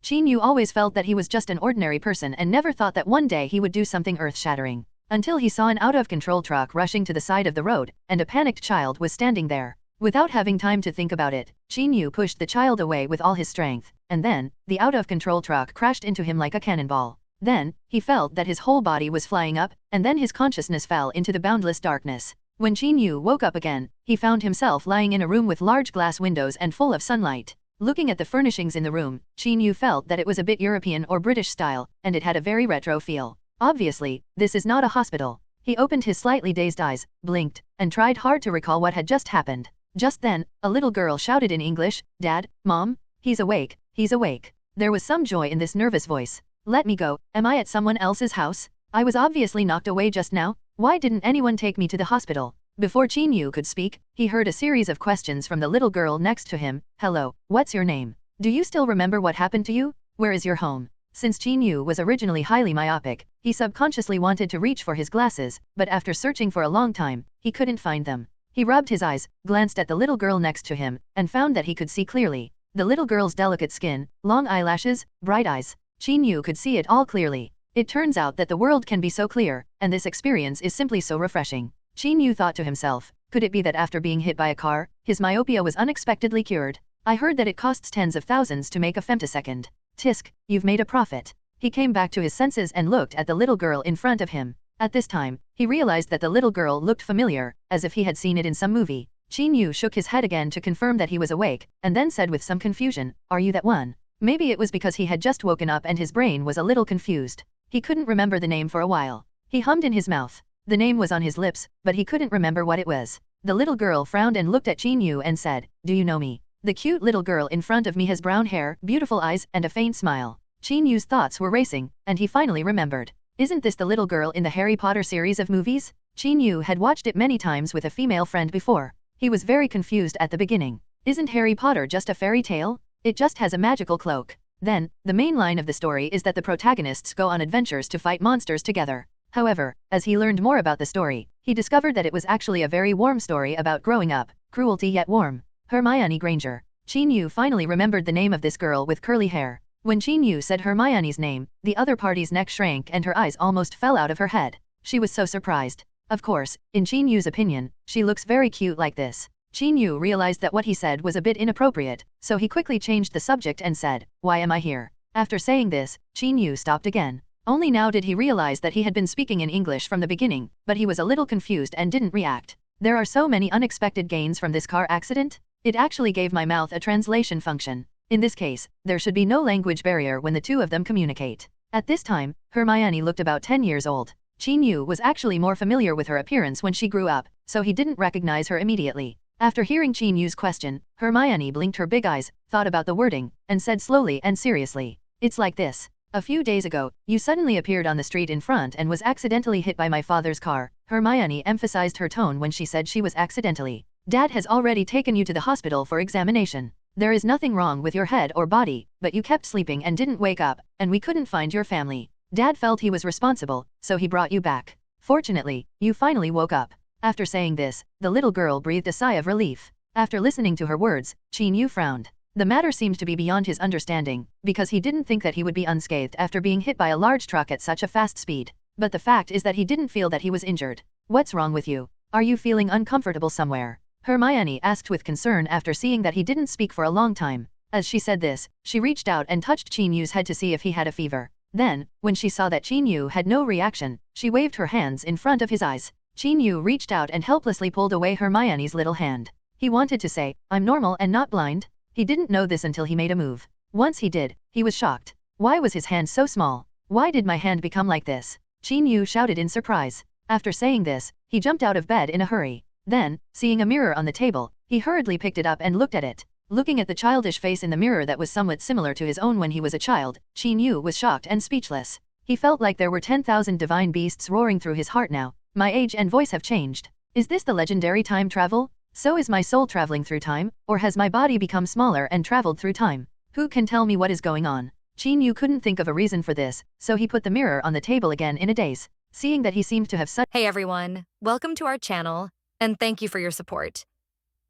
Qin Yu always felt that he was just an ordinary person and never thought that one day he would do something earth-shattering. Until he saw an out-of-control truck rushing to the side of the road, and a panicked child was standing there. Without having time to think about it, Qin Yu pushed the child away with all his strength, and then, the out-of-control truck crashed into him like a cannonball. Then, he felt that his whole body was flying up, and then his consciousness fell into the boundless darkness. When Qin Yu woke up again, he found himself lying in a room with large glass windows and full of sunlight. Looking at the furnishings in the room, Qin Yu felt that it was a bit European or British style, and it had a very retro feel. Obviously, this is not a hospital. He opened his slightly dazed eyes, blinked, and tried hard to recall what had just happened. Just then, a little girl shouted in English, "Dad, Mom, he's awake, he's awake." There was some joy in this nervous voice. "Let me go, am I at someone else's house? I was obviously knocked away just now. Why didn't anyone take me to the hospital?" Before Qin Yu could speak, he heard a series of questions from the little girl next to him. "Hello, what's your name? Do you still remember what happened to you? Where is your home?" Since Qin Yu was originally highly myopic, he subconsciously wanted to reach for his glasses, but after searching for a long time, he couldn't find them. He rubbed his eyes, glanced at the little girl next to him, and found that he could see clearly. The little girl's delicate skin, long eyelashes, bright eyes. Qin Yu could see it all clearly. It turns out that the world can be so clear, and this experience is simply so refreshing. Qin Yu thought to himself, could it be that after being hit by a car, his myopia was unexpectedly cured? I heard that it costs tens of thousands to make a femtosecond. Tisk, you've made a profit. He came back to his senses and looked at the little girl in front of him. At this time, he realized that the little girl looked familiar, as if he had seen it in some movie. Qin Yu shook his head again to confirm that he was awake, and then said with some confusion, "Are you that one?" Maybe it was because he had just woken up and his brain was a little confused. He couldn't remember the name for a while. He hummed in his mouth. The name was on his lips, but he couldn't remember what it was. The little girl frowned and looked at Qin Yu and said, "Do you know me? The cute little girl in front of me has brown hair, beautiful eyes, and a faint smile." Qin Yu's thoughts were racing, and he finally remembered. Isn't this the little girl in the Harry Potter series of movies? Qin Yu had watched it many times with a female friend before. He was very confused at the beginning. Isn't Harry Potter just a fairy tale? It just has a magical cloak. Then, the main line of the story is that the protagonists go on adventures to fight monsters together. However, as he learned more about the story, he discovered that it was actually a very warm story about growing up, cruelty yet warm. Hermione Granger. Qin Yu finally remembered the name of this girl with curly hair. When Qin Yu said Hermione's name, the other party's neck shrank and her eyes almost fell out of her head. She was so surprised. Of course, in Qin Yu's opinion, she looks very cute like this. Qin Yu realized that what he said was a bit inappropriate, so he quickly changed the subject and said, "Why am I here?" After saying this, Qin Yu stopped again. Only now did he realize that he had been speaking in English from the beginning, but he was a little confused and didn't react. There are so many unexpected gains from this car accident. It actually gave my mouth a translation function. In this case, there should be no language barrier when the two of them communicate. At this time, Hermione looked about 10 years old. Qin Yu was actually more familiar with her appearance when she grew up, so he didn't recognize her immediately. After hearing Qin Yu's question, Hermione blinked her big eyes, thought about the wording, and said slowly and seriously, "It's like this. A few days ago, you suddenly appeared on the street in front and was accidentally hit by my father's car." Hermione emphasized her tone when she said she was accidentally. "Dad has already taken you to the hospital for examination. There is nothing wrong with your head or body, but you kept sleeping and didn't wake up, and we couldn't find your family. Dad felt he was responsible, so he brought you back. Fortunately, you finally woke up." After saying this, the little girl breathed a sigh of relief. After listening to her words, Qin Yu frowned. The matter seemed to be beyond his understanding, because he didn't think that he would be unscathed after being hit by a large truck at such a fast speed. But the fact is that he didn't feel that he was injured. "What's wrong with you? Are you feeling uncomfortable somewhere?" Hermione asked with concern after seeing that he didn't speak for a long time. As she said this, she reached out and touched Qin Yu's head to see if he had a fever. Then, when she saw that Qin Yu had no reaction, she waved her hands in front of his eyes. Qin Yu reached out and helplessly pulled away Hermione's little hand. He wanted to say, "I'm normal and not blind." He didn't know this until he made a move. Once he did, he was shocked. Why was his hand so small? Why did my hand become like this? Qin Yu shouted in surprise. After saying this, he jumped out of bed in a hurry. Then, seeing a mirror on the table, he hurriedly picked it up and looked at it. Looking at the childish face in the mirror that was somewhat similar to his own when he was a child, Qin Yu was shocked and speechless. He felt like there were 10,000 divine beasts roaring through his heart now. My age and voice have changed. Is this the legendary time travel? So is my soul traveling through time, or has my body become smaller and traveled through time? Who can tell me what is going on? Qin Yu couldn't think of a reason for this, so he put the mirror on the table again in a daze. Seeing that he seemed to have Hey everyone, welcome to our channel, and thank you for your support.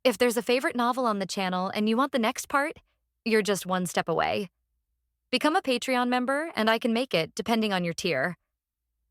If there's a favorite novel on the channel and you want the next part, you're just one step away. Become a Patreon member and I can make it depending on your tier.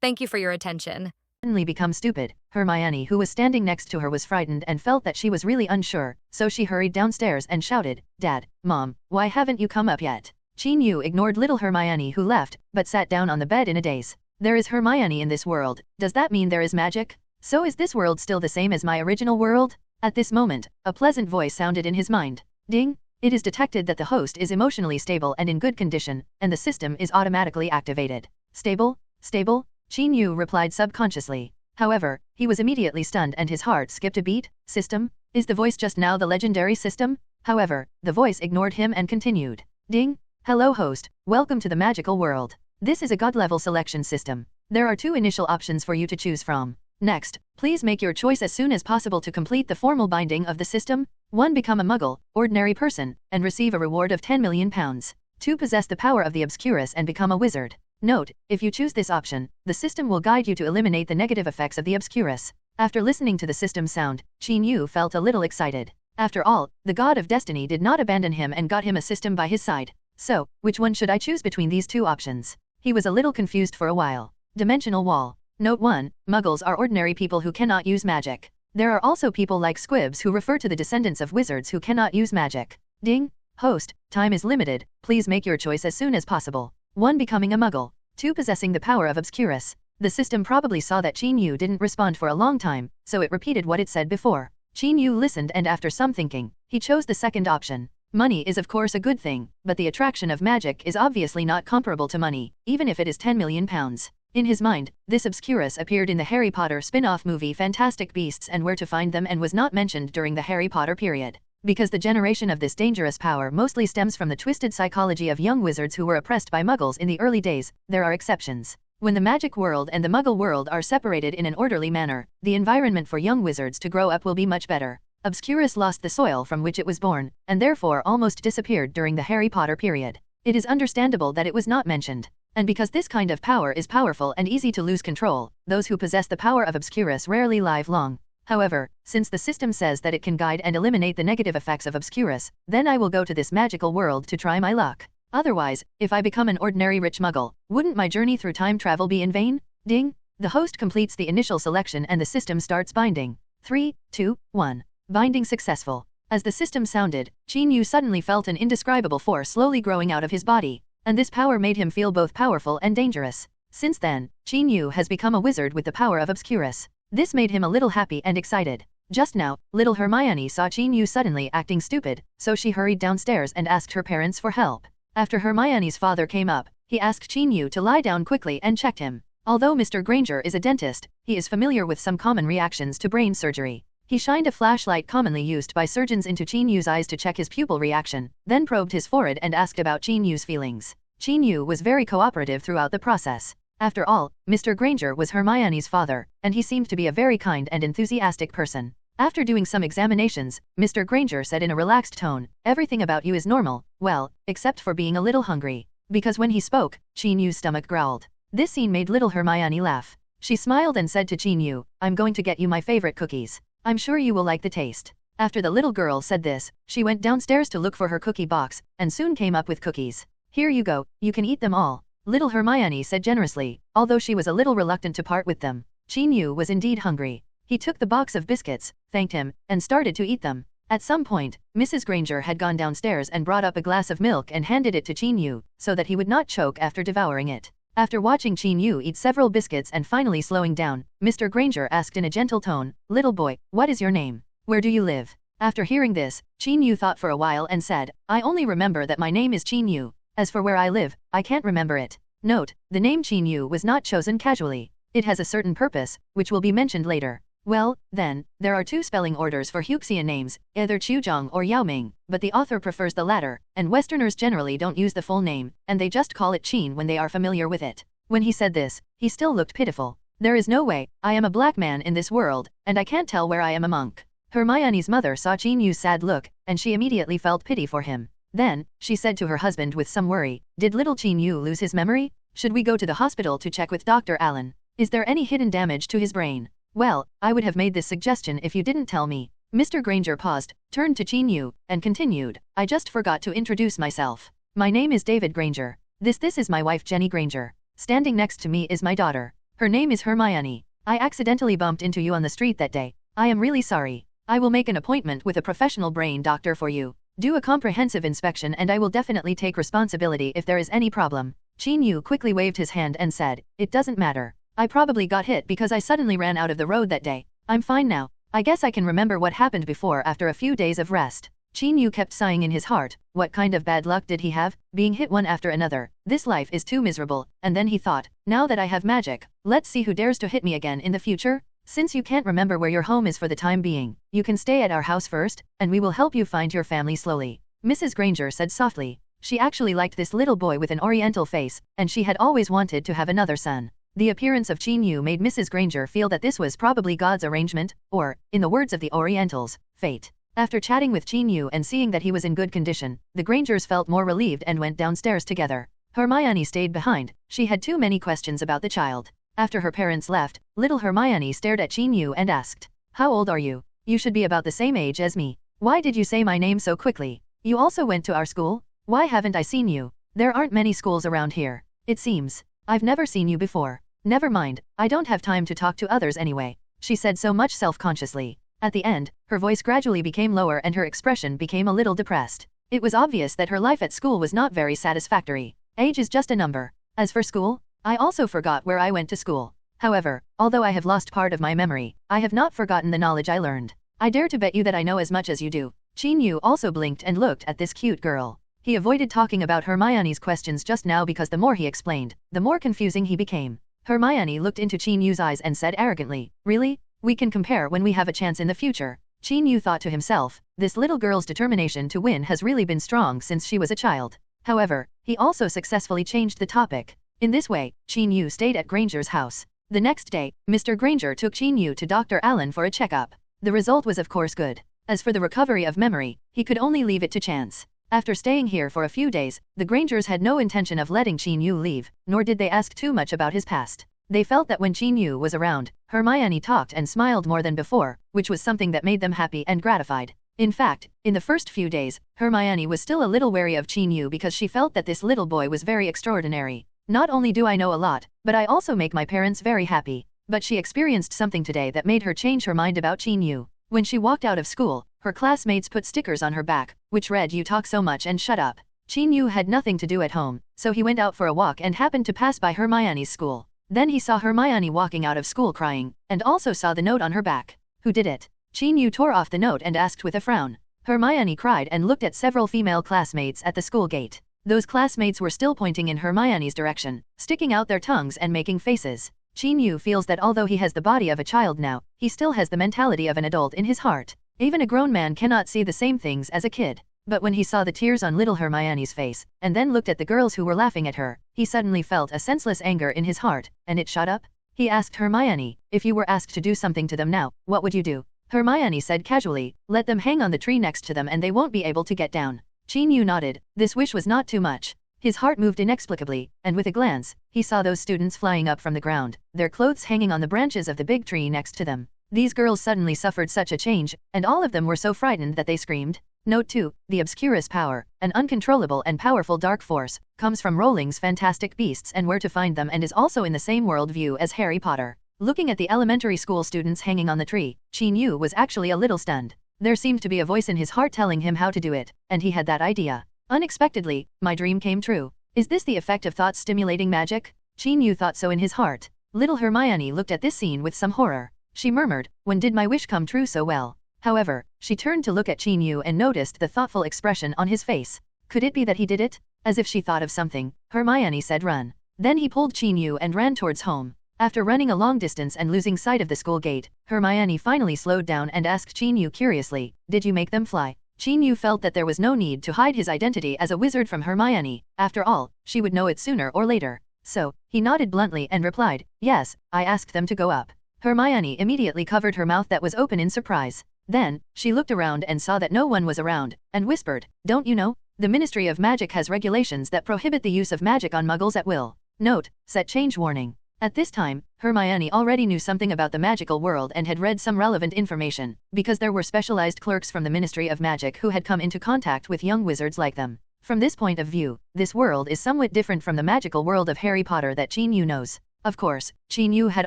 Thank you for your attention. Suddenly become stupid. Hermione, who was standing next to her, was frightened and felt that she was really unsure, so she hurried downstairs and shouted, "Dad, Mom, why haven't you come up yet?" Yu ignored little Hermione, who left, but sat down on the bed in a daze. There is Hermione in this world. Does that mean there is magic? So is this world still the same as my original world? At this moment, a pleasant voice sounded in his mind. Ding! It is detected that the host is emotionally stable and in good condition, and the system is automatically activated. Stable? Stable? Yu replied subconsciously. However, he was immediately stunned and his heart skipped a beat. System? Is the voice just now the legendary system? However, the voice ignored him and continued. Ding! Hello host, welcome to the magical world. This is a god-level selection system. There are 2 initial options for you to choose from. Next, please make your choice as soon as possible to complete the formal binding of the system. 1. Become a muggle, ordinary person, and receive a reward of 10 million pounds. 2. Possess the power of the Obscurus and become a wizard. Note, if you choose this option, the system will guide you to eliminate the negative effects of the Obscurus. After listening to the system sound, Yu felt a little excited. After all, the god of destiny did not abandon him and got him a system by his side. So, which one should I choose between these 2 options? He was a little confused for a while. Dimensional wall. Note 1. Muggles are ordinary people who cannot use magic. There are also people like squibs who refer to the descendants of wizards who cannot use magic. Ding! Host, time is limited, please make your choice as soon as possible. 1. Becoming a muggle. 2. Possessing the power of Obscurus. The system probably saw that Yu didn't respond for a long time, so it repeated what it said before. Yu listened and after some thinking, he chose the second option. Money is of course a good thing, but the attraction of magic is obviously not comparable to money, even if it is 10 million pounds. In his mind, this Obscurus appeared in the Harry Potter spin-off movie Fantastic Beasts and Where to Find Them and was not mentioned during the Harry Potter period. Because the generation of this dangerous power mostly stems from the twisted psychology of young wizards who were oppressed by muggles in the early days, there are exceptions. When the magic world and the muggle world are separated in an orderly manner, the environment for young wizards to grow up will be much better. Obscurus lost the soil from which it was born, and therefore almost disappeared during the Harry Potter period. It is understandable that it was not mentioned. And because this kind of power is powerful and easy to lose control, those who possess the power of Obscurus rarely live long. However, since the system says that it can guide and eliminate the negative effects of Obscurus, then I will go to this magical world to try my luck. Otherwise, if I become an ordinary rich muggle, wouldn't my journey through time travel be in vain? Ding! The host completes the initial selection and the system starts binding. 3, 2, 1. Binding successful. As the system sounded, Yu suddenly felt an indescribable force slowly growing out of his body. And this power made him feel both powerful and dangerous. Since then, Yu has become a wizard with the power of Obscurus. This made him a little happy and excited. Just now, little Hermione saw Yu suddenly acting stupid, so she hurried downstairs and asked her parents for help. After Hermione's father came up, he asked Yu to lie down quickly and checked him. Although Mr. Granger is a dentist, he is familiar with some common reactions to brain surgery. He shined a flashlight commonly used by surgeons into Yu's eyes to check his pupil reaction, then probed his forehead and asked about Yu's feelings. Yu was very cooperative throughout the process. After all, Mr. Granger was Hermione's father, and he seemed to be a very kind and enthusiastic person. After doing some examinations, Mr. Granger said in a relaxed tone, "Everything about you is normal, well, except for being a little hungry." Because when he spoke, Yu's stomach growled. This scene made little Hermione laugh. She smiled and said to Yu, "I'm going to get you my favorite cookies. I'm sure you will like the taste." After the little girl said this, she went downstairs to look for her cookie box, and soon came up with cookies. "Here you go, you can eat them all," little Hermione said generously, although she was a little reluctant to part with them. Yu was indeed hungry. He took the box of biscuits, thanked him, and started to eat them. At some point, Mrs. Granger had gone downstairs and brought up a glass of milk and handed it to Yu, so that he would not choke after devouring it. After watching Yu eat several biscuits and finally slowing down, Mr. Granger asked in a gentle tone, "Little boy, what is your name? Where do you live?" After hearing this, Yu thought for a while and said, "I only remember that my name is Yu. As for where I live, I can't remember it." Note, the name Yu was not chosen casually. It has a certain purpose, which will be mentioned later. Well, then, there are 2 spelling orders for Huxian names, either Chuzhong or Yaoming, but the author prefers the latter, and Westerners generally don't use the full name, and they just call it Qin when they are familiar with it. When he said this, he still looked pitiful. "There is no way, I am a black man in this world, and I can't tell where I am a monk." Hermione's mother saw Yu's sad look, and she immediately felt pity for him. Then, she said to her husband with some worry, "Did little Yu lose his memory? Should we go to the hospital to check with Dr. Allen? Is there any hidden damage to his brain?" "Well, I would have made this suggestion if you didn't tell me." Mr. Granger paused, turned to Yu, and continued, "I just forgot to introduce myself. My name is David Granger. This is my wife Jenny Granger. Standing next to me is my daughter. Her name is Hermione. I accidentally bumped into you on the street that day. I am really sorry. I will make an appointment with a professional brain doctor for you. Do a comprehensive inspection and I will definitely take responsibility if there is any problem. Qin Yu quickly waved his hand and said, it doesn't matter. I probably got hit because I suddenly ran out of the road that day. I'm fine now. I guess I can remember what happened before after a few days of rest. Qin Yu kept sighing in his heart. What kind of bad luck did he have? Being hit one after another. This life is too miserable. And then he thought, now that I have magic, let's see who dares to hit me again in the future. Since you can't remember where your home is for the time being, you can stay at our house first, and we will help you find your family slowly. Mrs. Granger said softly. She actually liked this little boy with an oriental face, and she had always wanted to have another son. The appearance of Qin Yu made Mrs. Granger feel that this was probably God's arrangement, or, in the words of the Orientals, fate. After chatting with Qin Yu and seeing that he was in good condition, the Grangers felt more relieved and went downstairs together. Hermione stayed behind. She had too many questions about the child. After her parents left, little Hermione stared at Qin Yu and asked, how old are you? You should be about the same age as me. Why did you say my name so quickly? You also went to our school? Why haven't I seen you? There aren't many schools around here. It seems. I've never seen you before. Never mind, I don't have time to talk to others anyway. She said so much self-consciously. At the end, her voice gradually became lower and her expression became a little depressed. It was obvious that her life at school was not very satisfactory. Age is just a number. As for school, I also forgot where I went to school. However, although I have lost part of my memory, I have not forgotten the knowledge I learned. I dare to bet you that I know as much as you do. Qin Yu also blinked and looked at this cute girl. He avoided talking about Hermione's questions just now because the more he explained, the more confusing he became. Hermione looked into Qin Yu's eyes and said arrogantly, really? We can compare when we have a chance in the future. Qin Yu thought to himself, this little girl's determination to win has really been strong since she was a child. However, he also successfully changed the topic. In this way, Qin Yu stayed at Granger's house. The next day, Mr. Granger took Qin Yu to Dr. Allen for a checkup. The result was of course good. As for the recovery of memory, he could only leave it to chance. After staying here for a few days, the Grangers had no intention of letting Qin Yu leave, nor did they ask too much about his past. They felt that when Qin Yu was around, Hermione talked and smiled more than before, which was something that made them happy and gratified. In fact, in the first few days, Hermione was still a little wary of Qin Yu because she felt that this little boy was very extraordinary. Not only do I know a lot, but I also make my parents very happy. But she experienced something today that made her change her mind about Qin Yu. When she walked out of school, her classmates put stickers on her back, which read "You talk so much and shut up." Qin Yu had nothing to do at home, so he went out for a walk and happened to pass by Hermione's school. Then he saw Hermione walking out of school crying, and also saw the note on her back. Who did it? Qin Yu tore off the note and asked with a frown. Hermione cried and looked at several female classmates at the school gate. Those classmates were still pointing in Hermione's direction, sticking out their tongues and making faces. Qin Yu feels that although he has the body of a child now, he still has the mentality of an adult in his heart. Even a grown man cannot see the same things as a kid. But when he saw the tears on little Hermione's face, and then looked at the girls who were laughing at her, he suddenly felt a senseless anger in his heart, and it shot up. He asked Hermione, if you were asked to do something to them now, what would you do? Hermione said casually, let them hang on the tree next to them and they won't be able to get down. Qin Yu nodded. This wish was not too much. His heart moved inexplicably, and with a glance, he saw those students flying up from the ground, their clothes hanging on the branches of the big tree next to them. These girls suddenly suffered such a change, and all of them were so frightened that they screamed. Note 2. The Obscurus power, an uncontrollable and powerful dark force, comes from Rowling's Fantastic Beasts and Where to Find Them and is also in the same world view as Harry Potter. Looking at the elementary school students hanging on the tree, Qin Yu was actually a little stunned. There seemed to be a voice in his heart telling him how to do it, and he had that idea. Unexpectedly, my dream came true. Is this the effect of thought-stimulating magic? Qin Yu thought so in his heart. Little Hermione looked at this scene with some horror. She murmured, when did my wish come true so well? However, she turned to look at Qin Yu and noticed the thoughtful expression on his face. Could it be that he did it? As if she thought of something, Hermione said run. Then he pulled Qin Yu and ran towards home. After running a long distance and losing sight of the school gate, Hermione finally slowed down and asked Qin Yu curiously, did you make them fly? Qin Yu felt that there was no need to hide his identity as a wizard from Hermione. After all, she would know it sooner or later. So, he nodded bluntly and replied, yes, I asked them to go up. Hermione immediately covered her mouth that was open in surprise. Then, she looked around and saw that no one was around, and whispered, don't you know? The Ministry of Magic has regulations that prohibit the use of magic on muggles at will. Note, set change warning. At this time, Hermione already knew something about the magical world and had read some relevant information, because there were specialized clerks from the Ministry of Magic who had come into contact with young wizards like them. From this point of view, this world is somewhat different from the magical world of Harry Potter that Chin-Yu knows. Of course, Chin-Yu had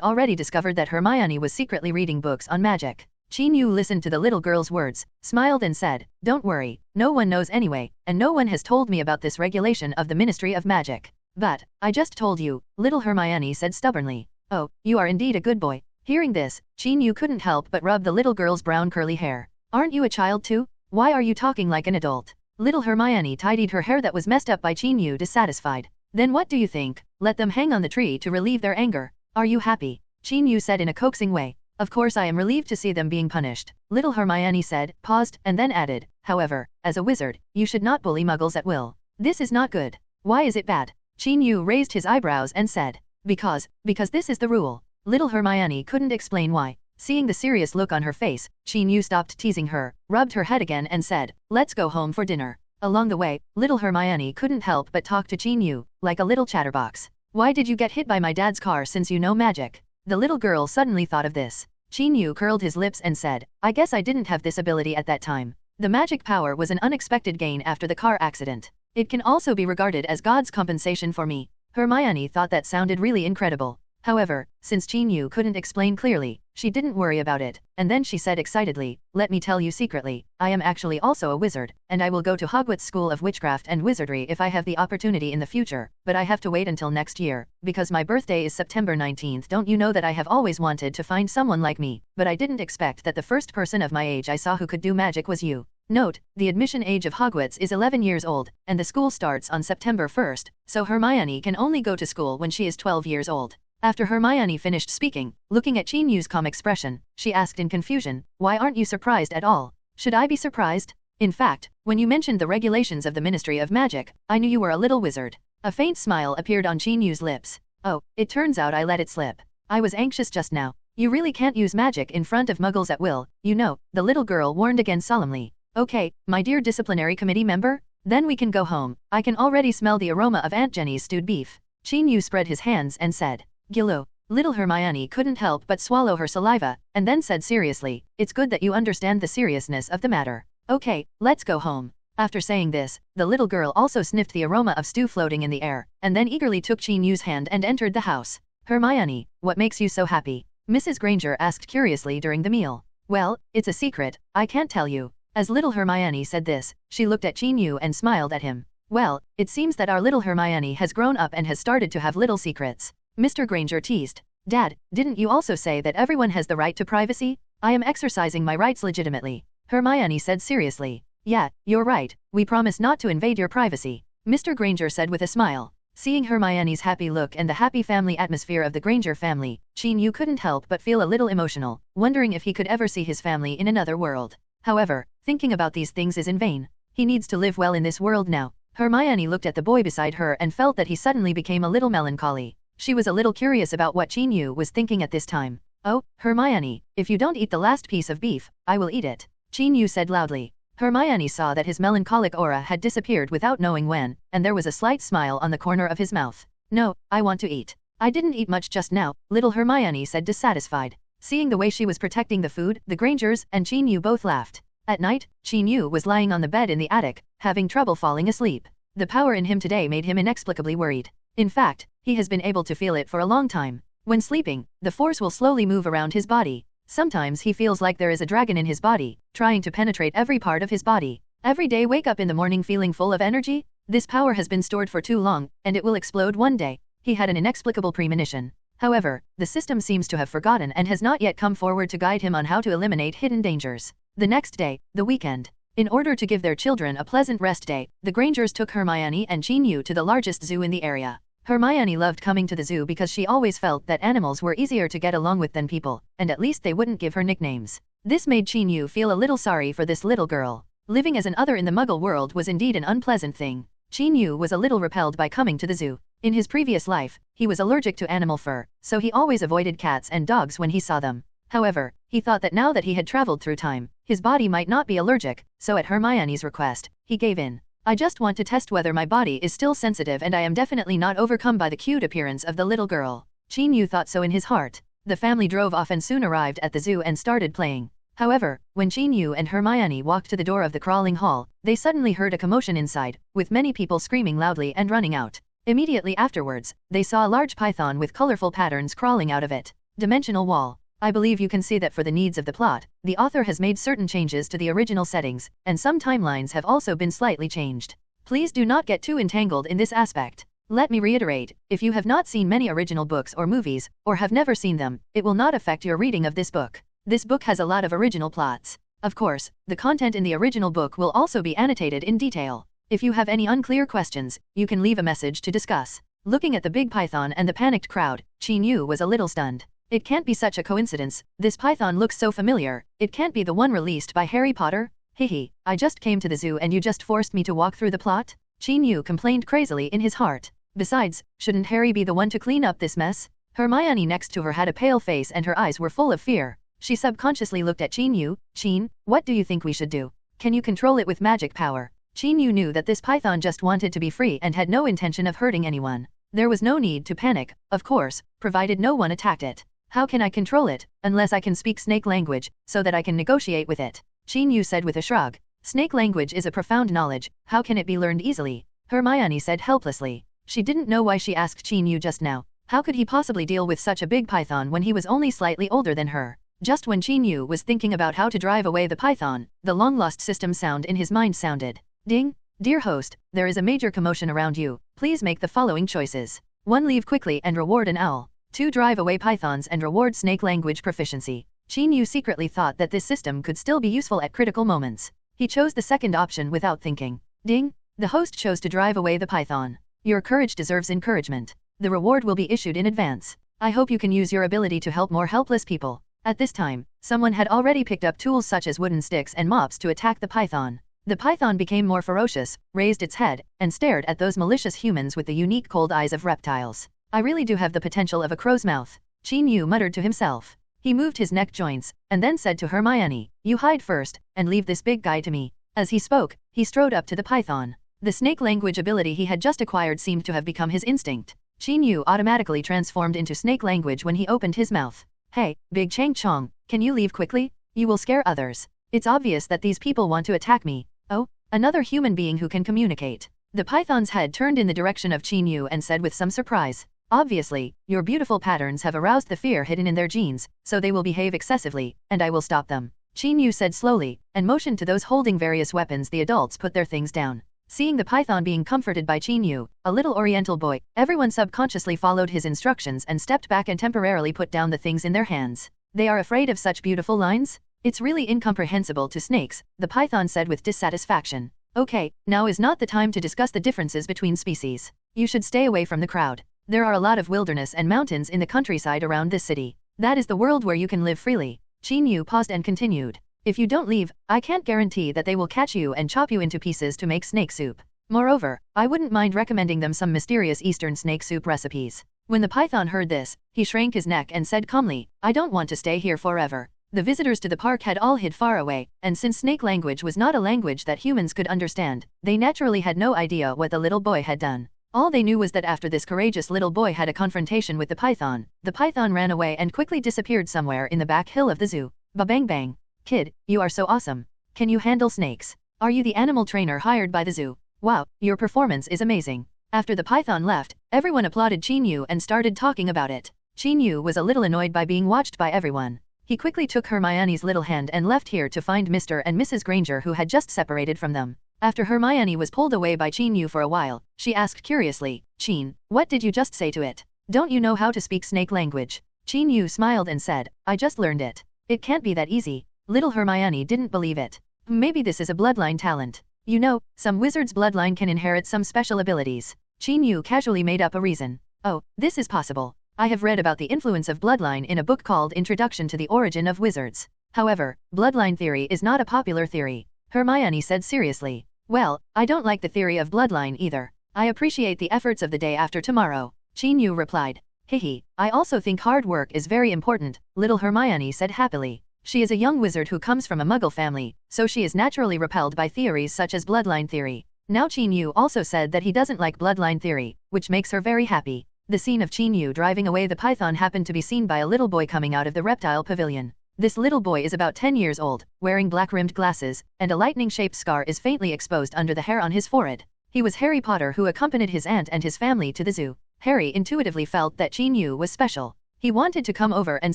already discovered that Hermione was secretly reading books on magic. Chin-Yu listened to the little girl's words, smiled and said, "Don't worry, no one knows anyway, and no one has told me about this regulation of the Ministry of Magic." "But, I just told you," little Hermione said stubbornly. "Oh, you are indeed a good boy." Hearing this, Chin-Yu couldn't help but rub the little girl's brown curly hair. "Aren't you a child too? Why are you talking like an adult?" Little Hermione tidied her hair that was messed up by Chin-Yu dissatisfied. "Then what do you think? Let them hang on the tree to relieve their anger. Are you happy?" Chin-Yu said in a coaxing way. "Of course I am relieved to see them being punished," little Hermione said, paused, and then added, "However, as a wizard, you should not bully muggles at will. This is not good." "Why is it bad?" Chin-Yu raised his eyebrows and said, Because this is the rule." Little Hermione couldn't explain why. Seeing the serious look on her face, Chin-Yu stopped teasing her, rubbed her head again and said, "Let's go home for dinner." Along the way, little Hermione couldn't help but talk to Chin-Yu, like a little chatterbox. "Why did you get hit by my dad's car since you know magic?" The little girl suddenly thought of this. Chin-Yu curled his lips and said, "I guess I didn't have this ability at that time. The magic power was an unexpected gain after the car accident. It can also be regarded as God's compensation for me." Hermione thought that sounded really incredible. However, since Chin-Yu couldn't explain clearly, she didn't worry about it, and then she said excitedly, "Let me tell you secretly, I am actually also a wizard, and I will go to Hogwarts School of Witchcraft and Wizardry if I have the opportunity in the future, but I have to wait until next year, because my birthday is September 19th. Don't you know that I have always wanted to find someone like me, but I didn't expect that the first person of my age I saw who could do magic was you." Note, the admission age of Hogwarts is 11 years old, and the school starts on September 1st, so Hermione can only go to school when she is 12 years old. After Hermione finished speaking, looking at Chin-Yu's calm expression, she asked in confusion, "Why aren't you surprised at all?" "Should I be surprised? In fact, when you mentioned the regulations of the Ministry of Magic, I knew you were a little wizard." A faint smile appeared on Chin-Yu's lips. "Oh, it turns out I let it slip. I was anxious just now. You really can't use magic in front of muggles at will, you know," the little girl warned again solemnly. "Okay, my dear disciplinary committee member? Then we can go home. I can already smell the aroma of Aunt Jenny's stewed beef." Chin-Yu spread his hands and said, "Gillo." Little Hermione couldn't help but swallow her saliva, and then said seriously, "It's good that you understand the seriousness of the matter. Okay, let's go home." After saying this, the little girl also sniffed the aroma of stew floating in the air, and then eagerly took Chin-Yu's hand and entered the house. "Hermione, what makes you so happy?" Mrs. Granger asked curiously during the meal. "Well, it's a secret, I can't tell you." As little Hermione said this, she looked at Chin-Yu and smiled at him. "Well, it seems that our little Hermione has grown up and has started to have little secrets." Mr. Granger teased. "Dad, didn't you also say that everyone has the right to privacy?" "I am exercising my rights legitimately," Hermione said seriously. "Yeah, you're right, we promise not to invade your privacy," Mr. Granger said with a smile. Seeing Hermione's happy look and the happy family atmosphere of the Granger family, Chin-Yu couldn't help but feel a little emotional, wondering if he could ever see his family in another world. However, thinking about these things is in vain. He needs to live well in this world now. Hermione looked at the boy beside her and felt that he suddenly became a little melancholy. She was a little curious about what Chin-Yu was thinking at this time. "Oh, Hermione, if you don't eat the last piece of beef, I will eat it," Chin-Yu said loudly. Hermione saw that his melancholic aura had disappeared without knowing when, and there was a slight smile on the corner of his mouth. "No, I want to eat. I didn't eat much just now," little Hermione said dissatisfied. Seeing the way she was protecting the food, the Grangers and Chin-Yu both laughed. At night, Chin-Yu was lying on the bed in the attic, having trouble falling asleep. The power in him today made him inexplicably worried. In fact, he has been able to feel it for a long time. When sleeping, the force will slowly move around his body. Sometimes he feels like there is a dragon in his body, trying to penetrate every part of his body. Every day wake up in the morning feeling full of energy? This power has been stored for too long, and it will explode one day. He had an inexplicable premonition. However, the system seems to have forgotten and has not yet come forward to guide him on how to eliminate hidden dangers. The next day, the weekend. In order to give their children a pleasant rest day, the Grangers took Hermione and Chin-Yu to the largest zoo in the area. Hermione loved coming to the zoo because she always felt that animals were easier to get along with than people, and at least they wouldn't give her nicknames. This made Chin-Yu feel a little sorry for this little girl. Living as an other in the Muggle world was indeed an unpleasant thing. Chin-Yu was a little repelled by coming to the zoo. In his previous life, he was allergic to animal fur, so he always avoided cats and dogs when he saw them. However, he thought that now that he had traveled through time, his body might not be allergic, so at Hermione's request, he gave in. "I just want to test whether my body is still sensitive and I am definitely not overcome by the cute appearance of the little girl." Chin-Yu thought so in his heart. The family drove off and soon arrived at the zoo and started playing. However, when Qin Yu and Hermione walked to the door of the crawling hall, they suddenly heard a commotion inside, with many people screaming loudly and running out. Immediately afterwards, they saw a large python with colorful patterns crawling out of it. Dimensional wall. I believe you can see that for the needs of the plot, the author has made certain changes to the original settings, and some timelines have also been slightly changed. Please do not get too entangled in this aspect. Let me reiterate, if you have not seen many original books or movies, or have never seen them, it will not affect your reading of this book. This book has a lot of original plots. Of course, the content in the original book will also be annotated in detail. If you have any unclear questions, you can leave a message to discuss. Looking at the big python and the panicked crowd, Qin Yu was a little stunned. It can't be such a coincidence, this python looks so familiar, it can't be the one released by Harry Potter? Hehe, I just came to the zoo and you just forced me to walk through the plot? Qin Yu complained crazily in his heart. Besides, shouldn't Harry be the one to clean up this mess? Hermione next to her had a pale face and her eyes were full of fear. She subconsciously looked at Qin Yu. Qin, what do you think we should do? Can you control it with magic power? Qin Yu knew that this python just wanted to be free and had no intention of hurting anyone. There was no need to panic, of course, provided no one attacked it. How can I control it, unless I can speak snake language, so that I can negotiate with it? Qin Yu said with a shrug. Snake language is a profound knowledge, how can it be learned easily? Hermione said helplessly. She didn't know why she asked Qin Yu just now. How could he possibly deal with such a big python when he was only slightly older than her? Just when Qin Yu was thinking about how to drive away the python, the long-lost system sound in his mind sounded. Ding! Dear host, there is a major commotion around you, please make the following choices. 1. Leave quickly and reward an owl. 2. Drive away pythons and reward snake language proficiency. Qin Yu secretly thought that this system could still be useful at critical moments. He chose the second option without thinking. Ding! The host chose to drive away the python. Your courage deserves encouragement. The reward will be issued in advance. I hope you can use your ability to help more helpless people. At this time, someone had already picked up tools such as wooden sticks and mops to attack the python. The python became more ferocious, raised its head, and stared at those malicious humans with the unique cold eyes of reptiles. I really do have the potential of a crow's mouth, Qin Yu muttered to himself. He moved his neck joints, and then said to Hermione, you hide first, and leave this big guy to me. As he spoke, he strode up to the python. The snake language ability he had just acquired seemed to have become his instinct. Qin Yu automatically transformed into snake language when he opened his mouth. Hey, Big Chang Chong, can you leave quickly? You will scare others. It's obvious that these people want to attack me. Oh, another human being who can communicate. The python's head turned in the direction of Qin Yu and said with some surprise. Obviously, your beautiful patterns have aroused the fear hidden in their genes, so they will behave excessively, and I will stop them. Qin Yu said slowly, and motioned to those holding various weapons. The adults put their things down. Seeing the python being comforted by Qin Yu, a little oriental boy, everyone subconsciously followed his instructions and stepped back and temporarily put down the things in their hands. They are afraid of such beautiful lines? It's really incomprehensible to snakes, the python said with dissatisfaction. Okay, now is not the time to discuss the differences between species. You should stay away from the crowd. There are a lot of wilderness and mountains in the countryside around this city. That is the world where you can live freely. Qin Yu paused and continued. If you don't leave, I can't guarantee that they will catch you and chop you into pieces to make snake soup. Moreover, I wouldn't mind recommending them some mysterious Eastern snake soup recipes. When the python heard this, he shrank his neck and said calmly, I don't want to stay here forever. The visitors to the park had all hid far away, and since snake language was not a language that humans could understand, they naturally had no idea what the little boy had done. All they knew was that after this courageous little boy had a confrontation with the python ran away and quickly disappeared somewhere in the back hill of the zoo. Ba-bang bang. Kid, you are so awesome. Can you handle snakes? Are you the animal trainer hired by the zoo? Wow, your performance is amazing. After the python left, everyone applauded Qin Yu and started talking about it. Qin Yu was a little annoyed by being watched by everyone. He quickly took Hermione's little hand and left here to find Mr. and Mrs. Granger who had just separated from them. After Hermione was pulled away by Qin Yu for a while, she asked curiously, Qin, what did you just say to it? Don't you know how to speak snake language? Qin Yu smiled and said, I just learned it. It can't be that easy. Little Hermione didn't believe it. Maybe this is a bloodline talent. You know, some wizard's bloodline can inherit some special abilities. Qin Yu casually made up a reason. Oh, this is possible. I have read about the influence of bloodline in a book called Introduction to the Origin of Wizards. However, bloodline theory is not a popular theory. Hermione said seriously. Well, I don't like the theory of bloodline either. I appreciate the efforts of the day after tomorrow. Qin Yu replied. Hehe, I also think hard work is very important, little Hermione said happily. She is a young wizard who comes from a muggle family, so she is naturally repelled by theories such as bloodline theory. Now Qin Yu also said that he doesn't like bloodline theory, which makes her very happy. The scene of Qin Yu driving away the python happened to be seen by a little boy coming out of the reptile pavilion. This little boy is about 10 years old, wearing black-rimmed glasses, and a lightning-shaped scar is faintly exposed under the hair on his forehead. He was Harry Potter who accompanied his aunt and his family to the zoo. Harry intuitively felt that Chin-Yu was special. He wanted to come over and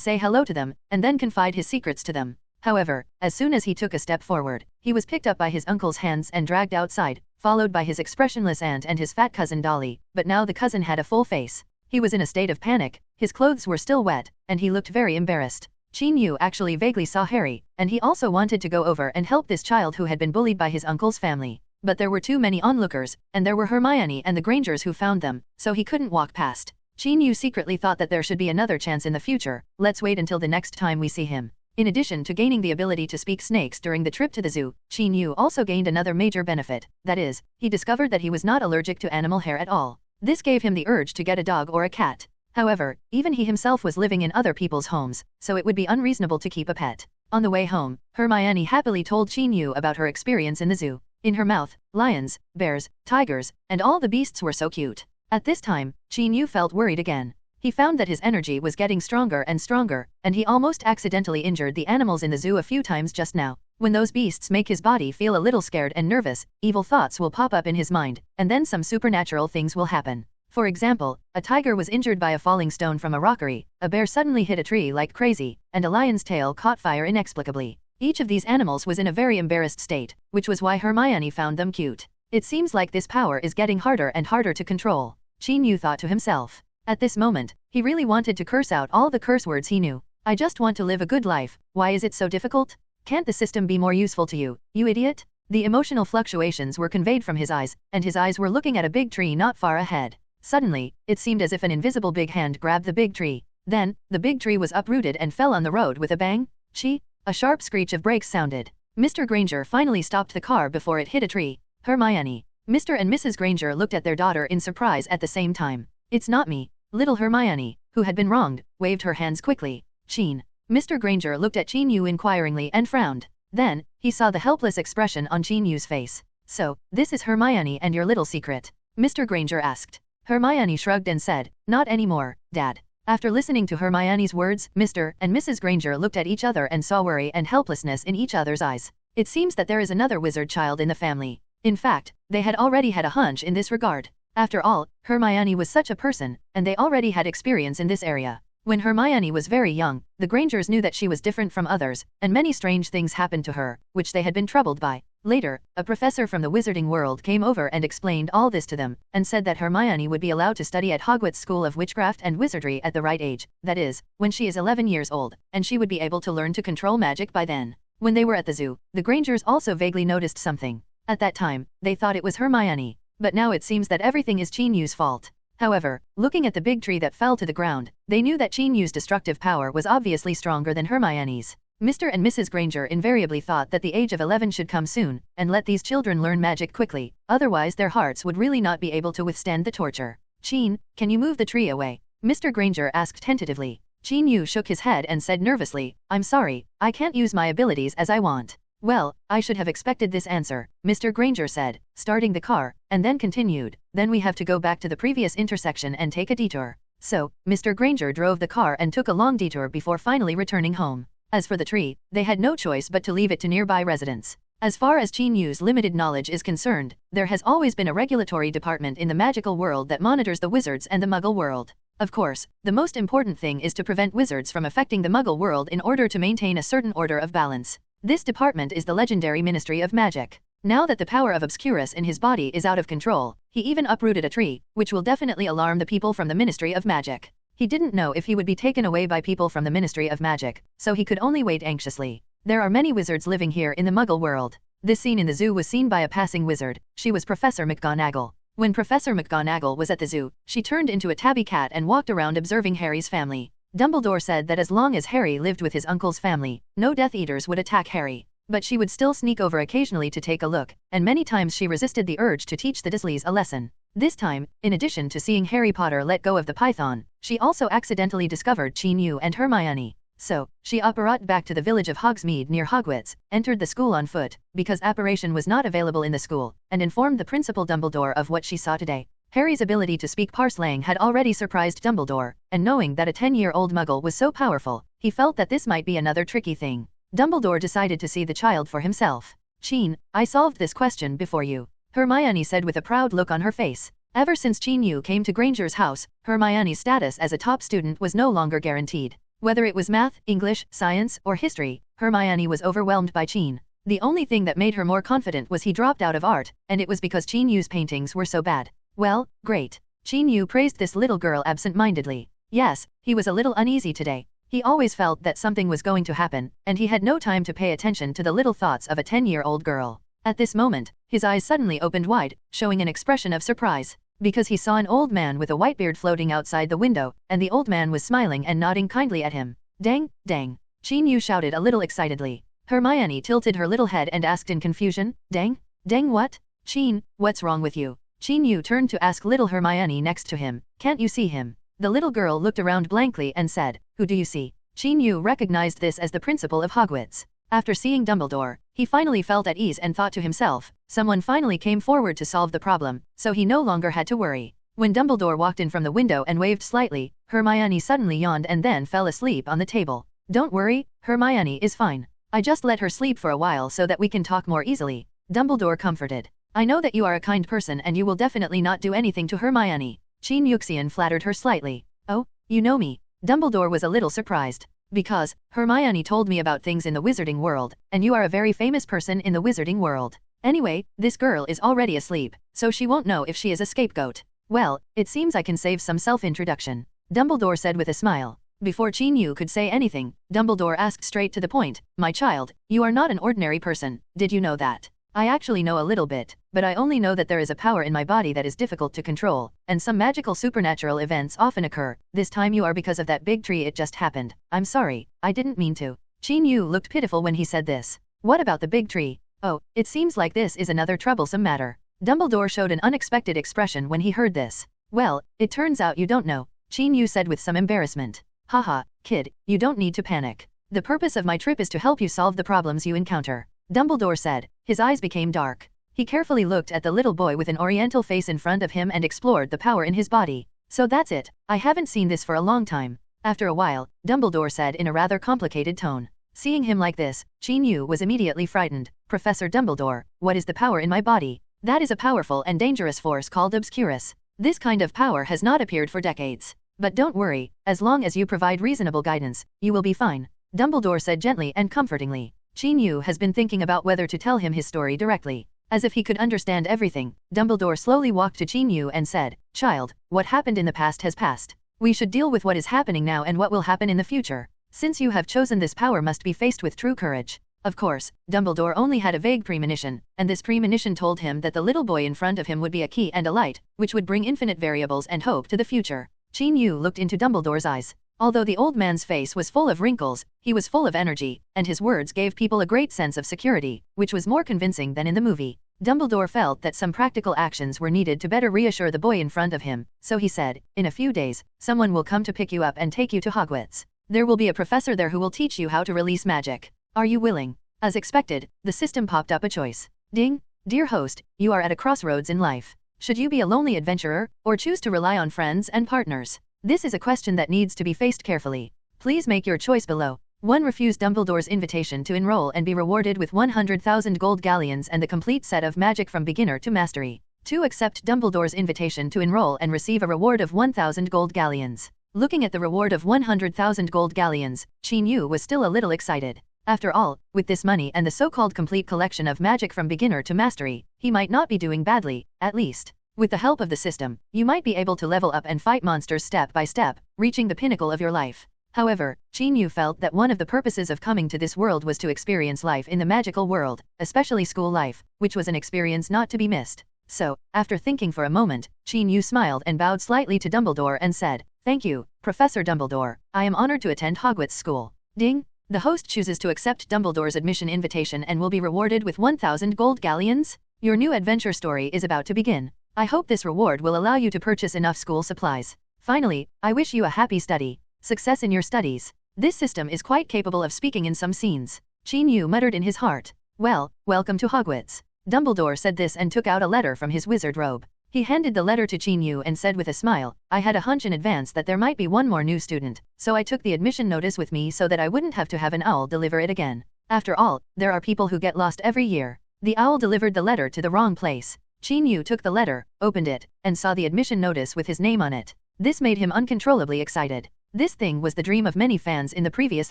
say hello to them, and then confide his secrets to them. However, as soon as he took a step forward, he was picked up by his uncle's hands and dragged outside, followed by his expressionless aunt and his fat cousin Dolly, but now the cousin had a full face. He was in a state of panic, his clothes were still wet, and he looked very embarrassed. Chin-Yu actually vaguely saw Harry, and he also wanted to go over and help this child who had been bullied by his uncle's family. But there were too many onlookers, and there were Hermione and the Grangers who found them, so he couldn't walk past. Chin-Yu secretly thought that there should be another chance in the future. Let's wait until the next time we see him. In addition to gaining the ability to speak snakes during the trip to the zoo, Chin-Yu also gained another major benefit. That is, he discovered that he was not allergic to animal hair at all. This gave him the urge to get a dog or a cat. However, even he himself was living in other people's homes, so it would be unreasonable to keep a pet. On the way home, Hermione happily told Chin-Yu about her experience in the zoo. In her mouth, lions, bears, tigers, and all the beasts were so cute. At this time, Chin-Yu felt worried again. He found that his energy was getting stronger and stronger, and he almost accidentally injured the animals in the zoo a few times just now. When those beasts make his body feel a little scared and nervous, evil thoughts will pop up in his mind, and then some supernatural things will happen. For example, a tiger was injured by a falling stone from a rockery, a bear suddenly hit a tree like crazy, and a lion's tail caught fire inexplicably. Each of these animals was in a very embarrassed state, which was why Hermione found them cute. It seems like this power is getting harder and harder to control, Chin-Yu thought to himself. At this moment, he really wanted to curse out all the curse words he knew. I just want to live a good life, why is it so difficult? Can't the system be more useful to you, you idiot? The emotional fluctuations were conveyed from his eyes, and his eyes were looking at a big tree not far ahead. Suddenly, it seemed as if an invisible big hand grabbed the big tree. Then, the big tree was uprooted and fell on the road with a bang. Chee! A sharp screech of brakes sounded. Mr. Granger finally stopped the car before it hit a tree. Hermione. Mr. and Mrs. Granger looked at their daughter in surprise at the same time. It's not me. Little Hermione, who had been wronged, waved her hands quickly. Chin. Mr. Granger looked at Chin-Yu inquiringly and frowned. Then, he saw the helpless expression on Chin-Yu's face. So, this is Hermione and your little secret? Mr. Granger asked. Hermione shrugged and said, not anymore, Dad. After listening to Hermione's words, Mr. and Mrs. Granger looked at each other and saw worry and helplessness in each other's eyes. It seems that there is another wizard child in the family. In fact, they had already had a hunch in this regard. After all, Hermione was such a person, and they already had experience in this area. When Hermione was very young, the Grangers knew that she was different from others, and many strange things happened to her, which they had been troubled by. Later, a professor from the wizarding world came over and explained all this to them, and said that Hermione would be allowed to study at Hogwarts School of Witchcraft and Wizardry at the right age, that is, when she is 11 years old, and she would be able to learn to control magic by then. When they were at the zoo, the Grangers also vaguely noticed something. At that time, they thought it was Hermione. But now it seems that everything is Chin-Yu's fault. However, looking at the big tree that fell to the ground, they knew that Chin-Yu's destructive power was obviously stronger than Hermione's. Mr. and Mrs. Granger invariably thought that the age of 11 should come soon, and let these children learn magic quickly, otherwise their hearts would really not be able to withstand the torture. Chin, can you move the tree away? Mr. Granger asked tentatively. Chin-Yu shook his head and said nervously, I'm sorry, I can't use my abilities as I want. Well, I should have expected this answer, Mr. Granger said, starting the car, and then continued, then we have to go back to the previous intersection and take a detour. So, Mr. Granger drove the car and took a long detour before finally returning home. As for the tree, they had no choice but to leave it to nearby residents. As far as Chin-Yu's limited knowledge is concerned, there has always been a regulatory department in the magical world that monitors the wizards and the muggle world. Of course, the most important thing is to prevent wizards from affecting the muggle world in order to maintain a certain order of balance. This department is the legendary Ministry of Magic. Now that the power of Obscurus in his body is out of control, he even uprooted a tree, which will definitely alarm the people from the Ministry of Magic. He didn't know if he would be taken away by people from the Ministry of Magic, so he could only wait anxiously. There are many wizards living here in the Muggle world. This scene in the zoo was seen by a passing wizard. She was Professor McGonagall. When Professor McGonagall was at the zoo, she turned into a tabby cat and walked around observing Harry's family. Dumbledore said that as long as Harry lived with his uncle's family, no Death Eaters would attack Harry. But she would still sneak over occasionally to take a look, and many times she resisted the urge to teach the Dursleys a lesson. This time, in addition to seeing Harry Potter let go of the python, she also accidentally discovered Chin-Yu and Hermione. So, she apparat back to the village of Hogsmeade near Hogwarts, entered the school on foot, because apparition was not available in the school, and informed the Principal Dumbledore of what she saw today. Harry's ability to speak parslang had already surprised Dumbledore, and knowing that a 10-year-old muggle was so powerful, he felt that this might be another tricky thing. Dumbledore decided to see the child for himself. Chin, I solved this question before you, Hermione said with a proud look on her face. Ever since Chin Yu came to Granger's house, Hermione's status as a top student was no longer guaranteed. Whether it was math, English, science, or history, Hermione was overwhelmed by Chin. The only thing that made her more confident was he dropped out of art, and it was because Chin Yu's paintings were so bad. Well, great. Chin Yu praised this little girl absent-mindedly. Yes, he was a little uneasy today. He always felt that something was going to happen, and he had no time to pay attention to the little thoughts of a 10-year-old girl. At this moment, his eyes suddenly opened wide, showing an expression of surprise. Because he saw an old man with a white beard floating outside the window, and the old man was smiling and nodding kindly at him. Dang, dang. Chin Yu shouted a little excitedly. Hermione tilted her little head and asked in confusion, Dang? Dang what? Chin, what's wrong with you? Chin Yu turned to ask little Hermione next to him, can't you see him? The little girl looked around blankly and said, who do you see? Chin Yu recognized this as the principal of Hogwarts. After seeing Dumbledore, he finally felt at ease and thought to himself, someone finally came forward to solve the problem, so he no longer had to worry. When Dumbledore walked in from the window and waved slightly, Hermione suddenly yawned and then fell asleep on the table. Don't worry, Hermione is fine. I just let her sleep for a while so that we can talk more easily. Dumbledore comforted. I know that you are a kind person and you will definitely not do anything to Hermione. Chin Yuxian flattered her slightly. Oh, you know me. Dumbledore was a little surprised. Because, Hermione told me about things in the wizarding world, and you are a very famous person in the wizarding world. Anyway, this girl is already asleep, so she won't know if she is a scapegoat. Well, it seems I can save some self-introduction. Dumbledore said with a smile. Before Chin Yu could say anything, Dumbledore asked straight to the point, my child, you are not an ordinary person, did you know that? I actually know a little bit, but I only know that there is a power in my body that is difficult to control, and some magical supernatural events often occur. This time you are because of that big tree, it just happened. I'm sorry, I didn't mean to. Chin Yu looked pitiful when he said this. What about the big tree? Oh, it seems like this is another troublesome matter. Dumbledore showed an unexpected expression when he heard this. Well, it turns out you don't know, Chin Yu said with some embarrassment. Haha, kid, you don't need to panic. The purpose of my trip is to help you solve the problems you encounter. Dumbledore said. His eyes became dark. He carefully looked at the little boy with an oriental face in front of him and explored the power in his body. So that's it. I haven't seen this for a long time. After a while, Dumbledore said in a rather complicated tone. Seeing him like this, Chin Yu was immediately frightened. Professor Dumbledore, what is the power in my body? That is a powerful and dangerous force called Obscurus. This kind of power has not appeared for decades. But don't worry, as long as you provide reasonable guidance, you will be fine. Dumbledore said gently and comfortingly. Chin Yu has been thinking about whether to tell him his story directly. As if he could understand everything, Dumbledore slowly walked to Chin Yu and said, Child, what happened in the past has passed. We should deal with what is happening now and what will happen in the future. Since you have chosen this power must be faced with true courage. Of course, Dumbledore only had a vague premonition, and this premonition told him that the little boy in front of him would be a key and a light, which would bring infinite variables and hope to the future. Chin Yu looked into Dumbledore's eyes. Although the old man's face was full of wrinkles, he was full of energy, and his words gave people a great sense of security, which was more convincing than in the movie. Dumbledore felt that some practical actions were needed to better reassure the boy in front of him, so he said, in a few days, someone will come to pick you up and take you to Hogwarts. There will be a professor there who will teach you how to release magic. Are you willing? As expected, the system popped up a choice. Ding! Dear host, you are at a crossroads in life. Should you be a lonely adventurer, or choose to rely on friends and partners? This is a question that needs to be faced carefully. Please make your choice below. 1. Refuse Dumbledore's invitation to enroll and be rewarded with 100,000 gold galleons and the complete set of magic from beginner to mastery. 2. Accept Dumbledore's invitation to enroll and receive a reward of 1,000 gold galleons. Looking at the reward of 100,000 gold galleons, Chin Yu was still a little excited. After all, with this money and the so-called complete collection of magic from beginner to mastery, he might not be doing badly, at least. With the help of the system, you might be able to level up and fight monsters step by step, reaching the pinnacle of your life. However, Chin Yu felt that one of the purposes of coming to this world was to experience life in the magical world, especially school life, which was an experience not to be missed. So, after thinking for a moment, Chin Yu smiled and bowed slightly to Dumbledore and said, Thank you, Professor Dumbledore, I am honored to attend Hogwarts School. Ding! The host chooses to accept Dumbledore's admission invitation and will be rewarded with 1,000 gold galleons. Your new adventure story is about to begin. I hope this reward will allow you to purchase enough school supplies. Finally, I wish you a happy study. Success in your studies. This system is quite capable of speaking in some scenes. Chin Yu muttered in his heart. Well, welcome to Hogwarts. Dumbledore said this and took out a letter from his wizard robe. He handed the letter to Qin Yu and said with a smile, I had a hunch in advance that there might be one more new student, so I took the admission notice with me so that I wouldn't have to have an owl deliver it again. After all, there are people who get lost every year. The owl delivered the letter to the wrong place. Qin Yu took the letter, opened it, and saw the admission notice with his name on it. This made him uncontrollably excited. This thing was the dream of many fans in the previous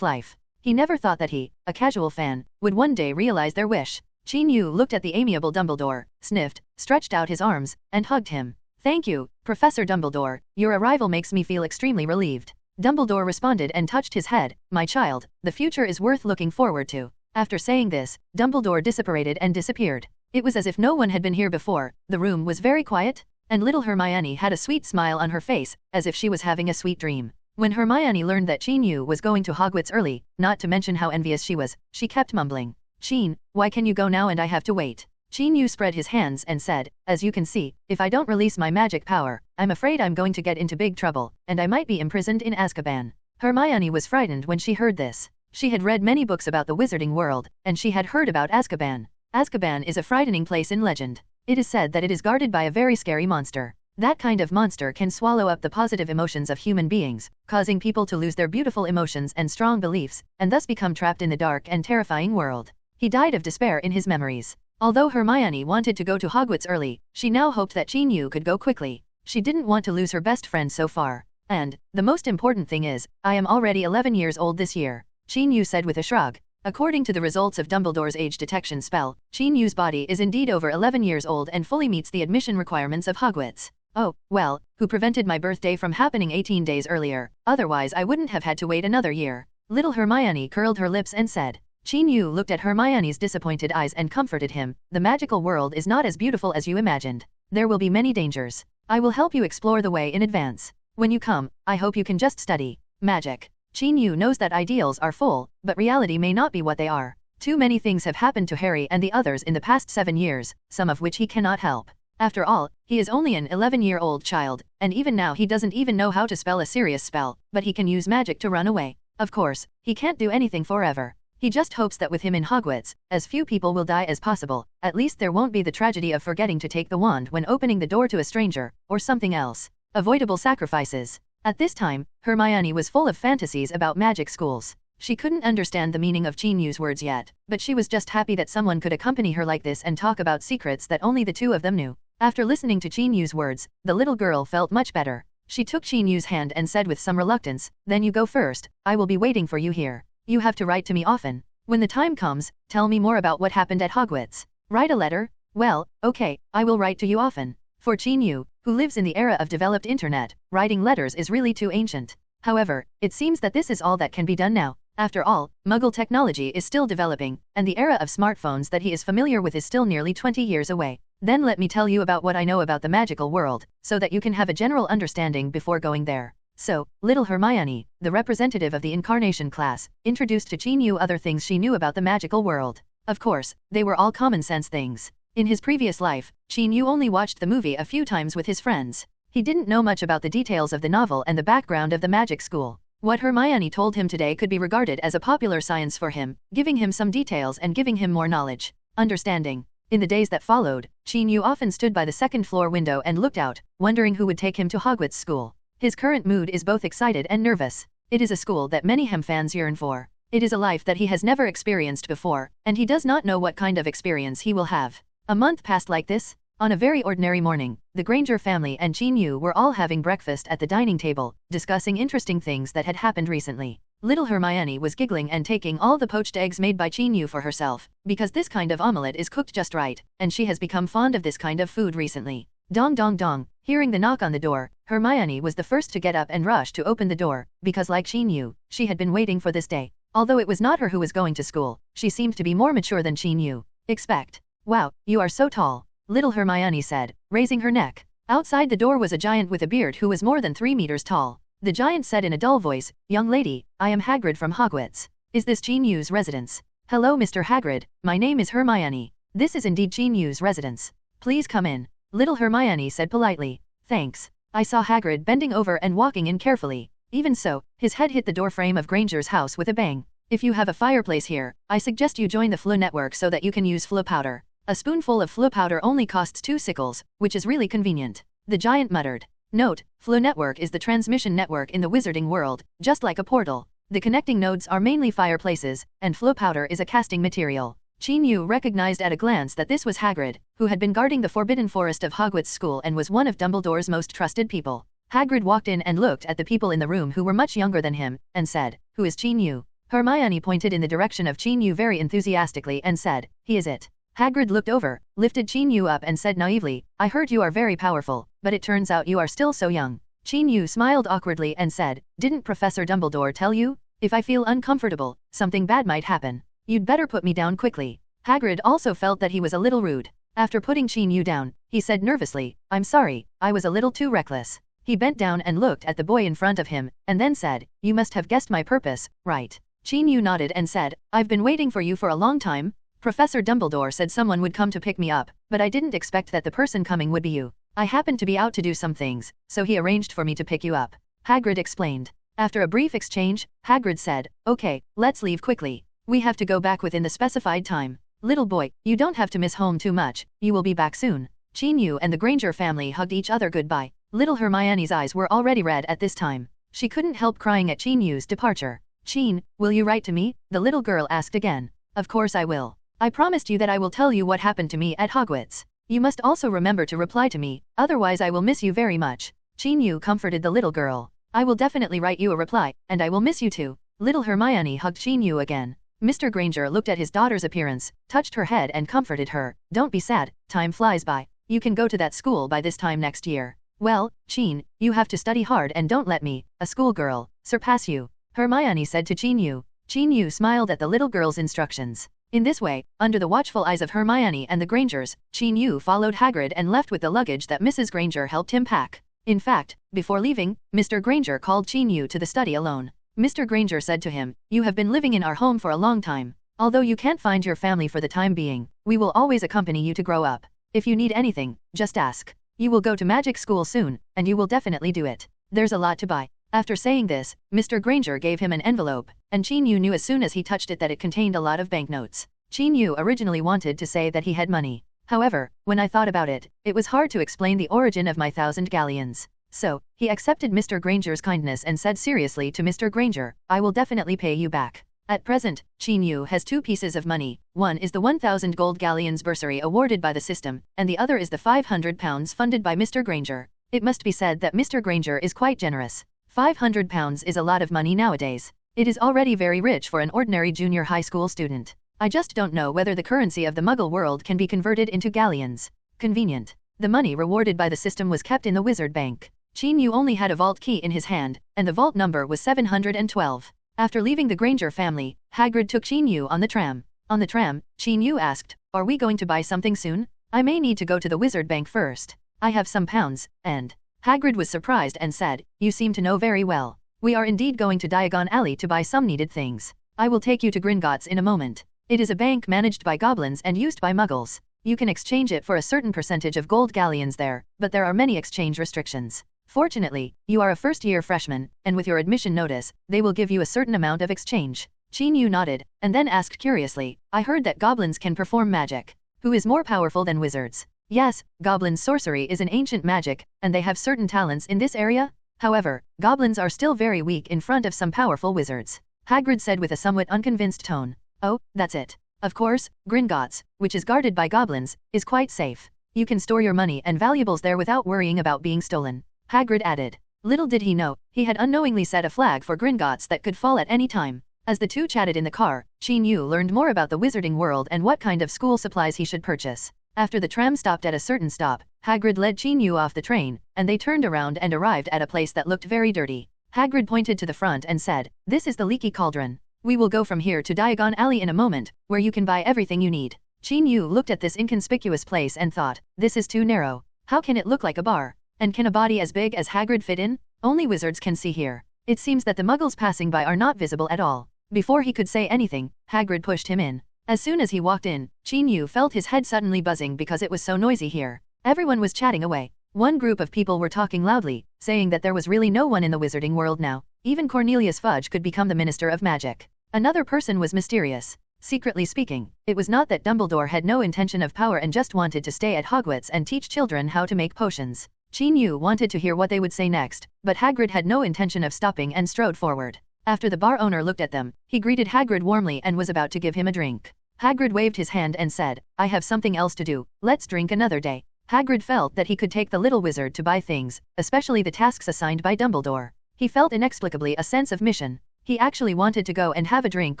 life. He never thought that he, a casual fan, would one day realize their wish. Qin Yu looked at the amiable Dumbledore, sniffed, stretched out his arms, and hugged him. Thank you, Professor Dumbledore, your arrival makes me feel extremely relieved. Dumbledore responded and touched his head, my child, the future is worth looking forward to. After saying this, Dumbledore dissipated and disappeared. It was as if no one had been here before, the room was very quiet, and little Hermione had a sweet smile on her face, as if she was having a sweet dream. When Hermione learned that Qin Yu was going to Hogwarts early, not to mention how envious she was, she kept mumbling. Qin, why can you go now and I have to wait? Qin Yu spread his hands and said, as you can see, if I don't release my magic power, I'm afraid I'm going to get into big trouble, and I might be imprisoned in Azkaban. Hermione was frightened when she heard this. She had read many books about the wizarding world, and she had heard about Azkaban. Azkaban is a frightening place in legend. It is said that it is guarded by a very scary monster. That kind of monster can swallow up the positive emotions of human beings, causing people to lose their beautiful emotions and strong beliefs, and thus become trapped in the dark and terrifying world. He died of despair in his memories. Although Hermione wanted to go to Hogwarts early, she now hoped that Qin Yu could go quickly. She didn't want to lose her best friend so far. And, the most important thing is, I am already 11 years old this year, Qin Yu said with a shrug. According to the results of Dumbledore's age detection spell, Qin Yu's body is indeed over 11 years old and fully meets the admission requirements of Hogwarts. Oh, well, who prevented my birthday from happening 18 days earlier, otherwise I wouldn't have had to wait another year. Little Hermione curled her lips and said. Qin Yu looked at Hermione's disappointed eyes and comforted him, the magical world is not as beautiful as you imagined. There will be many dangers. I will help you explore the way in advance. When you come, I hope you can just study magic. Qin Yu knows that ideals are full, but reality may not be what they are. Too many things have happened to Harry and the others in the past 7 years, some of which he cannot help. After all, he is only an 11-year-old child, and even now he doesn't even know how to spell a serious spell, but he can use magic to run away. Of course, he can't do anything forever. He just hopes that with him in Hogwarts, as few people will die as possible, at least there won't be the tragedy of forgetting to take the wand when opening the door to a stranger, or something else. Avoidable sacrifices. At this time, Hermione was full of fantasies about magic schools. She couldn't understand the meaning of Qin Yu's words yet, but she was just happy that someone could accompany her like this and talk about secrets that only the two of them knew. After listening to Qin Yu's words, the little girl felt much better. She took Qin Yu's hand and said with some reluctance, then you go first, I will be waiting for you here. You have to write to me often. When the time comes, tell me more about what happened at Hogwarts. Write a letter? Well, okay, I will write to you often. For Qin Yu, who lives in the era of developed internet, writing letters is really too ancient. However, it seems that this is all that can be done now. After all, Muggle technology is still developing, and the era of smartphones that he is familiar with is still nearly 20 years away. Then let me tell you about what I know about the magical world, so that you can have a general understanding before going there. So, little Hermione, the representative of the Incarnation class, introduced to Qin Yu other things she knew about the magical world. Of course, they were all common sense things. In his previous life, Qin Yu only watched the movie a few times with his friends. He didn't know much about the details of the novel and the background of the magic school. What Hermione told him today could be regarded as a popular science for him, giving him some details and giving him more knowledge. Understanding. In the days that followed, Qin Yu often stood by the second-floor window and looked out, wondering who would take him to Hogwarts School. His current mood is both excited and nervous. It is a school that many Hem fans yearn for. It is a life that he has never experienced before, and he does not know what kind of experience he will have. A month passed like this. On a very ordinary morning, the Granger family and Qin Yu were all having breakfast at the dining table, discussing interesting things that had happened recently. Little Hermione was giggling and taking all the poached eggs made by Qin Yu for herself, because this kind of omelette is cooked just right, and she has become fond of this kind of food recently. Dong dong dong, hearing the knock on the door, Hermione was the first to get up and rush to open the door, because like Qin Yu, she had been waiting for this day. Although it was not her who was going to school, she seemed to be more mature than Qin Yu. Expect. Wow, you are so tall, little Hermione said, raising her neck. Outside the door was a giant with a beard who was more than 3 meters tall. The giant said in a dull voice, young lady, I am Hagrid from Hogwarts. Is this Qin Yu's residence? Hello Mr. Hagrid, my name is Hermione. This is indeed Qin Yu's residence. Please come in. Little Hermione said politely. Thanks. I saw Hagrid bending over and walking in carefully. Even so, his head hit the door frame of Granger's house with a bang. If you have a fireplace here, I suggest you join the Floo network so that you can use Floo powder. A spoonful of flu powder only costs 2 sickles, which is really convenient. The giant muttered. Note, Flu Network is the transmission network in the wizarding world, just like a portal. The connecting nodes are mainly fireplaces, and flu powder is a casting material. Qin Yu recognized at a glance that this was Hagrid, who had been guarding the Forbidden Forest of Hogwarts School and was one of Dumbledore's most trusted people. Hagrid walked in and looked at the people in the room who were much younger than him, and said, "Who is Qin Yu?" Hermione pointed in the direction of Qin Yu very enthusiastically and said, "He is it." Hagrid looked over, lifted Qin Yu up and said naively, "I heard you are very powerful, but it turns out you are still so young." Qin Yu smiled awkwardly and said, "Didn't Professor Dumbledore tell you? If I feel uncomfortable, something bad might happen. You'd better put me down quickly." Hagrid also felt that he was a little rude. After putting Qin Yu down, he said nervously, "I'm sorry, I was a little too reckless." He bent down and looked at the boy in front of him, and then said, "You must have guessed my purpose, right?" Qin Yu nodded and said, "I've been waiting for you for a long time. Professor Dumbledore said someone would come to pick me up, but I didn't expect that the person coming would be you. I happened to be out to do some things, so he arranged for me to pick you up," Hagrid explained. After a brief exchange, Hagrid said, "Okay, let's leave quickly. We have to go back within the specified time. Little boy, you don't have to miss home too much, you will be back soon." Qin Yu and the Granger family hugged each other goodbye. Little Hermione's eyes were already red at this time. She couldn't help crying at Qin Yu's departure. "Qin, will you write to me?" the little girl asked again. "Of course I will. I promised you that I will tell you what happened to me at Hogwarts. You must also remember to reply to me, otherwise I will miss you very much." Qin Yu comforted the little girl. "I will definitely write you a reply, and I will miss you too." Little Hermione hugged Qin Yu again. Mr. Granger looked at his daughter's appearance, touched her head and comforted her. "Don't be sad, time flies by. You can go to that school by this time next year. Well, Qin, you have to study hard and don't let me, a schoolgirl, surpass you," Hermione said to Qin Yu. Qin Yu smiled at the little girl's instructions. In this way, under the watchful eyes of Hermione and the Grangers, Qin Yu followed Hagrid and left with the luggage that Mrs. Granger helped him pack. In fact, before leaving, Mr. Granger called Qin Yu to the study alone. Mr. Granger said to him, "You have been living in our home for a long time. Although you can't find your family for the time being, we will always accompany you to grow up. If you need anything, just ask. You will go to magic school soon, and you will definitely do it. There's a lot to buy." After saying this, Mr. Granger gave him an envelope, and Qin Yu knew as soon as he touched it that it contained a lot of banknotes. Qin Yu originally wanted to say that he had money. However, when I thought about it, it was hard to explain the origin of my 1,000 galleons. So, he accepted Mr. Granger's kindness and said seriously to Mr. Granger, "I will definitely pay you back." At present, Qin Yu has 2 pieces of money. One is the 1,000 gold galleons bursary awarded by the system, and the other is the 500 pounds funded by Mr. Granger. It must be said that Mr. Granger is quite generous. 500 pounds is a lot of money nowadays. It is already very rich for an ordinary junior high school student. I just don't know whether the currency of the Muggle world can be converted into galleons. Convenient. The money rewarded by the system was kept in the wizard bank. Qin Yu only had a vault key in his hand, and the vault number was 712. After leaving the Granger family, Hagrid took Qin Yu on the tram. On the tram, Qin Yu asked, "Are we going to buy something soon? I may need to go to the wizard bank first. I have some pounds, and..." Hagrid was surprised and said, "You seem to know very well. We are indeed going to Diagon Alley to buy some needed things. I will take you to Gringotts in a moment. It is a bank managed by goblins and used by muggles. You can exchange it for a certain percentage of gold galleons there, but there are many exchange restrictions. Fortunately, you are a first-year freshman, and with your admission notice, they will give you a certain amount of exchange." Qin Yu nodded, and then asked curiously, "I heard that goblins can perform magic. Who is more powerful than wizards?" "Yes, goblins' sorcery is an ancient magic, and they have certain talents in this area. However, goblins are still very weak in front of some powerful wizards," Hagrid said with a somewhat unconvinced tone. "Oh, that's it. Of course, Gringotts, which is guarded by goblins, is quite safe. You can store your money and valuables there without worrying about being stolen," Hagrid added. Little did he know, he had unknowingly set a flag for Gringotts that could fall at any time. As the two chatted in the car, Qin Yu learned more about the wizarding world and what kind of school supplies he should purchase. After the tram stopped at a certain stop, Hagrid led Qin Yu off the train, and they turned around and arrived at a place that looked very dirty. Hagrid pointed to the front and said, "This is the Leaky Cauldron. We will go from here to Diagon Alley in a moment, where you can buy everything you need." Qin Yu looked at this inconspicuous place and thought, "This is too narrow. How can it look like a bar? And can a body as big as Hagrid fit in? Only wizards can see here. It seems that the muggles passing by are not visible at all." Before he could say anything, Hagrid pushed him in. As soon as he walked in, Qin Yu felt his head suddenly buzzing because it was so noisy here. Everyone was chatting away. One group of people were talking loudly, saying that there was really no one in the wizarding world now. Even Cornelius Fudge could become the Minister of Magic. Another person was mysterious, Secretly speaking, it was not that Dumbledore had no intention of power and just wanted to stay at Hogwarts and teach children how to make potions. Chin wanted to hear what they would say next, but Hagrid had no intention of stopping and strode forward. After the bar owner looked at them, he greeted Hagrid warmly and was about to give him a drink. Hagrid waved his hand and said, "I have something else to do, let's drink another day." Hagrid felt that he could take the little wizard to buy things, especially the tasks assigned by Dumbledore. He felt inexplicably a sense of mission. He actually wanted to go and have a drink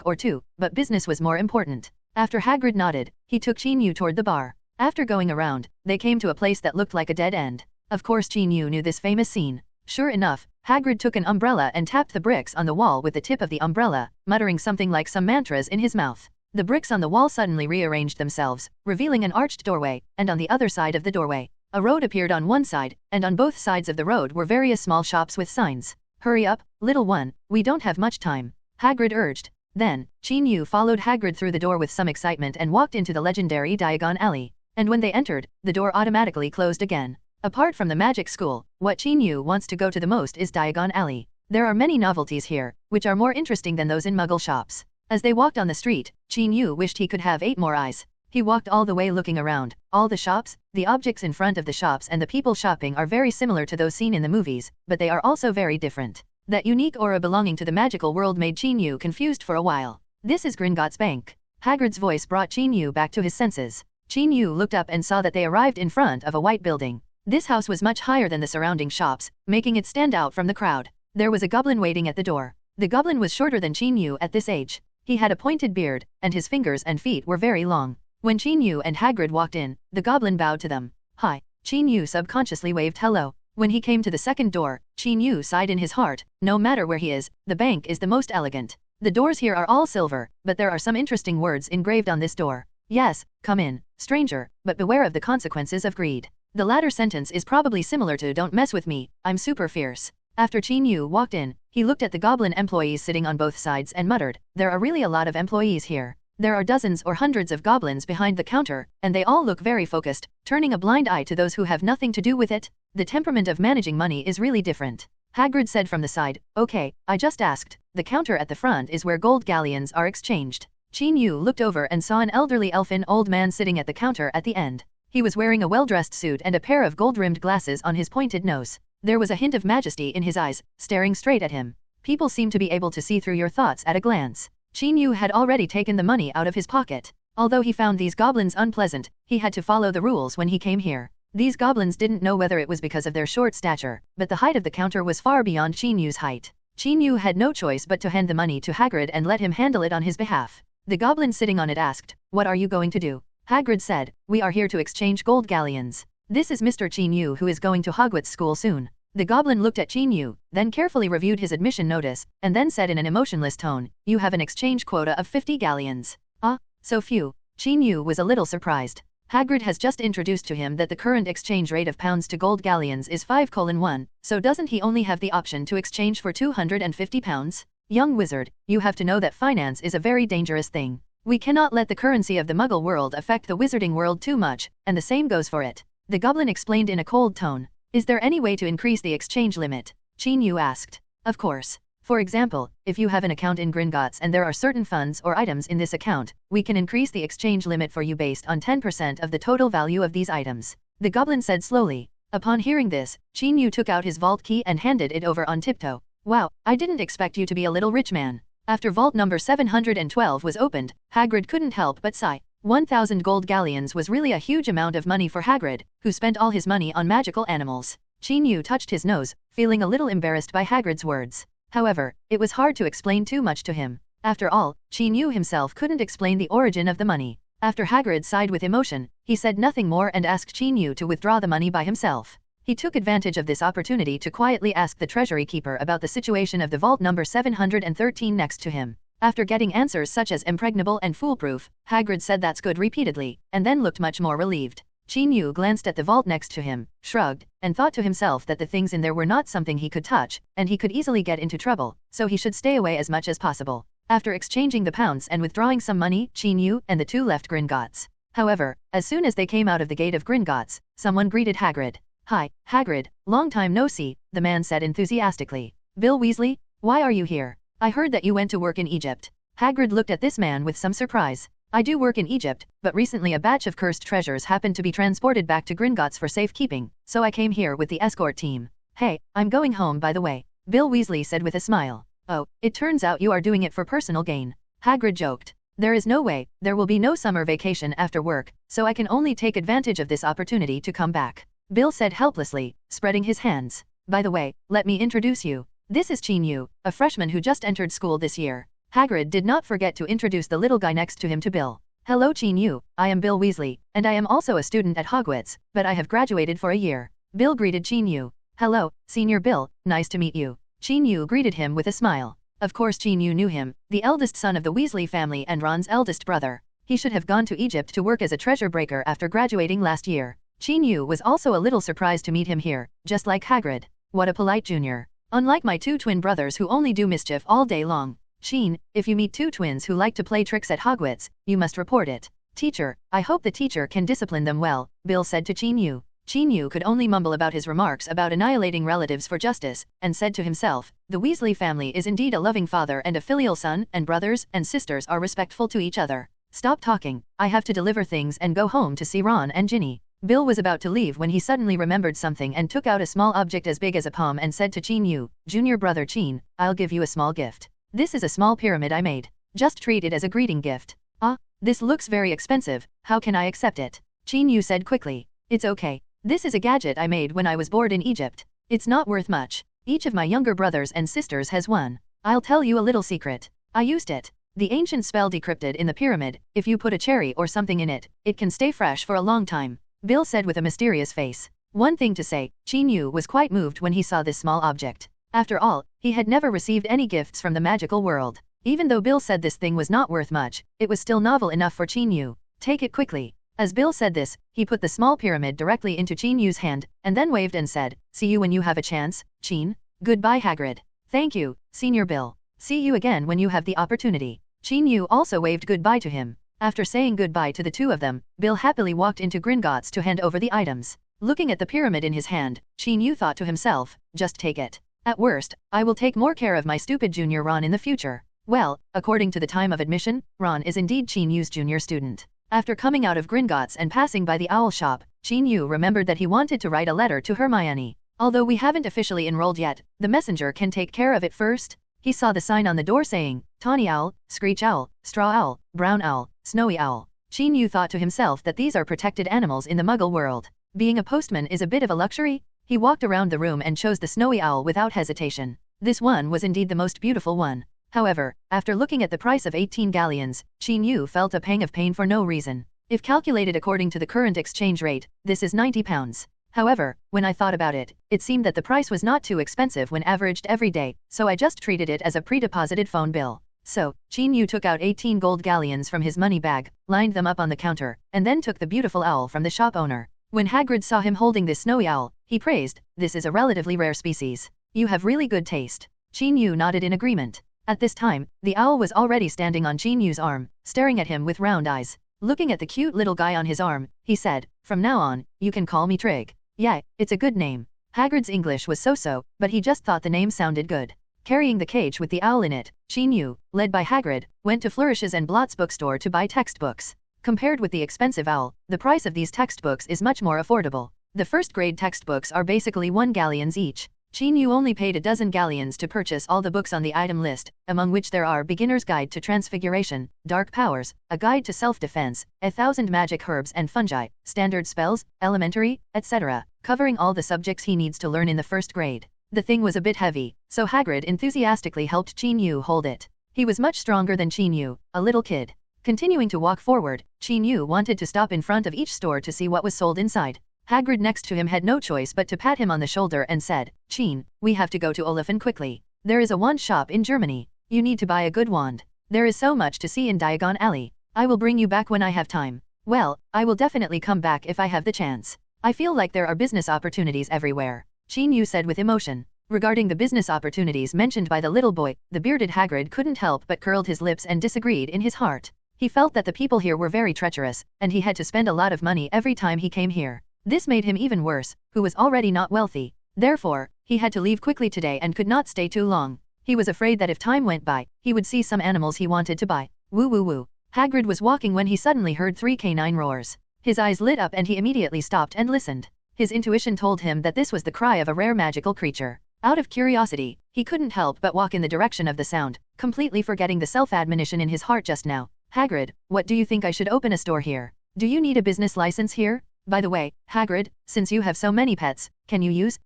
or two, but business was more important. After Hagrid nodded, he took Chin toward the bar. After going around, they came to a place that looked like a dead end. Of course Chin knew this famous scene. Sure enough, Hagrid took an umbrella and tapped the bricks on the wall with the tip of the umbrella, muttering something like some mantras in his mouth. The bricks on the wall suddenly rearranged themselves, revealing an arched doorway, and on the other side of the doorway, a road appeared on one side, and on both sides of the road were various small shops with signs. "Hurry up, little one, we don't have much time," Hagrid urged. Then, Chin followed Hagrid through the door with some excitement and walked into the legendary Diagon Alley. And when they entered, the door automatically closed again. Apart from the magic school, what Chin wants to go to the most is Diagon Alley. There are many novelties here, which are more interesting than those in Muggle shops. As they walked on the street, Chin wished he could have 8 more eyes. He walked all the way looking around. All the shops, the objects in front of the shops and the people shopping are very similar to those seen in the movies, but they are also very different. That unique aura belonging to the magical world made Chin confused for a while. "This is Gringotts Bank." Hagrid's voice brought Chin back to his senses. Chin looked up and saw that they arrived in front of a white building. This house was much higher than the surrounding shops, making it stand out from the crowd. There was a goblin waiting at the door. The goblin was shorter than Chin at this age. He had a pointed beard, and his fingers and feet were very long. When Chin and Hagrid walked in, the goblin bowed to them. "Hi." Chin subconsciously waved hello. When he came to the second door, Chin sighed in his heart. No matter where he is, the bank is the most elegant. The doors here are all silver, but there are some interesting words engraved on this door. "Yes, come in, stranger, but beware of the consequences of greed." The latter sentence is probably similar to "Don't mess with me, I'm super fierce." After Chin walked in, he looked at the goblin employees sitting on both sides and muttered, "There are really a lot of employees here. There are dozens or hundreds of goblins behind the counter, and they all look very focused, turning a blind eye to those who have nothing to do with it. The temperament of managing money is really different." Hagrid said from the side, "Okay, I just asked. The counter at the front is where gold galleons are exchanged." Chin looked over and saw an elderly elfin old man sitting at the counter at the end. He was wearing a well-dressed suit and a pair of gold-rimmed glasses on his pointed nose. There was a hint of majesty in his eyes, staring straight at him. People seem to be able to see through your thoughts at a glance. Chin had already taken the money out of his pocket. Although he found these goblins unpleasant, he had to follow the rules when he came here. These goblins didn't know whether it was because of their short stature, but the height of the counter was far beyond Chin's height. Chin had no choice but to hand the money to Hagrid and let him handle it on his behalf. The goblin sitting on it asked, "What are you going to do?" Hagrid said, "We are here to exchange gold galleons. This is Mr. Chin who is going to Hogwarts school soon." The goblin looked at Chin then carefully reviewed his admission notice, and then said in an emotionless tone, "You have an exchange quota of 50 galleons. Ah, so few." Chin was a little surprised. Hagrid has just introduced to him that the current exchange rate of pounds to gold galleons is 5:1, so doesn't he only have the option to exchange for 250 pounds? Young wizard, you have to know that finance is a very dangerous thing. We cannot let the currency of the Muggle world affect the wizarding world too much, and the same goes for it. The goblin explained in a cold tone. "Is there any way to increase the exchange limit?" Chin asked. "Of course. For example, if you have an account in Gringotts and there are certain funds or items in this account, we can increase the exchange limit for you based on 10% of the total value of these items," the goblin said slowly. Upon hearing this, Chin took out his vault key and handed it over on tiptoe. "Wow, I didn't expect you to be a little rich man." After vault number 712 was opened, Hagrid couldn't help but sigh. 1,000 gold galleons was really a huge amount of money for Hagrid, who spent all his money on magical animals. Chin touched his nose, feeling a little embarrassed by Hagrid's words. However, it was hard to explain too much to him. After all, Chin himself couldn't explain the origin of the money. After Hagrid sighed with emotion, he said nothing more and asked Chin to withdraw the money by himself. He took advantage of this opportunity to quietly ask the treasury keeper about the situation of the vault number 713 next to him. After getting answers such as impregnable and foolproof, Hagrid said "That's good" repeatedly, and then looked much more relieved. Chin glanced at the vault next to him, shrugged, and thought to himself that the things in there were not something he could touch, and he could easily get into trouble, so he should stay away as much as possible. After exchanging the pounds and withdrawing some money, Chin and the two left Gringotts. However, as soon as they came out of the gate of Gringotts, someone greeted Hagrid. "Hi, Hagrid, long time no see," the man said enthusiastically. "Bill Weasley, why are you here? I heard that you went to work in Egypt." Hagrid looked at this man with some surprise. I do work in Egypt, but recently a batch of cursed treasures happened to be transported back to Gringotts for safekeeping, so I came here with the escort team. Hey, I'm going home by the way, Bill Weasley said with a smile. Oh, it turns out you are doing it for personal gain. Hagrid joked. There is no way, there will be no summer vacation after work, so I can only take advantage of this opportunity to come back. Bill said helplessly, spreading his hands. By the way, let me introduce you. This is Chin Yu, a freshman who just entered school this year. Hagrid did not forget to introduce the little guy next to him to Bill. Hello Chin Yu, I am Bill Weasley, and I am also a student at Hogwarts, but I have graduated for a year. Bill greeted Chin Yu. Hello, Senior Bill, nice to meet you. Chin Yu greeted him with a smile. Of course Chin Yu knew him, the eldest son of the Weasley family and Ron's eldest brother. He should have gone to Egypt to work as a treasure breaker after graduating last year. Chin Yu was also a little surprised to meet him here, just like Hagrid. What a polite junior. Unlike my two twin brothers who only do mischief all day long. Chin, if you meet two twins who like to play tricks at Hogwarts, you must report it. Teacher, I hope the teacher can discipline them well, Bill said to Chin Yu. Chin Yu could only mumble about his remarks about annihilating relatives for justice, and said to himself, the Weasley family is indeed a loving father and a filial son, and brothers and sisters are respectful to each other. Stop talking, I have to deliver things and go home to see Ron and Ginny. Bill was about to leave when he suddenly remembered something and took out a small object as big as a palm and said to Chin Yu, Junior brother Chin, I'll give you a small gift. This is a small pyramid I made. Just treat it as a greeting gift. Ah, this looks very expensive, how can I accept it? Chin Yu said quickly. It's okay. This is a gadget I made when I was bored in Egypt. It's not worth much. Each of my younger brothers and sisters has one. I'll tell you a little secret. I used it. The ancient spell decrypted in the pyramid, if you put a cherry or something in it, it can stay fresh for a long time. Bill said with a mysterious face. One thing to say, Chin Yu was quite moved when he saw this small object. After all, he had never received any gifts from the magical world. Even though Bill said this thing was not worth much, it was still novel enough for Chin Yu. Take it quickly. As Bill said this, he put the small pyramid directly into Chin Yu's hand, and then waved and said, see you when you have a chance, Chin. Goodbye Hagrid. Thank you, Senior Bill. See you again when you have the opportunity. Chin Yu also waved goodbye to him. After saying goodbye to the two of them, Bill happily walked into Gringotts to hand over the items. Looking at the pyramid in his hand, Chin Yu thought to himself, just take it. At worst, I will take more care of my stupid junior Ron in the future. Well, according to the time of admission, Ron is indeed Chin Yu's junior student. After coming out of Gringotts and passing by the owl shop, Chin Yu remembered that he wanted to write a letter to Hermione. Although we haven't officially enrolled yet, the messenger can take care of it first. He saw the sign on the door saying, Tawny Owl, Screech Owl, Straw Owl, Brown Owl, Snowy Owl. Chin Yu thought to himself that these are protected animals in the Muggle world. Being a postman is a bit of a luxury. He walked around the room and chose the Snowy Owl without hesitation. This one was indeed the most beautiful one. However, after looking at the price of 18 galleons, Chin Yu felt a pang of pain for no reason. If calculated according to the current exchange rate, this is 90 pounds. However, when I thought about it, it seemed that the price was not too expensive when averaged every day, so I just treated it as a pre-deposited phone bill. So, Chin Yu took out 18 gold galleons from his money bag, lined them up on the counter, and then took the beautiful owl from the shop owner. When Hagrid saw him holding this snowy owl, he praised, this is a relatively rare species. You have really good taste. Chin Yu nodded in agreement. At this time, the owl was already standing on Chin Yu's arm, staring at him with round eyes. Looking at the cute little guy on his arm, he said, from now on, you can call me Trig. Yeah, it's a good name. Hagrid's English was so-so, but he just thought the name sounded good. Carrying the cage with the owl in it, Chin Yu, led by Hagrid, went to Flourishes and Blott's bookstore to buy textbooks. Compared with the expensive owl, the price of these textbooks is much more affordable. The first-grade textbooks are basically 1 galleons each. Chin Yu only paid a dozen galleons to purchase all the books on the item list, among which there are Beginner's Guide to Transfiguration, Dark Powers, A Guide to Self-Defense, 1,000 Magic Herbs and Fungi, Standard Spells, Elementary, etc., covering all the subjects he needs to learn in the first grade. The thing was a bit heavy, so Hagrid enthusiastically helped Chin Yu hold it. He was much stronger than Chin Yu, a little kid. Continuing to walk forward, Chin Yu wanted to stop in front of each store to see what was sold inside. Hagrid next to him had no choice but to pat him on the shoulder and said, Chin, we have to go to Olafin quickly. There is a wand shop in Germany. You need to buy a good wand. There is so much to see in Diagon Alley. I will bring you back when I have time. Well, I will definitely come back if I have the chance. I feel like there are business opportunities everywhere. Chin Yu said with emotion. Regarding the business opportunities mentioned by the little boy, the bearded Hagrid couldn't help but curled his lips and disagreed in his heart. He felt that the people here were very treacherous, and he had to spend a lot of money every time he came here. This made him even worse, who was already not wealthy. Therefore, he had to leave quickly today and could not stay too long. He was afraid that if time went by, he would see some animals he wanted to buy. Woo woo woo. Hagrid was walking when he suddenly heard 3 canine roars. His eyes lit up and he immediately stopped and listened. His intuition told him that this was the cry of a rare magical creature. Out of curiosity, he couldn't help but walk in the direction of the sound, completely forgetting the self-admonition in his heart just now. Hagrid, what do you think I should open a store here? Do you need a business license here? By the way, Hagrid, since you have so many pets, can you use,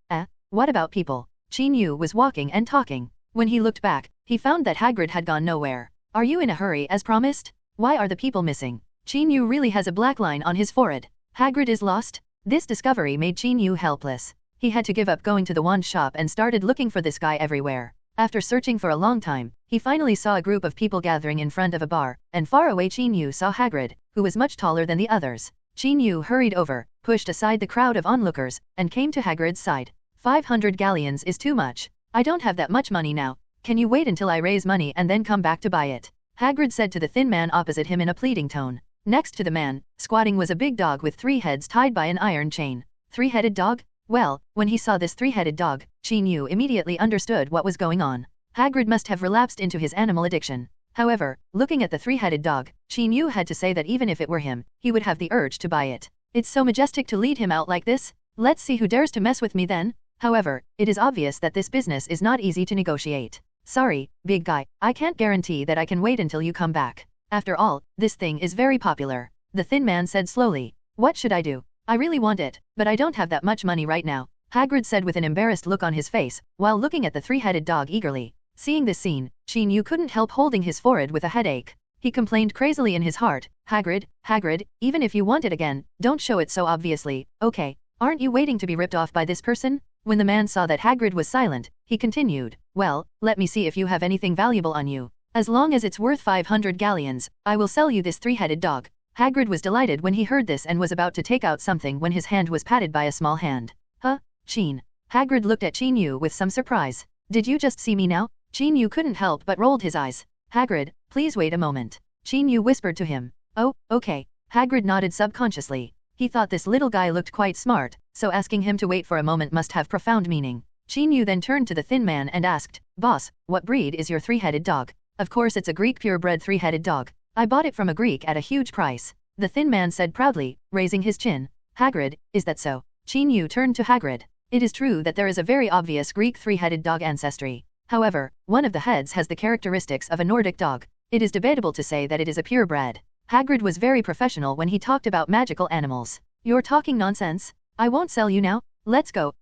what about people? Chin Yu was walking and talking. When he looked back, he found that Hagrid had gone nowhere. Are you in a hurry as promised? Why are the people missing? Chin Yu really has a black line on his forehead. Hagrid is lost? This discovery made Chin Yu helpless. He had to give up going to the wand shop and started looking for this guy everywhere. After searching for a long time, he finally saw a group of people gathering in front of a bar, and far away Chin Yu saw Hagrid, who was much taller than the others. Chin Yu hurried over, pushed aside the crowd of onlookers, and came to Hagrid's side. 500 galleons is too much. I don't have that much money now. Can you wait until I raise money and then come back to buy it? Hagrid said to the thin man opposite him in a pleading tone. Next to the man, squatting was a big dog with 3 heads tied by an iron chain. 3-headed dog? Well, when he saw this 3-headed dog, Chin Yu immediately understood what was going on. Hagrid must have relapsed into his animal addiction. However, looking at the 3-headed dog, Chin Yu had to say that even if it were him, he would have the urge to buy it. It's so majestic to lead him out like this. Let's see who dares to mess with me then. However, it is obvious that this business is not easy to negotiate. Sorry, big guy, I can't guarantee that I can wait until you come back. After all, this thing is very popular. The thin man said slowly. What should I do? I really want it, but I don't have that much money right now, Hagrid said with an embarrassed look on his face, while looking at the 3-headed dog eagerly. Seeing this scene, Chin Yu couldn't help holding his forehead with a headache. He complained crazily in his heart, Hagrid, even if you want it again, don't show it so obviously, okay? Aren't you waiting to be ripped off by this person? When the man saw that Hagrid was silent, he continued, well, let me see if you have anything valuable on you. As long as it's worth 500 galleons, I will sell you this 3-headed dog. Hagrid was delighted when he heard this and was about to take out something when his hand was patted by a small hand. Huh? Chin. Hagrid looked at Chin Yu with some surprise. Did you just see me now? Chin Yu couldn't help but rolled his eyes. Hagrid, please wait a moment. Chin Yu whispered to him. Oh, okay. Hagrid nodded subconsciously. He thought this little guy looked quite smart, so asking him to wait for a moment must have profound meaning. Chin Yu then turned to the thin man and asked, Boss, what breed is your 3-headed dog? Of course it's a Greek purebred 3-headed dog. I bought it from a Greek at a huge price. The thin man said proudly, raising his chin. Hagrid, is that so? Chin Yu turned to Hagrid. It is true that there is a very obvious Greek 3-headed dog ancestry. However, one of the heads has the characteristics of a Nordic dog. It is debatable to say that it is a purebred. Hagrid was very professional when he talked about magical animals. You're talking nonsense. I won't sell you now. Let's go,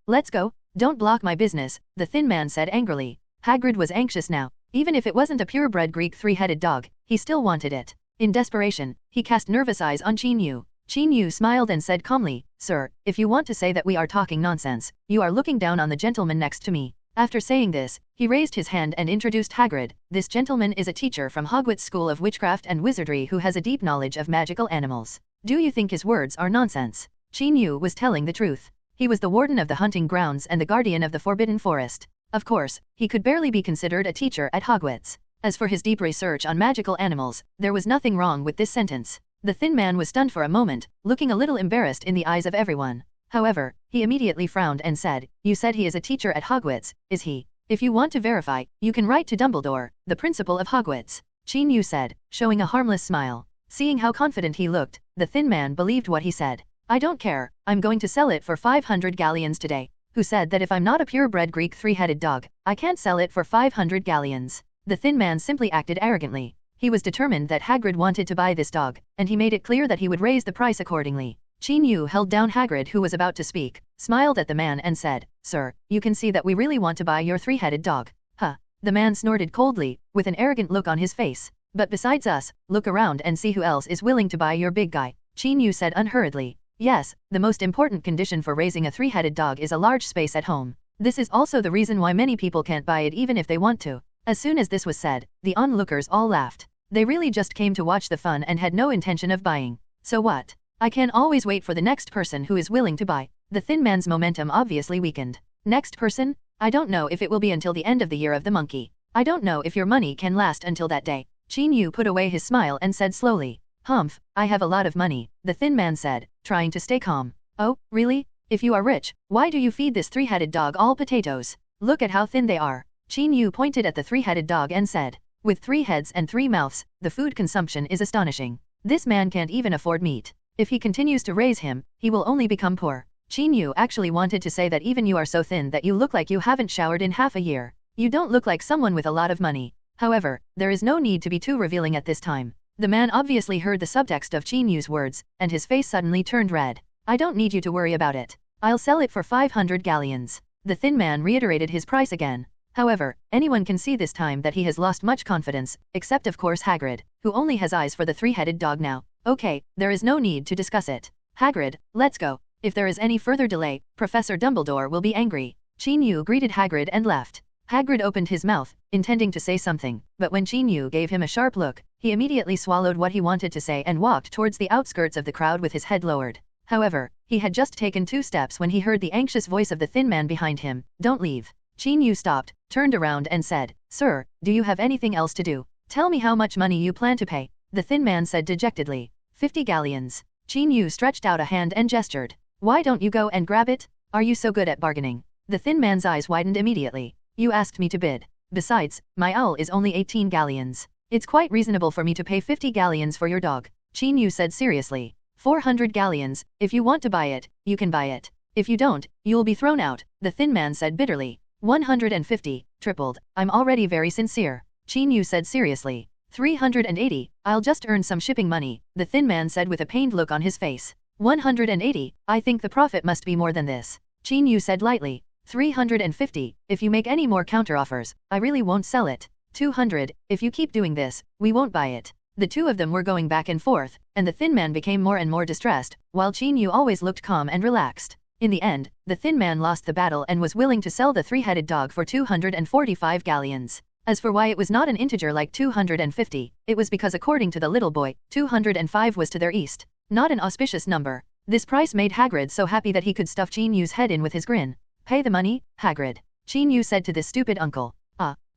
don't block my business, the thin man said angrily. Hagrid was anxious now. Even if it wasn't a purebred Greek 3-headed dog, he still wanted it. In desperation, he cast nervous eyes on Chin Yu. Chin Yu smiled and said calmly, Sir, if you want to say that we are talking nonsense, you are looking down on the gentleman next to me. After saying this, he raised his hand and introduced Hagrid. This gentleman is a teacher from Hogwarts School of Witchcraft and Wizardry who has a deep knowledge of magical animals. Do you think his words are nonsense? Chin Yu was telling the truth. He was the warden of the hunting grounds and the guardian of the Forbidden Forest. Of course, he could barely be considered a teacher at Hogwarts. As for his deep research on magical animals, there was nothing wrong with this sentence. The thin man was stunned for a moment, looking a little embarrassed in the eyes of everyone. However, he immediately frowned and said, You said he is a teacher at Hogwarts, is he? If you want to verify, you can write to Dumbledore, the principal of Hogwarts. Chin Yu said, showing a harmless smile. Seeing how confident he looked, the thin man believed what he said. I don't care, I'm going to sell it for 500 galleons today. Who said that if I'm not a purebred Greek 3-headed dog, I can't sell it for 500 galleons? The thin man simply acted arrogantly. He was determined that Hagrid wanted to buy this dog, and he made it clear that he would raise the price accordingly. Chin Yu held down Hagrid who was about to speak, smiled at the man and said, Sir, you can see that we really want to buy your 3-headed dog. Huh. The man snorted coldly, with an arrogant look on his face. But besides us, look around and see who else is willing to buy your big guy. Chin Yu said unhurriedly. Yes, the most important condition for raising a 3-headed dog is a large space at home. This is also the reason why many people can't buy it even if they want to. As soon as this was said, the onlookers all laughed. They really just came to watch the fun and had no intention of buying. So what? I can always wait for the next person who is willing to buy. The thin man's momentum obviously weakened. Next person? I don't know if it will be until the end of the year of the monkey. I don't know if your money can last until that day. Chin Yu put away his smile and said slowly. Humph, I have a lot of money, the thin man said, trying to stay calm. Oh, really? If you are rich, why do you feed this 3-headed dog all potatoes? Look at how thin they are. Qin Yu pointed at the three-headed dog and said, with 3 heads and 3 mouths, the food consumption is astonishing. This man can't even afford meat. If he continues to raise him, he will only become poor. Qin Yu actually wanted to say that even you are so thin that you look like you haven't showered in half a year. You don't look like someone with a lot of money. However, there is no need to be too revealing at this time. The man obviously heard the subtext of Qin Yu's words, and his face suddenly turned red. I don't need you to worry about it. I'll sell it for 500 galleons. The thin man reiterated his price again. However, anyone can see this time that he has lost much confidence, except of course Hagrid, who only has eyes for the three-headed dog now. Okay, there is no need to discuss it. Hagrid, let's go. If there is any further delay, Professor Dumbledore will be angry. Qin Yu greeted Hagrid and left. Hagrid opened his mouth, intending to say something, but when Qin Yu gave him a sharp look, he immediately swallowed what he wanted to say and walked towards the outskirts of the crowd with his head lowered. However, he had just taken 2 steps when he heard the anxious voice of the thin man behind him. Don't leave. Qin Yu stopped, turned around and said, Sir, do you have anything else to do? Tell me how much money you plan to pay. The thin man said dejectedly. 50 galleons. Qin Yu stretched out a hand and gestured. Why don't you go and grab it? Are you so good at bargaining? The thin man's eyes widened immediately. You asked me to bid. Besides, my owl is only 18 galleons. It's quite reasonable for me to pay 50 galleons for your dog. Qin Yu said seriously. 400 galleons, if you want to buy it, you can buy it. If you don't, you'll be thrown out, the thin man said bitterly. 150, tripled, I'm already very sincere. Qin Yu said seriously. 380, I'll just earn some shipping money, the thin man said with a pained look on his face. 180, I think the profit must be more than this. Qin Yu said lightly. 350, if you make any more counteroffers, I really won't sell it. 200, if you keep doing this, we won't buy it. The two of them were going back and forth, and the thin man became more and more distressed, while Qin Yu always looked calm and relaxed. In the end, the thin man lost the battle and was willing to sell the three-headed dog for 245 galleons. As for why it was not an integer like 250, it was because according to the little boy, 205 was to their east. Not an auspicious number. This price made Hagrid so happy that he could stuff Qin Yu's head in with his grin. Pay the money, Hagrid. Qin Yu said to this stupid uncle.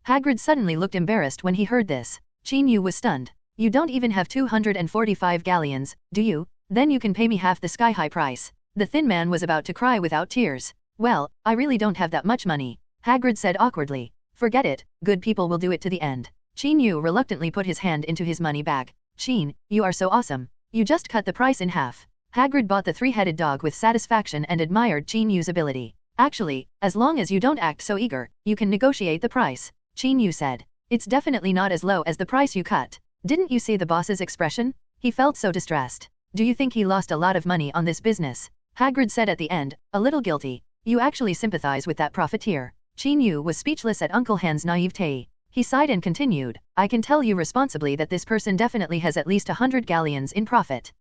Hagrid suddenly looked embarrassed when he heard this. Qin Yu was stunned. You don't even have 245 galleons, do you? Then you can pay me half the sky-high price. The thin man was about to cry without tears. Well, I really don't have that much money, Hagrid said awkwardly. Forget it, good people will do it to the end. Qin Yu reluctantly put his hand into his money bag. Qin, you are so awesome. You just cut the price in half. Hagrid bought the three-headed dog with satisfaction and admired Qin Yu's ability. Actually, as long as you don't act so eager, you can negotiate the price, Qin Yu said. It's definitely not as low as the price you cut. Didn't you see the boss's expression? He felt so distressed. Do you think he lost a lot of money on this business? Hagrid said at the end, a little guilty. You actually sympathize with that profiteer. Qin Yu was speechless at Uncle Han's naivete. He sighed and continued, I can tell you responsibly that this person definitely has at least 100 galleons in profit.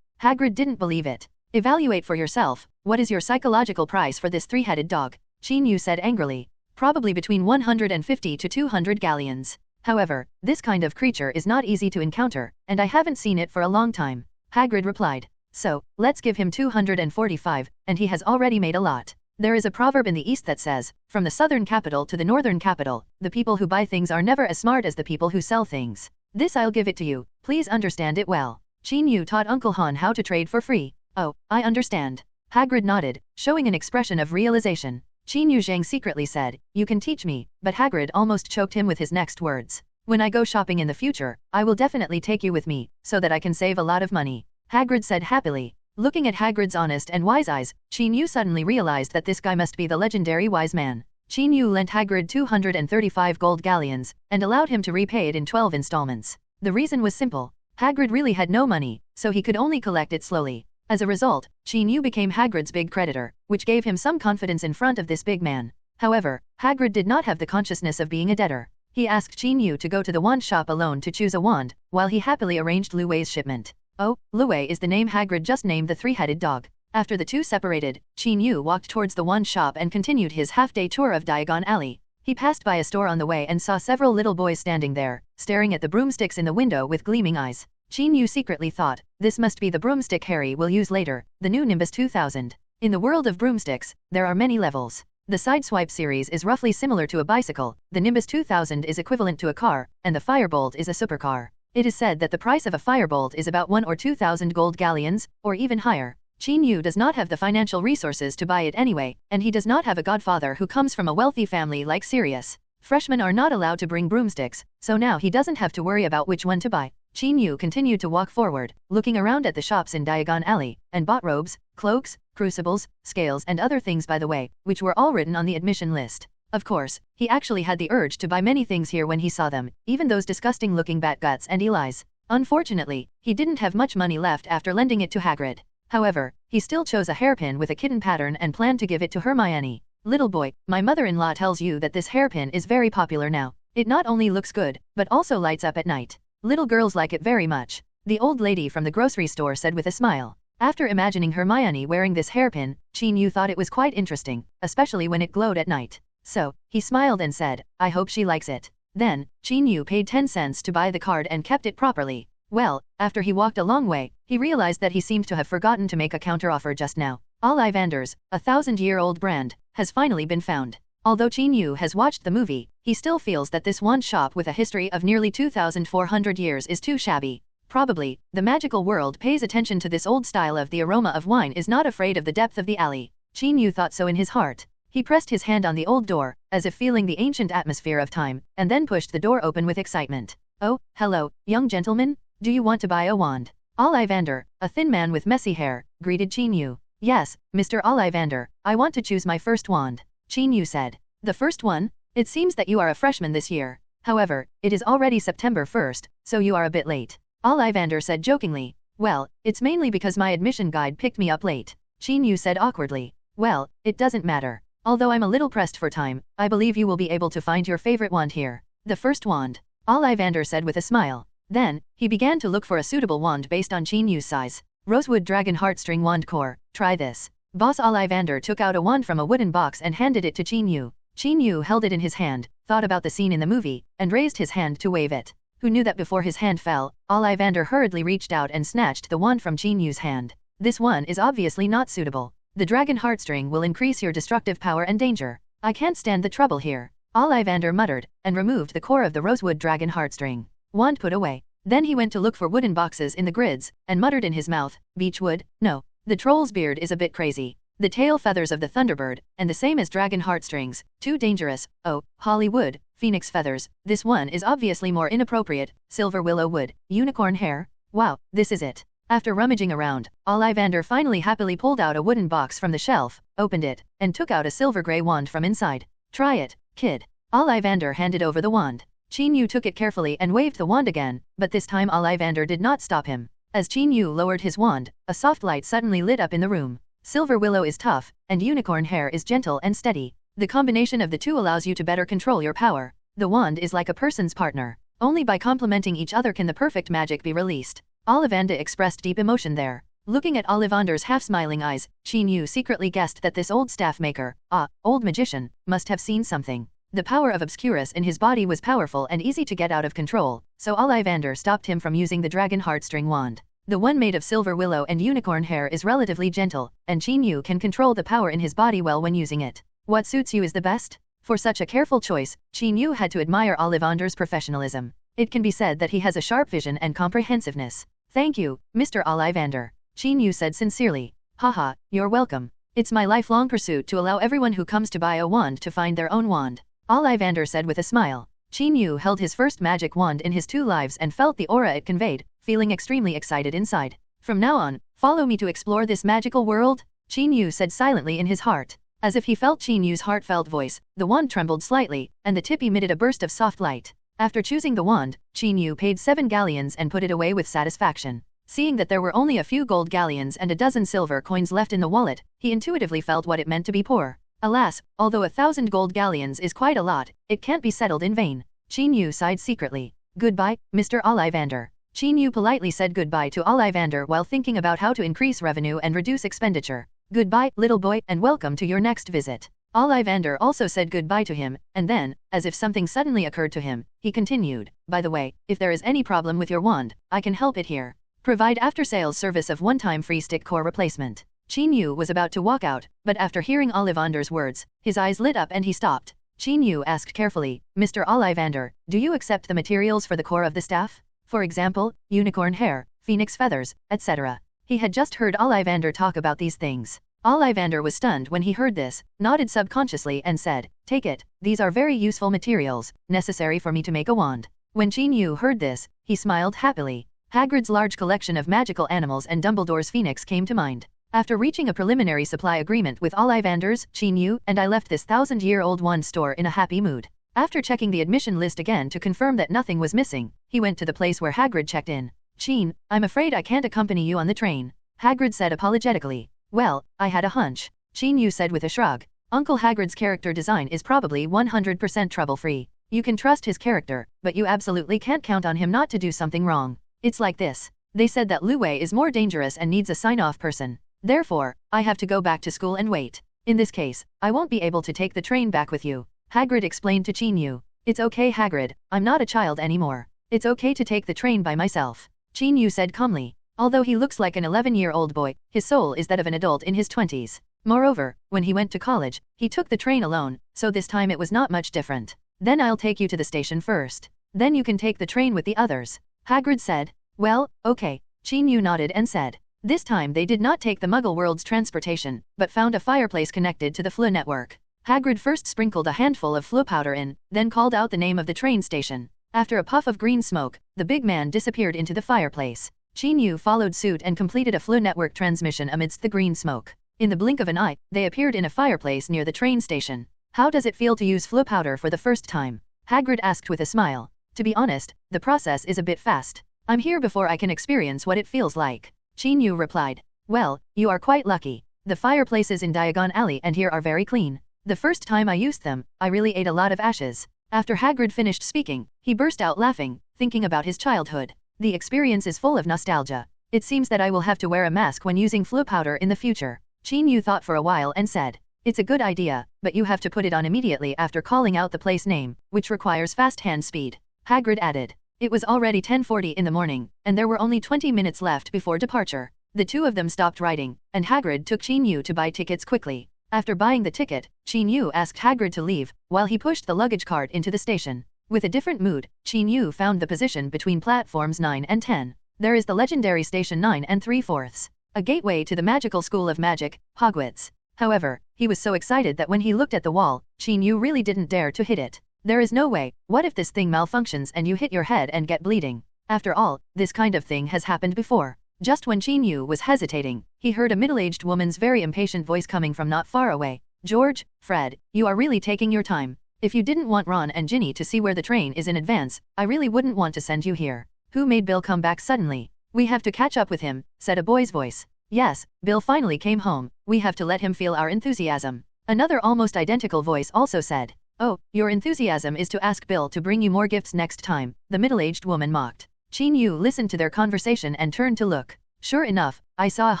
Hagrid didn't believe it. Evaluate for yourself, what is your psychological price for this three-headed dog? Qin Yu said angrily. Probably between 150 to 200 galleons. However, this kind of creature is not easy to encounter, and I haven't seen it for a long time. Hagrid replied. So, let's give him 245, and he has already made a lot. There is a proverb in the East that says, from the southern capital to the northern capital, the people who buy things are never as smart as the people who sell things. This I'll give it to you, please understand it well. Qin Yu taught Uncle Han how to trade for free. Oh, I understand. Hagrid nodded, showing an expression of realization. Qin Yu Zhang secretly said, you can teach me, but Hagrid almost choked him with his next words. When I go shopping in the future, I will definitely take you with me, so that I can save a lot of money. Hagrid said happily. Looking at Hagrid's honest and wise eyes, Qin Yu suddenly realized that this guy must be the legendary wise man. Qin Yu lent Hagrid 235 gold galleons, and allowed him to repay it in 12 installments. The reason was simple. Hagrid really had no money, so he could only collect it slowly. As a result, Qin Yu became Hagrid's big creditor, which gave him some confidence in front of this big man. However, Hagrid did not have the consciousness of being a debtor. He asked Qin Yu to go to the wand shop alone to choose a wand, while he happily arranged Lu Wei's shipment. Oh, Lu Wei is the name Hagrid just named the three-headed dog. After the two separated, Qin Yu walked towards the wand shop and continued his half-day tour of Diagon Alley. He passed by a store on the way and saw several little boys standing there, staring at the broomsticks in the window with gleaming eyes. Qin Yu secretly thought, this must be the broomstick Harry will use later, the new Nimbus 2000. In the world of broomsticks, there are many levels. The Sideswipe series is roughly similar to a bicycle, the Nimbus 2000 is equivalent to a car, and the Firebolt is a supercar. It is said that the price of a Firebolt is about 1 or 2,000 gold galleons, or even higher. Qin Yu does not have the financial resources to buy it anyway, and he does not have a godfather who comes from a wealthy family like Sirius. Freshmen are not allowed to bring broomsticks, so now he doesn't have to worry about which one to buy. Qin Yu continued to walk forward, looking around at the shops in Diagon Alley, and bought robes, cloaks, crucibles, scales and other things by the way, which were all written on the admission list. Of course, he actually had the urge to buy many things here when he saw them, even those disgusting-looking bat guts and Eli's. Unfortunately, he didn't have much money left after lending it to Hagrid. However, he still chose a hairpin with a kitten pattern and planned to give it to Hermione. Little boy, my mother-in-law tells you that this hairpin is very popular now. It not only looks good, but also lights up at night. Little girls like it very much. The old lady from the grocery store said with a smile. After imagining Hermione wearing this hairpin, Qin Yu thought it was quite interesting, especially when it glowed at night. So, he smiled and said, I hope she likes it. Then, Qin Yu paid 10 cents to buy the card and kept it properly. Well, after he walked a long way, he realized that he seemed to have forgotten to make a counteroffer just now. Ollivanders, a 1,000-year-old brand, has finally been found. Although Qin Yu has watched the movie, he still feels that this wand shop with a history of nearly 2,400 years is too shabby. Probably, the magical world pays attention to this old style of the aroma of wine is not afraid of the depth of the alley. Qin Yu thought so in his heart. He pressed his hand on the old door, as if feeling the ancient atmosphere of time, and then pushed the door open with excitement. Oh, hello, young gentleman, do you want to buy a wand? Ollivander, a thin man with messy hair, greeted Qin Yu. Yes, Mr. Ollivander, I want to choose my first wand. Qin Yu said. The first one? It seems that you are a freshman this year. However, it is already September 1st, so you are a bit late. Ollivander said jokingly. Well, it's mainly because my admission guide picked me up late. Qin Yu said awkwardly. Well, it doesn't matter. Although I'm a little pressed for time, I believe you will be able to find your favorite wand here. The first wand. Ollivander said with a smile. Then, he began to look for a suitable wand based on Qin Yu's size. Rosewood Dragon Heartstring Wand Core, try this. Boss Ollivander took out a wand from a wooden box and handed it to Qin Yu. Qin Yu held it in his hand, thought about the scene in the movie, and raised his hand to wave it. Who knew that before his hand fell, Ollivander hurriedly reached out and snatched the wand from Qin Yu's hand. This one is obviously not suitable. The dragon heartstring will increase your destructive power and danger. I can't stand the trouble here. Ollivander muttered, and removed the core of the rosewood dragon heartstring. Wand put away. Then he went to look for wooden boxes in the grids, and muttered in his mouth, beechwood? No. The troll's beard is a bit crazy. The tail feathers of the thunderbird, and the same as dragon heartstrings, too dangerous. Oh, Hollywood, phoenix feathers, this one is obviously more inappropriate. Silver willow wood, unicorn hair. Wow, this is it. After rummaging around, Ollivander finally happily pulled out a wooden box from the shelf, opened it, and took out a silver grey wand from inside. Try it, kid. Ollivander handed over the wand. Qin Yu took it carefully and waved the wand again, but this time Ollivander did not stop him. As Qin Yu lowered his wand, a soft light suddenly lit up in the room. Silver willow is tough, and unicorn hair is gentle and steady. The combination of the two allows you to better control your power. The wand is like a person's partner. Only by complementing each other can the perfect magic be released. Ollivander expressed deep emotion there. Looking at Ollivander's half-smiling eyes, Qin Yu secretly guessed that this old staff maker, old magician, must have seen something. The power of Obscurus in his body was powerful and easy to get out of control, so Ollivander stopped him from using the dragon heartstring wand. The one made of silver willow and unicorn hair is relatively gentle, and Qin Yu can control the power in his body well when using it. What suits you is the best? For such a careful choice, Qin Yu had to admire Ollivander's professionalism. It can be said that he has a sharp vision and comprehensiveness. Thank you, Mr. Ollivander. Qin Yu said sincerely. Haha, you're welcome. It's my lifelong pursuit to allow everyone who comes to buy a wand to find their own wand. Ollivander said with a smile. Qin Yu held his first magic wand in his 2 lives and felt the aura it conveyed, feeling extremely excited inside. From now on, follow me to explore this magical world, Qin Yu said silently in his heart. As if he felt Qin Yu's heartfelt voice, the wand trembled slightly, and the tip emitted a burst of soft light. After choosing the wand, Qin Yu paid 7 galleons and put it away with satisfaction. Seeing that there were only a few gold galleons and a dozen silver coins left in the wallet, he intuitively felt what it meant to be poor. Alas, although 1,000 gold galleons is quite a lot, it can't be settled in vain. Qin Yu sighed secretly. Goodbye, Mr. Ollivander. Qin Yu politely said goodbye to Ollivander while thinking about how to increase revenue and reduce expenditure. Goodbye, little boy, and welcome to your next visit. Ollivander also said goodbye to him, and then, as if something suddenly occurred to him, he continued, by the way, if there is any problem with your wand, I can help it here. Provide after-sales service of one-time free stick core replacement. Qin Yu was about to walk out, but after hearing Ollivander's words, his eyes lit up and he stopped. Qin Yu asked carefully, Mr. Ollivander, do you accept the materials for the core of the staff? For example, unicorn hair, phoenix feathers, etc. He had just heard Ollivander talk about these things. Ollivander was stunned when he heard this, nodded subconsciously and said, "Take it, these are very useful materials, necessary for me to make a wand." When Qin Yu heard this, he smiled happily. Hagrid's large collection of magical animals and Dumbledore's phoenix came to mind. After reaching a preliminary supply agreement with Ollivander's, Qin Yu and I left this 1,000-year-old wand store in a happy mood. After checking the admission list again to confirm that nothing was missing, he went to the place where Hagrid checked in. "Qin, I'm afraid I can't accompany you on the train," Hagrid said apologetically. "Well, I had a hunch," Qin Yu said with a shrug. "Uncle Hagrid's character design is probably 100% trouble-free. You can trust his character, but you absolutely can't count on him not to do something wrong. It's like this. They said that Lu Wei is more dangerous and needs a sign-off person. Therefore, I have to go back to school and wait. In this case, I won't be able to take the train back with you," Hagrid explained to Qin Yu. "It's okay, Hagrid, I'm not a child anymore. It's okay to take the train by myself," Qin Yu said calmly. Although he looks like an 11-year-old boy, his soul is that of an adult in his 20s. Moreover, when he went to college, he took the train alone, so this time it was not much different. "Then I'll take you to the station first. Then you can take the train with the others," Hagrid said. "Well, okay," Qin Yu nodded and said. This time they did not take the Muggle world's transportation, but found a fireplace connected to the Floo network. Hagrid first sprinkled a handful of Floo powder in, then called out the name of the train station. After a puff of green smoke, the big man disappeared into the fireplace. Qin Yu followed suit and completed a Floo network transmission amidst the green smoke. In the blink of an eye, they appeared in a fireplace near the train station. "How does it feel to use Floo powder for the first time?" Hagrid asked with a smile. "To be honest, the process is a bit fast. I'm here before I can experience what it feels like," Qin Yu replied. "Well, you are quite lucky. The fireplaces in Diagon Alley and here are very clean. The first time I used them, I really ate a lot of ashes." After Hagrid finished speaking, he burst out laughing, thinking about his childhood. "The experience is full of nostalgia. It seems that I will have to wear a mask when using Floo powder in the future." Qin Yu thought for a while and said, "It's a good idea, but you have to put it on immediately after calling out the place name, which requires fast hand speed," Hagrid added. It was already 10:40 in the morning, and there were only 20 minutes left before departure. The two of them stopped writing, and Hagrid took Qin Yu to buy tickets quickly. After buying the ticket, Qin Yu asked Hagrid to leave, while he pushed the luggage cart into the station. With a different mood, Qin Yu found the position between platforms 9 and 10. There is the legendary Station 9 and 3/4, a gateway to the magical school of magic, Hogwarts. However, he was so excited that when he looked at the wall, Qin Yu really didn't dare to hit it. There is no way. What if this thing malfunctions and you hit your head and get bleeding? After all, this kind of thing has happened before. Just when Qin Yu was hesitating, he heard a middle-aged woman's very impatient voice coming from not far away. "George, Fred, you are really taking your time. If you didn't want Ron and Ginny to see where the train is in advance, I really wouldn't want to send you here." "Who made Bill come back suddenly? We have to catch up with him," said a boy's voice. "Yes, Bill finally came home. We have to let him feel our enthusiasm," another almost identical voice also said. "Oh, your enthusiasm is to ask Bill to bring you more gifts next time," the middle-aged woman mocked. Qin Yu listened to their conversation and turned to look. Sure enough, I saw a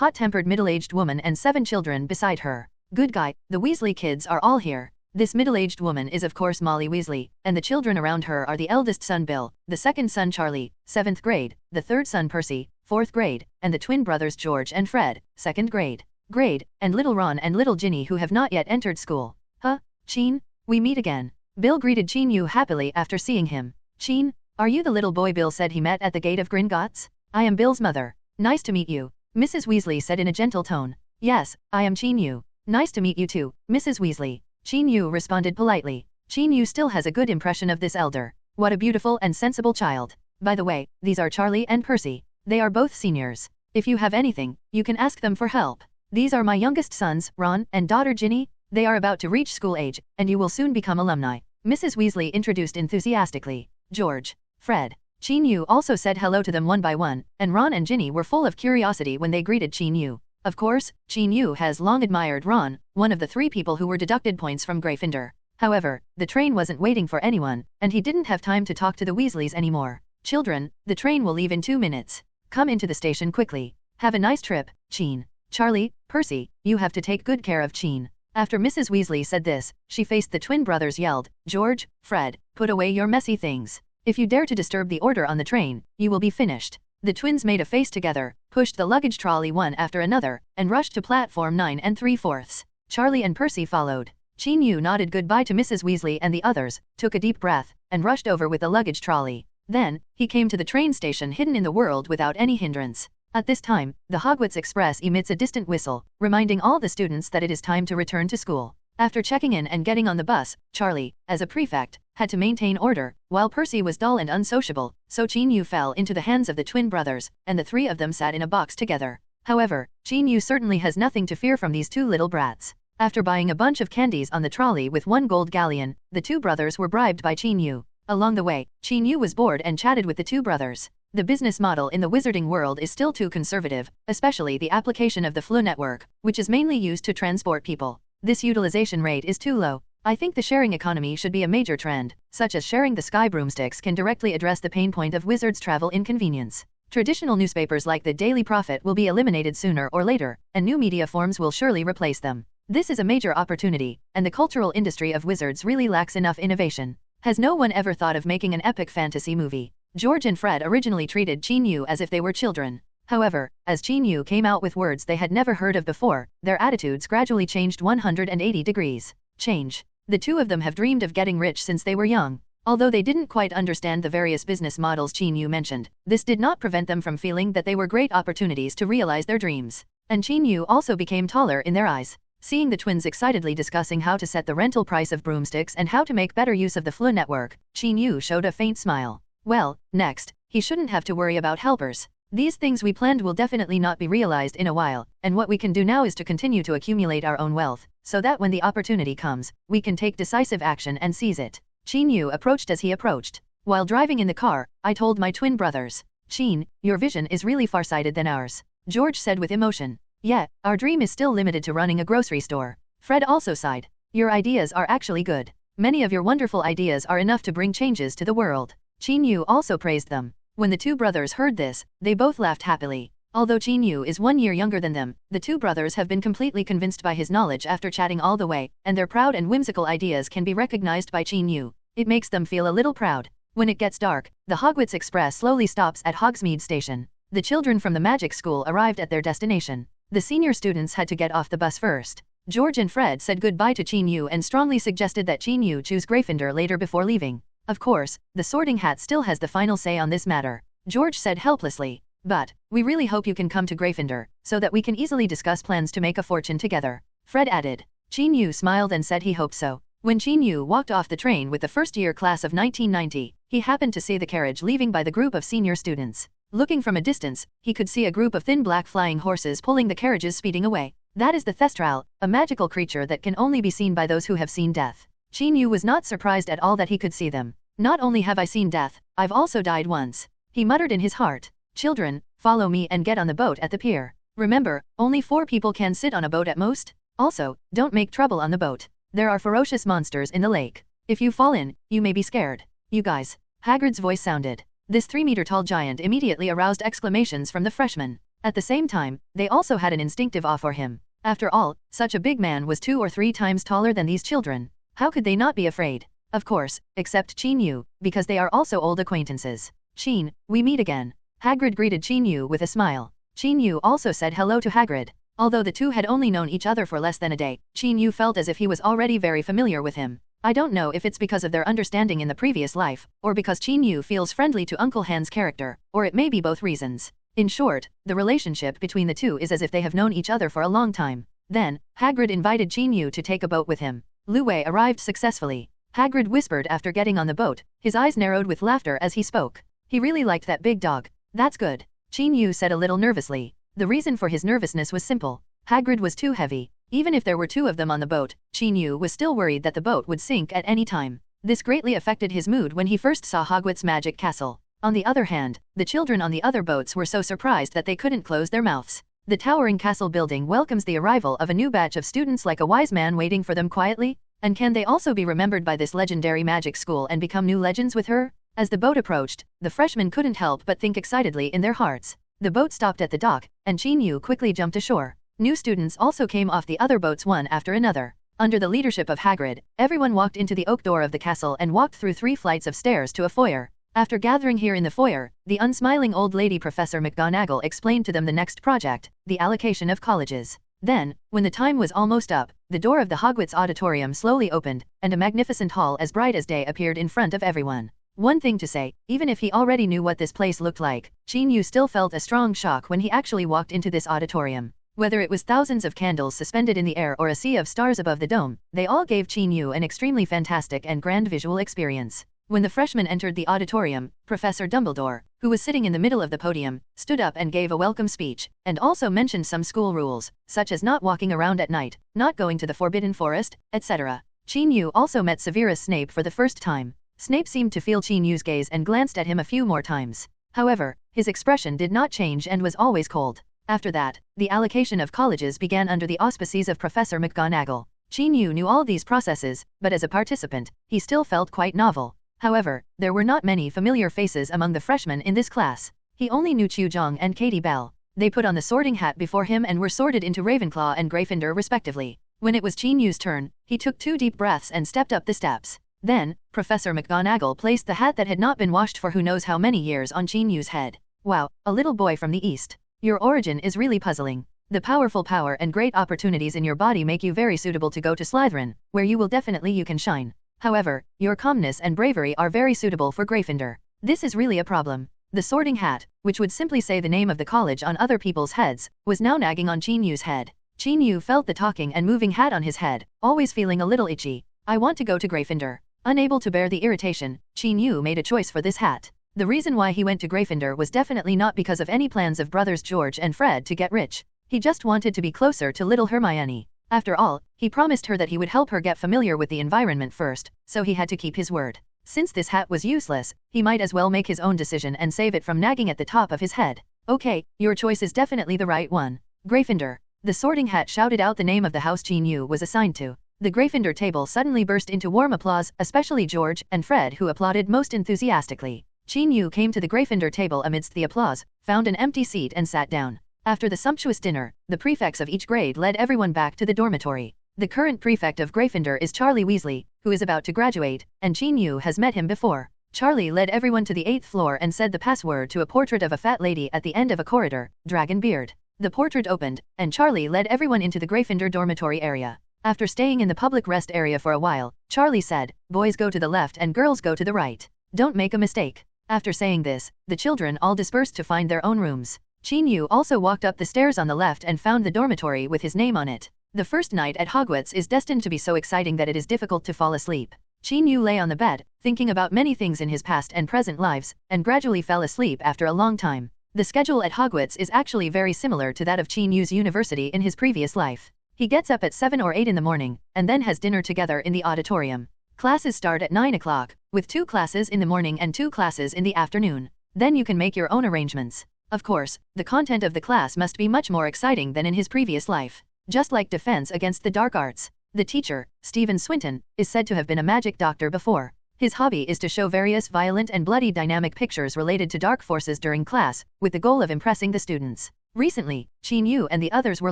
hot-tempered middle-aged woman and 7 children beside her. "Good guy, the Weasley kids are all here." This middle-aged woman is of course Molly Weasley, and the children around her are the eldest son Bill, the second son Charlie, 7th grade, the third son Percy, 4th grade, and the twin brothers George and Fred, 2nd grade, and little Ron and little Ginny who have not yet entered school. "Huh, Qin? We meet again." Bill greeted Qin Yu happily after seeing him. "Qin, are you the little boy Bill said he met at the gate of Gringotts? I am Bill's mother. Nice to meet you," Mrs. Weasley said in a gentle tone. "Yes, I am Qin Yu. Nice to meet you too, Mrs. Weasley," Qin Yu responded politely. Qin Yu still has a good impression of this elder. What a beautiful and sensible child. By the way, these are Charlie and Percy. They are both seniors. If you have anything, you can ask them for help. These are my youngest sons, Ron, and daughter Ginny. They are about to reach school age, and you will soon become alumni," Mrs. Weasley introduced enthusiastically. George, Fred. Qin Yu also said hello to them one by one, and Ron and Ginny were full of curiosity when they greeted Qin Yu. Of course, Qin Yu has long admired Ron, one of the 3 people who were deducted points from Gryffindor. However, the train wasn't waiting for anyone, and he didn't have time to talk to the Weasleys anymore. "Children, the train will leave in 2 minutes. Come into the station quickly. Have a nice trip, Qin. Charlie, Percy, you have to take good care of Qin." After Mrs. Weasley said this, she faced the twin brothers yelled, "George, Fred, put away your messy things. If you dare to disturb the order on the train, you will be finished." The twins made a face together, pushed the luggage trolley one after another, and rushed to platform 9 and 3/4. Charlie and Percy followed. Qin Yu nodded goodbye to Mrs. Weasley and the others, took a deep breath, and rushed over with the luggage trolley. Then, he came to the train station hidden in the world without any hindrance. At this time, the Hogwarts Express emits a distant whistle, reminding all the students that it is time to return to school. After checking in and getting on the bus, Charlie, as a prefect, had to maintain order, while Percy was dull and unsociable, so Chin-Yu fell into the hands of the twin brothers, and the three of them sat in a box together. However, Chin-Yu certainly has nothing to fear from these two little brats. After buying a bunch of candies on the trolley with 1 gold galleon, the two brothers were bribed by Chin-Yu. Along the way, Chin-Yu was bored and chatted with the two brothers. The business model in the wizarding world is still too conservative, especially the application of the FLU network, which is mainly used to transport people. This utilization rate is too low. I think the sharing economy should be a major trend, such as sharing the sky broomsticks can directly address the pain point of wizards' travel inconvenience. Traditional newspapers like the Daily Prophet will be eliminated sooner or later, and new media forms will surely replace them. This is a major opportunity, and the cultural industry of wizards really lacks enough innovation. Has no one ever thought of making an epic fantasy movie? George and Fred originally treated Chin-Yu as if they were children. However, as Chin-Yu came out with words they had never heard of before, their attitudes gradually changed 180 degrees. Change. The two of them have dreamed of getting rich since they were young. Although they didn't quite understand the various business models Chin-Yu mentioned, this did not prevent them from feeling that they were great opportunities to realize their dreams. And Chin-Yu also became taller in their eyes. Seeing the twins excitedly discussing how to set the rental price of broomsticks and how to make better use of the FLU network, Chin-Yu showed a faint smile. Well, next, he shouldn't have to worry about helpers. These things we planned will definitely not be realized in a while, and what we can do now is to continue to accumulate our own wealth, so that when the opportunity comes, we can take decisive action and seize it. Chin-Yu approached as he approached. While driving in the car, I told my twin brothers, Chin, your vision is really far-sighted than ours. George said with emotion. Yeah, our dream is still limited to running a grocery store. Fred also sighed. Your ideas are actually good. Many of your wonderful ideas are enough to bring changes to the world. Chin-Yu also praised them. When the two brothers heard this, they both laughed happily. Although Chin-Yu is 1 year younger than them, the two brothers have been completely convinced by his knowledge after chatting all the way, and their proud and whimsical ideas can be recognized by Chin-Yu. It makes them feel a little proud. When it gets dark, the Hogwarts Express slowly stops at Hogsmeade Station. The children from the magic school arrived at their destination. The senior students had to get off the bus first. George and Fred said goodbye to Chin-Yu and strongly suggested that Chin-Yu choose Gryffindor later before leaving. Of course, the Sorting Hat still has the final say on this matter. George said helplessly. But, we really hope you can come to Gryffindor, so that we can easily discuss plans to make a fortune together. Fred added. Chin-Yu smiled and said he hoped so. When Chin-Yu walked off the train with the first-year class of 1990, he happened to see the carriage leaving by the group of senior students. Looking from a distance, he could see a group of thin black flying horses pulling the carriages speeding away. That is the Thestral, a magical creature that can only be seen by those who have seen death. Chin-Yu was not surprised at all that he could see them. Not only have I seen death, I've also died once. He muttered in his heart. Children, follow me and get on the boat at the pier. Remember, only 4 people can sit on a boat at most. Also, don't make trouble on the boat. There are ferocious monsters in the lake. If you fall in, you may be scared. You guys. Hagrid's voice sounded. This 3-meter-tall giant immediately aroused exclamations from the freshmen. At the same time, they also had an instinctive awe for him. After all, such a big man was 2 or 3 times taller than these children. How could they not be afraid? Of course, except Chin-Yu, because they are also old acquaintances. Chin, we meet again. Hagrid greeted Chin-Yu with a smile. Chin-Yu also said hello to Hagrid. Although the two had only known each other for less than a day, Chin-Yu felt as if he was already very familiar with him. I don't know if it's because of their understanding in the previous life, or because Chin-Yu feels friendly to Uncle Han's character, or it may be both reasons. In short, the relationship between the two is as if they have known each other for a long time. Then, Hagrid invited Chin-Yu to take a boat with him. Luwei arrived successfully. Hagrid whispered after getting on the boat, his eyes narrowed with laughter as he spoke. He really liked that big dog. That's good. Chin-Yu said a little nervously. The reason for his nervousness was simple. Hagrid was too heavy. Even if there were 2 of them on the boat, Chin-Yu was still worried that the boat would sink at any time. This greatly affected his mood when he first saw Hogwarts Magic Castle. On the other hand, the children on the other boats were so surprised that they couldn't close their mouths. The towering castle building welcomes the arrival of a new batch of students like a wise man waiting for them quietly. And can they also be remembered by this legendary magic school and become new legends with her? As the boat approached, the freshmen couldn't help but think excitedly in their hearts. The boat stopped at the dock, and Chin-Yu quickly jumped ashore. New students also came off the other boats one after another. Under the leadership of Hagrid, everyone walked into the oak door of the castle and walked through 3 flights of stairs to a foyer. After gathering here in the foyer, the unsmiling old lady Professor McGonagall explained to them the next project, the allocation of colleges. Then, when the time was almost up, the door of the Hogwarts auditorium slowly opened, and a magnificent hall as bright as day appeared in front of everyone. One thing to say, even if he already knew what this place looked like, Qin Yu still felt a strong shock when he actually walked into this auditorium. Whether it was thousands of candles suspended in the air or a sea of stars above the dome, they all gave Qin Yu an extremely fantastic and grand visual experience. When the freshmen entered the auditorium, Professor Dumbledore, who was sitting in the middle of the podium, stood up and gave a welcome speech, and also mentioned some school rules, such as not walking around at night, not going to the Forbidden Forest, etc. Qin Yu also met Severus Snape for the first time. Snape seemed to feel Qin Yu's gaze and glanced at him a few more times. However, his expression did not change and was always cold. After that, the allocation of colleges began under the auspices of Professor McGonagall. Qin Yu knew all these processes, but as a participant, he still felt quite novel. However, there were not many familiar faces among the freshmen in this class. He only knew Chu Zhong and Katie Bell. They put on the sorting hat before him and were sorted into Ravenclaw and Gryffindor respectively. When it was Qin Yu's turn, he took 2 deep breaths and stepped up the steps. Then, Professor McGonagall placed the hat that had not been washed for who knows how many years on Qin Yu's head. Wow, a little boy from the East. Your origin is really puzzling. The powerful power and great opportunities in your body make you very suitable to go to Slytherin, where you can shine. However, your calmness and bravery are very suitable for Gryffindor. This is really a problem. The sorting hat, which would simply say the name of the college on other people's heads, was now nagging on Qin Yu's head. Qin Yu felt the talking and moving hat on his head, always feeling a little itchy. I want to go to Gryffindor. Unable to bear the irritation, Qin Yu made a choice for this hat. The reason why he went to Gryffindor was definitely not because of any plans of brothers George and Fred to get rich. He just wanted to be closer to little Hermione. After all, he promised her that he would help her get familiar with the environment first, so he had to keep his word. Since this hat was useless, he might as well make his own decision and save it from nagging at the top of his head. Okay, your choice is definitely the right one. Gryffindor. The sorting hat shouted out the name of the house Qin Yu was assigned to. The Gryffindor table suddenly burst into warm applause, especially George and Fred who applauded most enthusiastically. Qin Yu came to the Gryffindor table amidst the applause, found an empty seat and sat down. After the sumptuous dinner, the prefects of each grade led everyone back to the dormitory. The current prefect of Gryffindor is Charlie Weasley, who is about to graduate, and Qin Yu has met him before. Charlie led everyone to the 8th floor and said the password to a portrait of a fat lady at the end of a corridor, Dragon Beard. The portrait opened, and Charlie led everyone into the Gryffindor dormitory area. After staying in the public rest area for a while, Charlie said, "Boys go to the left and girls go to the right. Don't make a mistake." After saying this, the children all dispersed to find their own rooms. Qin Yu also walked up the stairs on the left and found the dormitory with his name on it. The first night at Hogwarts is destined to be so exciting that it is difficult to fall asleep. Qin Yu lay on the bed, thinking about many things in his past and present lives, and gradually fell asleep after a long time. The schedule at Hogwarts is actually very similar to that of Qin Yu's university in his previous life. He gets up at 7 or 8 in the morning, and then has dinner together in the auditorium. Classes start at 9 o'clock, with 2 classes in the morning and 2 classes in the afternoon. Then you can make your own arrangements. Of course, the content of the class must be much more exciting than in his previous life. Just like Defense Against the Dark Arts. The teacher, Stephen Swinton, is said to have been a magic doctor before. His hobby is to show various violent and bloody dynamic pictures related to dark forces during class, with the goal of impressing the students. Recently, Qin Yu and the others were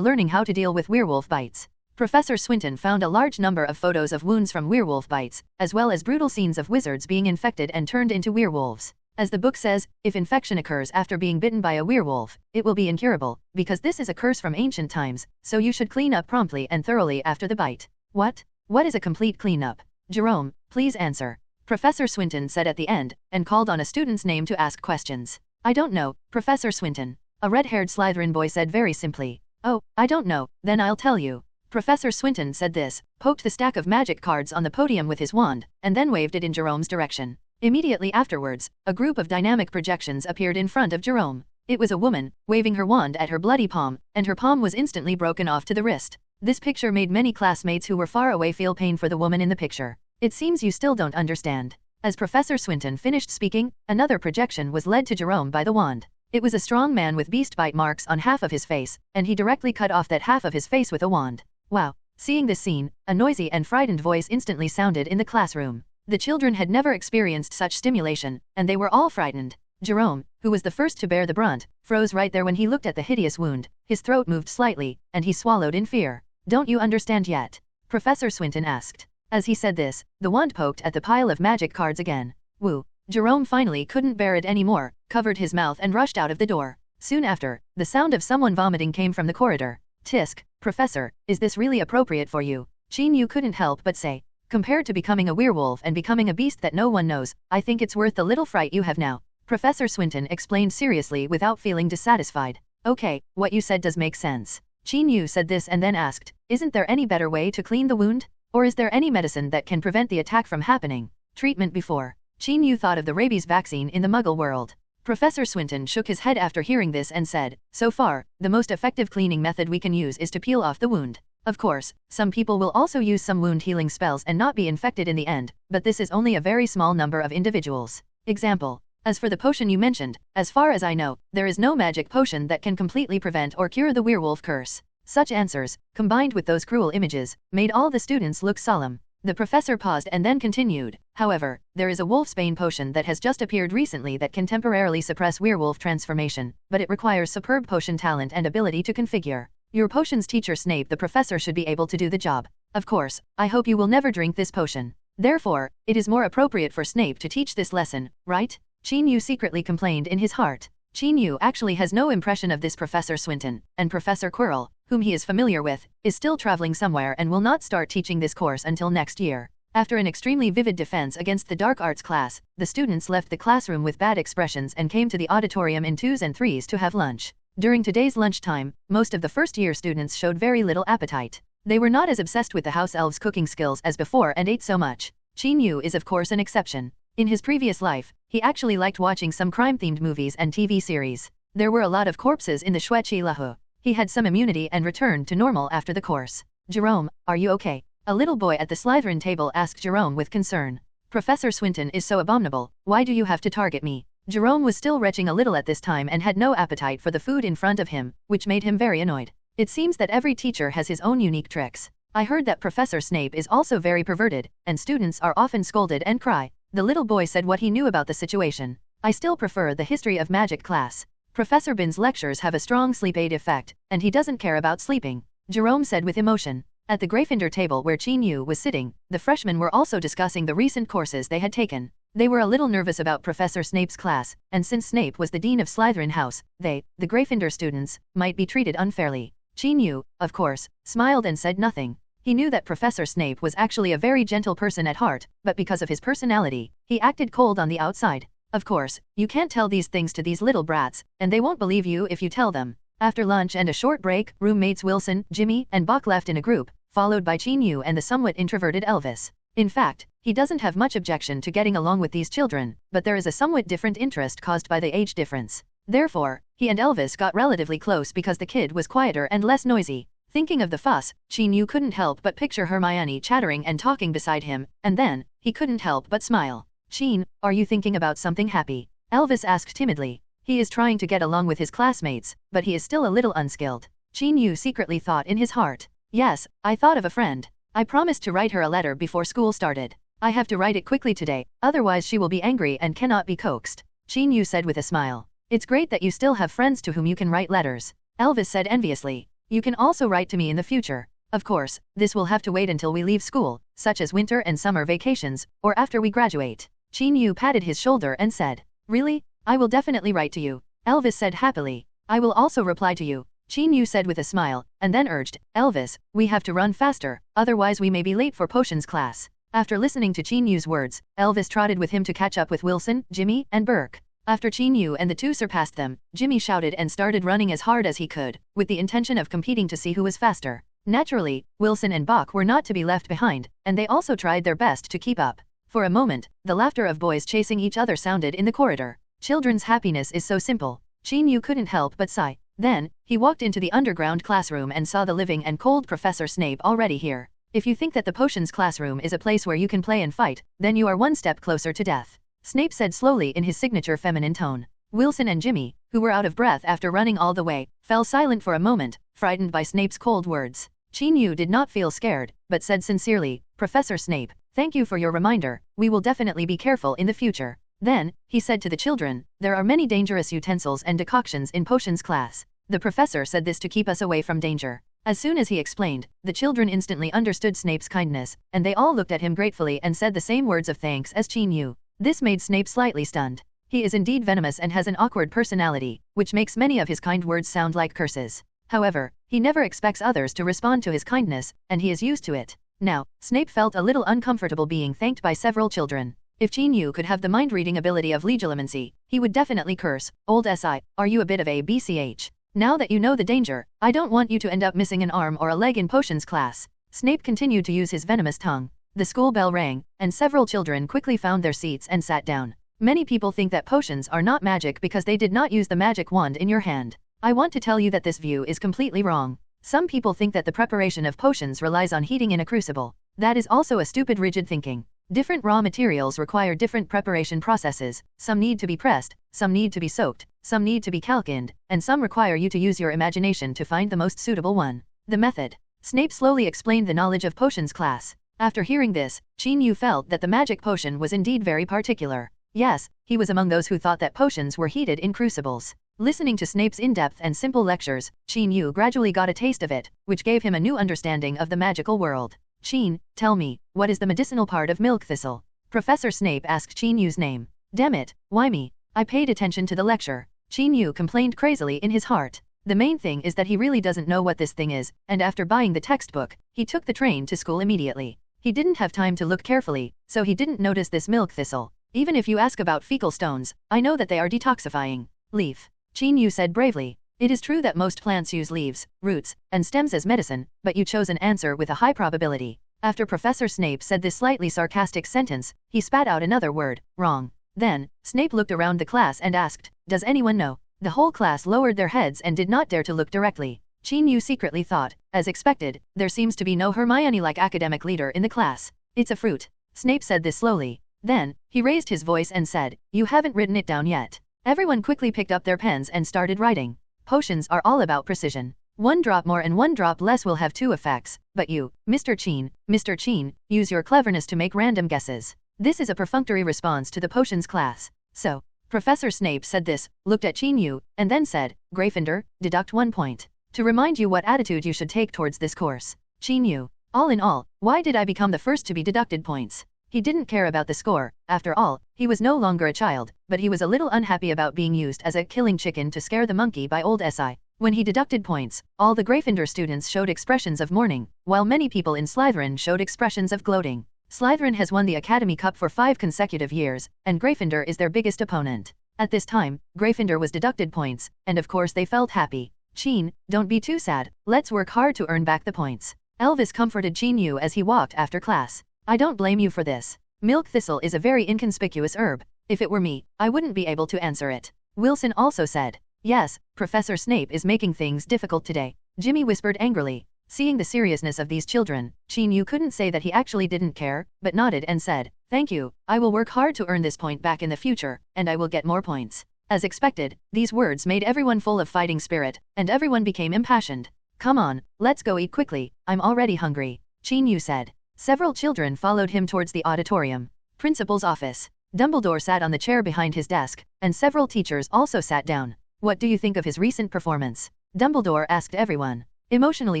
learning how to deal with werewolf bites. Professor Swinton found a large number of photos of wounds from werewolf bites, as well as brutal scenes of wizards being infected and turned into werewolves. As the book says, if infection occurs after being bitten by a werewolf, it will be incurable, because this is a curse from ancient times, so you should clean up promptly and thoroughly after the bite. What? What is a complete cleanup? Jerome, please answer. Professor Swinton said at the end, and called on a student's name to ask questions. I don't know, Professor Swinton. A red-haired Slytherin boy said very simply. Oh, I don't know, then I'll tell you. Professor Swinton said this, poked the stack of magic cards on the podium with his wand, and then waved it in Jerome's direction. Immediately afterwards, a group of dynamic projections appeared in front of Jerome. It was a woman, waving her wand at her bloody palm, and her palm was instantly broken off to the wrist. This picture made many classmates who were far away feel pain for the woman in the picture. It seems you still don't understand. As Professor Swinton finished speaking, another projection was led to Jerome by the wand. It was a strong man with beast bite marks on half of his face, and he directly cut off that half of his face with a wand. Wow. Seeing this scene, a noisy and frightened voice instantly sounded in the classroom. The children had never experienced such stimulation, and they were all frightened. Jerome, who was the first to bear the brunt, froze right there when he looked at the hideous wound. His throat moved slightly, and he swallowed in fear. Don't you understand yet? Professor Swinton asked. As he said this, the wand poked at the pile of magic cards again. Woo. Jerome finally couldn't bear it anymore, covered his mouth and rushed out of the door. Soon after, the sound of someone vomiting came from the corridor. Tisk, Professor, is this really appropriate for you? Qin Yu couldn't help but say. Compared to becoming a werewolf and becoming a beast that no one knows, I think it's worth the little fright you have now. Professor Swinton explained seriously without feeling dissatisfied. Okay, what you said does make sense. Qin Yu said this and then asked, isn't there any better way to clean the wound? Or is there any medicine that can prevent the attack from happening? Treatment before. Qin Yu thought of the rabies vaccine in the Muggle world. Professor Swinton shook his head after hearing this and said, so far, the most effective cleaning method we can use is to peel off the wound. Of course, some people will also use some wound healing spells and not be infected in the end, but this is only a very small number of individuals. Example. As for the potion you mentioned, as far as I know, there is no magic potion that can completely prevent or cure the werewolf curse. Such answers, combined with those cruel images, made all the students look solemn. The professor paused and then continued, however, there is a wolfsbane potion that has just appeared recently that can temporarily suppress werewolf transformation, but it requires superb potion talent and ability to configure. Your potion's teacher Snape the professor should be able to do the job. Of course, I hope you will never drink this potion. Therefore, it is more appropriate for Snape to teach this lesson, right? Qin Yu secretly complained in his heart. Qin Yu actually has no impression of this Professor Swinton, and Professor Quirrell, whom he is familiar with, is still traveling somewhere and will not start teaching this course until next year. After an extremely vivid defense against the dark arts class, the students left the classroom with bad expressions and came to the auditorium in 2s and 3s to have lunch. During today's lunchtime, most of the first-year students showed very little appetite. They were not as obsessed with the house elves' cooking skills as before and ate so much. Qin Yu is of course an exception. In his previous life, he actually liked watching some crime-themed movies and TV series. There were a lot of corpses in the Shueqi Lahu. He had some immunity and returned to normal after the course. Jerome, are you okay? A little boy at the Slytherin table asked Jerome with concern. Professor Swinton is so abominable, why do you have to target me? Jerome was still retching a little at this time and had no appetite for the food in front of him, which made him very annoyed. It seems that every teacher has his own unique tricks. I heard that Professor Snape is also very perverted, and students are often scolded and cry. The little boy said what he knew about the situation. I still prefer the history of magic class. Professor Bin's lectures have a strong sleep aid effect, and he doesn't care about sleeping, Jerome said with emotion. At the Gryffindor table where Qin Yu was sitting, the freshmen were also discussing the recent courses they had taken. They were a little nervous about Professor Snape's class, and since Snape was the dean of Slytherin House, they, the Gryffindor students, might be treated unfairly. Qin Yu, of course, smiled and said nothing. He knew that Professor Snape was actually a very gentle person at heart, but because of his personality, he acted cold on the outside. Of course, you can't tell these things to these little brats, and they won't believe you if you tell them. After lunch and a short break, roommates Wilson, Jimmy, and Bach left in a group, followed by Qin Yu and the somewhat introverted Elvis. In fact, he doesn't have much objection to getting along with these children, but there is a somewhat different interest caused by the age difference. Therefore, he and Elvis got relatively close because the kid was quieter and less noisy. Thinking of the fuss, Qin Yu couldn't help but picture Hermione chattering and talking beside him, and then, he couldn't help but smile. Qin, are you thinking about something happy? Elvis asked timidly. He is trying to get along with his classmates, but he is still a little unskilled. Qin Yu secretly thought in his heart. Yes, I thought of a friend. I promised to write her a letter before school started. I have to write it quickly today, otherwise she will be angry and cannot be coaxed. Qin Yu said with a smile. It's great that you still have friends to whom you can write letters. Elvis said enviously. You can also write to me in the future. Of course, this will have to wait until we leave school, such as winter and summer vacations, or after we graduate. Qin Yu patted his shoulder and said. Really? I will definitely write to you. Elvis said happily. I will also reply to you. Qin Yu said with a smile, and then urged, Elvis, we have to run faster, otherwise we may be late for potions class. After listening to Qin Yu's words, Elvis trotted with him to catch up with Wilson, Jimmy, and Burke. After Qin Yu and the two surpassed them, Jimmy shouted and started running as hard as he could, with the intention of competing to see who was faster. Naturally, Wilson and Bach were not to be left behind, and they also tried their best to keep up. For a moment, the laughter of boys chasing each other sounded in the corridor. Children's happiness is so simple. Qin Yu couldn't help but sigh. Then, he walked into the underground classroom and saw the living and cold Professor Snape already here. If you think that the potions classroom is a place where you can play and fight, then you are one step closer to death. Snape said slowly in his signature feminine tone. Wilson and Jimmy, who were out of breath after running all the way, fell silent for a moment, frightened by Snape's cold words. Qin Yu did not feel scared, but said sincerely, Professor Snape, thank you for your reminder, we will definitely be careful in the future. Then, he said to the children, there are many dangerous utensils and decoctions in potions class. The professor said this to keep us away from danger. As soon as he explained, the children instantly understood Snape's kindness, and they all looked at him gratefully and said the same words of thanks as Qin Yu. This made Snape slightly stunned. He is indeed venomous and has an awkward personality, which makes many of his kind words sound like curses. However, he never expects others to respond to his kindness, and he is used to it. Now, Snape felt a little uncomfortable being thanked by several children. If Chin-Yu could have the mind-reading ability of legilimency, he would definitely curse, "Old SI, are you a bit of a BCH? Now that you know the danger, I don't want you to end up missing an arm or a leg in potions class." Snape continued to use his venomous tongue. The school bell rang, and several children quickly found their seats and sat down. Many people think that potions are not magic because they did not use the magic wand in your hand. I want to tell you that this view is completely wrong. Some people think that the preparation of potions relies on heating in a crucible. That is also a stupid rigid thinking. Different raw materials require different preparation processes, some need to be pressed, some need to be soaked, some need to be calcined, and some require you to use your imagination to find the most suitable one. The method. Snape slowly explained the knowledge of potions class. After hearing this, Chin-Yu felt that the magic potion was indeed very particular. Yes, he was among those who thought that potions were heated in crucibles. Listening to Snape's in-depth and simple lectures, Chin-Yu gradually got a taste of it, which gave him a new understanding of the magical world. "Chin, tell me, what is the medicinal part of milk thistle?" Professor Snape asked Chin-Yu's name. "Damn it, why me? I paid attention to the lecture." Chin-Yu complained crazily in his heart. The main thing is that he really doesn't know what this thing is, and after buying the textbook, he took the train to school immediately. He didn't have time to look carefully, so he didn't notice this milk thistle. "Even if you ask about fecal stones, I know that they are detoxifying." "Leaf," Chin-Yu said bravely. "It is true that most plants use leaves, roots, and stems as medicine, but you chose an answer with a high probability." After Professor Snape said this slightly sarcastic sentence, he spat out another word, "Wrong." Then, Snape looked around the class and asked, "Does anyone know?" The whole class lowered their heads and did not dare to look directly. Chin-Yu secretly thought, as expected, there seems to be no Hermione-like academic leader in the class. "It's a fruit." Snape said this slowly. Then, he raised his voice and said, "You haven't written it down yet." Everyone quickly picked up their pens and started writing. Potions are all about precision. 1 drop more and 1 drop less will have 2 effects, but you, Mr. Chin, use your cleverness to make random guesses. This is a perfunctory response to the potions class. So, Professor Snape said this, looked at Chin-Yu, and then said, "Gryffindor, deduct 1 point. To remind you what attitude you should take towards this course." Chin-Yu. All in all, why did I become the first to be deducted points? He didn't care about the score. After all, he was no longer a child, but he was a little unhappy about being used as a killing chicken to scare the monkey by old SI. When he deducted points, all the Gryffindor students showed expressions of mourning, while many people in Slytherin showed expressions of gloating. Slytherin has won the Academy Cup for 5 consecutive years, and Gryffindor is their biggest opponent. At this time, Gryffindor was deducted points, and of course they felt happy. "Chin, don't be too sad, let's work hard to earn back the points." Elvis comforted Chin-Yu as he walked after class. "I don't blame you for this. Milk thistle is a very inconspicuous herb. If it were me, I wouldn't be able to answer it." Wilson also said. "Yes, Professor Snape is making things difficult today," Jimmy whispered angrily. Seeing the seriousness of these children, Chin-Yu couldn't say that he actually didn't care, but nodded and said, "Thank you, I will work hard to earn this point back in the future, and I will get more points." As expected, these words made everyone full of fighting spirit, and everyone became impassioned. "Come on, let's go eat quickly, I'm already hungry," Chin-Yu said. Several children followed him towards the auditorium. Principal's office. Dumbledore sat on the chair behind his desk, and several teachers also sat down. "What do you think of his recent performance?" Dumbledore asked everyone. Emotionally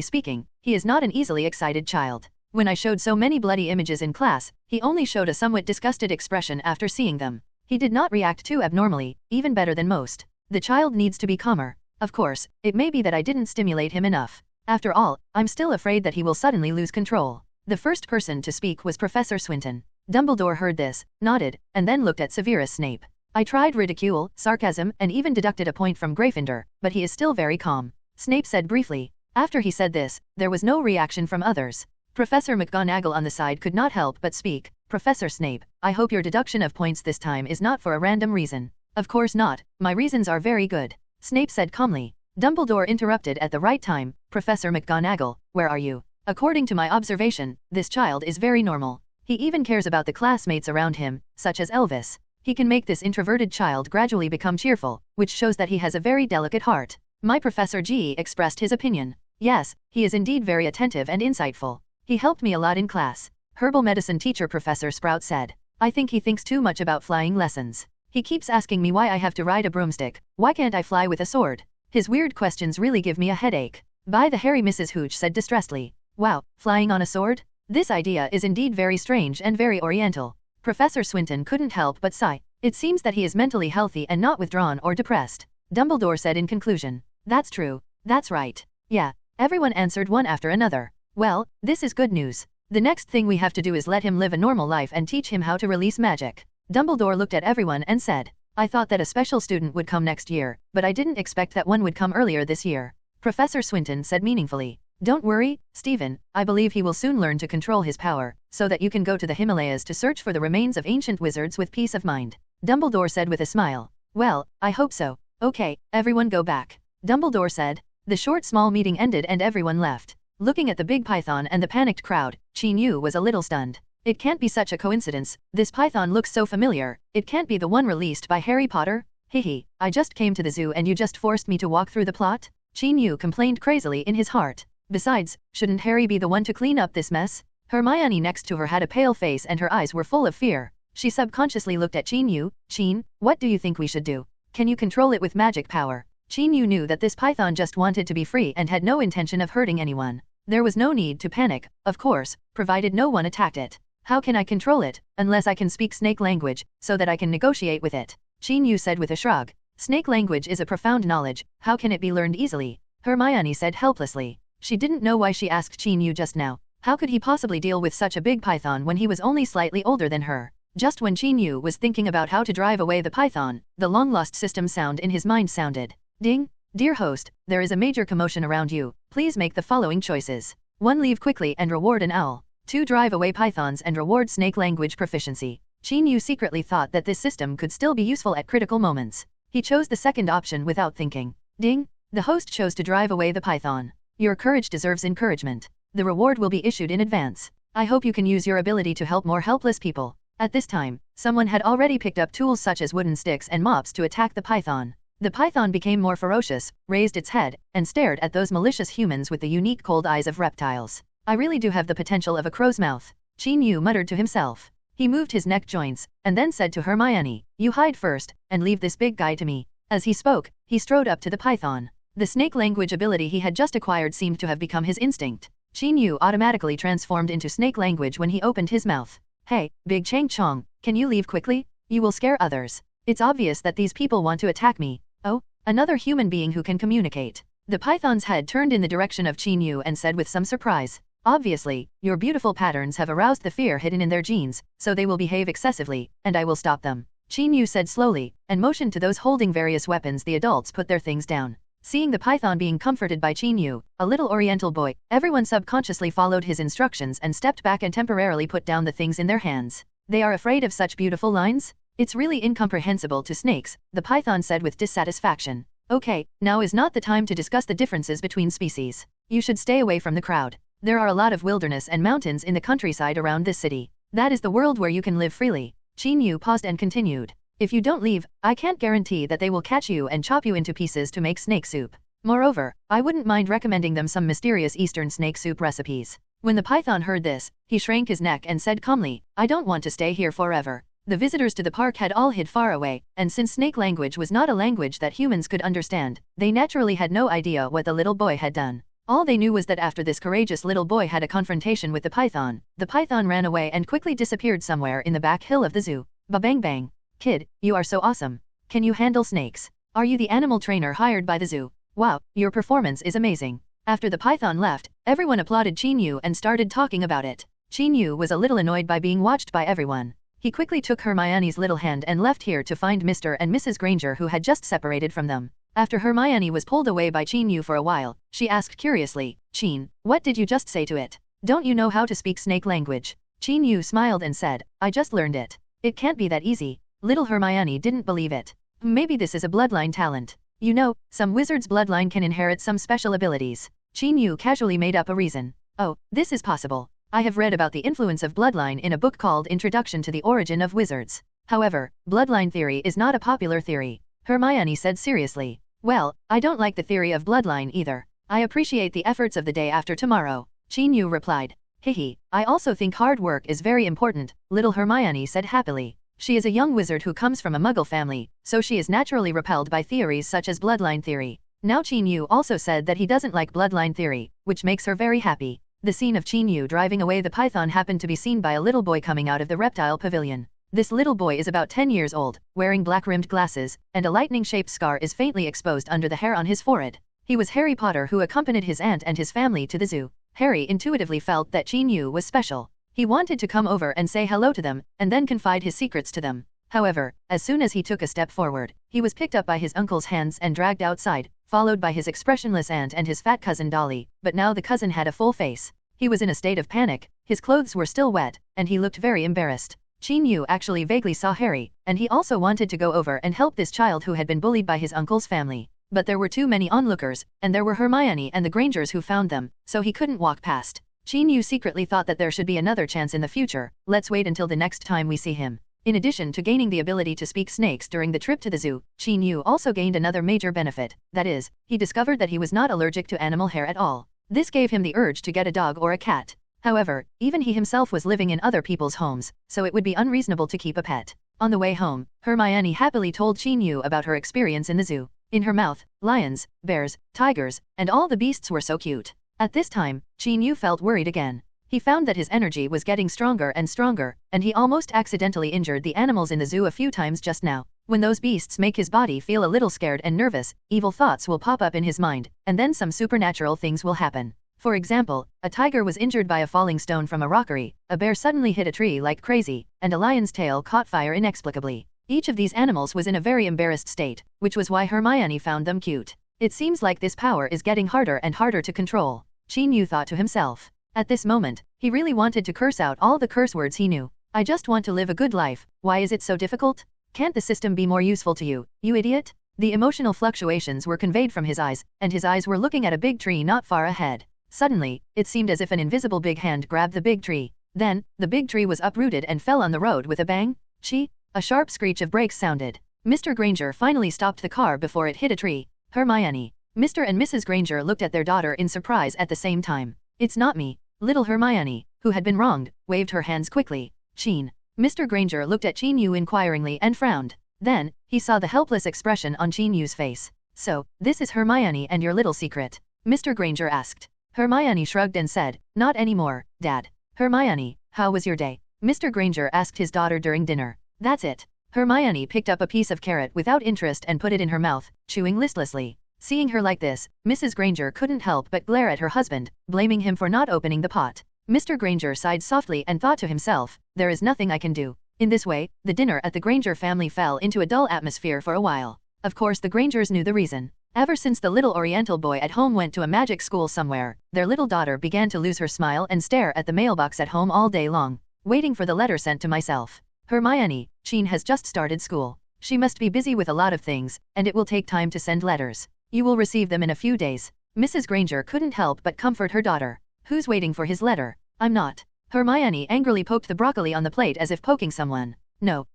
speaking, he is not an easily excited child. When I showed so many bloody images in class, he only showed a somewhat disgusted expression after seeing them. He did not react too abnormally, even better than most. The child needs to be calmer. Of course, it may be that I didn't stimulate him enough. After all, I'm still afraid that he will suddenly lose control. The first person to speak was Professor Swinton. Dumbledore heard this, nodded, and then looked at Severus Snape. "I tried ridicule, sarcasm, and even deducted a point from Gryffindor, but he is still very calm," Snape said briefly. After he said this, there was no reaction from others. Professor McGonagall on the side could not help but speak. "Professor Snape, I hope your deduction of points this time is not for a random reason." "Of course not, my reasons are very good," Snape said calmly. Dumbledore interrupted at the right time. "Professor McGonagall, where are you? According to my observation, this child is very normal. He even cares about the classmates around him, such as Elvis. He can make this introverted child gradually become cheerful, which shows that he has a very delicate heart." My Professor G expressed his opinion. "Yes, he is indeed very attentive and insightful. He helped me a lot in class." Herbal medicine teacher Professor Sprout said. "I think he thinks too much about flying lessons. He keeps asking me why I have to ride a broomstick. Why can't I fly with a sword? His weird questions really give me a headache." "By the Harry," Mrs. Hooch said distressedly. "Wow, flying on a sword? This idea is indeed very strange and very oriental." Professor Swinton couldn't help but sigh. "It seems that he is mentally healthy and not withdrawn or depressed," Dumbledore said in conclusion. "That's true. That's right. Yeah." Everyone answered one after another. "Well, this is good news. The next thing we have to do is let him live a normal life and teach him how to release magic. Dumbledore looked at everyone and said, I thought that a special student would come next year, but I didn't expect that one would come earlier this year. Professor Swinton said meaningfully. Don't worry, Stephen, I believe he will soon learn to control his power, so that you can go to the Himalayas to search for the remains of ancient wizards with peace of mind. Dumbledore said with a smile. Well, I hope so. Okay, everyone go back. Dumbledore said. The short small meeting ended and everyone left. Looking at the big python and the panicked crowd, Qin Yu was a little stunned. It can't be such a coincidence, this python looks so familiar, it can't be the one released by Harry Potter? Hihi, I just came to the zoo and you just forced me to walk through the plot? Qin Yu complained crazily in his heart. Besides, shouldn't Harry be the one to clean up this mess? Hermione next to her had a pale face and her eyes were full of fear. She subconsciously looked at Qin Yu. Qin, what do you think we should do? Can you control it with magic power? Qin Yu knew that this python just wanted to be free and had no intention of hurting anyone. There was no need to panic, of course, provided no one attacked it. How can I control it, unless I can speak snake language, so that I can negotiate with it? Qin Yu said with a shrug. Snake language is a profound knowledge, how can it be learned easily? Hermione said helplessly. She didn't know why she asked Qin Yu just now. How could he possibly deal with such a big python when he was only slightly older than her? Just when Qin Yu was thinking about how to drive away the python, the long-lost system sound in his mind sounded. Ding! Dear host, there is a major commotion around you, please make the following choices. 1. Leave quickly and reward an owl. 2. Drive away pythons and reward snake language proficiency. Qin Yu secretly thought that this system could still be useful at critical moments. He chose the second option without thinking. Ding! The host chose to drive away the python. Your courage deserves encouragement. The reward will be issued in advance. I hope you can use your ability to help more helpless people. At this time, someone had already picked up tools such as wooden sticks and mops to attack the python. The python became more ferocious, raised its head, and stared at those malicious humans with the unique cold eyes of reptiles. I really do have the potential of a crow's mouth. Qin Yu muttered to himself. He moved his neck joints, and then said to Hermione, you hide first, and leave this big guy to me. As he spoke, he strode up to the python. The snake language ability he had just acquired seemed to have become his instinct. Qin Yu automatically transformed into snake language when he opened his mouth. Hey, Big Chang Chong, can you leave quickly? You will scare others. It's obvious that these people want to attack me. Oh, another human being who can communicate. The python's head turned in the direction of Qin Yu and said with some surprise. Obviously, your beautiful patterns have aroused the fear hidden in their genes, so they will behave excessively, and I will stop them. Qin Yu said slowly, and motioned to those holding various weapons. The adults put their things down. Seeing the python being comforted by Qin Yu, a little oriental boy, everyone subconsciously followed his instructions and stepped back and temporarily put down the things in their hands. They are afraid of such beautiful lines? It's really incomprehensible to snakes, the python said with dissatisfaction. Okay, now is not the time to discuss the differences between species. You should stay away from the crowd. There are a lot of wilderness and mountains in the countryside around this city. That is the world where you can live freely. Qin Yu paused and continued. If you don't leave, I can't guarantee that they will catch you and chop you into pieces to make snake soup. Moreover, I wouldn't mind recommending them some mysterious Eastern snake soup recipes. When the python heard this, he shrank his neck and said calmly, I don't want to stay here forever. The visitors to the park had all hid far away, and since snake language was not a language that humans could understand, they naturally had no idea what the little boy had done. All they knew was that after this courageous little boy had a confrontation with the python ran away and quickly disappeared somewhere in the back hill of the zoo. Ba-bang bang. Kid, you are so awesome. Can you handle snakes? Are you the animal trainer hired by the zoo? Wow, your performance is amazing. After the python left, everyone applauded Qin Yu and started talking about it. Qin Yu was a little annoyed by being watched by everyone. He quickly took Hermione's little hand and left here to find Mr. and Mrs. Granger, who had just separated from them. After Hermione was pulled away by Qin Yu for a while, she asked curiously, Qin, what did you just say to it? Don't you know how to speak snake language? Qin Yu smiled and said, I just learned it. It can't be that easy. Little Hermione didn't believe it. Maybe this is a bloodline talent. You know, some wizard's bloodline can inherit some special abilities. Qin Yu casually made up a reason. Oh, this is possible. I have read about the influence of bloodline in a book called Introduction to the Origin of Wizards. However, bloodline theory is not a popular theory. Hermione said seriously. Well, I don't like the theory of bloodline either. I appreciate the efforts of the day after tomorrow. Qin Yu replied. Hihi, I also think hard work is very important, little Hermione said happily. She is a young wizard who comes from a muggle family, so she is naturally repelled by theories such as bloodline theory. Now Qin Yu also said that he doesn't like bloodline theory, which makes her very happy. The scene of Qin Yu driving away the python happened to be seen by a little boy coming out of the reptile pavilion. This little boy is about 10 years old, wearing black-rimmed glasses, and a lightning-shaped scar is faintly exposed under the hair on his forehead. He was Harry Potter, who accompanied his aunt and his family to the zoo. Harry intuitively felt that Chin Yu was special. He wanted to come over and say hello to them, and then confide his secrets to them. However, as soon as he took a step forward, he was picked up by his uncle's hands and dragged outside, followed by his expressionless aunt and his fat cousin Dolly, but now the cousin had a full face. He was in a state of panic, his clothes were still wet, and he looked very embarrassed. Chin Yu actually vaguely saw Harry, and he also wanted to go over and help this child who had been bullied by his uncle's family. But there were too many onlookers, and there were Hermione and the Grangers who found them, so he couldn't walk past. Chin Yu secretly thought that there should be another chance in the future. Let's wait until the next time we see him. In addition to gaining the ability to speak snakes during the trip to the zoo, Chin Yu also gained another major benefit. That is, he discovered that he was not allergic to animal hair at all. This gave him the urge to get a dog or a cat. However, even he himself was living in other people's homes, so it would be unreasonable to keep a pet. On the way home, Hermione happily told Chin Yu about her experience in the zoo. In her mouth, lions, bears, tigers, and all the beasts were so cute. At this time, Chin Yu felt worried again. He found that his energy was getting stronger and stronger, and he almost accidentally injured the animals in the zoo a few times just now. When those beasts make his body feel a little scared and nervous, evil thoughts will pop up in his mind, and then some supernatural things will happen. For example, a tiger was injured by a falling stone from a rockery, a bear suddenly hit a tree like crazy, and a lion's tail caught fire inexplicably. Each of these animals was in a very embarrassed state, which was why Hermione found them cute. It seems like this power is getting harder and harder to control, Chin Yu thought to himself. At this moment, he really wanted to curse out all the curse words he knew. I just want to live a good life, why is it so difficult? Can't the system be more useful to you, you idiot? The emotional fluctuations were conveyed from his eyes, and his eyes were looking at a big tree not far ahead. Suddenly, it seemed as if an invisible big hand grabbed the big tree. Then, the big tree was uprooted and fell on the road with a bang. Chee! A sharp screech of brakes sounded. Mr. Granger finally stopped the car before it hit a tree. Hermione. Mr. and Mrs. Granger looked at their daughter in surprise at the same time. It's not me. Little Hermione, who had been wronged, waved her hands quickly. Chin. Mr. Granger looked at Chin Yu inquiringly and frowned. Then, he saw the helpless expression on Chin Yu's face. So, this is Hermione and your little secret? Mr. Granger asked. Hermione shrugged and said, not anymore, Dad. Hermione, how was your day? Mr. Granger asked his daughter during dinner. That's it. Hermione picked up a piece of carrot without interest and put it in her mouth, chewing listlessly. Seeing her like this, Mrs. Granger couldn't help but glare at her husband, blaming him for not opening the pot. Mr. Granger sighed softly and thought to himself, there is nothing I can do. In this way, the dinner at the Granger family fell into a dull atmosphere for a while. Of course the Grangers knew the reason. Ever since the little Oriental boy at home went to a magic school somewhere, their little daughter began to lose her smile and stare at the mailbox at home all day long, waiting for the letter sent to myself. Hermione, Chin has just started school. She must be busy with a lot of things, and it will take time to send letters. You will receive them in a few days. Mrs. Granger couldn't help but comfort her daughter. Who's waiting for his letter? I'm not. Hermione angrily poked the broccoli on the plate as if poking someone. No,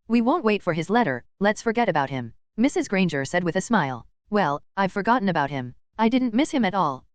we won't wait for his letter, let's forget about him. Mrs. Granger said with a smile. Well, I've forgotten about him. I didn't miss him at all.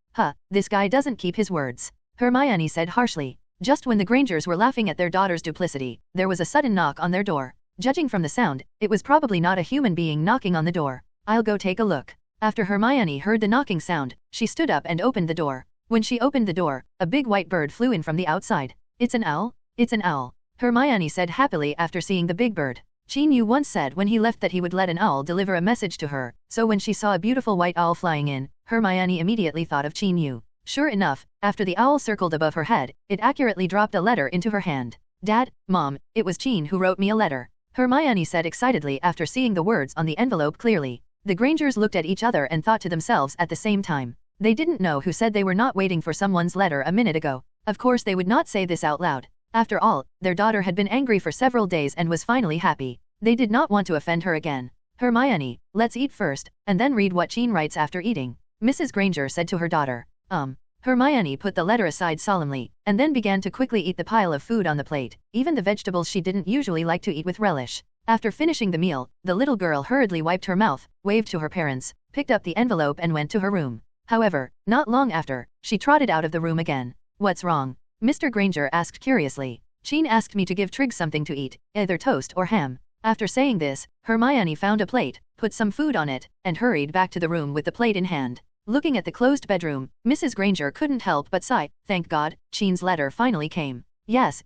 This guy doesn't keep his words. Hermione said harshly. Just when the Grangers were laughing at their daughter's duplicity, there was a sudden knock on their door. Judging from the sound, it was probably not a human being knocking on the door. I'll go take a look. After Hermione heard the knocking sound, she stood up and opened the door. When she opened the door, a big white bird flew in from the outside. It's an owl? It's an owl. Hermione said happily after seeing the big bird. Chin Yu once said when he left that he would let an owl deliver a message to her, so when she saw a beautiful white owl flying in, Hermione immediately thought of Chin Yu. Sure enough, after the owl circled above her head, it accurately dropped a letter into her hand. Dad, Mom, it was Chin who wrote me a letter. Hermione said excitedly after seeing the words on the envelope clearly. The Grangers looked at each other and thought to themselves at the same time. They didn't know who said they were not waiting for someone's letter a minute ago. Of course they would not say this out loud. After all, their daughter had been angry for several days and was finally happy. They did not want to offend her again. Hermione, let's eat first, and then read what Chin writes after eating. Mrs. Granger said to her daughter. Hermione put the letter aside solemnly, and then began to quickly eat the pile of food on the plate, even the vegetables she didn't usually like to eat with relish. After finishing the meal, the little girl hurriedly wiped her mouth, waved to her parents, picked up the envelope and went to her room. However, not long after, she trotted out of the room again. What's wrong? Mr. Granger asked curiously. Chin asked me to give Trigg something to eat, either toast or ham. After saying this, Hermione found a plate, put some food on it, and hurried back to the room with the plate in hand. Looking at the closed bedroom, Mrs. Granger couldn't help but sigh. Thank God, Chin's letter finally came. Yes,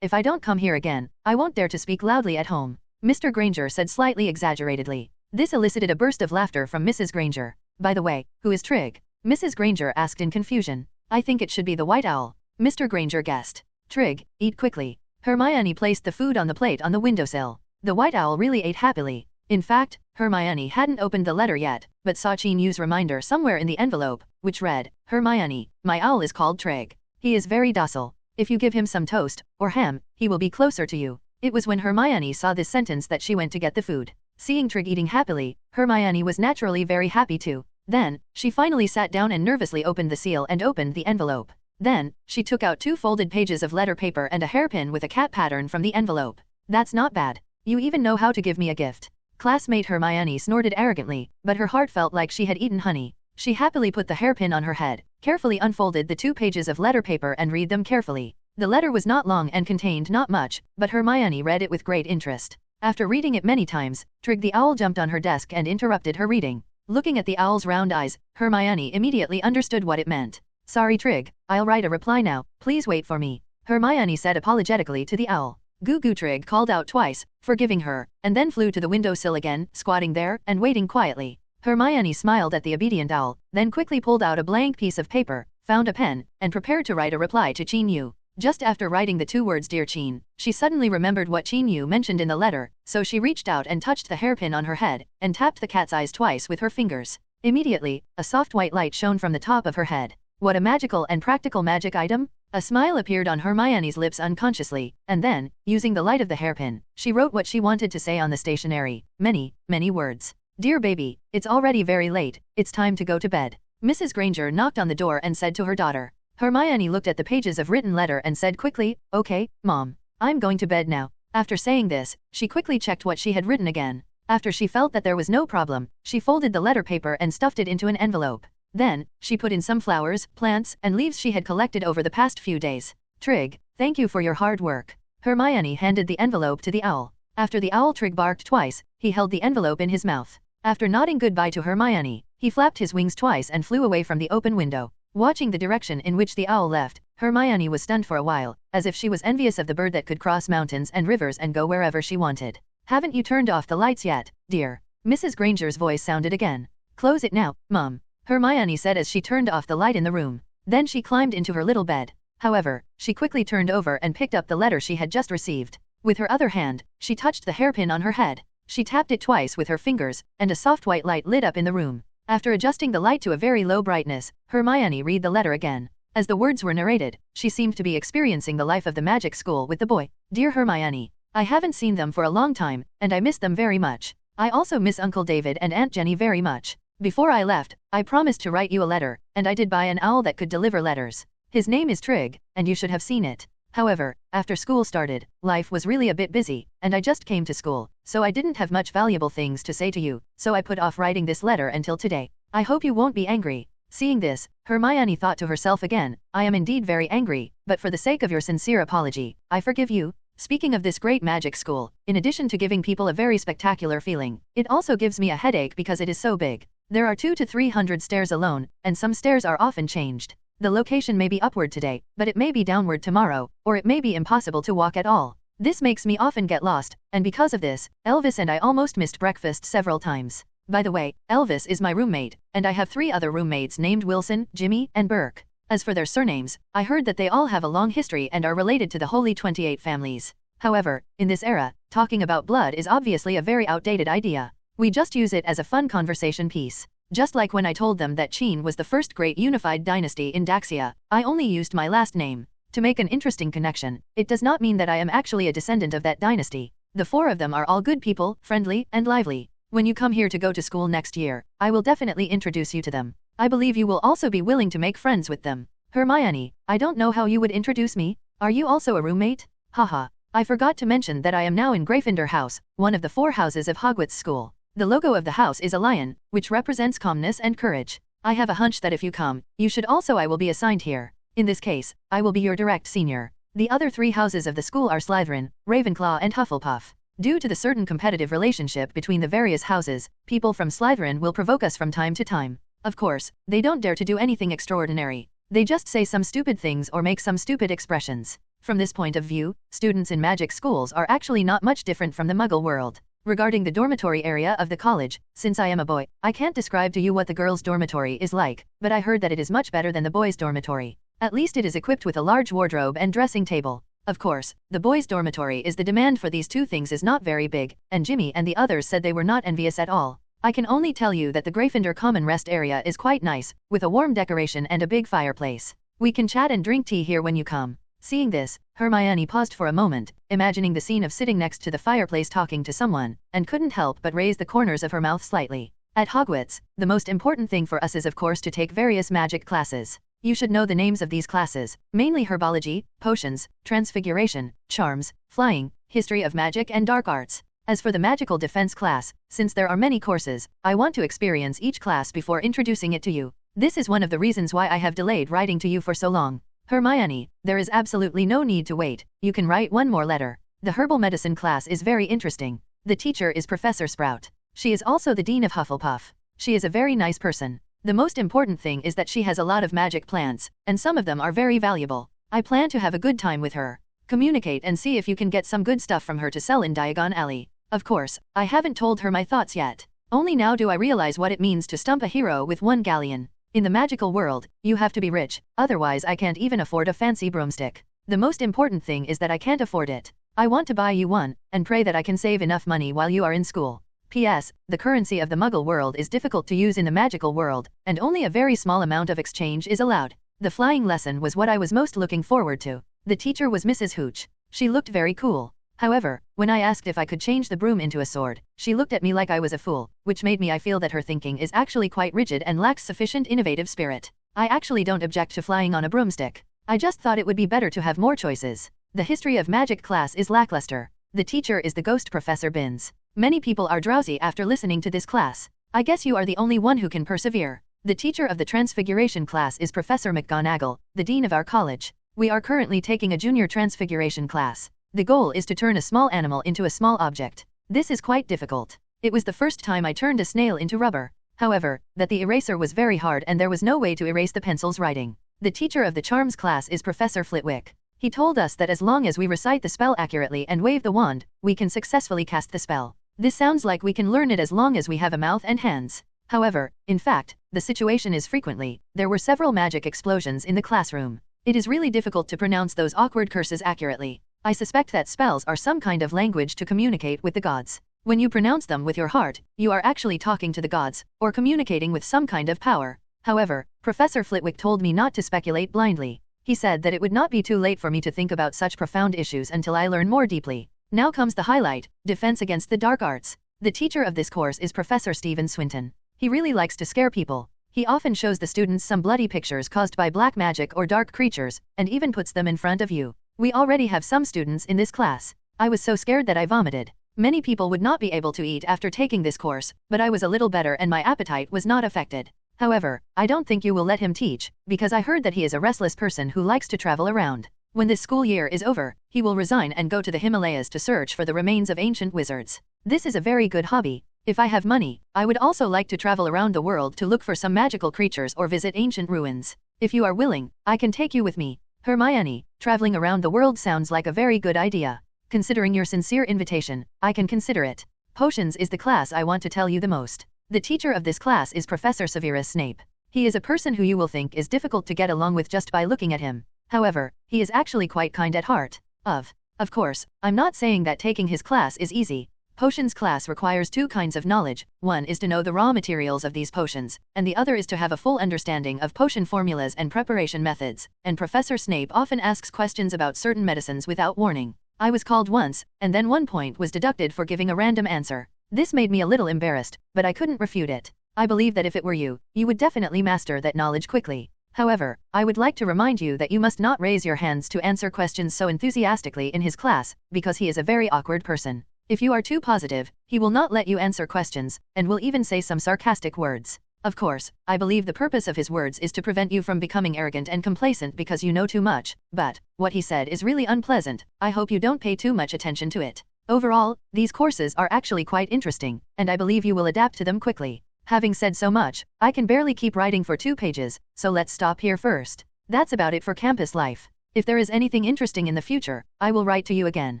if I don't come here again, I won't dare to speak loudly at home. Mr. Granger said slightly exaggeratedly. This elicited a burst of laughter from Mrs. Granger. By the way, who is Trigg? Mrs. Granger asked in confusion. I think it should be the white owl, Mr. Granger guessed. Trig, eat quickly. Hermione placed the food on the plate on the windowsill. The white owl really ate happily. In fact, Hermione hadn't opened the letter yet, but saw Chin Yu's reminder somewhere in the envelope, which read, Hermione, my owl is called Trig. He is very docile. If you give him some toast, or ham, he will be closer to you. It was when Hermione saw this sentence that she went to get the food. Seeing Trig eating happily, Hermione was naturally very happy too. Then, she finally sat down and nervously opened the seal and opened the envelope. Then, she took out 2 folded pages of letter paper and a hairpin with a cat pattern from the envelope. That's not bad. You even know how to give me a gift. Classmate Hermione snorted arrogantly, but her heart felt like she had eaten honey. She happily put the hairpin on her head, carefully unfolded the 2 pages of letter paper and read them carefully. The letter was not long and contained not much, but Hermione read it with great interest. After reading it many times, Trig the owl jumped on her desk and interrupted her reading. Looking at the owl's round eyes, Hermione immediately understood what it meant. Sorry Trig, I'll write a reply now, please wait for me, Hermione said apologetically to the owl. Goo Goo Trig called out twice, forgiving her, and then flew to the windowsill again, squatting there and waiting quietly. Hermione smiled at the obedient owl, then quickly pulled out a blank piece of paper, found a pen, and prepared to write a reply to Chin Yu. Just after writing the 2 words Dear Chin, she suddenly remembered what Chin Yu mentioned in the letter, so she reached out and touched the hairpin on her head, and tapped the cat's eyes twice with her fingers. Immediately, a soft white light shone from the top of her head. What a magical and practical magic item! A smile appeared on Hermione's lips unconsciously, and then, using the light of the hairpin, she wrote what she wanted to say on the stationery. Many, many words. Dear baby, it's already very late, it's time to go to bed. Mrs. Granger knocked on the door and said to her daughter. Hermione looked at the pages of written letter and said quickly, Okay, Mom. I'm going to bed now. After saying this, she quickly checked what she had written again. After she felt that there was no problem, she folded the letter paper and stuffed it into an envelope. Then, she put in some flowers, plants, and leaves she had collected over the past few days. Trig, thank you for your hard work. Hermione handed the envelope to the owl. After the owl Trig barked twice, he held the envelope in his mouth. After nodding goodbye to Hermione, he flapped his wings twice and flew away from the open window. Watching the direction in which the owl left, Hermione was stunned for a while, as if she was envious of the bird that could cross mountains and rivers and go wherever she wanted. Haven't you turned off the lights yet, dear? Mrs. Granger's voice sounded again. Close it now, Mum, Hermione said as she turned off the light in the room. Then she climbed into her little bed. However, she quickly turned over and picked up the letter she had just received. With her other hand, she touched the hairpin on her head. She tapped it twice with her fingers, and a soft white light lit up in the room. After adjusting the light to a very low brightness, Hermione read the letter again. As the words were narrated, she seemed to be experiencing the life of the magic school with the boy. Dear Hermione, I haven't seen them for a long time, and I miss them very much. I also miss Uncle David and Aunt Jenny very much. Before I left, I promised to write you a letter, and I did buy an owl that could deliver letters. His name is Trig, and you should have seen it. However, after school started, life was really a bit busy, and I just came to school, so I didn't have much valuable things to say to you, so I put off writing this letter until today. I hope you won't be angry. Seeing this, Hermione thought to herself again, I am indeed very angry, but for the sake of your sincere apology, I forgive you. Speaking of this great magic school, in addition to giving people a very spectacular feeling, it also gives me a headache because it is so big. There are 200 to 300 stairs alone, and some stairs are often changed. The location may be upward today, but it may be downward tomorrow, or it may be impossible to walk at all. This makes me often get lost, and because of this, Elvis and I almost missed breakfast several times. By the way, Elvis is my roommate, and I have 3 other roommates named Wilson, Jimmy, and Burke. As for their surnames, I heard that they all have a long history and are related to the Holy 28 families. However, in this era, talking about blood is obviously a very outdated idea. We just use it as a fun conversation piece. Just like when I told them that Qin was the first great unified dynasty in Daxia, I only used my last name. To make an interesting connection, it does not mean that I am actually a descendant of that dynasty. The 4 of them are all good people, friendly, and lively. When you come here to go to school next year, I will definitely introduce you to them. I believe you will also be willing to make friends with them. Hermione, I don't know how you would introduce me. Are you also a roommate? Haha. I forgot to mention that I am now in Gryffindor House, one of the 4 houses of Hogwarts School. The logo of the house is a lion, which represents calmness and courage. I have a hunch that if you come, you should also I will be assigned here. In this case, I will be your direct senior. The other 3 houses of the school are Slytherin, Ravenclaw and Hufflepuff. Due to the certain competitive relationship between the various houses, people from Slytherin will provoke us from time to time. Of course, they don't dare to do anything extraordinary. They just say some stupid things or make some stupid expressions. From this point of view, students in magic schools are actually not much different from the Muggle world. Regarding the dormitory area of the college, since I am a boy, I can't describe to you what the girls' dormitory is like, but I heard that it is much better than the boys' dormitory. At least it is equipped with a large wardrobe and dressing table. Of course, the boys' dormitory is the demand for these two things is not very big, and Jimmy and the others said they were not envious at all. I can only tell you that the Gryffindor common rest area is quite nice, with a warm decoration and a big fireplace. We can chat and drink tea here when you come. Seeing this, Hermione paused for a moment, imagining the scene of sitting next to the fireplace talking to someone, and couldn't help but raise the corners of her mouth slightly. At Hogwarts, the most important thing for us is of course to take various magic classes. You should know the names of these classes, mainly herbology, potions, transfiguration, charms, flying, history of magic and dark arts. As for the magical defense class, since there are many courses, I want to experience each class before introducing it to you. This is one of the reasons why I have delayed writing to you for so long. Hermione, there is absolutely no need to wait, you can write one more letter. The herbal medicine class is very interesting. The teacher is Professor Sprout. She is also the Dean of Hufflepuff. She is a very nice person. The most important thing is that she has a lot of magic plants, and some of them are very valuable. I plan to have a good time with her. Communicate and see if you can get some good stuff from her to sell in Diagon Alley. Of course, I haven't told her my thoughts yet. Only now do I realize what it means to stump a hero with one galleon. In the magical world, you have to be rich, otherwise I can't even afford a fancy broomstick. The most important thing is that I can't afford it. I want to buy you one, and pray that I can save enough money while you are in school. P.S. The currency of the Muggle world is difficult to use in the magical world, and only a very small amount of exchange is allowed. The flying lesson was what I was most looking forward to. The teacher was Mrs. Hooch. She looked very cool. However, when I asked if I could change the broom into a sword, she looked at me like I was a fool, which made me feel that her thinking is actually quite rigid and lacks sufficient innovative spirit. I actually don't object to flying on a broomstick. I just thought it would be better to have more choices. The history of magic class is lackluster. The teacher is the ghost Professor Binns. Many people are drowsy after listening to this class. I guess you are the only one who can persevere. The teacher of the Transfiguration class is Professor McGonagall, the dean of our college. We are currently taking a junior Transfiguration class. The goal is to turn a small animal into a small object. This is quite difficult. It was the first time I turned a snail into rubber. However, that the eraser was very hard and there was no way to erase the pencil's writing. The teacher of the charms class is Professor Flitwick. He told us that as long as we recite the spell accurately and wave the wand, we can successfully cast the spell. This sounds like we can learn it as long as we have a mouth and hands. However, in fact, the situation is frequently, there were several magic explosions in the classroom. It is really difficult to pronounce those awkward curses accurately. I suspect that spells are some kind of language to communicate with the gods. When you pronounce them with your heart, you are actually talking to the gods, or communicating with some kind of power. However, Professor Flitwick told me not to speculate blindly. He said that it would not be too late for me to think about such profound issues until I learn more deeply. Now comes the highlight, defense against the dark arts. The teacher of this course is Professor Stephen Swinton. He really likes to scare people. He often shows the students some bloody pictures caused by black magic or dark creatures, and even puts them in front of you. We already have some students in this class. I was so scared that I vomited. Many people would not be able to eat after taking this course, but I was a little better and my appetite was not affected. However, I don't think you will let him teach, because I heard that he is a restless person who likes to travel around. When this school year is over, he will resign and go to the Himalayas to search for the remains of ancient wizards. This is a very good hobby. If I have money, I would also like to travel around the world to look for some magical creatures or visit ancient ruins. If you are willing, I can take you with me. Hermione, traveling around the world sounds like a very good idea. Considering your sincere invitation, I can consider it. Potions is the class I want to tell you the most. The teacher of this class is Professor Severus Snape. He is a person who you will think is difficult to get along with just by looking at him. However, he is actually quite kind at heart. Of course, I'm not saying that taking his class is easy. Potions class requires two kinds of knowledge. One is to know the raw materials of these potions, and the other is to have a full understanding of potion formulas and preparation methods, and Professor Snape often asks questions about certain medicines without warning. I was called once, and then 1 point was deducted for giving a random answer. This made me a little embarrassed, but I couldn't refute it. I believe that if it were you, you would definitely master that knowledge quickly. However, I would like to remind you that you must not raise your hands to answer questions so enthusiastically in his class, because he is a very awkward person. If you are too positive, he will not let you answer questions, and will even say some sarcastic words. Of course, I believe the purpose of his words is to prevent you from becoming arrogant and complacent because you know too much, but what he said is really unpleasant. I hope you don't pay too much attention to it. Overall, these courses are actually quite interesting, and I believe you will adapt to them quickly. Having said so much, I can barely keep writing for 2 pages, so let's stop here first. That's about it for campus life. If there is anything interesting in the future, I will write to you again.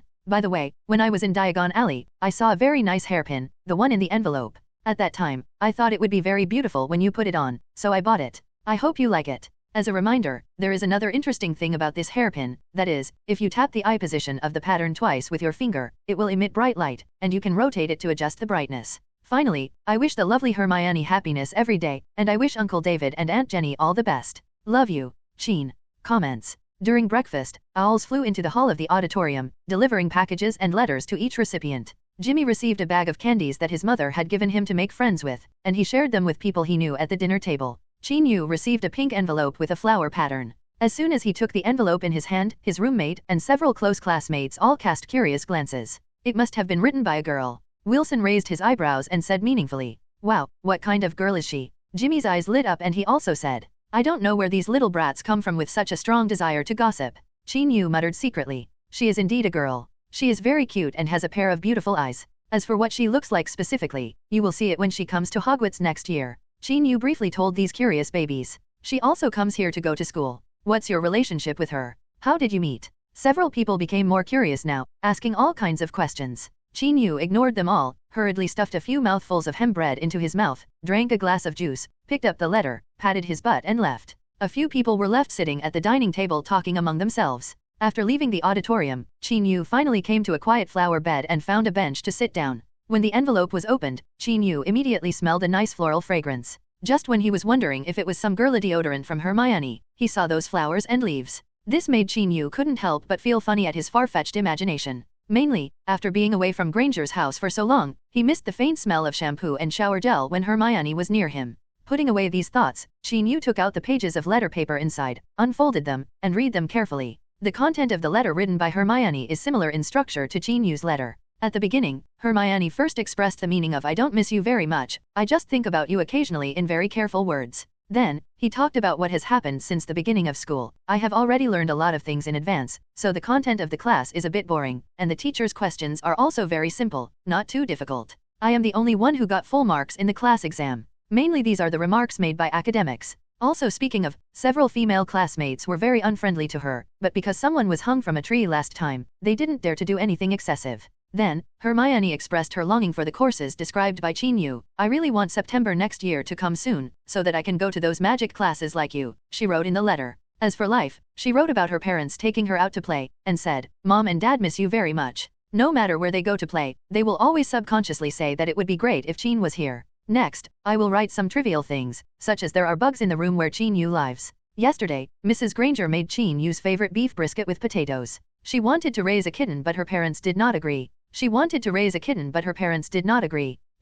By the way, when I was in Diagon Alley, I saw a very nice hairpin, the one in the envelope. At that time, I thought it would be very beautiful when you put it on, so I bought it. I hope you like it. As a reminder, there is another interesting thing about this hairpin, that is, if you tap the eye position of the pattern twice with your finger, it will emit bright light, and you can rotate it to adjust the brightness. Finally, I wish the lovely Hermione happiness every day, and I wish Uncle David and Aunt Jenny all the best. Love you, Sheen. Comments. During breakfast, owls flew into the hall of the auditorium, delivering packages and letters to each recipient. Jimmy received a bag of candies that his mother had given him to make friends with, and he shared them with people he knew at the dinner table. Chin Yu received a pink envelope with a flower pattern. As soon as he took the envelope in his hand, his roommate and several close classmates all cast curious glances. It must have been written by a girl. Wilson raised his eyebrows and said meaningfully, "Wow, what kind of girl is she?" Jimmy's eyes lit up and he also said, "I don't know where these little brats come from with such a strong desire to gossip." Chin Yu muttered secretly, "She is indeed a girl. She is very cute and has a pair of beautiful eyes. As for what she looks like specifically, you will see it when she comes to Hogwarts next year." Chin Yu briefly told these curious babies. "She also comes here to go to school. What's your relationship with her? How did you meet?" Several people became more curious now, asking all kinds of questions. Chin Yu ignored them all, hurriedly stuffed a few mouthfuls of hemp bread into his mouth, drank a glass of juice, picked up the letter, patted his butt and left. A few people were left sitting at the dining table talking among themselves. After leaving the auditorium, Chin Yu finally came to a quiet flower bed and found a bench to sit down. When the envelope was opened, Chin Yu immediately smelled a nice floral fragrance. Just when he was wondering if it was some girly deodorant from Hermione, he saw those flowers and leaves. This made Chin Yu couldn't help but feel funny at his far-fetched imagination. Mainly, after being away from Granger's house for so long, he missed the faint smell of shampoo and shower gel when Hermione was near him. Putting away these thoughts, Chin Yu took out the pages of letter paper inside, unfolded them, and read them carefully. The content of the letter written by Hermione is similar in structure to Chin Yu's letter. At the beginning, Hermione first expressed the meaning of "I don't miss you very much, I just think about you occasionally" in very careful words. Then, he talked about what has happened since the beginning of school. "I have already learned a lot of things in advance, so the content of the class is a bit boring, and the teacher's questions are also very simple, not too difficult. I am the only one who got full marks in the class exam." Mainly these are the remarks made by academics. Also speaking of, several female classmates were very unfriendly to her, but because someone was hung from a tree last time, they didn't dare to do anything excessive. Then, Hermione expressed her longing for the courses described by Chin Yu. "I really want September next year to come soon, so that I can go to those magic classes like you," she wrote in the letter. As for life, she wrote about her parents taking her out to play, and said, "Mom and Dad miss you very much. No matter where they go to play, they will always subconsciously say that it would be great if Chin was here. Next, I will write some trivial things, such as there are bugs in the room where Chin Yu lives. Yesterday, Mrs. Granger made Chin Yu's favorite beef brisket with potatoes. She wanted to raise a kitten but her parents did not agree.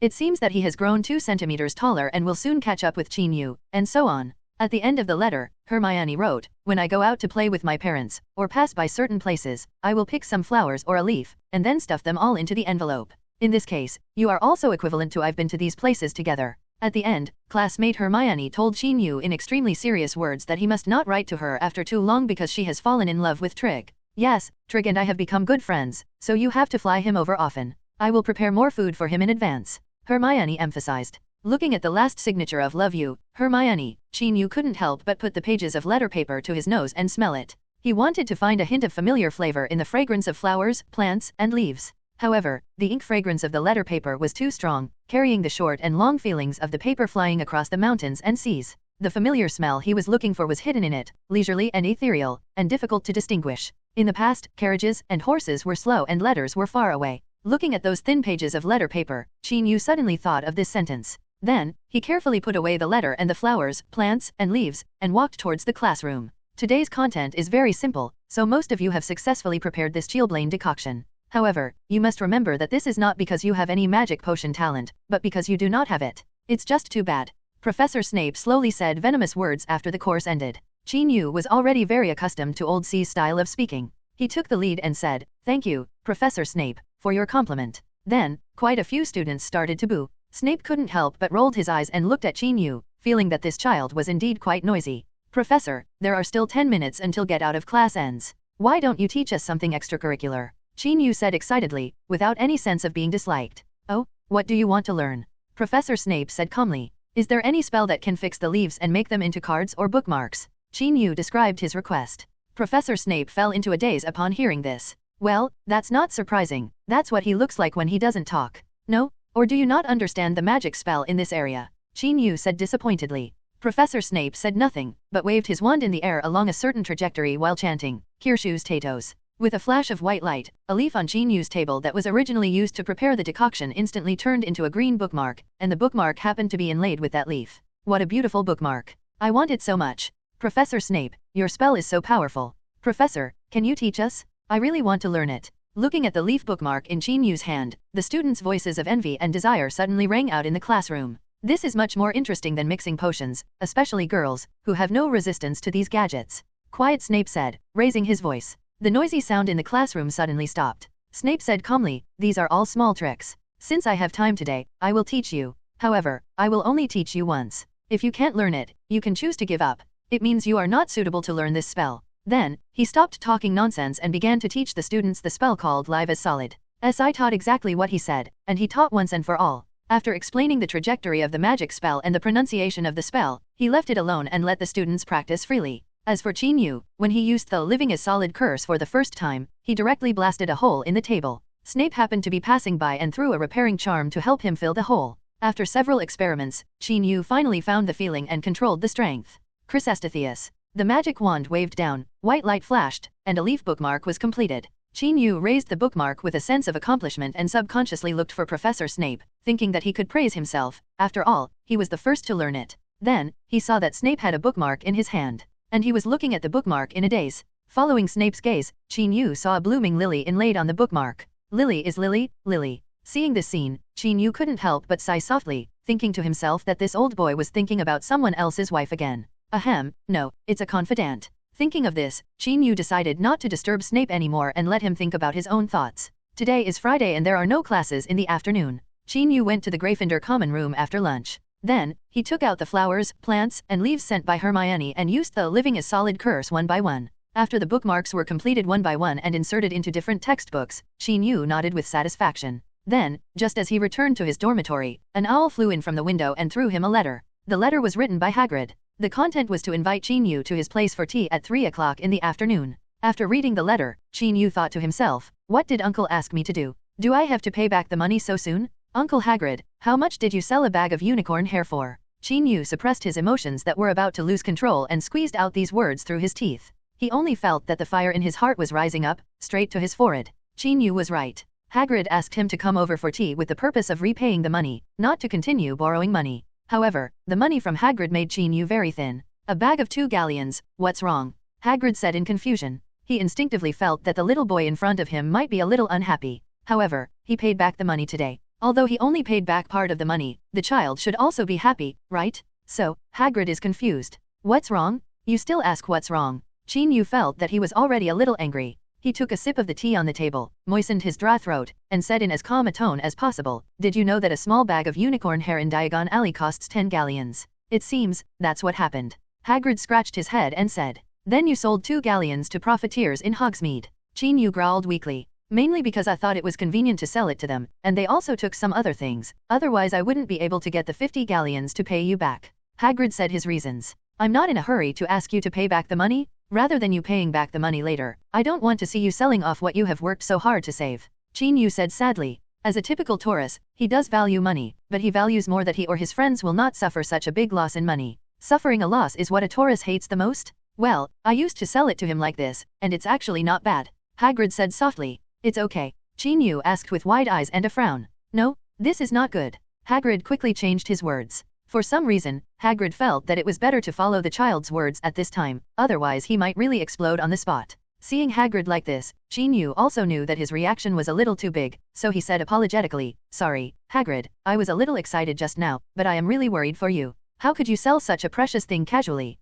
It seems that he has grown 2 centimeters taller and will soon catch up with Chin Yu," and so on. At the end of the letter, Hermione wrote, "When I go out to play with my parents, or pass by certain places, I will pick some flowers or a leaf, and then stuff them all into the envelope. In this case, you are also equivalent to I've been to these places together." At the end, classmate Hermione told Chin Yu in extremely serious words that he must not write to her after too long because she has fallen in love with Trig. "Yes, Trig and I have become good friends, so you have to fly him over often. I will prepare more food for him in advance," Hermione emphasized. Looking at the last signature of "Love you, Hermione," Chin Yu couldn't help but put the pages of letter paper to his nose and smell it. He wanted to find a hint of familiar flavor in the fragrance of flowers, plants, and leaves. However, the ink fragrance of the letter paper was too strong, carrying the short and long feelings of the paper flying across the mountains and seas. The familiar smell he was looking for was hidden in it, leisurely and ethereal, and difficult to distinguish. In the past, carriages and horses were slow and letters were far away. Looking at those thin pages of letter paper, Chin Yu suddenly thought of this sentence. Then, he carefully put away the letter and the flowers, plants, and leaves, and walked towards the classroom. Today's content is very simple, so most of you have successfully prepared this chilblain decoction. However, you must remember that this is not because you have any magic potion talent, but because you do not have it. It's just too bad. Professor Snape slowly said venomous words after the course ended. Chin Yu was already very accustomed to Old C's style of speaking. He took the lead and said, "Thank you, Professor Snape, for your compliment." Then, quite a few students started to boo. Snape couldn't help but rolled his eyes and looked at Chin Yu, feeling that this child was indeed quite noisy. "Professor, there are still 10 minutes until get out of class ends. Why don't you teach us something extracurricular?" Chin Yu said excitedly, without any sense of being disliked. "Oh, what do you want to learn?" Professor Snape said calmly. "Is there any spell that can fix the leaves and make them into cards or bookmarks?" Chin Yu described his request. Professor Snape fell into a daze upon hearing this. "Well, that's not surprising. That's what he looks like when he doesn't talk. No? Or do you not understand the magic spell in this area?" Chin Yu said disappointedly. Professor Snape said nothing, but waved his wand in the air along a certain trajectory while chanting, Kirschu's Tatos. With a flash of white light, a leaf on Chingyu's table that was originally used to prepare the decoction instantly turned into a green bookmark, and the bookmark happened to be inlaid with that leaf. What a beautiful bookmark. I want it so much. Professor Snape, your spell is so powerful. Professor, can you teach us? I really want to learn it. Looking at the leaf bookmark in Chingyu's hand, the students' voices of envy and desire suddenly rang out in the classroom. This is much more interesting than mixing potions, especially girls, who have no resistance to these gadgets. Quiet, Snape said, raising his voice. The noisy sound in the classroom suddenly stopped. Snape said calmly, these are all small tricks. Since I have time today, I will teach you. However, I will only teach you once. If you can't learn it, you can choose to give up. It means you are not suitable to learn this spell. Then, he stopped talking nonsense and began to teach the students the spell called Live as Solid. I taught exactly what he said, and he taught once and for all. After explaining the trajectory of the magic spell and the pronunciation of the spell, he left it alone and let the students practice freely. As for Chinyu, when he used the Living as Solid curse for the first time, he directly blasted a hole in the table. Snape happened to be passing by and threw a repairing charm to help him fill the hole. After several experiments, Chinyu finally found the feeling and controlled the strength. Chrysastathius. The magic wand waved down, white light flashed, and a leaf bookmark was completed. Chinyu raised the bookmark with a sense of accomplishment and subconsciously looked for Professor Snape, thinking that he could praise himself. After all, he was the first to learn it. Then, he saw that Snape had a bookmark in his hand, and he was looking at the bookmark in a daze. Following Snape's gaze, Chinyu saw a blooming lily inlaid on the bookmark. Lily is Lily, Lily. Seeing this scene, Chinyu couldn't help but sigh softly, thinking to himself that this old boy was thinking about someone else's wife again. Ahem, no, it's a confidant. Thinking of this, Chinyu decided not to disturb Snape anymore and let him think about his own thoughts. Today is Friday and there are no classes in the afternoon. Chinyu went to the Gryffindor common room after lunch. Then, he took out the flowers, plants, and leaves sent by Hermione and used the Living as Solid curse one by one. After the bookmarks were completed one by one and inserted into different textbooks, Chinyu nodded with satisfaction. Then, just as he returned to his dormitory, an owl flew in from the window and threw him a letter. The letter was written by Hagrid. The content was to invite Chinyu to his place for tea at 3 o'clock in the afternoon. After reading the letter, Chinyu thought to himself, what did Uncle ask me to do? Do I have to pay back the money so soon? Uncle Hagrid, how much did you sell a bag of unicorn hair for? Chinyu suppressed his emotions that were about to lose control and squeezed out these words through his teeth. He only felt that the fire in his heart was rising up, straight to his forehead. Chinyu was right. Hagrid asked him to come over for tea with the purpose of repaying the money, not to continue borrowing money. However, the money from Hagrid made Chinyu very thin. A bag of 2 galleons, what's wrong? Hagrid said in confusion. He instinctively felt that the little boy in front of him might be a little unhappy. However, he paid back the money today. Although he only paid back part of the money, the child should also be happy, right? So, Hagrid is confused. What's wrong? You still ask what's wrong? Chinyu felt that he was already a little angry. He took a sip of the tea on the table, moistened his dry throat, and said in as calm a tone as possible, did you know that a small bag of unicorn hair in Diagon Alley costs 10 galleons? It seems, that's what happened. Hagrid scratched his head and said, then you sold 2 galleons to profiteers in Hogsmeade. Chinyu growled weakly. Mainly because I thought it was convenient to sell it to them, and they also took some other things, otherwise I wouldn't be able to get the 50 galleons to pay you back. Hagrid said his reasons. I'm not in a hurry to ask you to pay back the money. Rather than you paying back the money later, I don't want to see you selling off what you have worked so hard to save. Chinyu said sadly. As a typical Taurus, he does value money, but he values more that he or his friends will not suffer such a big loss in money. Suffering a loss is what a Taurus hates the most? Well, I used to sell it to him like this, and it's actually not bad. Hagrid said softly. It's okay. Chinyu asked with wide eyes and a frown. No, this is not good. Hagrid quickly changed his words. For some reason, Hagrid felt that it was better to follow the child's words at this time, otherwise he might really explode on the spot. Seeing Hagrid like this, Chinyu also knew that his reaction was a little too big, so he said apologetically, sorry, Hagrid, I was a little excited just now, but I am really worried for you. How could you sell such a precious thing casually?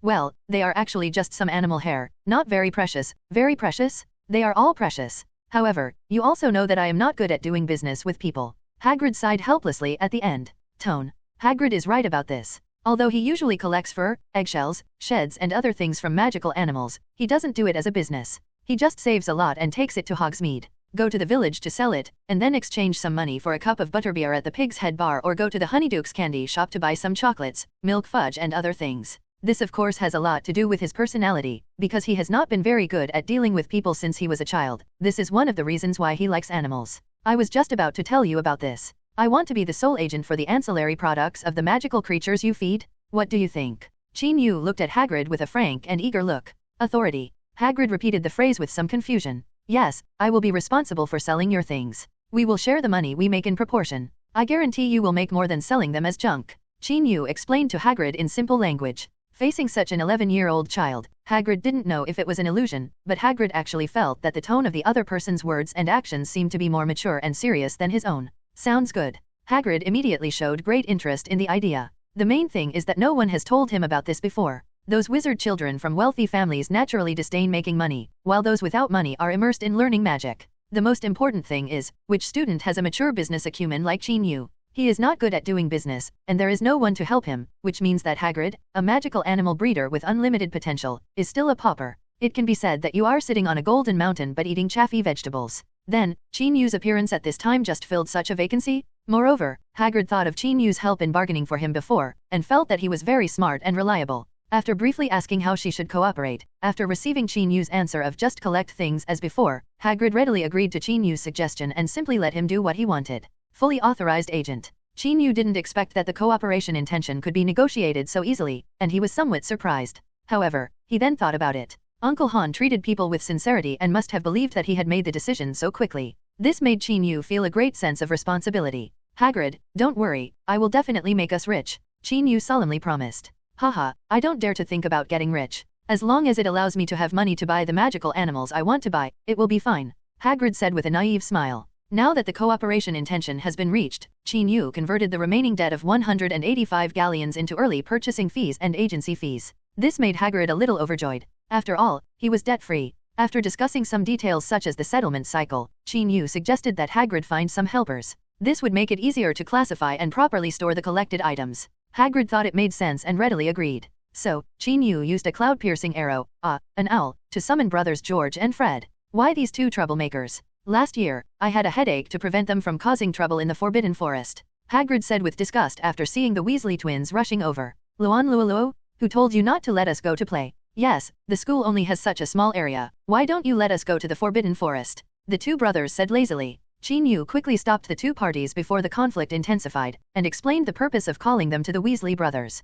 Well, they are actually just some animal hair, not very precious, very precious? They are all precious. However, you also know that I am not good at doing business with people. Hagrid sighed helplessly at the end. Tone. Hagrid is right about this. Although he usually collects fur, eggshells, sheds and other things from magical animals, he doesn't do it as a business. He just saves a lot and takes it to Hogsmeade, go to the village to sell it, and then exchange some money for a cup of butterbeer at the Pig's Head bar or go to the Honeydukes candy shop to buy some chocolates, milk fudge and other things. This of course has a lot to do with his personality, because he has not been very good at dealing with people since he was a child. This is one of the reasons why he likes animals. I was just about to tell you about this. I want to be the sole agent for the ancillary products of the magical creatures you feed. What do you think? Qin Yu looked at Hagrid with a frank and eager look. Authority. Hagrid repeated the phrase with some confusion. Yes, I will be responsible for selling your things. We will share the money we make in proportion. I guarantee you will make more than selling them as junk. Qin Yu explained to Hagrid in simple language. Facing such an 11-year-old child, Hagrid didn't know if it was an illusion, but Hagrid actually felt that the tone of the other person's words and actions seemed to be more mature and serious than his own. Sounds good. Hagrid immediately showed great interest in the idea. The main thing is that no one has told him about this before. Those wizard children from wealthy families naturally disdain making money, while those without money are immersed in learning magic. The most important thing is, which student has a mature business acumen like Qin Yu? He is not good at doing business, and there is no one to help him, which means that Hagrid, a magical animal breeder with unlimited potential, is still a pauper. It can be said that you are sitting on a golden mountain but eating chaffy vegetables. Then, Qin Yu's appearance at this time just filled such a vacancy. Moreover, Hagrid thought of Qin Yu's help in bargaining for him before, and felt that he was very smart and reliable. After briefly asking how she should cooperate, after receiving Qin Yu's answer of just collect things as before, Hagrid readily agreed to Qin Yu's suggestion and simply let him do what he wanted. Fully authorized agent. Qin Yu didn't expect that the cooperation intention could be negotiated so easily, and he was somewhat surprised. However, he then thought about it. Uncle Han treated people with sincerity and must have believed that he had made the decision so quickly. This made Qin Yu feel a great sense of responsibility. Hagrid, don't worry, I will definitely make us rich, Qin Yu solemnly promised. Haha, I don't dare to think about getting rich. As long as it allows me to have money to buy the magical animals I want to buy, it will be fine, Hagrid said with a naive smile. Now that the cooperation intention has been reached, Qin Yu converted the remaining debt of 185 galleons into early purchasing fees and agency fees. This made Hagrid a little overjoyed. After all, he was debt-free. After discussing some details such as the settlement cycle, Qin Yu suggested that Hagrid find some helpers. This would make it easier to classify and properly store the collected items. Hagrid thought it made sense and readily agreed. So, Qin Yu used a cloud-piercing arrow, an owl, to summon brothers George and Fred. Why these two troublemakers? Last year, I had a headache to prevent them from causing trouble in the Forbidden Forest, Hagrid said with disgust after seeing the Weasley twins rushing over. Luan Luoluo? Who told you not to let us go to play? Yes, the school only has such a small area. Why don't you let us go to the Forbidden Forest? The two brothers said lazily. Qin Yu quickly stopped the two parties before the conflict intensified, and explained the purpose of calling them to the Weasley brothers.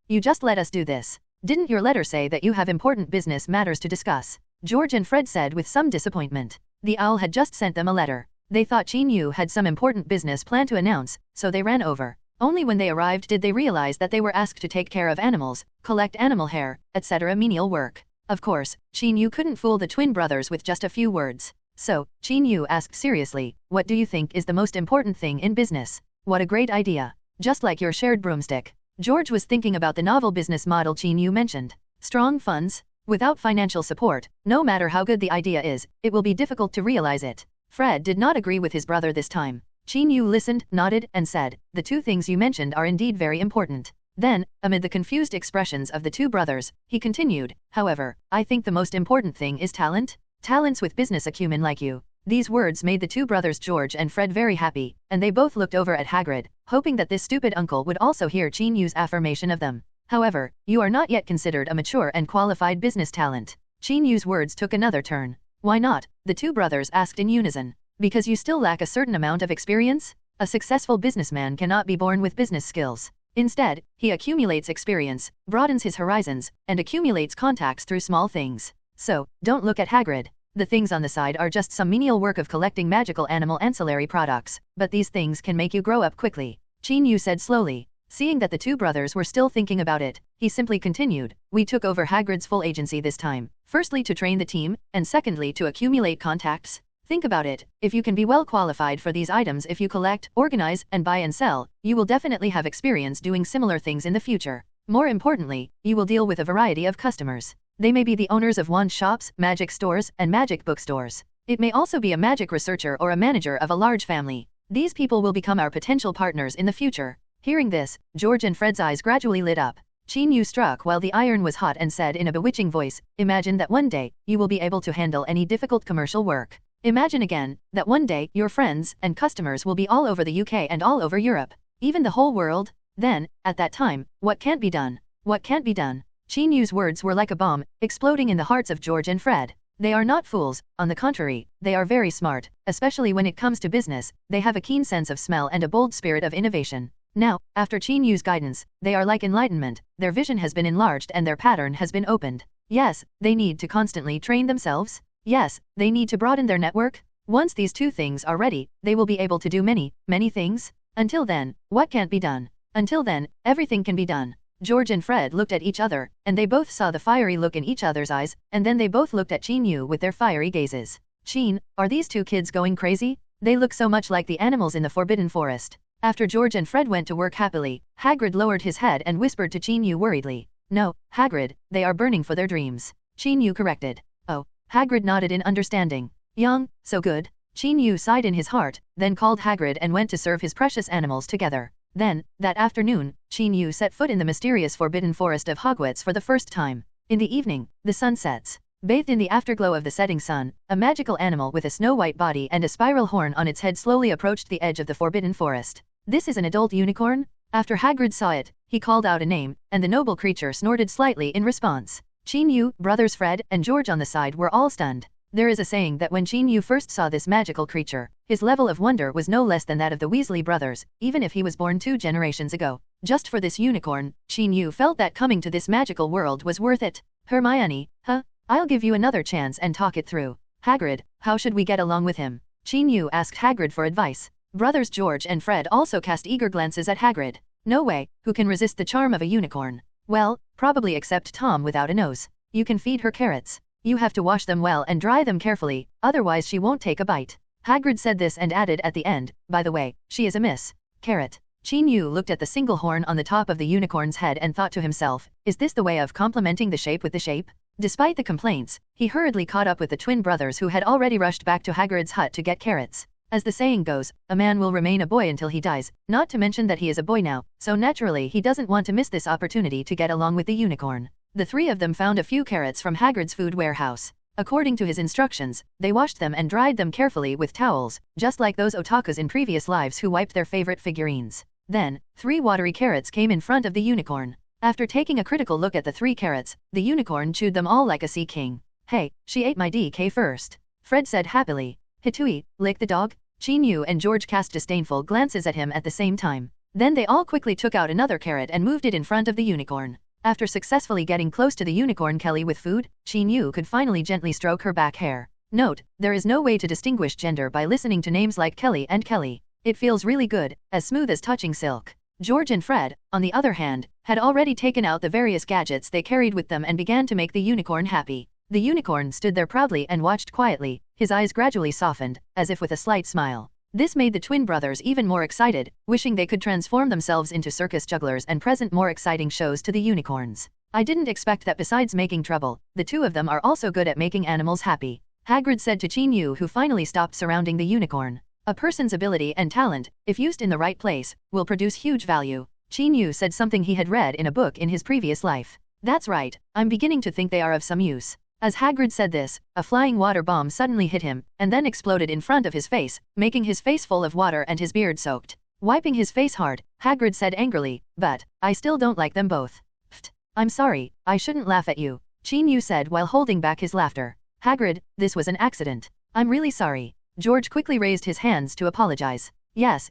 You just let us do this. Didn't your letter say that you have important business matters to discuss? George and Fred said with some disappointment. The owl had just sent them a letter. They thought Qin Yu had some important business plan to announce, so they ran over. Only when they arrived did they realize that they were asked to take care of animals, collect animal hair, etc. menial work. Of course, Qin Yu couldn't fool the twin brothers with just a few words. So, Qin Yu asked seriously, what do you think is the most important thing in business? What a great idea. Just like your shared broomstick. George was thinking about the novel business model Qin Yu mentioned. Strong funds? Without financial support, no matter how good the idea is, it will be difficult to realize it. Fred did not agree with his brother this time. Qin Yu listened, nodded, and said, the two things you mentioned are indeed very important. Then, amid the confused expressions of the two brothers, he continued, however, I think the most important thing is talent. Talents with business acumen like you. These words made the two brothers George and Fred very happy, and they both looked over at Hagrid, hoping that this stupid uncle would also hear Qin Yu's affirmation of them. However, you are not yet considered a mature and qualified business talent. Qin Yu's words took another turn. Why not? The two brothers asked in unison. Because you still lack a certain amount of experience? A successful businessman cannot be born with business skills. Instead, he accumulates experience, broadens his horizons, and accumulates contacts through small things. So, don't look at Hagrid. The things on the side are just some menial work of collecting magical animal ancillary products, but these things can make you grow up quickly. Qin Yu said slowly. Seeing that the two brothers were still thinking about it, he simply continued, we took over Hagrid's full agency this time, firstly to train the team, and secondly to accumulate contacts. Think about it, if you can be well qualified for these items if you collect, organize, and buy and sell, you will definitely have experience doing similar things in the future. More importantly, you will deal with a variety of customers. They may be the owners of wand shops, magic stores, and magic bookstores. It may also be a magic researcher or a manager of a large family. These people will become our potential partners in the future. Hearing this, George and Fred's eyes gradually lit up. Qin Yu struck while the iron was hot and said in a bewitching voice, imagine that one day, you will be able to handle any difficult commercial work. Imagine again, that one day, your friends and customers will be all over the UK and all over Europe, even the whole world. Then, at that time, what can't be done? What can't be done? Qin Yu's words were like a bomb, exploding in the hearts of George and Fred. They are not fools, on the contrary, they are very smart, especially when it comes to business, they have a keen sense of smell and a bold spirit of innovation. Now, after Qin Yu's guidance, they are like enlightenment, their vision has been enlarged and their pattern has been opened. Yes, they need to constantly train themselves. Yes, they need to broaden their network. Once these two things are ready, they will be able to do many, many things. Until then, what can't be done? Until then, everything can be done. George and Fred looked at each other, and they both saw the fiery look in each other's eyes, and then they both looked at Qin Yu with their fiery gazes. Qin, are these two kids going crazy? They look so much like the animals in the Forbidden Forest. After George and Fred went to work happily, Hagrid lowered his head and whispered to Qin Yu worriedly. No, Hagrid, they are burning for their dreams. Qin Yu corrected. Oh. Hagrid nodded in understanding. Young, so good. Qin Yu sighed in his heart, then called Hagrid and went to serve his precious animals together. Then, that afternoon, Qin Yu set foot in the mysterious Forbidden Forest of Hogwarts for the first time. In the evening, the sun sets. Bathed in the afterglow of the setting sun, a magical animal with a snow-white body and a spiral horn on its head slowly approached the edge of the Forbidden Forest. This is an adult unicorn? After Hagrid saw it, he called out a name, and the noble creature snorted slightly in response. Qin Yu, brothers Fred, and George on the side were all stunned. There is a saying that when Qin Yu first saw this magical creature, his level of wonder was no less than that of the Weasley brothers, even if he was born 2 generations ago. Just for this unicorn, Qin Yu felt that coming to this magical world was worth it. Hermione, huh? I'll give you another chance and talk it through. Hagrid, how should we get along with him? Qin Yu asked Hagrid for advice. Brothers George and Fred also cast eager glances at Hagrid. No way, who can resist the charm of a unicorn? Well, probably except Tom without a nose. You can feed her carrots. You have to wash them well and dry them carefully, otherwise she won't take a bite. Hagrid said this and added at the end, by the way, she is a Miss Carrot. Qin Yu looked at the single horn on the top of the unicorn's head and thought to himself, is this the way of complimenting the shape with the shape? Despite the complaints, he hurriedly caught up with the twin brothers who had already rushed back to Hagrid's hut to get carrots. As the saying goes, a man will remain a boy until he dies, not to mention that he is a boy now, so naturally he doesn't want to miss this opportunity to get along with the unicorn. The three of them found a few carrots from Hagrid's food warehouse. According to his instructions, they washed them and dried them carefully with towels, just like those otakus in previous lives who wiped their favorite figurines. Then, 3 watery carrots came in front of the unicorn. After taking a critical look at the 3 carrots, the unicorn chewed them all like a sea king. Hey, she ate my DK first. Fred said happily. Hitui, lick the dog? Qin Yu and George cast disdainful glances at him at the same time. Then they all quickly took out another carrot and moved it in front of the unicorn. After successfully getting close to the unicorn Kelly with food, Qin Yu could finally gently stroke her back hair. Note, there is no way to distinguish gender by listening to names like Kelly and Kelly. It feels really good, as smooth as touching silk. George and Fred, on the other hand, had already taken out the various gadgets they carried with them and began to make the unicorn happy. The unicorn stood there proudly and watched quietly, his eyes gradually softened, as if with a slight smile. This made the twin brothers even more excited, wishing they could transform themselves into circus jugglers and present more exciting shows to the unicorns. I didn't expect that besides making trouble, the two of them are also good at making animals happy. Hagrid said to Qin Yu, who finally stopped surrounding the unicorn. A person's ability and talent, if used in the right place, will produce huge value. Qin Yu said something he had read in a book in his previous life. That's right, I'm beginning to think they are of some use. As Hagrid said this, a flying water bomb suddenly hit him, and then exploded in front of his face, making his face full of water and his beard soaked. Wiping his face hard, Hagrid said angrily, but, I still don't like them both. Pfft. I'm sorry, I shouldn't laugh at you, Qin Yu said while holding back his laughter. Hagrid, this was an accident. I'm really sorry. George quickly raised his hands to apologize. Yes,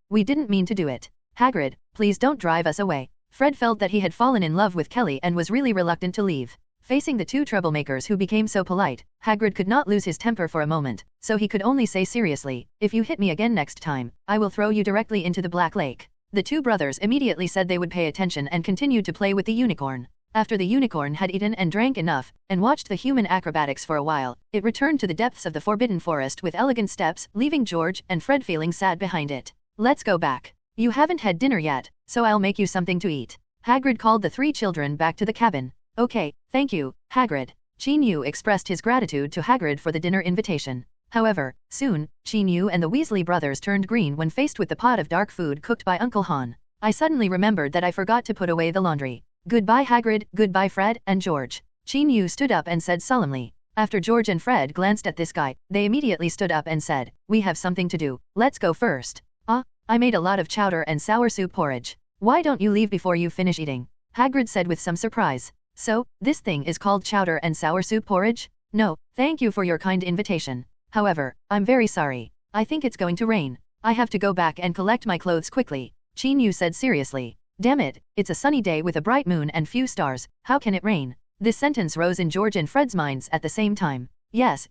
we didn't mean to do it. Hagrid, please don't drive us away. Fred felt that he had fallen in love with Kelly and was really reluctant to leave. Facing the 2 troublemakers who became so polite, Hagrid could not lose his temper for a moment, so he could only say seriously, if you hit me again next time, I will throw you directly into the Black Lake. The 2 brothers immediately said they would pay attention and continued to play with the unicorn. After the unicorn had eaten and drank enough, and watched the human acrobatics for a while, it returned to the depths of the Forbidden Forest with elegant steps, leaving George and Fred feeling sad behind it. Let's go back. You haven't had dinner yet, so I'll make you something to eat. Hagrid called the 3 children back to the cabin. Okay, thank you, Hagrid. Qin Yu expressed his gratitude to Hagrid for the dinner invitation. However, soon, Qin Yu and the Weasley brothers turned green when faced with the pot of dark food cooked by Uncle Han. I suddenly remembered that I forgot to put away the laundry. Goodbye Hagrid, goodbye Fred and George. Qin Yu stood up and said solemnly. After George and Fred glanced at this guy, they immediately stood up and said, we have something to do, let's go first. I made a lot of chowder and sour soup porridge. Why don't you leave before you finish eating? Hagrid said with some surprise. So, this thing is called chowder and sour soup porridge? No, thank you for your kind invitation. However, I'm very sorry. I think it's going to rain. I have to go back and collect my clothes quickly. Qin Yu said seriously. Damn it, it's a sunny day with a bright moon and few stars, how can it rain? This sentence rose in George and Fred's minds at the same time. Yes,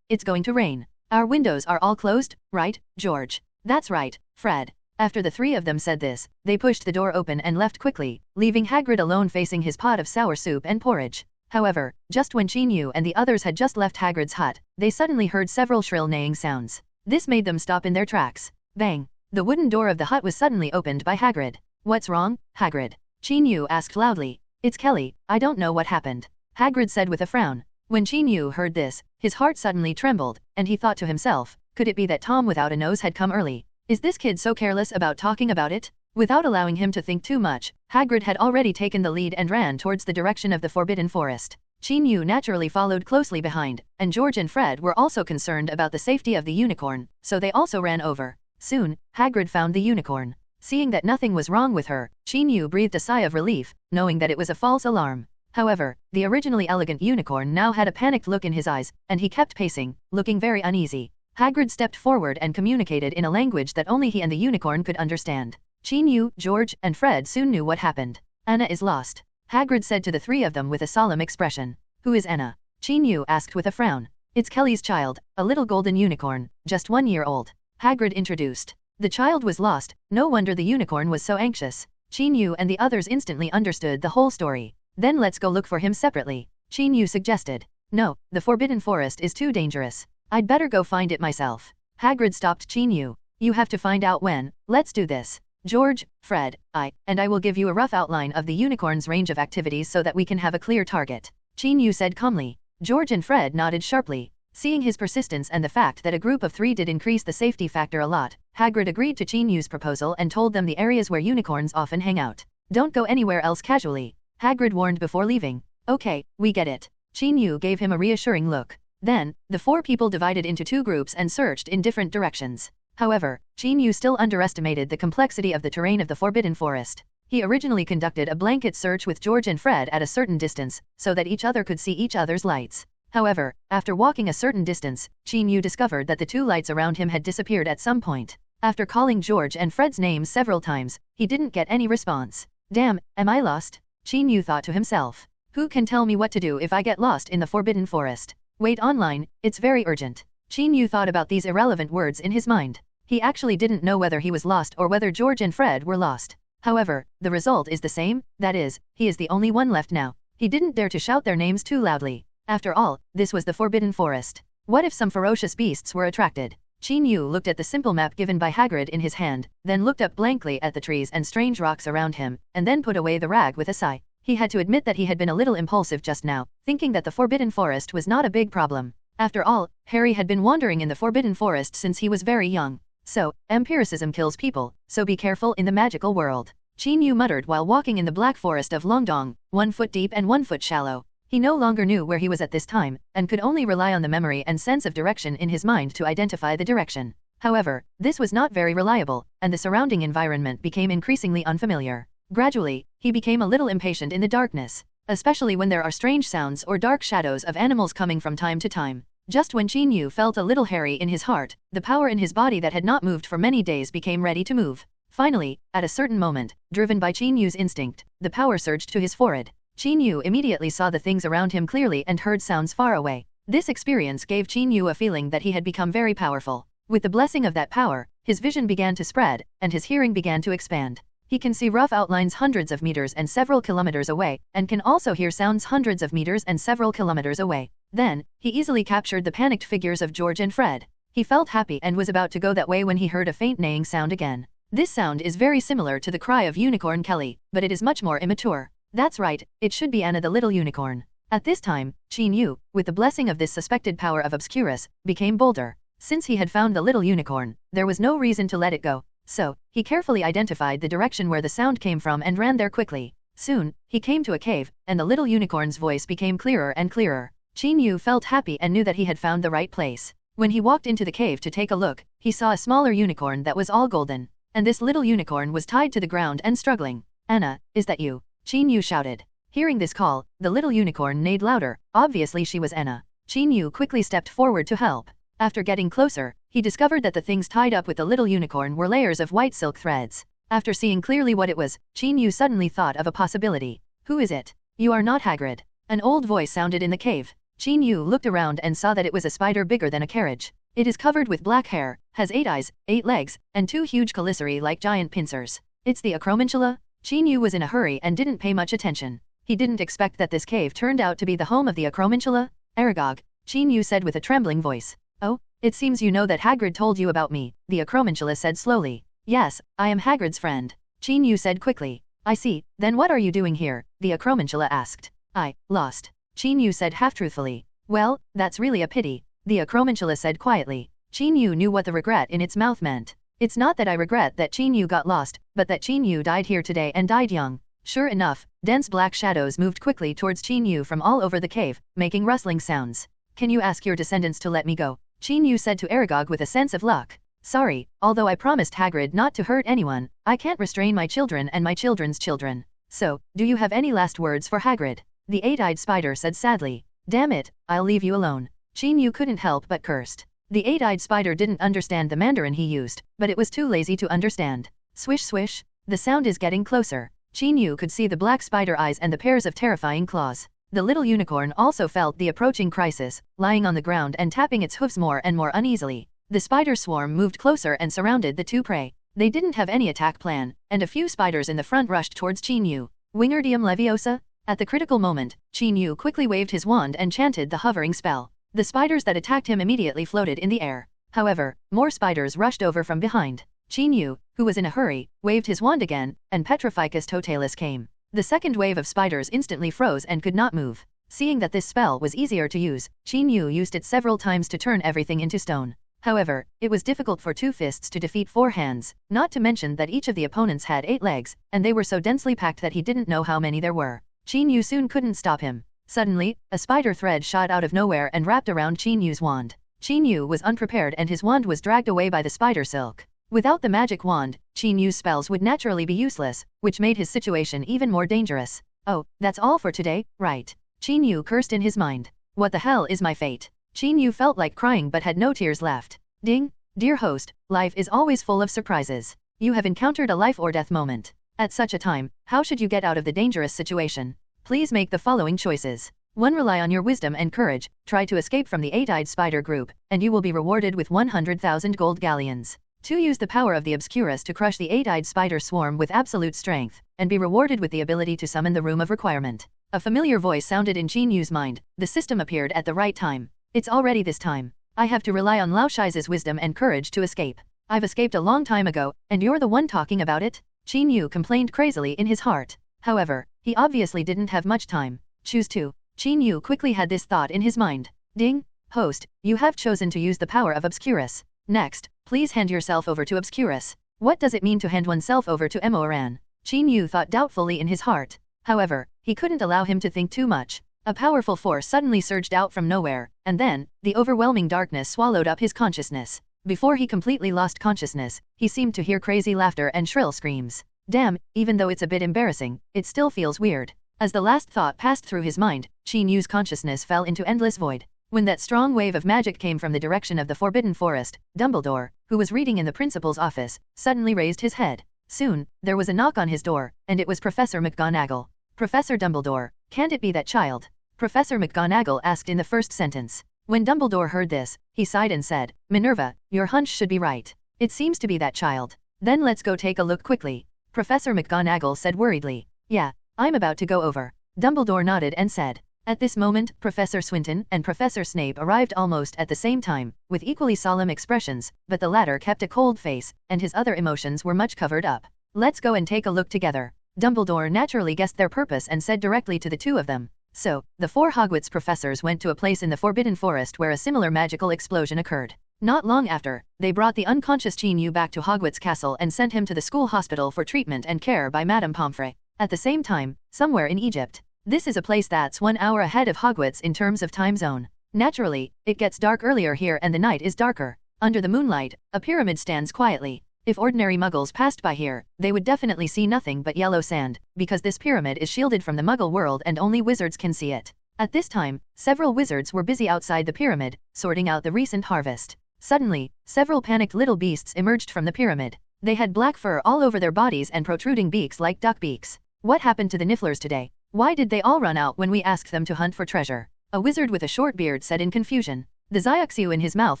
it's going to rain. Our windows are all closed, right, George? That's right, Fred. After the three of them said this, they pushed the door open and left quickly, leaving Hagrid alone facing his pot of sour soup and porridge. However, just when Qin Yu and the others had just left Hagrid's hut, they suddenly heard several shrill neighing sounds. This made them stop in their tracks. Bang! The wooden door of the hut was suddenly opened by Hagrid. What's wrong, Hagrid? Qin Yu asked loudly. It's Kelly, I don't know what happened. Hagrid said with a frown. When Qin Yu heard this, his heart suddenly trembled, and he thought to himself, could it be that Tom without a nose had come early? Is this kid so careless about talking about it? Without allowing him to think too much, Hagrid had already taken the lead and ran towards the direction of the Forbidden Forest. Qin Yu naturally followed closely behind, and George and Fred were also concerned about the safety of the unicorn, so they also ran over. Soon, Hagrid found the unicorn. Seeing that nothing was wrong with her, Qin Yu breathed a sigh of relief, knowing that it was a false alarm. However, the originally elegant unicorn now had a panicked look in his eyes, and he kept pacing, looking very uneasy. Hagrid stepped forward and communicated in a language that only he and the unicorn could understand. Qin Yu, George, and Fred soon knew what happened. Anna is lost. Hagrid said to the three of them with a solemn expression. Who is Anna? Qin Yu asked with a frown. It's Kelly's child, a little golden unicorn, just 1 year old. Hagrid introduced. The child was lost, no wonder the unicorn was so anxious. Qin Yu and the others instantly understood the whole story. Then let's go look for him separately, Qin Yu suggested. No, the Forbidden Forest is too dangerous. I'd better go find it myself. Hagrid stopped Qin Yu. You have to find out when, let's do this. George, Fred, I will give you a rough outline of the unicorn's range of activities so that we can have a clear target. Qin Yu said calmly. George and Fred nodded sharply. Seeing his persistence and the fact that a group of 3 did increase the safety factor a lot, Hagrid agreed to Qin Yu's proposal and told them the areas where unicorns often hang out. Don't go anywhere else casually, Hagrid warned before leaving. Okay, we get it. Qin Yu gave him a reassuring look. Then, the 4 people divided into 2 groups and searched in different directions. However, Qin Yu still underestimated the complexity of the terrain of the Forbidden Forest. He originally conducted a blanket search with George and Fred at a certain distance, so that each other could see each other's lights. However, after walking a certain distance, Qin Yu discovered that the 2 lights around him had disappeared at some point. After calling George and Fred's names several times, he didn't get any response. Damn, am I lost? Qin Yu thought to himself. Who can tell me what to do if I get lost in the Forbidden Forest? Wait online, it's very urgent. Qin Yu thought about these irrelevant words in his mind. He actually didn't know whether he was lost or whether George and Fred were lost. However, the result is the same, that is, he is the only one left now. He didn't dare to shout their names too loudly. After all, this was the Forbidden Forest. What if some ferocious beasts were attracted? Qin Yu looked at the simple map given by Hagrid in his hand, then looked up blankly at the trees and strange rocks around him, and then put away the rag with a sigh. He had to admit that he had been a little impulsive just now, thinking that the Forbidden Forest was not a big problem. After all, Harry had been wandering in the Forbidden Forest since he was very young. So, empiricism kills people, so be careful in the magical world. Qin Yu muttered while walking in the black forest of Longdong, 1 foot deep and 1 foot shallow. He no longer knew where he was at this time, and could only rely on the memory and sense of direction in his mind to identify the direction. However, this was not very reliable, and the surrounding environment became increasingly unfamiliar. Gradually, he became a little impatient in the darkness, especially when there are strange sounds or dark shadows of animals coming from time to time. Just when Qin Yu felt a little hairy in his heart, the power in his body that had not moved for many days became ready to move. Finally, at a certain moment, driven by Qin Yu's instinct, the power surged to his forehead. Qin Yu immediately saw the things around him clearly and heard sounds far away. This experience gave Qin Yu a feeling that he had become very powerful. With the blessing of that power, his vision began to spread, and his hearing began to expand. He can see rough outlines hundreds of meters and several kilometers away, and can also hear sounds hundreds of meters and several kilometers away. Then, he easily captured the panicked figures of George and Fred. He felt happy and was about to go that way when he heard a faint neighing sound again. This sound is very similar to the cry of Unicorn Kelly, but it is much more immature. That's right, it should be Anna the little unicorn. At this time, Qin Yu, with the blessing of this suspected power of Obscurus, became bolder. Since he had found the little unicorn, there was no reason to let it go. So, he carefully identified the direction where the sound came from and ran there quickly. Soon, he came to a cave, and the little unicorn's voice became clearer and clearer. Qin Yu felt happy and knew that he had found the right place. When he walked into the cave to take a look, he saw a smaller unicorn that was all golden. And this little unicorn was tied to the ground and struggling. Anna, is that you? Qin Yu shouted. Hearing this call, the little unicorn neighed louder. Obviously she was Anna. Qin Yu quickly stepped forward to help. After getting closer, he discovered that the things tied up with the little unicorn were layers of white silk threads. After seeing clearly what it was, Qin Yu suddenly thought of a possibility. Who is it? You are not Hagrid. An old voice sounded in the cave. Qin Yu looked around and saw that it was a spider bigger than a carriage. It is covered with black hair, has 8 eyes, 8 legs, and 2 huge caliceri like giant pincers. It's the acromantula? Qin Yu was in a hurry and didn't pay much attention. He didn't expect that this cave turned out to be the home of the acromantula. Aragog, Qin Yu said with a trembling voice. Oh, it seems you know that Hagrid told you about me, the acromantula said slowly. Yes, I am Hagrid's friend. Qin Yu said quickly. I see, then what are you doing here? The acromantula asked. I lost. Qin Yu said half-truthfully. Well, that's really a pity, the acromantula said quietly. Qin Yu knew what the regret in its mouth meant. It's not that I regret that Qin Yu got lost, but that Qin Yu died here today and died young. Sure enough, dense black shadows moved quickly towards Qin Yu from all over the cave, making rustling sounds. Can you ask your descendants to let me go? Qin Yu said to Aragog with a sense of luck. Sorry, although I promised Hagrid not to hurt anyone, I can't restrain my children and my children's children. So, do you have any last words for Hagrid? The 8-eyed spider said sadly. Damn it, I'll leave you alone. Qin Yu couldn't help but cursed. The 8-eyed spider didn't understand the Mandarin he used, but it was too lazy to understand. Swish swish, the sound is getting closer. Qin Yu could see the black spider eyes and the pairs of terrifying claws. The little unicorn also felt the approaching crisis, lying on the ground and tapping its hooves more and more uneasily. The spider swarm moved closer and surrounded the two prey. They didn't have any attack plan, and a few spiders in the front rushed towards Qin Yu. Wingardium Leviosa? At the critical moment, Qin Yu quickly waved his wand and chanted the hovering spell. The spiders that attacked him immediately floated in the air. However, more spiders rushed over from behind. Qin Yu, who was in a hurry, waved his wand again, and Petrificus Totalis came. The second wave of spiders instantly froze and could not move. Seeing that this spell was easier to use, Qin Yu used it several times to turn everything into stone. However, it was difficult for 2 fists to defeat 4 hands, not to mention that each of the opponents had 8 legs, and they were so densely packed that he didn't know how many there were. Qin Yu soon couldn't stop him. Suddenly, a spider thread shot out of nowhere and wrapped around Qin Yu's wand. Qin Yu was unprepared and his wand was dragged away by the spider silk. Without the magic wand, Qin Yu's spells would naturally be useless, which made his situation even more dangerous. Oh, that's all for today, right? Qin Yu cursed in his mind. What the hell is my fate? Qin Yu felt like crying but had no tears left. Ding! Dear host, life is always full of surprises. You have encountered a life or death moment. At such a time, how should you get out of the dangerous situation? Please make the following choices. 1. Rely on your wisdom and courage, try to escape from the 8-eyed spider group, and you will be rewarded with 100,000 gold galleons. 2. Use the power of the Obscurus to crush the 8-eyed spider swarm with absolute strength, and be rewarded with the ability to summon the Room of Requirement. A familiar voice sounded in Qin Yu's mind. The system appeared at the right time. It's already this time. I have to rely on Lao Shi's wisdom and courage to escape. I've escaped a long time ago, and you're the one talking about it? Qin Yu complained crazily in his heart. However, he obviously didn't have much time. Choose to. Qin Yu quickly had this thought in his mind. Ding! Host, you have chosen to use the power of Obscurus. Next, please hand yourself over to Obscurus. What does it mean to hand oneself over to Emoran? Qin Yu thought doubtfully in his heart. However, he couldn't allow him to think too much. A powerful force suddenly surged out from nowhere, and then, the overwhelming darkness swallowed up his consciousness. Before he completely lost consciousness, he seemed to hear crazy laughter and shrill screams. Damn, even though it's a bit embarrassing, it still feels weird. As the last thought passed through his mind, Qin Yu's consciousness fell into endless void. When that strong wave of magic came from the direction of the Forbidden Forest, Dumbledore, who was reading in the principal's office, suddenly raised his head. Soon, there was a knock on his door, and it was Professor McGonagall. Professor Dumbledore, can't it be that child? Professor McGonagall asked in the first sentence. When Dumbledore heard this, he sighed and said, Minerva, your hunch should be right. It seems to be that child. Then let's go take a look quickly. Professor McGonagall said worriedly. Yeah, I'm about to go over. Dumbledore nodded and said. At this moment, Professor Swinton and Professor Snape arrived almost at the same time, with equally solemn expressions, but the latter kept a cold face, and his other emotions were much covered up. Let's go and take a look together. Dumbledore naturally guessed their purpose and said directly to the two of them. So, the 4 Hogwarts professors went to a place in the Forbidden Forest where a similar magical explosion occurred. Not long after, they brought the unconscious Qin Yu back to Hogwarts Castle and sent him to the school hospital for treatment and care by Madame Pomfrey. At the same time, somewhere in Egypt. This is a place that's 1 hour ahead of Hogwarts in terms of time zone. Naturally, it gets dark earlier here and the night is darker. Under the moonlight, a pyramid stands quietly. If ordinary muggles passed by here, they would definitely see nothing but yellow sand, because this pyramid is shielded from the muggle world and only wizards can see it. At this time, several wizards were busy outside the pyramid, sorting out the recent harvest. Suddenly, several panicked little beasts emerged from the pyramid. They had black fur all over their bodies and protruding beaks like duck beaks. What happened to the Nifflers today? Why did they all run out when we asked them to hunt for treasure? A wizard with a short beard said in confusion. The Zyuxiu in his mouth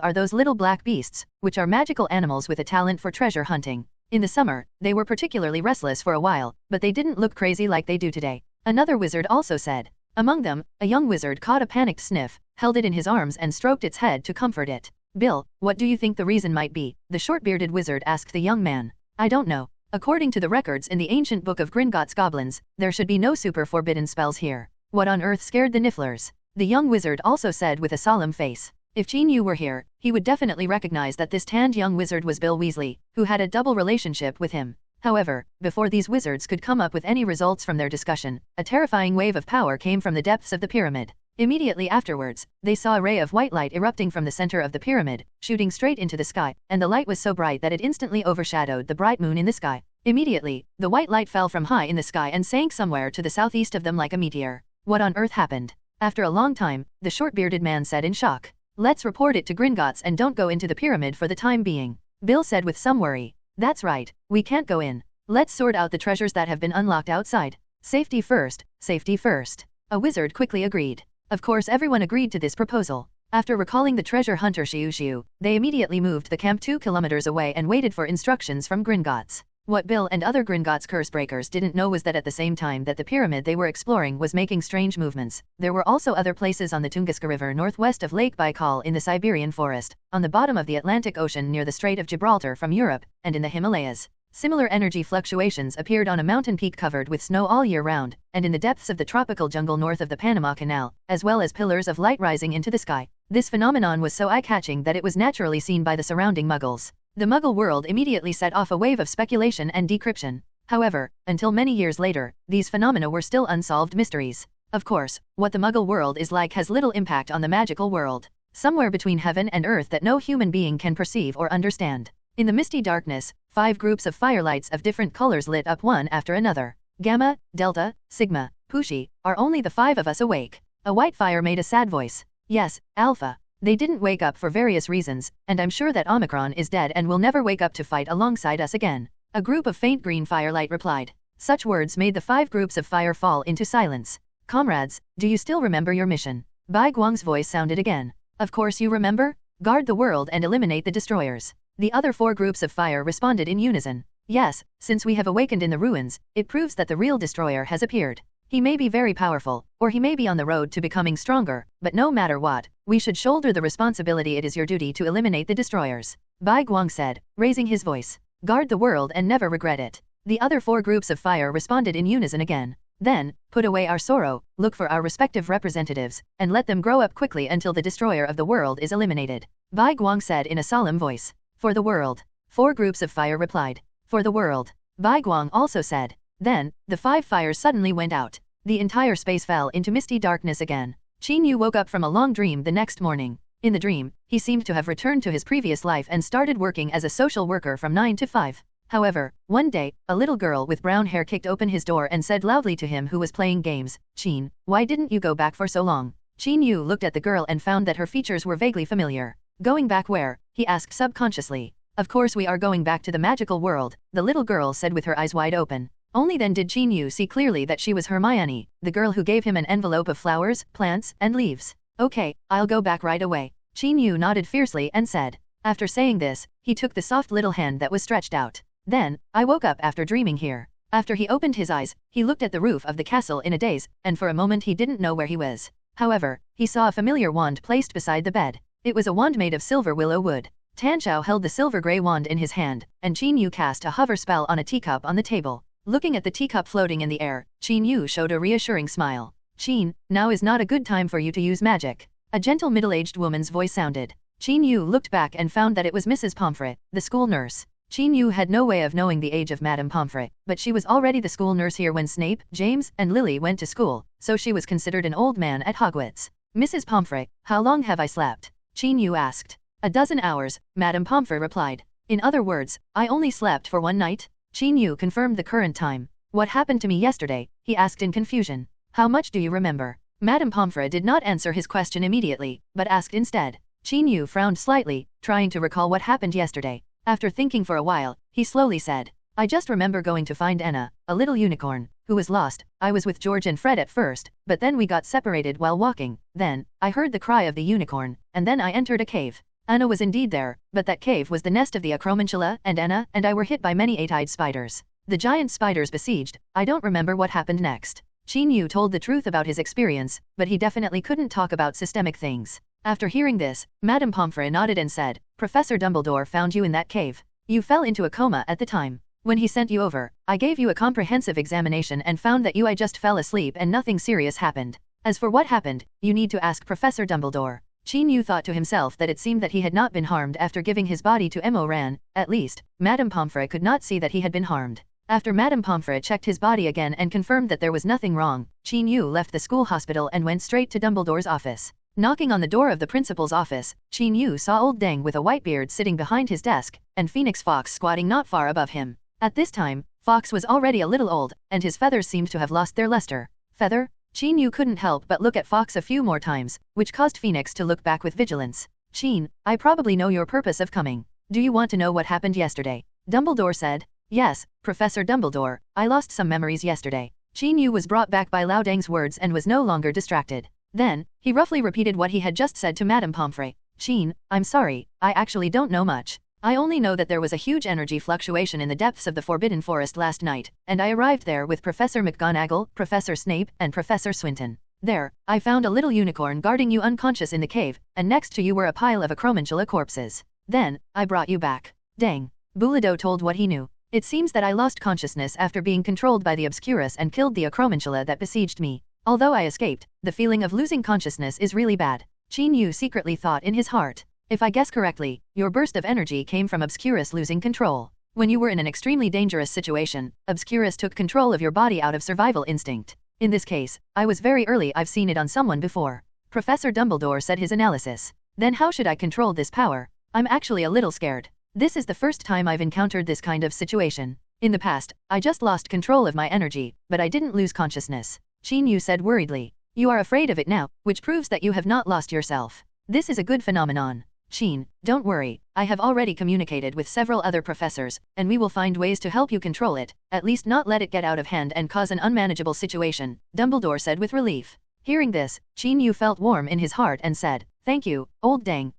are those little black beasts, which are magical animals with a talent for treasure hunting. In the summer, they were particularly restless for a while, but they didn't look crazy like they do today. Another wizard also said. Among them, a young wizard caught a panicked sniff, held it in his arms and stroked its head to comfort it. Bill, what do you think the reason might be? The short-bearded wizard asked the young man. I don't know. According to the records in the ancient book of Gringotts goblins, there should be no super forbidden spells here. What on earth scared the Nifflers? The young wizard also said with a solemn face. If Qin Yu were here, he would definitely recognize that this tanned young wizard was Bill Weasley, who had a double relationship with him. However, before these wizards could come up with any results from their discussion, a terrifying wave of power came from the depths of the pyramid. Immediately afterwards, they saw a ray of white light erupting from the center of the pyramid, shooting straight into the sky, and the light was so bright that it instantly overshadowed the bright moon in the sky. Immediately, the white light fell from high in the sky and sank somewhere to the southeast of them like a meteor. What on earth happened? After a long time, the short-bearded man said in shock. Let's report it to Gringotts and don't go into the pyramid for the time being. Bill said with some worry. That's right, we can't go in. Let's sort out the treasures that have been unlocked outside. Safety first, safety first. A wizard quickly agreed. Of course everyone agreed to this proposal. After recalling the treasure hunter Xiu, they immediately moved the camp 2 kilometers away and waited for instructions from Gringotts. What Bill and other Gringotts curse breakers didn't know was that at the same time that the pyramid they were exploring was making strange movements, there were also other places on the Tunguska River northwest of Lake Baikal in the Siberian forest, on the bottom of the Atlantic Ocean near the Strait of Gibraltar from Europe, and in the Himalayas. Similar energy fluctuations appeared on a mountain peak covered with snow all year round, and in the depths of the tropical jungle north of the Panama Canal, as well as pillars of light rising into the sky. This phenomenon was so eye-catching that it was naturally seen by the surrounding Muggles. The Muggle world immediately set off a wave of speculation and decryption. However, until many years later, these phenomena were still unsolved mysteries. Of course, what the Muggle world is like has little impact on the magical world. Somewhere between heaven and earth that no human being can perceive or understand. In the misty darkness, 5 groups of firelights of different colors lit up one after another. Gamma, Delta, Sigma, Pushi, are only the 5 of us awake. A white fire made a sad voice. Yes, Alpha. They didn't wake up for various reasons, and I'm sure that Omicron is dead and will never wake up to fight alongside us again. A group of faint green firelight replied. Such words made the 5 groups of fire fall into silence. Comrades, do you still remember your mission? Bai Guang's voice sounded again. Of course you remember? Guard the world and eliminate the destroyers. The other 4 groups of fire responded in unison. Yes, since we have awakened in the ruins, it proves that the real destroyer has appeared. He may be very powerful, or he may be on the road to becoming stronger, but no matter what, we should shoulder the responsibility. It is your duty to eliminate the destroyers. Bai Guang said, raising his voice. Guard the world and never regret it. The other 4 groups of fire responded in unison again. Then, put away our sorrow, look for our respective representatives, and let them grow up quickly until the destroyer of the world is eliminated. Bai Guang said in a solemn voice. For the world. 4 groups of fire replied. For the world. Bai Guang also said. Then, the 5 fires suddenly went out. The entire space fell into misty darkness again. Qin Yu woke up from a long dream the next morning. In the dream, he seemed to have returned to his previous life and started working as a social worker from 9 to 5. However, one day, a little girl with brown hair kicked open his door and said loudly to him who was playing games, Qin, why didn't you go back for so long? Qin Yu looked at the girl and found that her features were vaguely familiar. Going back where? He asked subconsciously. Of course we are going back to the magical world, the little girl said with her eyes wide open. Only then did Qin Yu see clearly that she was Hermione, the girl who gave him an envelope of flowers, plants, and leaves. Okay, I'll go back right away. Qin Yu nodded fiercely and said. After saying this, he took the soft little hand that was stretched out. Then, I woke up after dreaming here. After he opened his eyes, he looked at the roof of the castle in a daze, and for a moment he didn't know where he was. However, he saw a familiar wand placed beside the bed. It was a wand made of silver willow wood. Tanxiao held the silver-gray wand in his hand, and Qin Yu cast a hover spell on a teacup on the table. Looking at the teacup floating in the air, Qin Yu showed a reassuring smile. Qin, now is not a good time for you to use magic. A gentle middle-aged woman's voice sounded. Qin Yu looked back and found that it was Mrs. Pomfret, the school nurse. Qin Yu had no way of knowing the age of Madame Pomfret, but she was already the school nurse here when Snape, James, and Lily went to school, so she was considered an old man at Hogwarts. Mrs. Pomfret, how long have I slept? Qin Yu asked. 12 hours, Madame Pomfret replied. In other words, I only slept for 1 night? Qin Yu confirmed the current time. What happened to me yesterday? He asked in confusion. How much do you remember? Madame Pomfret did not answer his question immediately, but asked instead. Qin Yu frowned slightly, trying to recall what happened yesterday. After thinking for a while, he slowly said, I just remember going to find Anna, a little unicorn, who was lost. I was with George and Fred at first, but then we got separated while walking. Then, I heard the cry of the unicorn, and then I entered a cave. Anna was indeed there, but that cave was the nest of the acromantula, and Anna and I were hit by many eight-eyed spiders. The giant spiders besieged. I don't remember what happened next. Qin Yu told the truth about his experience, but he definitely couldn't talk about systemic things. After hearing this, Madame Pomfrey nodded and said, Professor Dumbledore found you in that cave. You fell into a coma at the time. When he sent you over, I gave you a comprehensive examination and found that I just fell asleep and nothing serious happened. As for what happened, you need to ask Professor Dumbledore. Qin Yu thought to himself that it seemed that he had not been harmed after giving his body to Mo Ran. At least, Madame Pomfrey could not see that he had been harmed. After Madame Pomfrey checked his body again and confirmed that there was nothing wrong, Qin Yu left the school hospital and went straight to Dumbledore's office. Knocking on the door of the principal's office, Qin Yu saw old Deng with a white beard sitting behind his desk, and Phoenix Fox squatting not far above him. At this time, Fox was already a little old, and his feathers seemed to have lost their luster. Feather? Qin Yu couldn't help but look at Fox a few more times, which caused Phoenix to look back with vigilance. Qin, I probably know your purpose of coming. Do you want to know what happened yesterday? Dumbledore said. Yes, Professor Dumbledore, I lost some memories yesterday. Qin Yu was brought back by Lao Deng's words and was no longer distracted. Then, he roughly repeated what he had just said to Madame Pomfrey. Qin, I'm sorry, I actually don't know much. I only know that there was a huge energy fluctuation in the depths of the Forbidden Forest last night, and I arrived there with Professor McGonagall, Professor Snape, and Professor Swinton. There, I found a little unicorn guarding you unconscious in the cave, and next to you were a pile of acromantula corpses. Then, I brought you back. Dang. Bulido told what he knew. It seems that I lost consciousness after being controlled by the Obscurus and killed the acromantula that besieged me. Although I escaped, the feeling of losing consciousness is really bad. Qin Yu secretly thought in his heart. If I guess correctly, your burst of energy came from Obscurus losing control. When you were in an extremely dangerous situation, Obscurus took control of your body out of survival instinct. In this case, I was very early. I've seen it on someone before. Professor Dumbledore said his analysis. Then how should I control this power? I'm actually a little scared. This is the first time I've encountered this kind of situation. In the past, I just lost control of my energy, but I didn't lose consciousness. Qin Yu said worriedly. You are afraid of it now, which proves that you have not lost yourself. This is a good phenomenon. Qin, don't worry, I have already communicated with several other professors, and we will find ways to help you control it, at least not let it get out of hand and cause an unmanageable situation, Dumbledore said with relief. Hearing this, Qin Yu felt warm in his heart and said, Thank you, old Deng,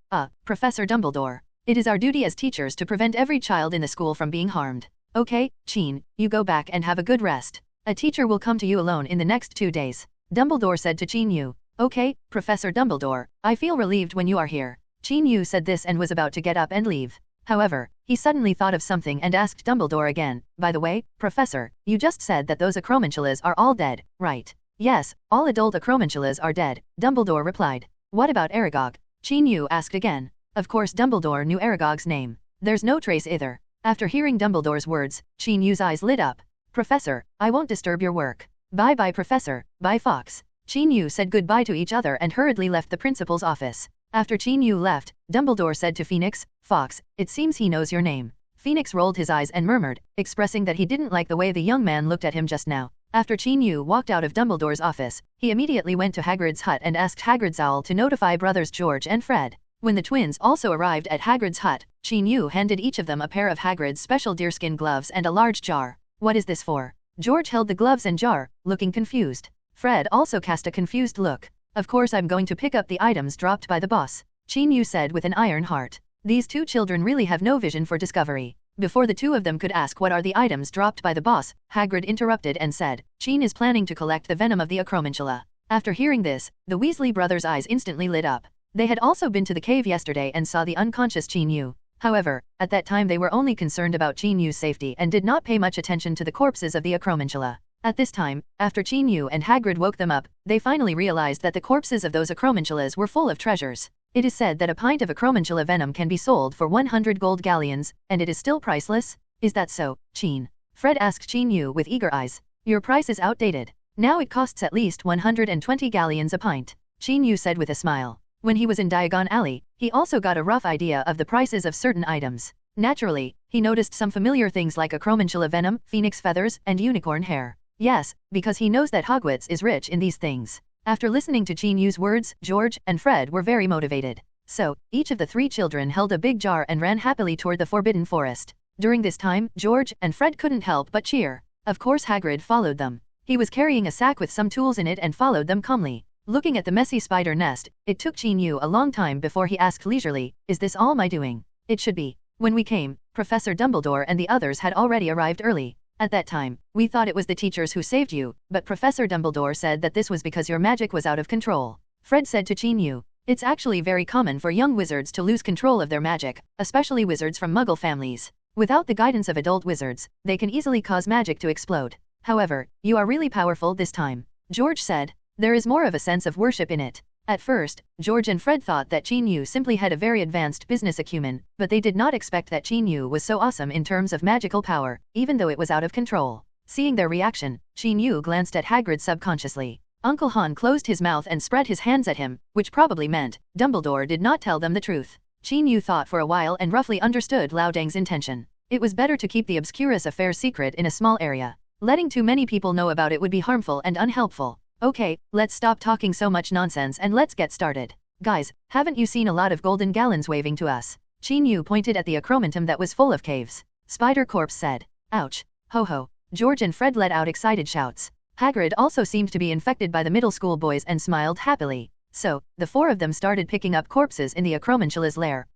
Professor Dumbledore. It is our duty as teachers to prevent every child in the school from being harmed. Okay, Qin, you go back and have a good rest. A teacher will come to you alone in the next 2 days. Dumbledore said to Qin Yu. Okay, Professor Dumbledore, I feel relieved when you are here. Qin Yu said this and was about to get up and leave. However, he suddenly thought of something and asked Dumbledore again, By the way, Professor, you just said that those acromantulas are all dead, right? Yes, all adult acromantulas are dead, Dumbledore replied. What about Aragog? Qin Yu asked again. Of course Dumbledore knew Aragog's name. There's no trace either. After hearing Dumbledore's words, Qin Yu's eyes lit up. Professor, I won't disturb your work. Bye-bye Professor, bye Fox. Qin Yu said goodbye to each other and hurriedly left the principal's office. After Qin Yu left, Dumbledore said to Phoenix, Fox, it seems he knows your name. Phoenix rolled his eyes and murmured, expressing that he didn't like the way the young man looked at him just now. After Qin Yu walked out of Dumbledore's office, he immediately went to Hagrid's hut and asked Hagrid's owl to notify brothers George and Fred. When the twins also arrived at Hagrid's hut, Qin Yu handed each of them a pair of Hagrid's special deerskin gloves and a large jar. What is this for? George held the gloves and jar, looking confused. Fred also cast a confused look. Of course I'm going to pick up the items dropped by the boss, Qin Yu said with an iron heart. These two children really have no vision for discovery. Before the two of them could ask what are the items dropped by the boss, Hagrid interrupted and said, Qin is planning to collect the venom of the acromantula. After hearing this, the Weasley brothers' eyes instantly lit up. They had also been to the cave yesterday and saw the unconscious Qin Yu. However, at that time they were only concerned about Qin Yu's safety and did not pay much attention to the corpses of the acromantula. At this time, after Qin Yu and Hagrid woke them up, they finally realized that the corpses of those acromantulas were full of treasures. It is said that a pint of acromantula venom can be sold for 100 gold galleons, and it is still priceless? Is that so, Qin? Fred asked Qin Yu with eager eyes. Your price is outdated. Now it costs at least 120 galleons a pint, Qin Yu said with a smile. When he was in Diagon Alley, he also got a rough idea of the prices of certain items. Naturally, he noticed some familiar things like acromantula venom, phoenix feathers, and unicorn hair. Yes, because he knows that Hogwarts is rich in these things. After listening to Qin Yu's words, George and Fred were very motivated. So, each of the 3 children held a big jar and ran happily toward the forbidden forest. During this time, George and Fred couldn't help but cheer. Of course Hagrid followed them. He was carrying a sack with some tools in it and followed them calmly. Looking at the messy spider nest, it took Chin-Yu a long time before he asked leisurely, "Is this all my doing?" "It should be. When we came, Professor Dumbledore and the others had already arrived early. At that time, we thought it was the teachers who saved you, but Professor Dumbledore said that this was because your magic was out of control." Fred said to Chin-Yu. It's actually very common for young wizards to lose control of their magic, especially wizards from Muggle families. Without the guidance of adult wizards, they can easily cause magic to explode. However, you are really powerful this time, George said. There is more of a sense of worship in it. At first, George and Fred thought that Chin-Yu simply had a very advanced business acumen, but they did not expect that Chin-Yu was so awesome in terms of magical power, even though it was out of control. Seeing their reaction, Chin-Yu glanced at Hagrid subconsciously. Uncle Han closed his mouth and spread his hands at him, which probably meant Dumbledore did not tell them the truth. Chin-Yu thought for a while and roughly understood Lao Deng's intention. It was better to keep the obscurus affair secret in a small area. Letting too many people know about it would be harmful and unhelpful. Okay, let's stop talking so much nonsense and let's get started. Guys, haven't you seen a lot of golden gallons waving to us? Chin-Yu pointed at the acromentum that was full of caves. Spider Corpse said. Ouch. Ho ho. George and Fred let out excited shouts. Hagrid also seemed to be infected by the middle school boys and smiled happily. So, the 4 of them started picking up corpses in the Acromantula's lair.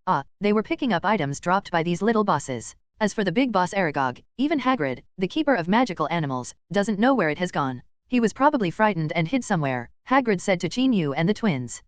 They were picking up items dropped by these little bosses. As for the big boss Aragog, even Hagrid, the keeper of magical animals, doesn't know where it has gone. He was probably frightened and hid somewhere, Hagrid said to Chin-Yu and the twins.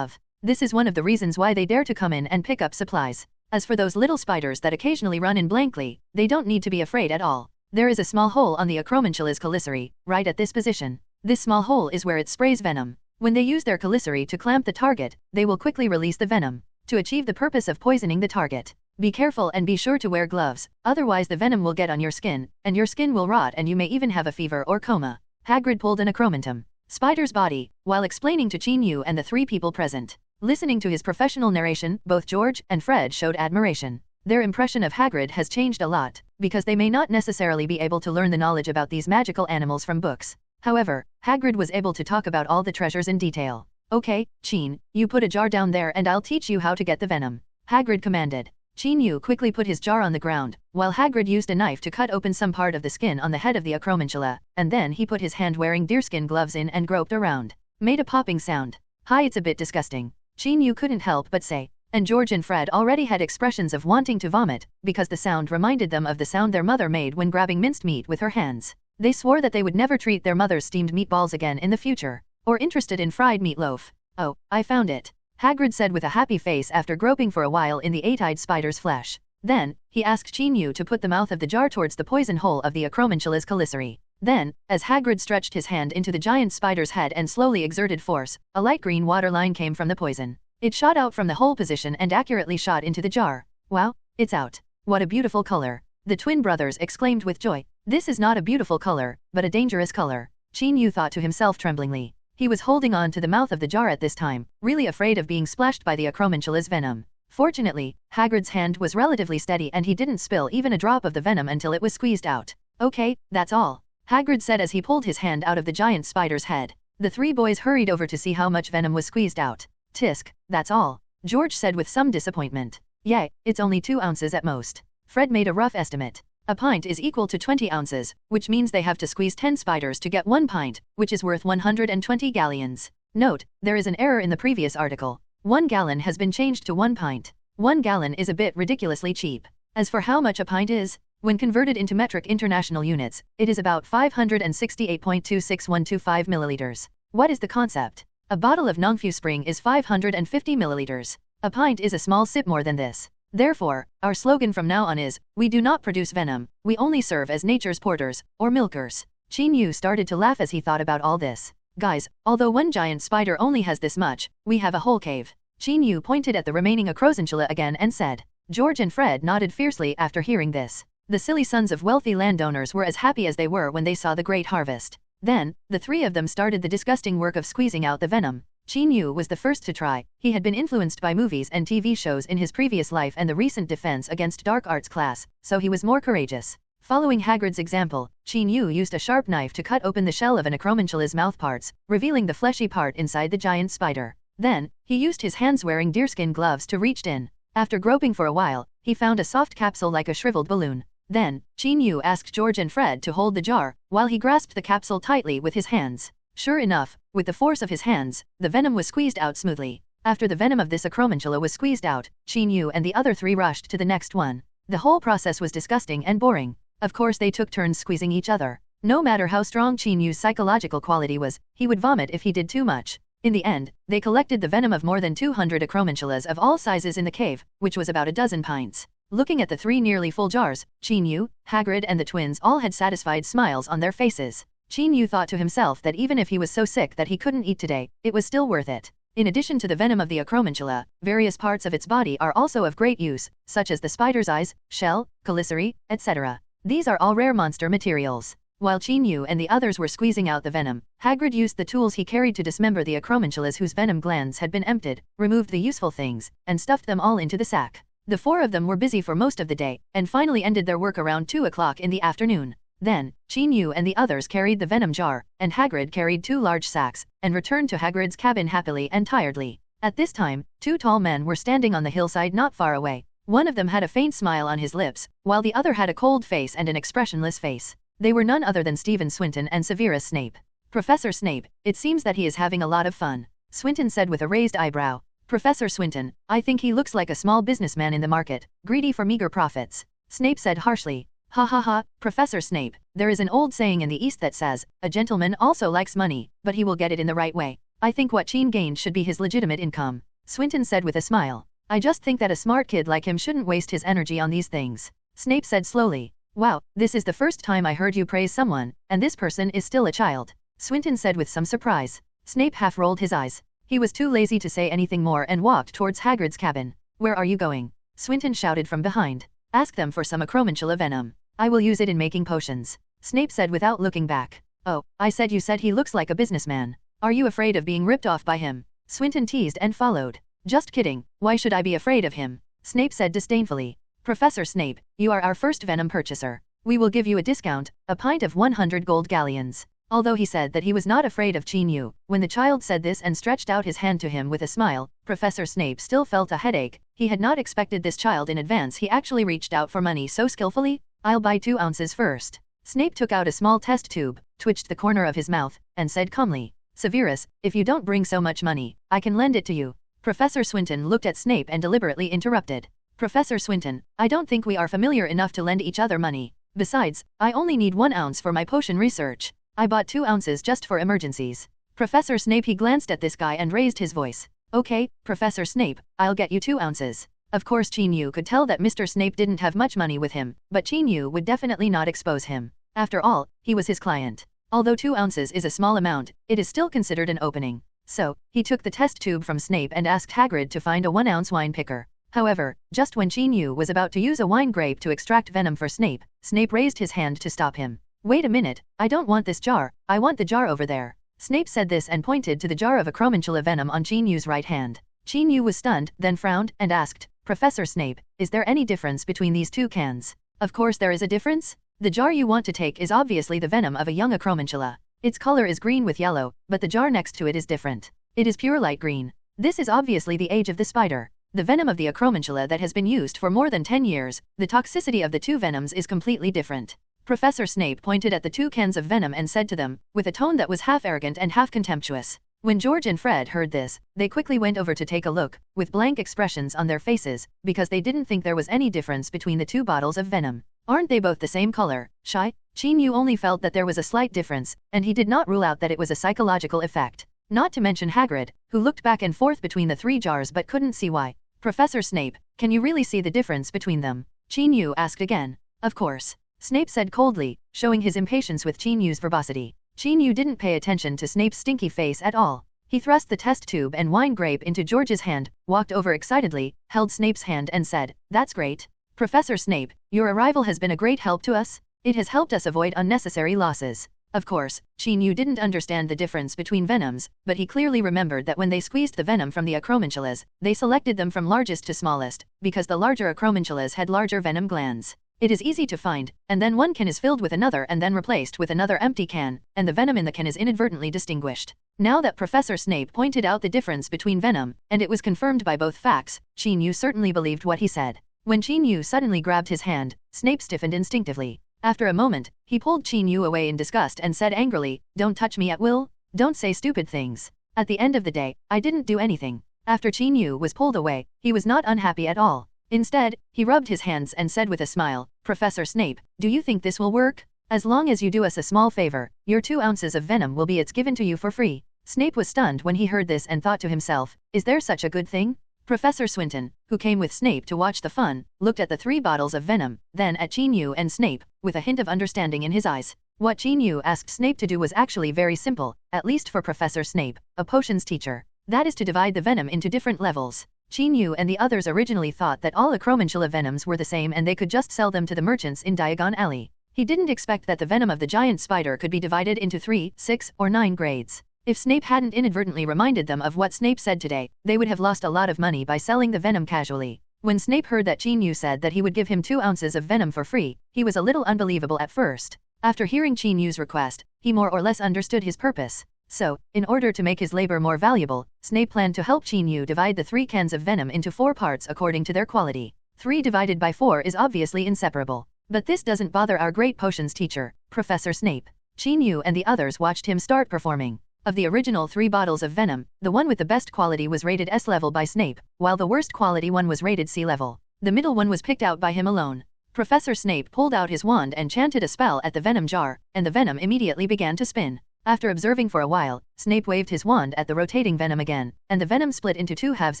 This is one of the reasons why they dare to come in and pick up supplies. As for those little spiders that occasionally run in blankly, they don't need to be afraid at all. There is a small hole on the Acromantula's commissary, right at this position. This small hole is where it sprays venom. When they use their commissary to clamp the target, they will quickly release the venom, to achieve the purpose of poisoning the target. Be careful and be sure to wear gloves, otherwise the venom will get on your skin, and your skin will rot and you may even have a fever or coma. Hagrid pulled an acromentum. Spider's body, while explaining to Chin-Yu and the 3 people present. Listening to his professional narration, both George and Fred showed admiration. Their impression of Hagrid has changed a lot, because they may not necessarily be able to learn the knowledge about these magical animals from books. However, Hagrid was able to talk about all the treasures in detail. Okay, Chin, you put a jar down there and I'll teach you how to get the venom. Hagrid commanded. Chin-Yu quickly put his jar on the ground, while Hagrid used a knife to cut open some part of the skin on the head of the Acromantula, and then he put his hand-wearing deerskin gloves in and groped around. Made a popping sound. Hi, it's a bit disgusting. Chin-Yu couldn't help but say. And George and Fred already had expressions of wanting to vomit, because the sound reminded them of the sound their mother made when grabbing minced meat with her hands. They swore that they would never treat their mother's steamed meatballs again in the future, or interested in fried meatloaf. Oh, I found it, Hagrid said with a happy face after groping for a while in the 8-eyed spider's flesh. Then, he asked Chin-Yu to put the mouth of the jar towards the poison hole of the Acromantula's commissary. Then, as Hagrid stretched his hand into the giant spider's head and slowly exerted force, a light green water line came from the poison. It shot out from the hole position and accurately shot into the jar. Wow, it's out. What a beautiful color. The twin brothers exclaimed with joy. This is not a beautiful color, but a dangerous color, Chin-Yu thought to himself tremblingly. He was holding on to the mouth of the jar at this time, really afraid of being splashed by the Acromantula's venom. Fortunately, Hagrid's hand was relatively steady and he didn't spill even a drop of the venom until it was squeezed out. Okay, that's all, Hagrid said as he pulled his hand out of the giant spider's head. The 3 boys hurried over to see how much venom was squeezed out. Tisk, that's all, George said with some disappointment. Yay, it's only 2 ounces at most. Fred made a rough estimate. A pint is equal to 20 ounces, which means they have to squeeze 10 spiders to get 1 pint, which is worth 120 galleons. Note, there is an error in the previous article. 1 gallon has been changed to 1 pint. 1 gallon is a bit ridiculously cheap. As for how much a pint is, when converted into metric international units, it is about 568.26125 milliliters. What is the concept? A bottle of Nongfu Spring is 550 milliliters. A pint is a small sip more than this. Therefore, our slogan from now on is, we do not produce venom, we only serve as nature's porters, or milkers. Chin-Yu started to laugh as he thought about all this. Guys, although 1 giant spider only has this much, we have a whole cave. Chin-Yu pointed at the remaining Acromantula again and said. George and Fred nodded fiercely after hearing this. The silly sons of wealthy landowners were as happy as they were when they saw the great harvest. Then, the 3 of them started the disgusting work of squeezing out the venom. Chin-Yu was the first to try. He had been influenced by movies and TV shows in his previous life and the recent defense against dark arts class, so he was more courageous. Following Hagrid's example, Chin-Yu used a sharp knife to cut open the shell of an Acromantula's mouthparts, revealing the fleshy part inside the giant spider. Then, he used his hands wearing deerskin gloves to reach in. After groping for a while, he found a soft capsule like a shriveled balloon. Then, Qin Yu asked George and Fred to hold the jar, while he grasped the capsule tightly with his hands. Sure enough, with the force of his hands, the venom was squeezed out smoothly. After the venom of this acromantula was squeezed out, Qin Yu and the other three rushed to the next one. The whole process was disgusting and boring. Of course they took turns squeezing each other. No matter how strong Qin Yu's psychological quality was, he would vomit if he did too much. In the end, they collected the venom of more than 200 acromantulas of all sizes in the cave, which was about a dozen pints. Looking at the three nearly full jars, Qin Yu, Hagrid and the twins all had satisfied smiles on their faces. Qin Yu thought to himself that even if he was so sick that he couldn't eat today, it was still worth it. In addition to the venom of the acromantula, various parts of its body are also of great use, such as the spider's eyes, shell, chelicerae, etc. These are all rare monster materials. While Qin Yu and the others were squeezing out the venom, Hagrid used the tools he carried to dismember the acromantulas whose venom glands had been emptied, removed the useful things, and stuffed them all into the sack. The four of them were busy for most of the day, and finally ended their work around 2 o'clock in the afternoon. Then, Qin Yu and the others carried the venom jar, and Hagrid carried 2 large sacks, and returned to Hagrid's cabin happily and tiredly. At this time, 2 tall men were standing on the hillside not far away. One of them had a faint smile on his lips, while the other had a cold face and an expressionless face. They were none other than Stephen Swinton and Severus Snape. Professor Snape, it seems that he is having a lot of fun, Swinton said with a raised eyebrow. Professor Swinton, I think he looks like a small businessman in the market, greedy for meager profits. Snape said harshly. Ha ha ha, Professor Snape, there is an old saying in the East that says, a gentleman also likes money, but he will get it in the right way. I think what Qin gained should be his legitimate income, Swinton said with a smile. I just think that a smart kid like him shouldn't waste his energy on these things, Snape said slowly. Wow, this is the first time I heard you praise someone, and this person is still a child, Swinton said with some surprise. Snape half rolled his eyes. He was too lazy to say anything more and walked towards Hagrid's cabin. Where are you going? Swinton shouted from behind. Ask them for some acromantula venom. I will use it in making potions, Snape said without looking back. Oh, I said you said he looks like a businessman. Are you afraid of being ripped off by him? Swinton teased and followed. Just kidding, why should I be afraid of him? Snape said disdainfully. Professor Snape, you are our first venom purchaser. We will give you a discount, a pint of 100 gold galleons. Although he said that he was not afraid of Qin Yu, when the child said this and stretched out his hand to him with a smile, Professor Snape still felt a headache. He had not expected this child in advance. He actually reached out for money so skillfully. I'll buy 2 ounces first. Snape took out a small test tube, twitched the corner of his mouth, and said calmly, Severus, if you don't bring so much money, I can lend it to you. Professor Swinton looked at Snape and deliberately interrupted. Professor Swinton, I don't think we are familiar enough to lend each other money. Besides, I only need 1 ounce for my potion research. I bought 2 ounces just for emergencies. Professor Snape, he glanced at this guy and raised his voice. Okay, Professor Snape, I'll get you 2 ounces. Of course Qin Yu could tell that Mr. Snape didn't have much money with him, but Qin Yu would definitely not expose him. After all, he was his client. Although 2 ounces is a small amount, it is still considered an opening. So, he took the test tube from Snape and asked Hagrid to find a 1-ounce wine picker. However, just when Qin Yu was about to use a wine grape to extract venom for Snape, Snape raised his hand to stop him. Wait a minute, I don't want this jar, I want the jar over there. Snape said this and pointed to the jar of acromantula venom on Qin Yu's right hand. Qin Yu was stunned, then frowned, and asked, Professor Snape, is there any difference between these 2 cans? Of course there is a difference. The jar you want to take is obviously the venom of a young acromantula. Its color is green with yellow, but the jar next to it is different. It is pure light green. This is obviously the age of the spider. The venom of the acromantula that has been used for more than 10 years, the toxicity of the 2 venoms is completely different. Professor Snape pointed at the 2 cans of venom and said to them, with a tone that was half arrogant and half contemptuous. When George and Fred heard this, they quickly went over to take a look, with blank expressions on their faces, because they didn't think there was any difference between the 2 bottles of venom. Aren't they both the same color? Shy? Qin Yu only felt that there was a slight difference, and he did not rule out that it was a psychological effect. Not to mention Hagrid, who looked back and forth between the 3 jars but couldn't see why. Professor Snape, can you really see the difference between them? Qin Yu asked again. Of course. Snape said coldly, showing his impatience with Qin Yu's verbosity. Qin Yu didn't pay attention to Snape's stinky face at all. He thrust the test tube and wine grape into George's hand, walked over excitedly, held Snape's hand and said, That's great. Professor Snape, your arrival has been a great help to us. It has helped us avoid unnecessary losses. Of course, Qin Yu didn't understand the difference between venoms, but he clearly remembered that when they squeezed the venom from the acromantulas, they selected them from largest to smallest, because the larger acromantulas had larger venom glands. It is easy to find, and then one can is filled with another and then replaced with another empty can, and the venom in the can is inadvertently distinguished. Now that Professor Snape pointed out the difference between venom, and it was confirmed by both facts, Chin-Yu certainly believed what he said. When Chin-Yu suddenly grabbed his hand, Snape stiffened instinctively. After a moment, he pulled Chin-Yu away in disgust and said angrily, "Don't touch me at will. Don't say stupid things. At the end of the day, I didn't do anything." After Chin-Yu was pulled away, he was not unhappy at all. Instead, he rubbed his hands and said with a smile, "Professor Snape, do you think this will work? As long as you do us a small favor, your 2 ounces of venom will be given to you for free." Snape was stunned when he heard this and thought to himself, is there such a good thing? Professor Swinton, who came with Snape to watch the fun, looked at the 3 bottles of venom, then at Chin-Yu and Snape, with a hint of understanding in his eyes. What Chin-Yu asked Snape to do was actually very simple, at least for Professor Snape, a potions teacher. That is to divide the venom into different levels. Chin-Yu and the others originally thought that all acromantula venoms were the same and they could just sell them to the merchants in Diagon Alley. He didn't expect that the venom of the giant spider could be divided into 3, 6, or 9 grades. If Snape hadn't inadvertently reminded them of what Snape said today, they would have lost a lot of money by selling the venom casually. When Snape heard that Chin-Yu said that he would give him 2 ounces of venom for free, he was a little unbelievable at first. After hearing Chin-Yu's request, he more or less understood his purpose. So, in order to make his labor more valuable, Snape planned to help Chin-Yu divide the 3 cans of venom into 4 parts according to their quality. 3 divided by 4 is obviously inseparable. But this doesn't bother our great potions teacher, Professor Snape. Chin-Yu and the others watched him start performing. Of the original 3 bottles of venom, the one with the best quality was rated S level by Snape, while the worst quality one was rated C level. The middle one was picked out by him alone. Professor Snape pulled out his wand and chanted a spell at the venom jar, and the venom immediately began to spin. After observing for a while, Snape waved his wand at the rotating venom again, and the venom split into 2 halves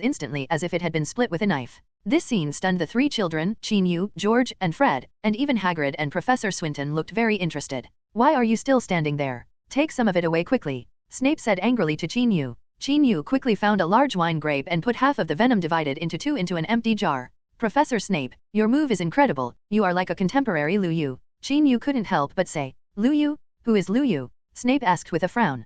instantly as if it had been split with a knife. This scene stunned the 3 children, Chin-Yu, George, and Fred, and even Hagrid and Professor Swinton looked very interested. "Why are you still standing there? Take some of it away quickly," Snape said angrily to Chin-Yu. Chin-Yu quickly found a large wine grape and put half of the venom divided into 2 into an empty jar. "Professor Snape, your move is incredible, you are like a contemporary Lu Yu." Chin-Yu couldn't help but say, "Lu Yu? Who is Lu Yu?" Snape asked with a frown.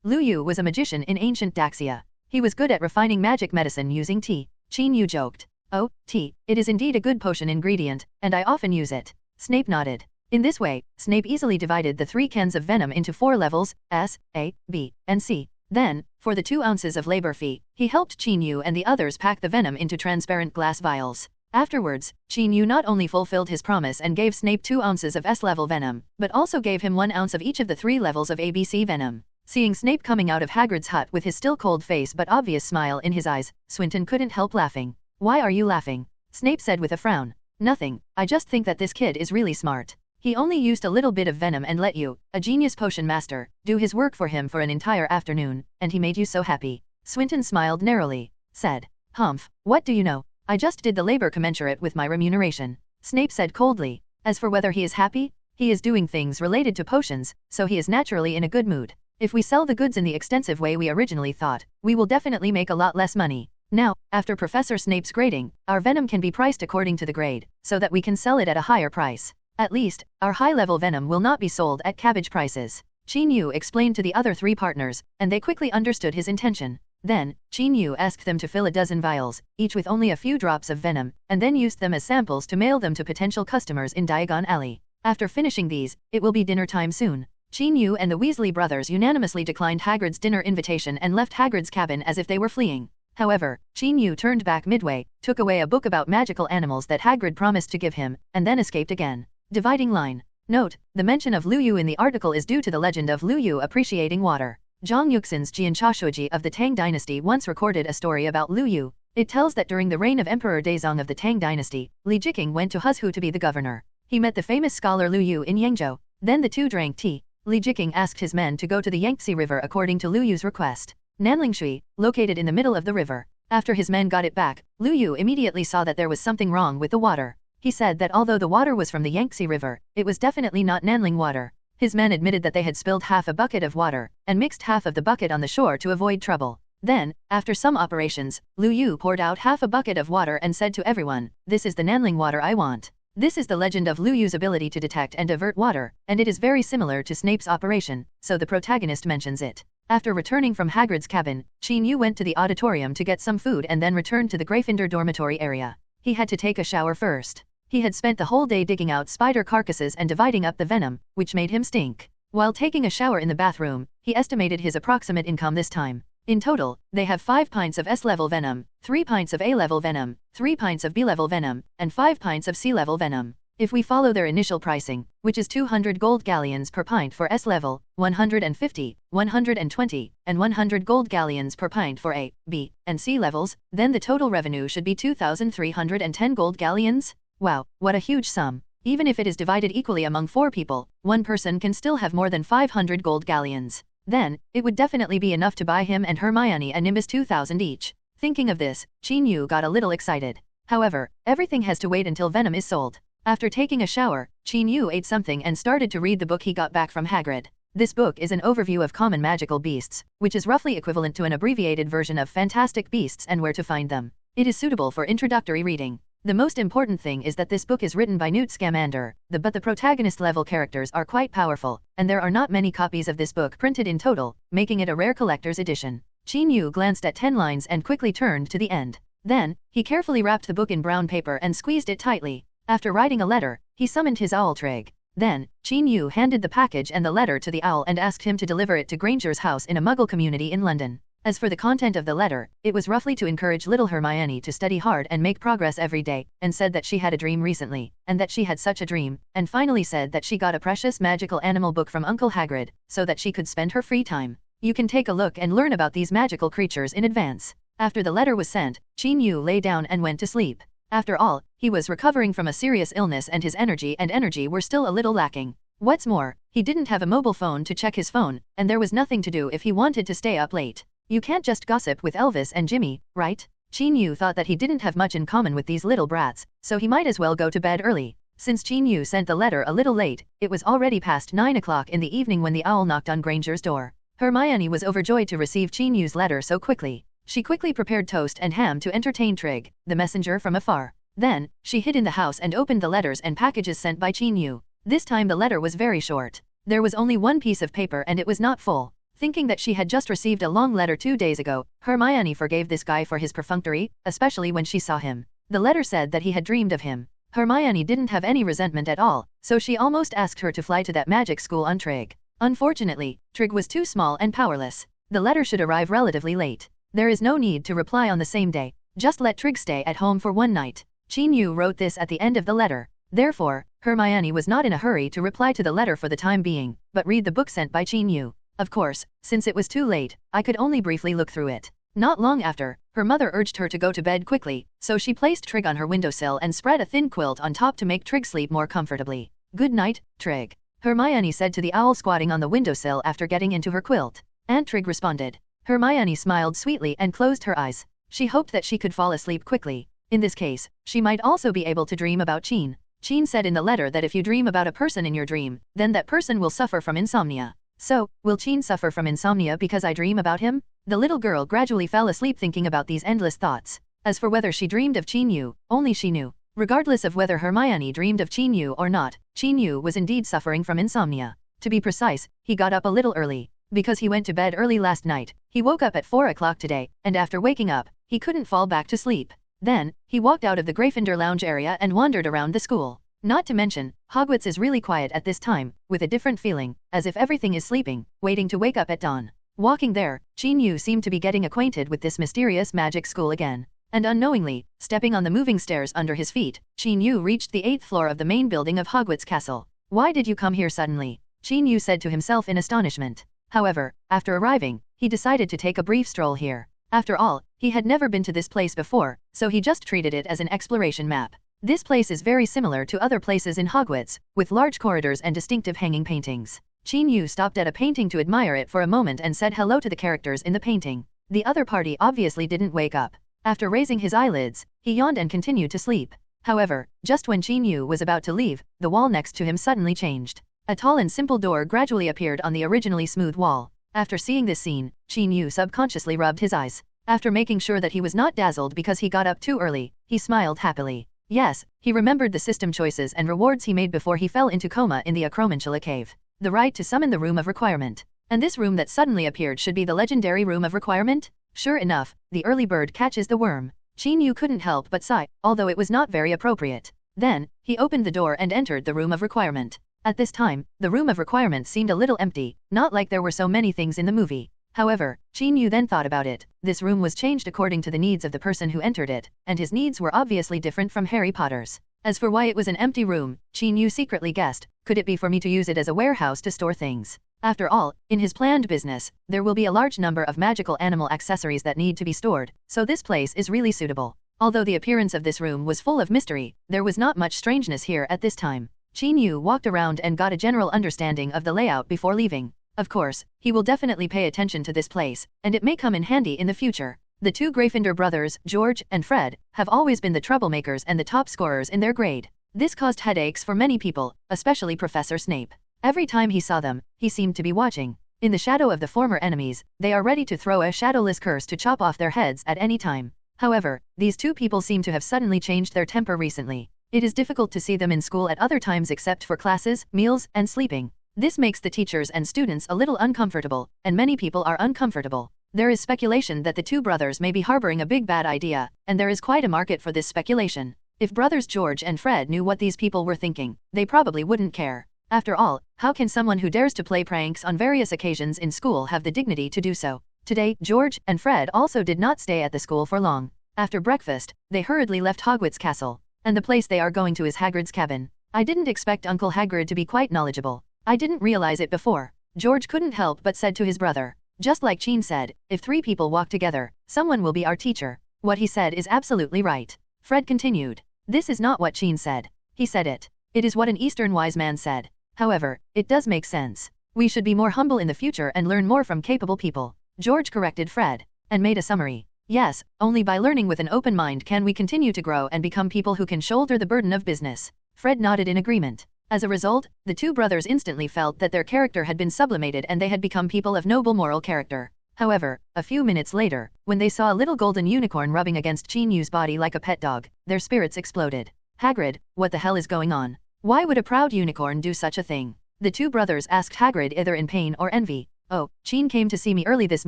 Lu Yu was a magician in ancient Daxia. He was good at refining magic medicine using tea. Chin-Yu joked. "Oh, tea, it is indeed a good potion ingredient, and I often use it." Snape nodded. In this way, Snape easily divided the 3 cans of venom into 4 levels, S, A, B, and C. Then, for the 2 ounces of labor fee, he helped Chin-Yu and the others pack the venom into transparent glass vials. Afterwards, Chin-Yu not only fulfilled his promise and gave Snape 2 ounces of S-level venom, but also gave him 1 ounce of each of the 3 levels of ABC venom. Seeing Snape coming out of Hagrid's hut with his still cold face but obvious smile in his eyes, Swinton couldn't help laughing. "Why are you laughing?" Snape said with a frown. "Nothing, I just think that this kid is really smart. He only used a little bit of venom and let you, a genius potion master, do his work for him for an entire afternoon, and he made you so happy." Swinton smiled narrowly, said, "Humph, what do you know? I just did the labor commensurate with my remuneration." Snape said coldly. "As for whether he is happy, he is doing things related to potions, so he is naturally in a good mood. If we sell the goods in the extensive way we originally thought, we will definitely make a lot less money. Now, after Professor Snape's grading, our venom can be priced according to the grade, so that we can sell it at a higher price. At least, our high-level venom will not be sold at cabbage prices." Chin-Yu explained to the other 3 partners, and they quickly understood his intention. Then, Chin-Yu asked them to fill a dozen vials, each with only a few drops of venom, and then used them as samples to mail them to potential customers in Diagon Alley. After finishing these, it will be dinner time soon. Chin-Yu and the Weasley brothers unanimously declined Hagrid's dinner invitation and left Hagrid's cabin as if they were fleeing. However, Chin-Yu turned back midway, took away a book about magical animals that Hagrid promised to give him, and then escaped again. Dividing line. Note, the mention of Lu Yu in the article is due to the legend of Lu Yu appreciating water. Zhang Yuxin's Jianchashuji of the Tang dynasty once recorded a story about Lu Yu. It tells that during the reign of Emperor Daizong of the Tang dynasty, Li Jiqing went to Huzhu to be the governor. He met the famous scholar Lu Yu in Yangzhou. Then the 2 drank tea. Li Jiqing asked his men to go to the Yangtze River according to Lu Yu's request. Nanlingshui, located in the middle of the river. After his men got it back, Lu Yu immediately saw that there was something wrong with the water. He said that although the water was from the Yangtze River, it was definitely not Nanling water. His men admitted that they had spilled half a bucket of water, and mixed half of the bucket on the shore to avoid trouble. Then, after some operations, Lu Yu poured out half a bucket of water and said to everyone, "This is the Nanling water I want." This is the legend of Lu Yu's ability to detect and divert water, and it is very similar to Snape's operation, so the protagonist mentions it. After returning from Hagrid's cabin, Chin-Yu went to the auditorium to get some food and then returned to the Gryffindor dormitory area. He had to take a shower first. He had spent the whole day digging out spider carcasses and dividing up the venom, which made him stink. While taking a shower in the bathroom, he estimated his approximate income this time. In total, they have 5 pints of S-level venom, 3 pints of A-level venom, 3 pints of B-level venom, and 5 pints of C-level venom. If we follow their initial pricing, which is 200 gold galleons per pint for S-level, 150, 120, and 100 gold galleons per pint for A, B, and C levels, then the total revenue should be 2,310 gold galleons? Wow, what a huge sum. Even if it is divided equally among 4 people, one person can still have more than 500 gold galleons. Then, it would definitely be enough to buy him and Hermione a Nimbus 2000 each. Thinking of this, Qin Yu got a little excited. However, everything has to wait until venom is sold. After taking a shower, Qin Yu ate something and started to read the book he got back from Hagrid. This book is an overview of common magical beasts, which is roughly equivalent to an abbreviated version of fantastic beasts and where to find them. It is suitable for introductory reading. The most important thing is that this book is written by Newt Scamander, but the protagonist-level characters are quite powerful, and there are not many copies of this book printed in total, making it a rare collector's edition. Qin Yu glanced at 10 lines and quickly turned to the end. Then, he carefully wrapped the book in brown paper and squeezed it tightly. After writing a letter, he summoned his owl Trig. Then, Qin Yu handed the package and the letter to the owl and asked him to deliver it to Granger's house in a Muggle community in London. As for the content of the letter, it was roughly to encourage little Hermione to study hard and make progress every day, and said that she had a dream recently, and that she had such a dream, and finally said that she got a precious magical animal book from Uncle Hagrid, so that she could spend her free time. You can take a look and learn about these magical creatures in advance. After the letter was sent, Qin Yu lay down and went to sleep. After all, he was recovering from a serious illness and his energy were still a little lacking. What's more, he didn't have a mobile phone to check his phone, and there was nothing to do if he wanted to stay up late. You can't just gossip with Elvis and Jimmy, right? Qin Yu thought that he didn't have much in common with these little brats, so he might as well go to bed early. Since Qin Yu sent the letter a little late, it was already past 9 o'clock in the evening when the owl knocked on Granger's door. Hermione was overjoyed to receive Qin Yu's letter so quickly. She quickly prepared toast and ham to entertain Trig, the messenger from afar. Then, she hid in the house and opened the letters and packages sent by Qin Yu. This time the letter was very short. There was only one piece of paper and it was not full. Thinking that she had just received a long letter 2 days ago, Hermione forgave this guy for his perfunctory, especially when she saw him. The letter said that he had dreamed of him. Hermione didn't have any resentment at all, so she almost asked her to fly to that magic school on Trig. Unfortunately, Trig was too small and powerless. The letter should arrive relatively late. There is no need to reply on the same day. Just let Trig stay at home for one night. Qin Yu wrote this at the end of the letter. Therefore, Hermione was not in a hurry to reply to the letter for the time being, but read the book sent by Qin Yu. Of course, since it was too late, I could only briefly look through it. Not long after, her mother urged her to go to bed quickly, so she placed Trig on her windowsill and spread a thin quilt on top to make Trig sleep more comfortably. Good night, Trig, Hermione said to the owl squatting on the windowsill after getting into her quilt. Aunt Trig responded. Hermione smiled sweetly and closed her eyes. She hoped that she could fall asleep quickly. In this case, she might also be able to dream about Qin. Qin said in the letter that if you dream about a person in your dream, then that person will suffer from insomnia. So, will Qin suffer from insomnia because I dream about him? The little girl gradually fell asleep thinking about these endless thoughts. As for whether she dreamed of Qin Yu, only she knew. Regardless of whether Hermione dreamed of Qin Yu or not, Qin Yu was indeed suffering from insomnia. To be precise, he got up a little early. Because he went to bed early last night, he woke up at 4 o'clock today, and after waking up, he couldn't fall back to sleep. Then, he walked out of the Gryffindor lounge area and wandered around the school. Not to mention, Hogwarts is really quiet at this time, with a different feeling, as if everything is sleeping, waiting to wake up at dawn. Walking there, Qin Yu seemed to be getting acquainted with this mysterious magic school again. And unknowingly, stepping on the moving stairs under his feet, Qin Yu reached the 8th floor of the main building of Hogwarts Castle. Why did you come here suddenly? Qin Yu said to himself in astonishment. However, after arriving, he decided to take a brief stroll here. After all, he had never been to this place before, so he just treated it as an exploration map. This place is very similar to other places in Hogwarts, with large corridors and distinctive hanging paintings. Qin Yu stopped at a painting to admire it for a moment and said hello to the characters in the painting. The other party obviously didn't wake up. After raising his eyelids, he yawned and continued to sleep. However, just when Qin Yu was about to leave, the wall next to him suddenly changed. A tall and simple door gradually appeared on the originally smooth wall. After seeing this scene, Qin Yu subconsciously rubbed his eyes. After making sure that he was not dazzled because he got up too early, he smiled happily. Yes, he remembered the system choices and rewards he made before he fell into coma in the Acromantula cave. The right to summon the Room of Requirement. And this room that suddenly appeared should be the legendary Room of Requirement? Sure enough, the early bird catches the worm. Qin Yu couldn't help but sigh, although it was not very appropriate. Then, he opened the door and entered the Room of Requirement. At this time, the room of requirements seemed a little empty, not like there were so many things in the movie. However, Qin Yu then thought about it. This room was changed according to the needs of the person who entered it, and his needs were obviously different from Harry Potter's. As for why it was an empty room, Qin Yu secretly guessed, could it be for me to use it as a warehouse to store things? After all, in his planned business, there will be a large number of magical animal accessories that need to be stored, so this place is really suitable. Although the appearance of this room was full of mystery, there was not much strangeness here at this time. Qin Yu walked around and got a general understanding of the layout before leaving. Of course, he will definitely pay attention to this place, and it may come in handy in the future. The two Gryffindor brothers, George and Fred, have always been the troublemakers and the top scorers in their grade. This caused headaches for many people, especially Professor Snape. Every time he saw them, he seemed to be watching. In the shadow of the former enemies, they are ready to throw a shadowless curse to chop off their heads at any time. However, these two people seem to have suddenly changed their temper recently. It is difficult to see them in school at other times except for classes, meals, and sleeping. This makes the teachers and students a little uncomfortable, and many people are uncomfortable. There is speculation that the two brothers may be harboring a big bad idea, and there is quite a market for this speculation. If brothers George and Fred knew what these people were thinking, they probably wouldn't care. After all, how can someone who dares to play pranks on various occasions in school have the dignity to do so? Today, George and Fred also did not stay at the school for long. After breakfast, they hurriedly left Hogwarts Castle, and the place they are going to is Hagrid's cabin. I didn't expect Uncle Hagrid to be quite knowledgeable. I didn't realize it before. George couldn't help but said to his brother. Just like Qin said, if three people walk together, someone will be our teacher. What he said is absolutely right. Fred continued. This is not what Qin said. He said it. It is what an Eastern wise man said. However, it does make sense. We should be more humble in the future and learn more from capable people. George corrected Fred, and made a summary. Yes, only by learning with an open mind can we continue to grow and become people who can shoulder the burden of business. Fred nodded in agreement. As a result, the two brothers instantly felt that their character had been sublimated and they had become people of noble moral character. However, a few minutes later, when they saw a little golden unicorn rubbing against Qin Yu's body like a pet dog, their spirits exploded. Hagrid, what the hell is going on? Why would a proud unicorn do such a thing? The two brothers asked Hagrid either in pain or envy. Oh, Qin came to see me early this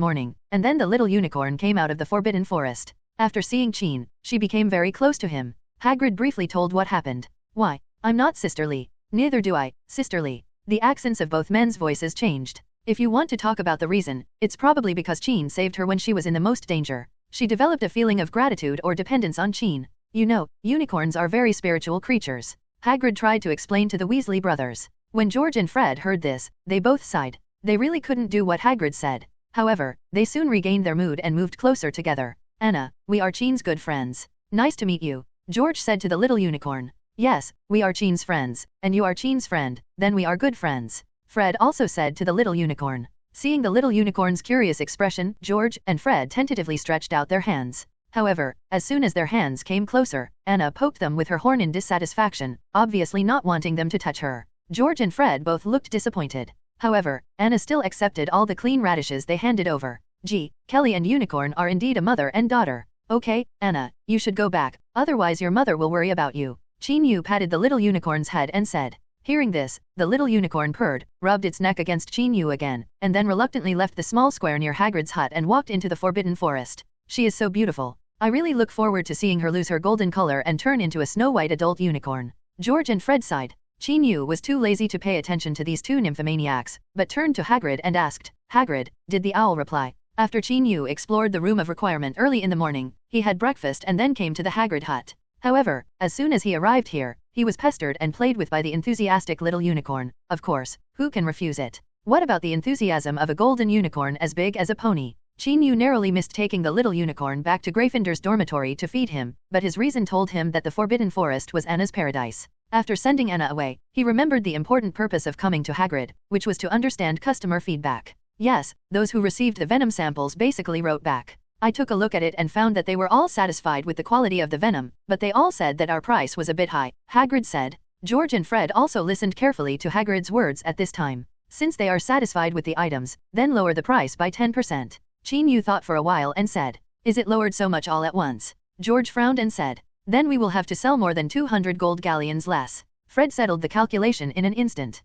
morning, and then the little unicorn came out of the Forbidden Forest. After seeing Qin, she became very close to him. Hagrid briefly told what happened. Why, I'm not sisterly. Neither do I, sisterly. The accents of both men's voices changed. If you want to talk about the reason, it's probably because Qin saved her when she was in the most danger. She developed a feeling of gratitude or dependence on Qin. You know, unicorns are very spiritual creatures. Hagrid tried to explain to the Weasley brothers. When George and Fred heard this, they both sighed. They really couldn't do what Hagrid said. However, they soon regained their mood and moved closer together. Anna, we are Qin's good friends. Nice to meet you, George said to the little unicorn. Yes, we are Qin's friends, and you are Qin's friend, then we are good friends. Fred also said to the little unicorn. Seeing the little unicorn's curious expression, George and Fred tentatively stretched out their hands. However, as soon as their hands came closer, Anna poked them with her horn in dissatisfaction, obviously not wanting them to touch her. George and Fred both looked disappointed. However, Anna still accepted all the clean radishes they handed over. Gee, Kelly and Unicorn are indeed a mother and daughter. Okay, Anna, you should go back, otherwise your mother will worry about you. Qin Yu patted the little unicorn's head and said. Hearing this, the little unicorn purred, rubbed its neck against Qin Yu again, and then reluctantly left the small square near Hagrid's hut and walked into the Forbidden Forest. She is so beautiful. I really look forward to seeing her lose her golden color and turn into a snow-white adult unicorn. George and Fred sighed. Qin Yu was too lazy to pay attention to these two nymphomaniacs, but turned to Hagrid and asked, Hagrid, did the owl reply? After Qin Yu explored the room of requirement early in the morning, he had breakfast and then came to the Hagrid hut. However, as soon as he arrived here, he was pestered and played with by the enthusiastic little unicorn. Of course, who can refuse it? What about the enthusiasm of a golden unicorn as big as a pony? Qin Yu narrowly missed taking the little unicorn back to Gryffindor's dormitory to feed him, but his reason told him that the Forbidden Forest was Anna's paradise. After sending Anna away, he remembered the important purpose of coming to Hagrid, which was to understand customer feedback. Yes, those who received the venom samples basically wrote back. I took a look at it and found that they were all satisfied with the quality of the venom, but they all said that our price was a bit high, Hagrid said. George and Fred also listened carefully to Hagrid's words at this time. Since they are satisfied with the items, then lower the price by 10%. Qin Yu thought for a while and said, is it lowered so much all at once? George frowned and said, then we will have to sell more than 200 gold galleons less. Fred settled the calculation in an instant.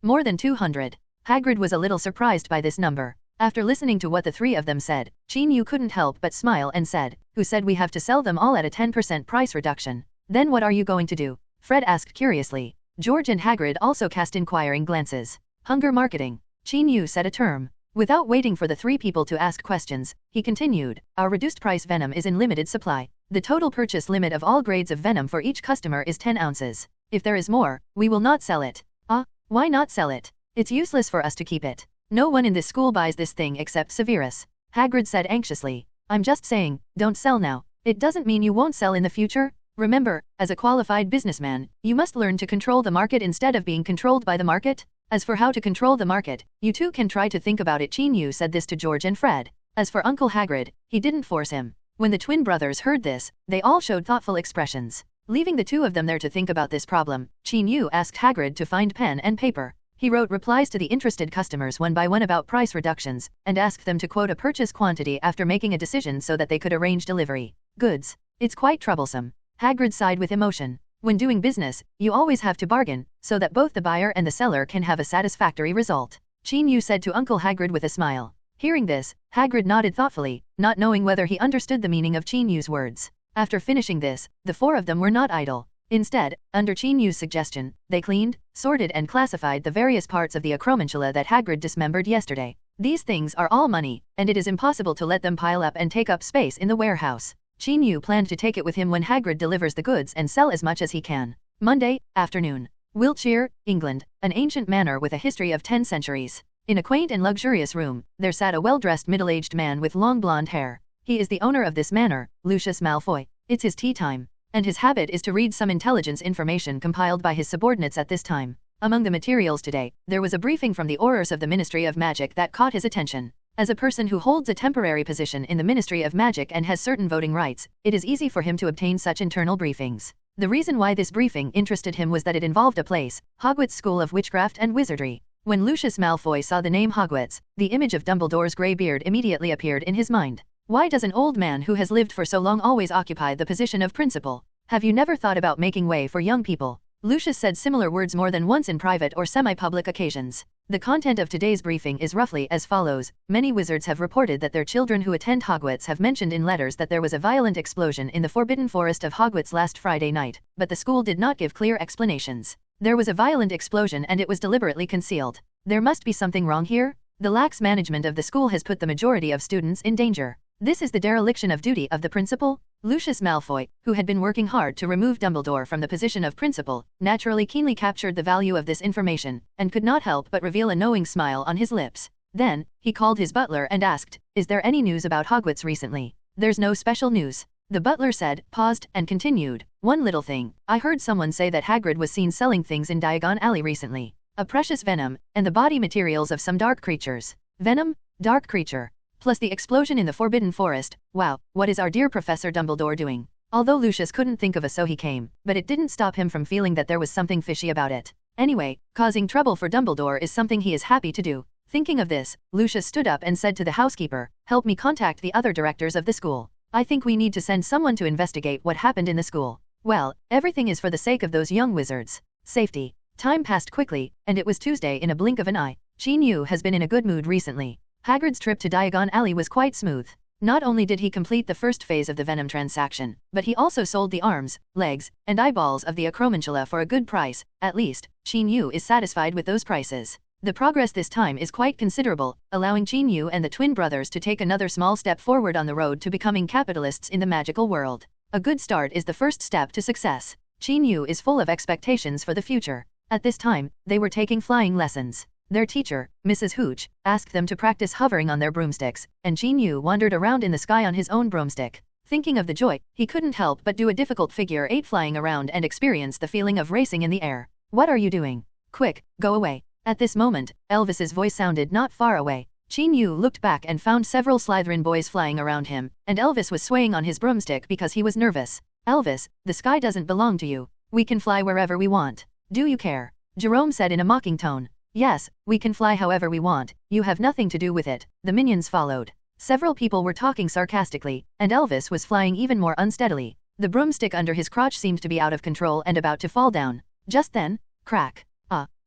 More than 200. Hagrid was a little surprised by this number. After listening to what the three of them said, Qin Yu couldn't help but smile and said, who said we have to sell them all at a 10% price reduction? Then what are you going to do? Fred asked curiously. George and Hagrid also cast inquiring glances. Hunger marketing. Qin Yu said a term. Without waiting for the three people to ask questions, he continued, our reduced price venom is in limited supply. The total purchase limit of all grades of venom for each customer is 10 ounces. If there is more, we will not sell it. Why not sell it? It's useless for us to keep it. No one in this school buys this thing except Severus. Hagrid said anxiously. I'm just saying, don't sell now. It doesn't mean you won't sell in the future. Remember, as a qualified businessman, you must learn to control the market instead of being controlled by the market. As for how to control the market, you two can try to think about it. Qin Yu said this to George and Fred. As for Uncle Hagrid, he didn't force him. When the twin brothers heard this, they all showed thoughtful expressions. Leaving the two of them there to think about this problem, Qin Yu asked Hagrid to find pen and paper. He wrote replies to the interested customers one by one about price reductions, and asked them to quote a purchase quantity after making a decision so that they could arrange delivery. Goods. It's quite troublesome. Hagrid sighed with emotion. When doing business, you always have to bargain, so that both the buyer and the seller can have a satisfactory result. Qin Yu said to Uncle Hagrid with a smile. Hearing this, Hagrid nodded thoughtfully, not knowing whether he understood the meaning of Qin Yu's words. After finishing this, the four of them were not idle. Instead, under Qin Yu's suggestion, they cleaned, sorted and classified the various parts of the acromantula that Hagrid dismembered yesterday. These things are all money, and it is impossible to let them pile up and take up space in the warehouse. Qin Yu planned to take it with him when Hagrid delivers the goods and sell as much as he can. Monday, afternoon. Wiltshire, England, an ancient manor with a history of 10 centuries. In a quaint and luxurious room, there sat a well-dressed middle-aged man with long blonde hair. He is the owner of this manor, Lucius Malfoy. It's his tea time, and his habit is to read some intelligence information compiled by his subordinates at this time. Among the materials today, there was a briefing from the Aurors of the Ministry of Magic that caught his attention. As a person who holds a temporary position in the Ministry of Magic and has certain voting rights, it is easy for him to obtain such internal briefings. The reason why this briefing interested him was that it involved a place, Hogwarts School of Witchcraft and Wizardry. When Lucius Malfoy saw the name Hogwarts, the image of Dumbledore's grey beard immediately appeared in his mind. Why does an old man who has lived for so long always occupy the position of principal? Have you never thought about making way for young people? Lucius said similar words more than once in private or semi-public occasions. The content of today's briefing is roughly as follows. Many wizards have reported that their children who attend Hogwarts have mentioned in letters that there was a violent explosion in the Forbidden Forest of Hogwarts last Friday night, but the school did not give clear explanations. There was a violent explosion and it was deliberately concealed. There must be something wrong here. The lax management of the school has put the majority of students in danger. This is the dereliction of duty of the principal. Lucius Malfoy, who had been working hard to remove Dumbledore from the position of principal, naturally keenly captured the value of this information, and could not help but reveal a knowing smile on his lips. Then, he called his butler and asked, "Is there any news about Hogwarts recently?" "There's no special news." The butler said, paused, and continued, "One little thing. I heard someone say that Hagrid was seen selling things in Diagon Alley recently. A precious venom, and the body materials of some dark creatures." Venom? Dark creature? Plus the explosion in the Forbidden Forest. Wow, what is our dear Professor Dumbledore doing? Although Lucius couldn't think of a so he came, but it didn't stop him from feeling that there was something fishy about it. Anyway, causing trouble for Dumbledore is something he is happy to do. Thinking of this, Lucius stood up and said to the housekeeper, "Help me contact the other directors of the school. I think we need to send someone to investigate what happened in the school." Well, everything is for the sake of those young wizards. Safety. Time passed quickly, and it was Tuesday in a blink of an eye. Qin Yu has been in a good mood recently. Hagrid's trip to Diagon Alley was quite smooth. Not only did he complete the first phase of the venom transaction, but he also sold the arms, legs, and eyeballs of the acromantula for a good price. At least, Qin Yu is satisfied with those prices. The progress this time is quite considerable, allowing Qin Yu and the twin brothers to take another small step forward on the road to becoming capitalists in the magical world. A good start is the first step to success. Qin Yu is full of expectations for the future. At this time, they were taking flying lessons. Their teacher, Mrs. Hooch, asked them to practice hovering on their broomsticks, and Qin Yu wandered around in the sky on his own broomstick. Thinking of the joy, he couldn't help but do a difficult figure 8 flying around and experience the feeling of racing in the air. "What are you doing? Quick, go away." At this moment, Elvis's voice sounded not far away. Qin Yu looked back and found several Slytherin boys flying around him, and Elvis was swaying on his broomstick because he was nervous. "Elvis, the sky doesn't belong to you. We can fly wherever we want. Do you care?" Jerome said in a mocking tone. "Yes, we can fly however we want, you have nothing to do with it." The minions followed. Several people were talking sarcastically, and Elvis was flying even more unsteadily. The broomstick under his crotch seemed to be out of control and about to fall down. Just then, crack.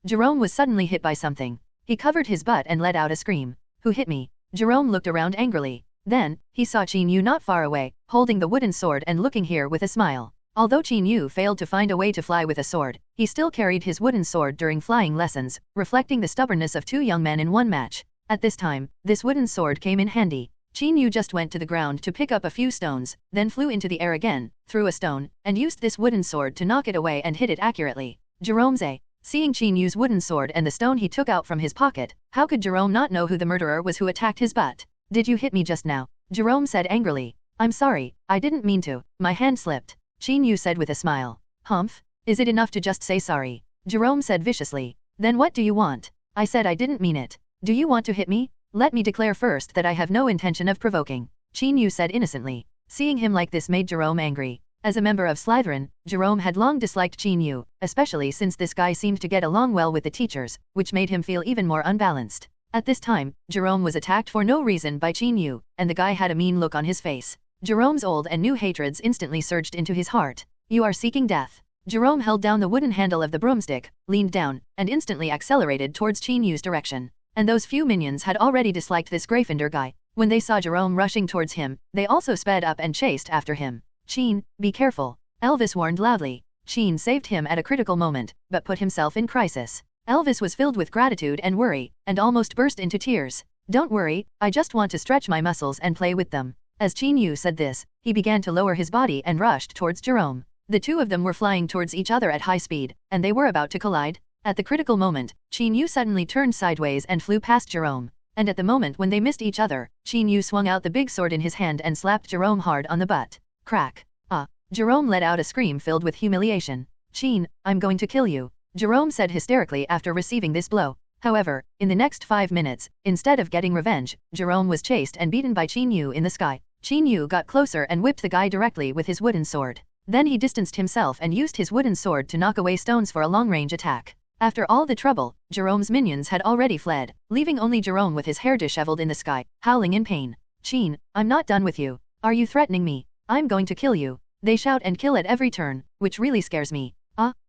Jerome was suddenly hit by something. He covered his butt and let out a scream. "Who hit me?" Jerome looked around angrily. Then, he saw Qin Yu not far away, holding the wooden sword and looking here with a smile. Although Qin Yu failed to find a way to fly with a sword, he still carried his wooden sword during flying lessons, reflecting the stubbornness of two young men in one match. At this time, this wooden sword came in handy. Qin Yu just went to the ground to pick up a few stones, then flew into the air again, threw a stone, and used this wooden sword to knock it away and hit it accurately. Jerome Zay. Seeing Qin Yu's wooden sword and the stone he took out from his pocket, how could Jerome not know who the murderer was who attacked his butt? Did you hit me just now? Jerome said angrily. I'm sorry, I didn't mean to, my hand slipped. Qin Yu said with a smile. Humph? Is it enough to just say sorry? Jerome said viciously. Then what do you want? I said I didn't mean it. Do you want to hit me? Let me declare first that I have no intention of provoking. Qin Yu said innocently. Seeing him like this made Jerome angry. As a member of Slytherin, Jerome had long disliked Qin Yu, especially since this guy seemed to get along well with the teachers, which made him feel even more unbalanced. At this time, Jerome was attacked for no reason by Qin Yu, and the guy had a mean look on his face. Jerome's old and new hatreds instantly surged into his heart. You are seeking death. Jerome held down the wooden handle of the broomstick, leaned down, and instantly accelerated towards Qin Yu's direction. And those few minions had already disliked this Gryffindor guy. When they saw Jerome rushing towards him, they also sped up and chased after him. Qin, be careful. Elvis warned loudly. Qin saved him at a critical moment, but put himself in crisis. Elvis was filled with gratitude and worry, and almost burst into tears. Don't worry, I just want to stretch my muscles and play with them. As Qin Yu said this, he began to lower his body and rushed towards Jerome. The two of them were flying towards each other at high speed, and they were about to collide. At the critical moment, Qin Yu suddenly turned sideways and flew past Jerome. And at the moment when they missed each other, Qin Yu swung out the big sword in his hand and slapped Jerome hard on the butt. Crack. Jerome let out a scream filled with humiliation. Qin, I'm going to kill you. Jerome said hysterically after receiving this blow. However, in the next 5 minutes, instead of getting revenge, Jerome was chased and beaten by Qin Yu in the sky. Qin Yu got closer and whipped the guy directly with his wooden sword. Then he distanced himself and used his wooden sword to knock away stones for a long-range attack. After all the trouble, Jerome's minions had already fled, leaving only Jerome with his hair disheveled in the sky, howling in pain. Qin, I'm not done with you. Are you threatening me? I'm going to kill you. They shout and kill at every turn, which really scares me.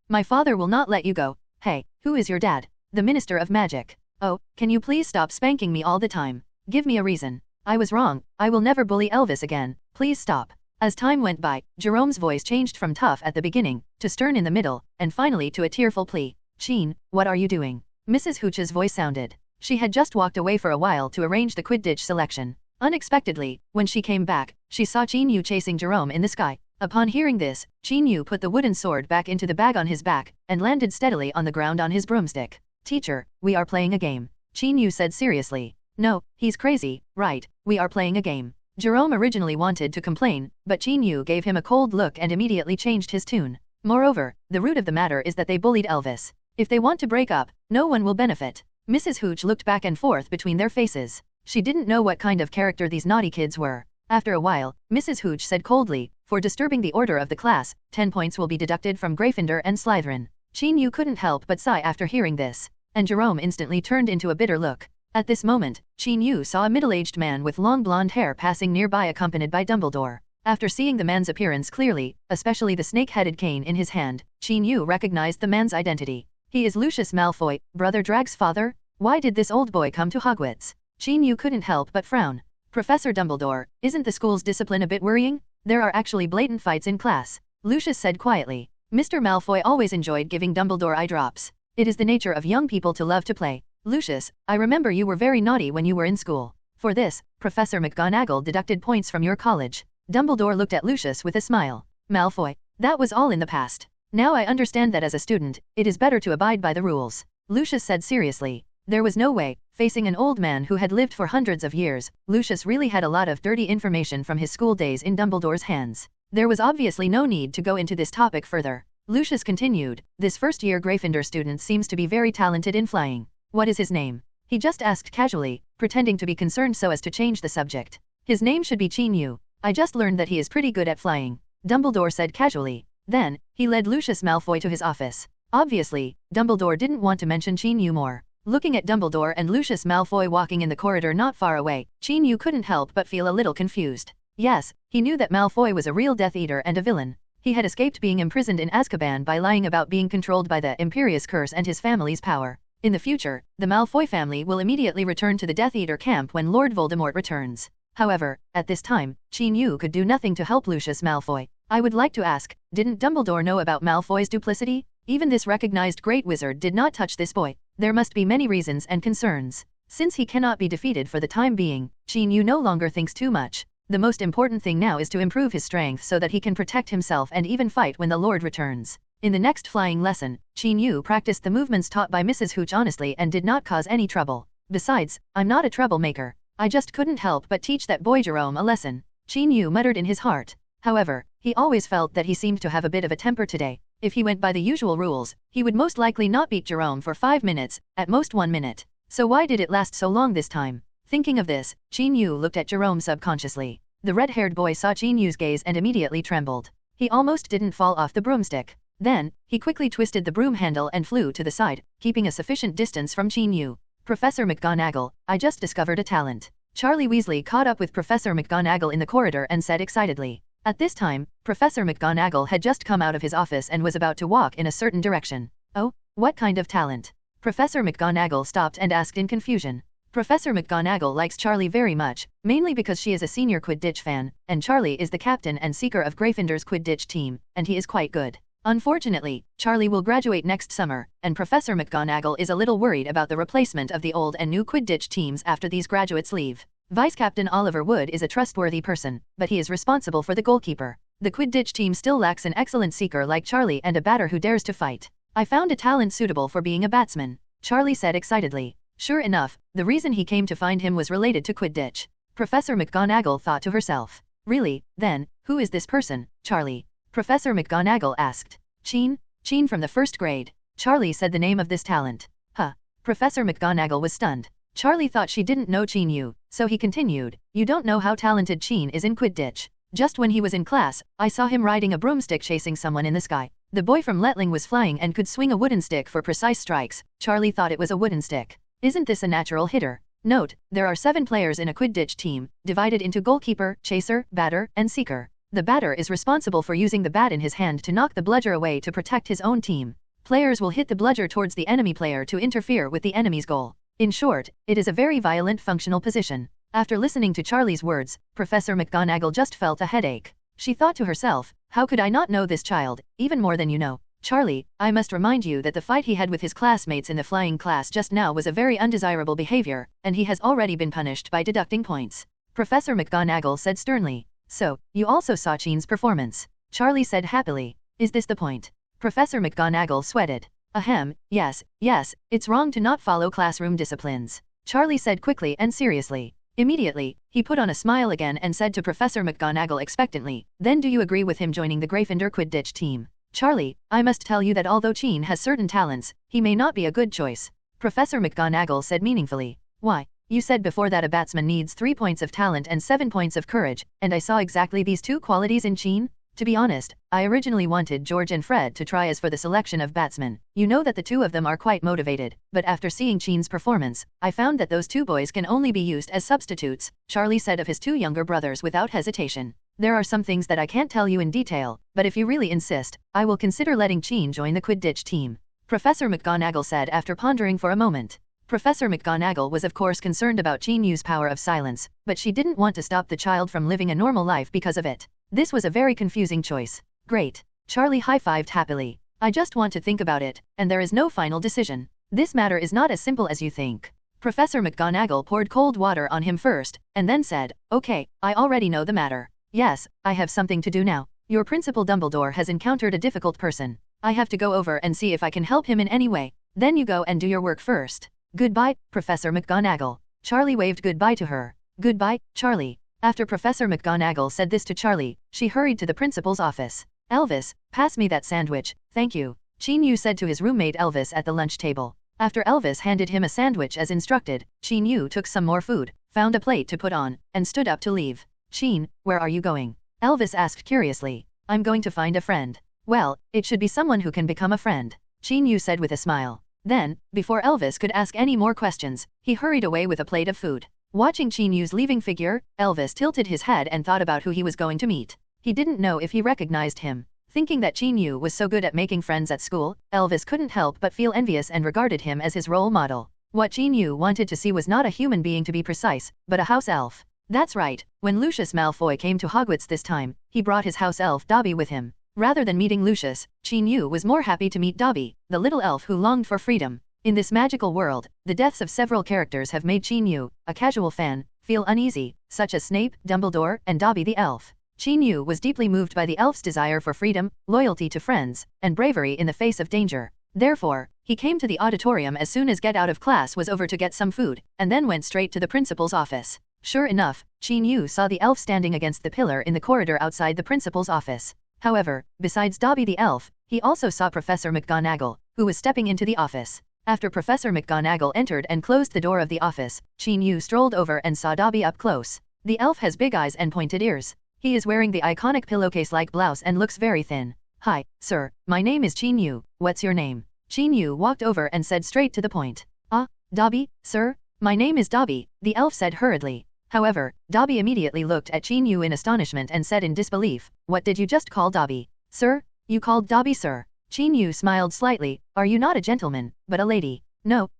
My father will not let you go. Hey, who is your dad? The Minister of Magic. Oh, can you please stop spanking me all the time? Give me a reason. I was wrong, I will never bully Elvis again, please stop. As time went by, Jerome's voice changed from tough at the beginning, to stern in the middle, and finally to a tearful plea. Qin, what are you doing? Mrs. Hooch's voice sounded. She had just walked away for a while to arrange the Quidditch selection. Unexpectedly, when she came back, she saw Qin Yu chasing Jerome in the sky. Upon hearing this, Qin Yu put the wooden sword back into the bag on his back, and landed steadily on the ground on his broomstick. Teacher, we are playing a game. Qin Yu said seriously. No, he's crazy, right, we are playing a game. Jerome originally wanted to complain, but Qin Yu gave him a cold look and immediately changed his tune. Moreover, the root of the matter is that they bullied Elvis. If they want to break up, no one will benefit. Mrs. Hooch looked back and forth between their faces. She didn't know what kind of character these naughty kids were. After a while, Mrs. Hooch said coldly, for disturbing the order of the class, 10 points will be deducted from Gryffindor and Slytherin. Qin Yu couldn't help but sigh after hearing this, and Jerome instantly turned into a bitter look. At this moment, Qin Yu saw a middle-aged man with long blonde hair passing nearby accompanied by Dumbledore. After seeing the man's appearance clearly, especially the snake-headed cane in his hand, Qin Yu recognized the man's identity. He is Lucius Malfoy, Brother Drag's father? Why did this old boy come to Hogwarts? Qin Yu couldn't help but frown. Professor Dumbledore, isn't the school's discipline a bit worrying? There are actually blatant fights in class. Lucius said quietly. Mr. Malfoy always enjoyed giving Dumbledore eye drops. It is the nature of young people to love to play. Lucius, I remember you were very naughty when you were in school. For this, Professor McGonagall deducted points from your college. Dumbledore looked at Lucius with a smile. Malfoy, that was all in the past. Now I understand that as a student, it is better to abide by the rules. Lucius said seriously. There was no way, facing an old man who had lived for hundreds of years, Lucius really had a lot of dirty information from his school days in Dumbledore's hands. There was obviously no need to go into this topic further. Lucius continued, this first-year Gryffindor student seems to be very talented in flying. What is his name? He just asked casually, pretending to be concerned so as to change the subject. His name should be Qin Yu. I just learned that he is pretty good at flying. Dumbledore said casually. Then, he led Lucius Malfoy to his office. Obviously, Dumbledore didn't want to mention Qin Yu more. Looking at Dumbledore and Lucius Malfoy walking in the corridor not far away, Qin Yu couldn't help but feel a little confused. Yes, he knew that Malfoy was a real Death Eater and a villain. He had escaped being imprisoned in Azkaban by lying about being controlled by the Imperius Curse and his family's power. In the future, the Malfoy family will immediately return to the Death Eater camp when Lord Voldemort returns. However, at this time, Qin Yu could do nothing to help Lucius Malfoy. I would like to ask, didn't Dumbledore know about Malfoy's duplicity? Even this recognized great wizard did not touch this boy. There must be many reasons and concerns. Since he cannot be defeated for the time being, Qin Yu no longer thinks too much. The most important thing now is to improve his strength so that he can protect himself and even fight when the Lord returns. In the next flying lesson, Qin Yu practiced the movements taught by Mrs. Hooch honestly and did not cause any trouble. Besides, I'm not a troublemaker. I just couldn't help but teach that boy Jerome a lesson. Qin Yu muttered in his heart. However, he always felt that he seemed to have a bit of a temper today. If he went by the usual rules, he would most likely not beat Jerome for 5 minutes, at most 1 minute. So why did it last so long this time? Thinking of this, Qin Yu looked at Jerome subconsciously. The red-haired boy saw Qin Yu's gaze and immediately trembled. He almost didn't fall off the broomstick. Then, he quickly twisted the broom handle and flew to the side, keeping a sufficient distance from Qin Yu. Professor McGonagall, I just discovered a talent. Charlie Weasley caught up with Professor McGonagall in the corridor and said excitedly. At this time, Professor McGonagall had just come out of his office and was about to walk in a certain direction. Oh, what kind of talent? Professor McGonagall stopped and asked in confusion. Professor McGonagall likes Charlie very much, mainly because she is a senior Quidditch fan, and Charlie is the captain and seeker of Gryffindor's Quidditch team, and he is quite good. Unfortunately, Charlie will graduate next summer, and Professor McGonagall is a little worried about the replacement of the old and new Quidditch teams after these graduates leave. Vice-Captain Oliver Wood is a trustworthy person, but he is responsible for the goalkeeper. The Quidditch team still lacks an excellent seeker like Charlie and a batter who dares to fight. I found a talent suitable for being a batsman, Charlie said excitedly. Sure enough, the reason he came to find him was related to Quidditch. Professor McGonagall thought to herself. Really, then, who is this person, Charlie? Professor McGonagall asked. Qin from the first grade. Charlie said the name of this talent. Huh. Professor McGonagall was stunned. Charlie thought she didn't know Qin Yu, so he continued. You don't know how talented Qin is in Quidditch. Just when he was in class, I saw him riding a broomstick chasing someone in the sky. The boy from Letling was flying and could swing a wooden stick for precise strikes. Charlie thought it was a wooden stick. Isn't this a natural hitter? Note, there are 7 players in a Quidditch team, divided into goalkeeper, chaser, batter, and seeker. The batter is responsible for using the bat in his hand to knock the bludger away to protect his own team. Players will hit the bludger towards the enemy player to interfere with the enemy's goal. In short, it is a very violent functional position. After listening to Charlie's words, Professor McGonagall just felt a headache. She thought to herself, how could I not know this child, even more than you know? Charlie, I must remind you that the fight he had with his classmates in the flying class just now was a very undesirable behavior, and he has already been punished by deducting points. Professor McGonagall said sternly. So, you also saw Qin's performance? Charlie said happily. Is this the point? Professor McGonagall sweated. Ahem, yes, it's wrong to not follow classroom disciplines. Charlie said quickly and seriously. Immediately, he put on a smile again and said to Professor McGonagall expectantly, then do you agree with him joining the Gryffindor Quidditch team? Charlie, I must tell you that although Qin has certain talents, he may not be a good choice. Professor McGonagall said meaningfully. Why? You said before that a batsman needs 3 points of talent and 7 points of courage, and I saw exactly these 2 qualities in Qin? To be honest, I originally wanted George and Fred to try as for the selection of batsmen. You know that the 2 of them are quite motivated, but after seeing Qin's performance, I found that those 2 boys can only be used as substitutes, Charlie said of his 2 younger brothers without hesitation. There are some things that I can't tell you in detail, but if you really insist, I will consider letting Qin join the Quidditch team, Professor McGonagall said after pondering for a moment. Professor McGonagall was of course concerned about Qin Yu's power of silence, but she didn't want to stop the child from living a normal life because of it. This was a very confusing choice. Great. Charlie high-fived happily. I just want to think about it, and there is no final decision. This matter is not as simple as you think. Professor McGonagall poured cold water on him first, and then said, okay, I already know the matter. Yes, I have something to do now. Your Principal Dumbledore has encountered a difficult person. I have to go over and see if I can help him in any way. Then you go and do your work first. Goodbye, Professor McGonagall. Charlie waved goodbye to her. Goodbye, Charlie. After Professor McGonagall said this to Charlie, she hurried to the principal's office. Elvis, pass me that sandwich, thank you, Qin Yu said to his roommate Elvis at the lunch table. After Elvis handed him a sandwich as instructed, Qin Yu took some more food, found a plate to put on, and stood up to leave. Qin, where are you going? Elvis asked curiously. I'm going to find a friend. Well, it should be someone who can become a friend, Qin Yu said with a smile. Then, before Elvis could ask any more questions, he hurried away with a plate of food. Watching Qin Yu's leaving figure, Elvis tilted his head and thought about who he was going to meet. He didn't know if he recognized him. Thinking that Qin Yu was so good at making friends at school, Elvis couldn't help but feel envious and regarded him as his role model. What Qin Yu wanted to see was not a human being to be precise, but a house elf. That's right, when Lucius Malfoy came to Hogwarts this time, he brought his house elf Dobby with him. Rather than meeting Lucius, Qin Yu was more happy to meet Dobby, the little elf who longed for freedom. In this magical world, the deaths of several characters have made Qin Yu, a casual fan, feel uneasy, such as Snape, Dumbledore, and Dobby the elf. Qin Yu was deeply moved by the elf's desire for freedom, loyalty to friends, and bravery in the face of danger. Therefore, he came to the auditorium as soon as get out of class was over to get some food, and then went straight to the principal's office. Sure enough, Qin Yu saw the elf standing against the pillar in the corridor outside the principal's office. However, besides Dobby the elf, he also saw Professor McGonagall, who was stepping into the office. After Professor McGonagall entered and closed the door of the office, Qin Yu strolled over and saw Dobby up close. The elf has big eyes and pointed ears. He is wearing the iconic pillowcase-like blouse and looks very thin. Hi, sir, my name is Qin Yu, what's your name? Qin Yu walked over and said straight to the point. Dobby, sir? My name is Dobby, the elf said hurriedly. However, Dobby immediately looked at Qin Yu in astonishment and said in disbelief, what did you just call Dobby? Sir? You called Dobby sir? Qin Yu smiled slightly, are you not a gentleman, but a lady? No,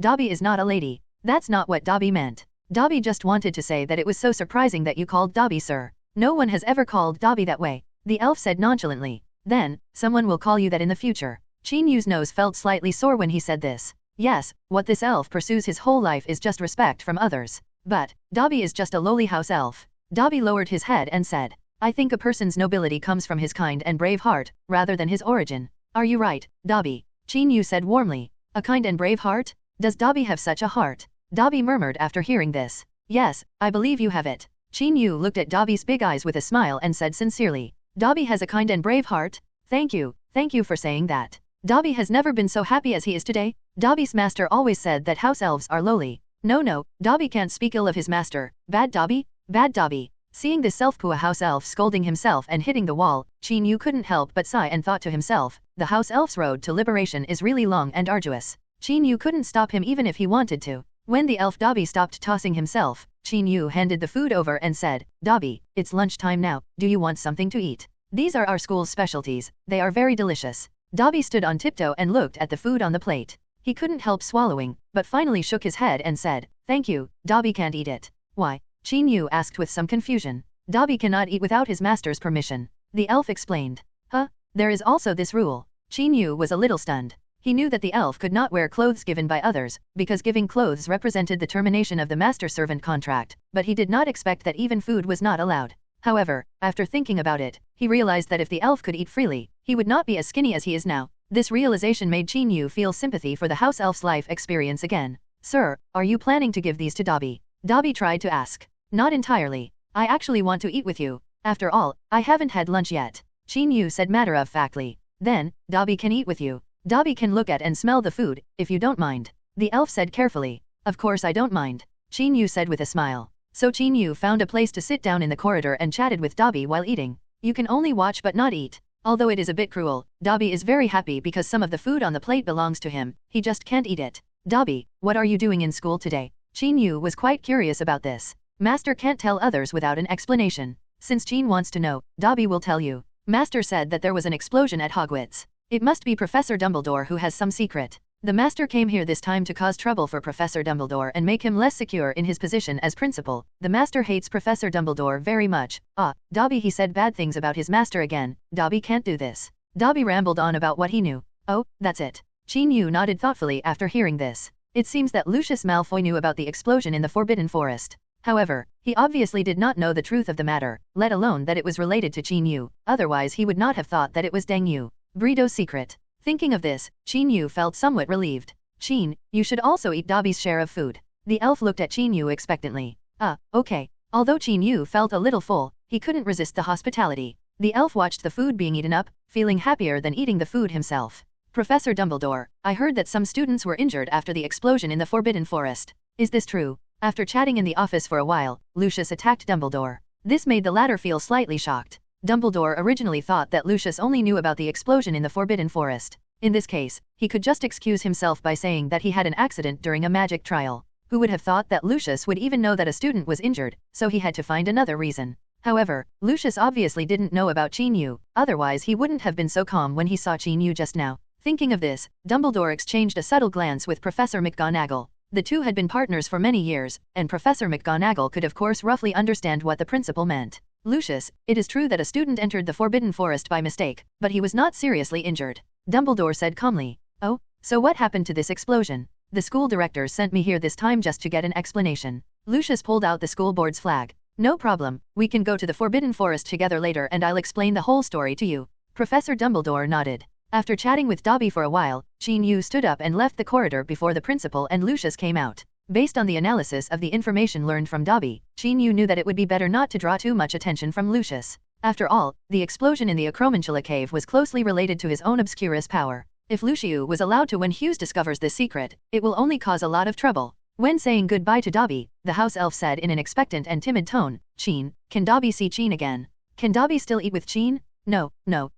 Dobby is not a lady. That's not what Dobby meant. Dobby just wanted to say that it was so surprising that you called Dobby sir. No one has ever called Dobby that way, the elf said nonchalantly. Then, someone will call you that in the future. Qin Yu's nose felt slightly sore when he said this. Yes, what this elf pursues his whole life is just respect from others. But, Dobby is just a lowly house elf. Dobby lowered his head and said, I think a person's nobility comes from his kind and brave heart, rather than his origin. Are you right, Dobby? Qin Yu said warmly. A kind and brave heart? Does Dobby have such a heart? Dobby murmured after hearing this. Yes, I believe you have it. Qin Yu looked at Dobby's big eyes with a smile and said sincerely. Dobby has a kind and brave heart? Thank you for saying that. Dobby has never been so happy as he is today. Dobby's master always said that house elves are lowly. No, Dobby can't speak ill of his master. Bad Dobby? Bad Dobby. Seeing this self-pua house elf scolding himself and hitting the wall, Qin Yu couldn't help but sigh and thought to himself, the house elf's road to liberation is really long and arduous. Qin Yu couldn't stop him even if he wanted to. When the elf Dobby stopped tossing himself, Qin Yu handed the food over and said, Dobby, it's lunchtime now, do you want something to eat? These are our school's specialties, they are very delicious. Dobby stood on tiptoe and looked at the food on the plate. He couldn't help swallowing, but finally shook his head and said, thank you, Dobby can't eat it. Why? Qin Yu asked with some confusion. Dobby cannot eat without his master's permission. The elf explained. There is also this rule. Qin Yu was a little stunned. He knew that the elf could not wear clothes given by others, because giving clothes represented the termination of the master-servant contract, but he did not expect that even food was not allowed. However, after thinking about it, he realized that if the elf could eat freely, he would not be as skinny as he is now. This realization made Qin Yu feel sympathy for the house elf's life experience again. Sir, are you planning to give these to Dobby? Dobby tried to ask. Not entirely. I actually want to eat with you. After all, I haven't had lunch yet. Qin Yu said matter-of-factly. Then, Dobby can eat with you. Dobby can look at and smell the food, if you don't mind. The elf said carefully. Of course I don't mind. Qin Yu said with a smile. So Qin Yu found a place to sit down in the corridor and chatted with Dobby while eating. You can only watch but not eat. Although it is a bit cruel, Dobby is very happy because some of the food on the plate belongs to him, he just can't eat it. Dobby, what are you doing in school today? Qin Yu was quite curious about this. Master can't tell others without an explanation. Since Qin wants to know, Dobby will tell you. Master said that there was an explosion at Hogwarts. It must be Professor Dumbledore who has some secret. The master came here this time to cause trouble for Professor Dumbledore and make him less secure in his position as principal. The master hates Professor Dumbledore very much. Dobby, he said bad things about his master again. Dobby can't do this. Dobby rambled on about what he knew. Oh, that's it. Qin Yu nodded thoughtfully after hearing this. It seems that Lucius Malfoy knew about the explosion in the Forbidden Forest. However, he obviously did not know the truth of the matter, let alone that it was related to Qin Yu, otherwise he would not have thought that it was Deng Yu. Bredo's secret. Thinking of this, Qin Yu felt somewhat relieved. Qin, you should also eat Dobby's share of food. The elf looked at Qin Yu expectantly. Okay. Although Qin Yu felt a little full, he couldn't resist the hospitality. The elf watched the food being eaten up, feeling happier than eating the food himself. Professor Dumbledore, I heard that some students were injured after the explosion in the Forbidden Forest. Is this true? After chatting in the office for a while, Lucius attacked Dumbledore. This made the latter feel slightly shocked. Dumbledore originally thought that Lucius only knew about the explosion in the Forbidden Forest. In this case, he could just excuse himself by saying that he had an accident during a magic trial. Who would have thought that Lucius would even know that a student was injured, so he had to find another reason. However, Lucius obviously didn't know about Qin Yu, otherwise he wouldn't have been so calm when he saw Qin Yu just now. Thinking of this, Dumbledore exchanged a subtle glance with Professor McGonagall. The two had been partners for many years, and Professor McGonagall could of course roughly understand what the principal meant. Lucius, it is true that a student entered the Forbidden Forest by mistake, but he was not seriously injured. Dumbledore said calmly. Oh, so what happened to this explosion? The school directors sent me here this time just to get an explanation. Lucius pulled out the school board's flag. No problem, we can go to the Forbidden Forest together later and I'll explain the whole story to you. Professor Dumbledore nodded. After chatting with Dobby for a while, Chin-Yu stood up and left the corridor before the principal and Lucius came out. Based on the analysis of the information learned from Dobby, Chin-Yu knew that it would be better not to draw too much attention from Lucius. After all, the explosion in the Acromantula cave was closely related to his own Obscurus power. If Lucius was allowed to when Hughes discovers this secret, it will only cause a lot of trouble. When saying goodbye to Dobby, the house elf said in an expectant and timid tone, Chin, can Dobby see Chin again? Can Dobby still eat with Chin? No,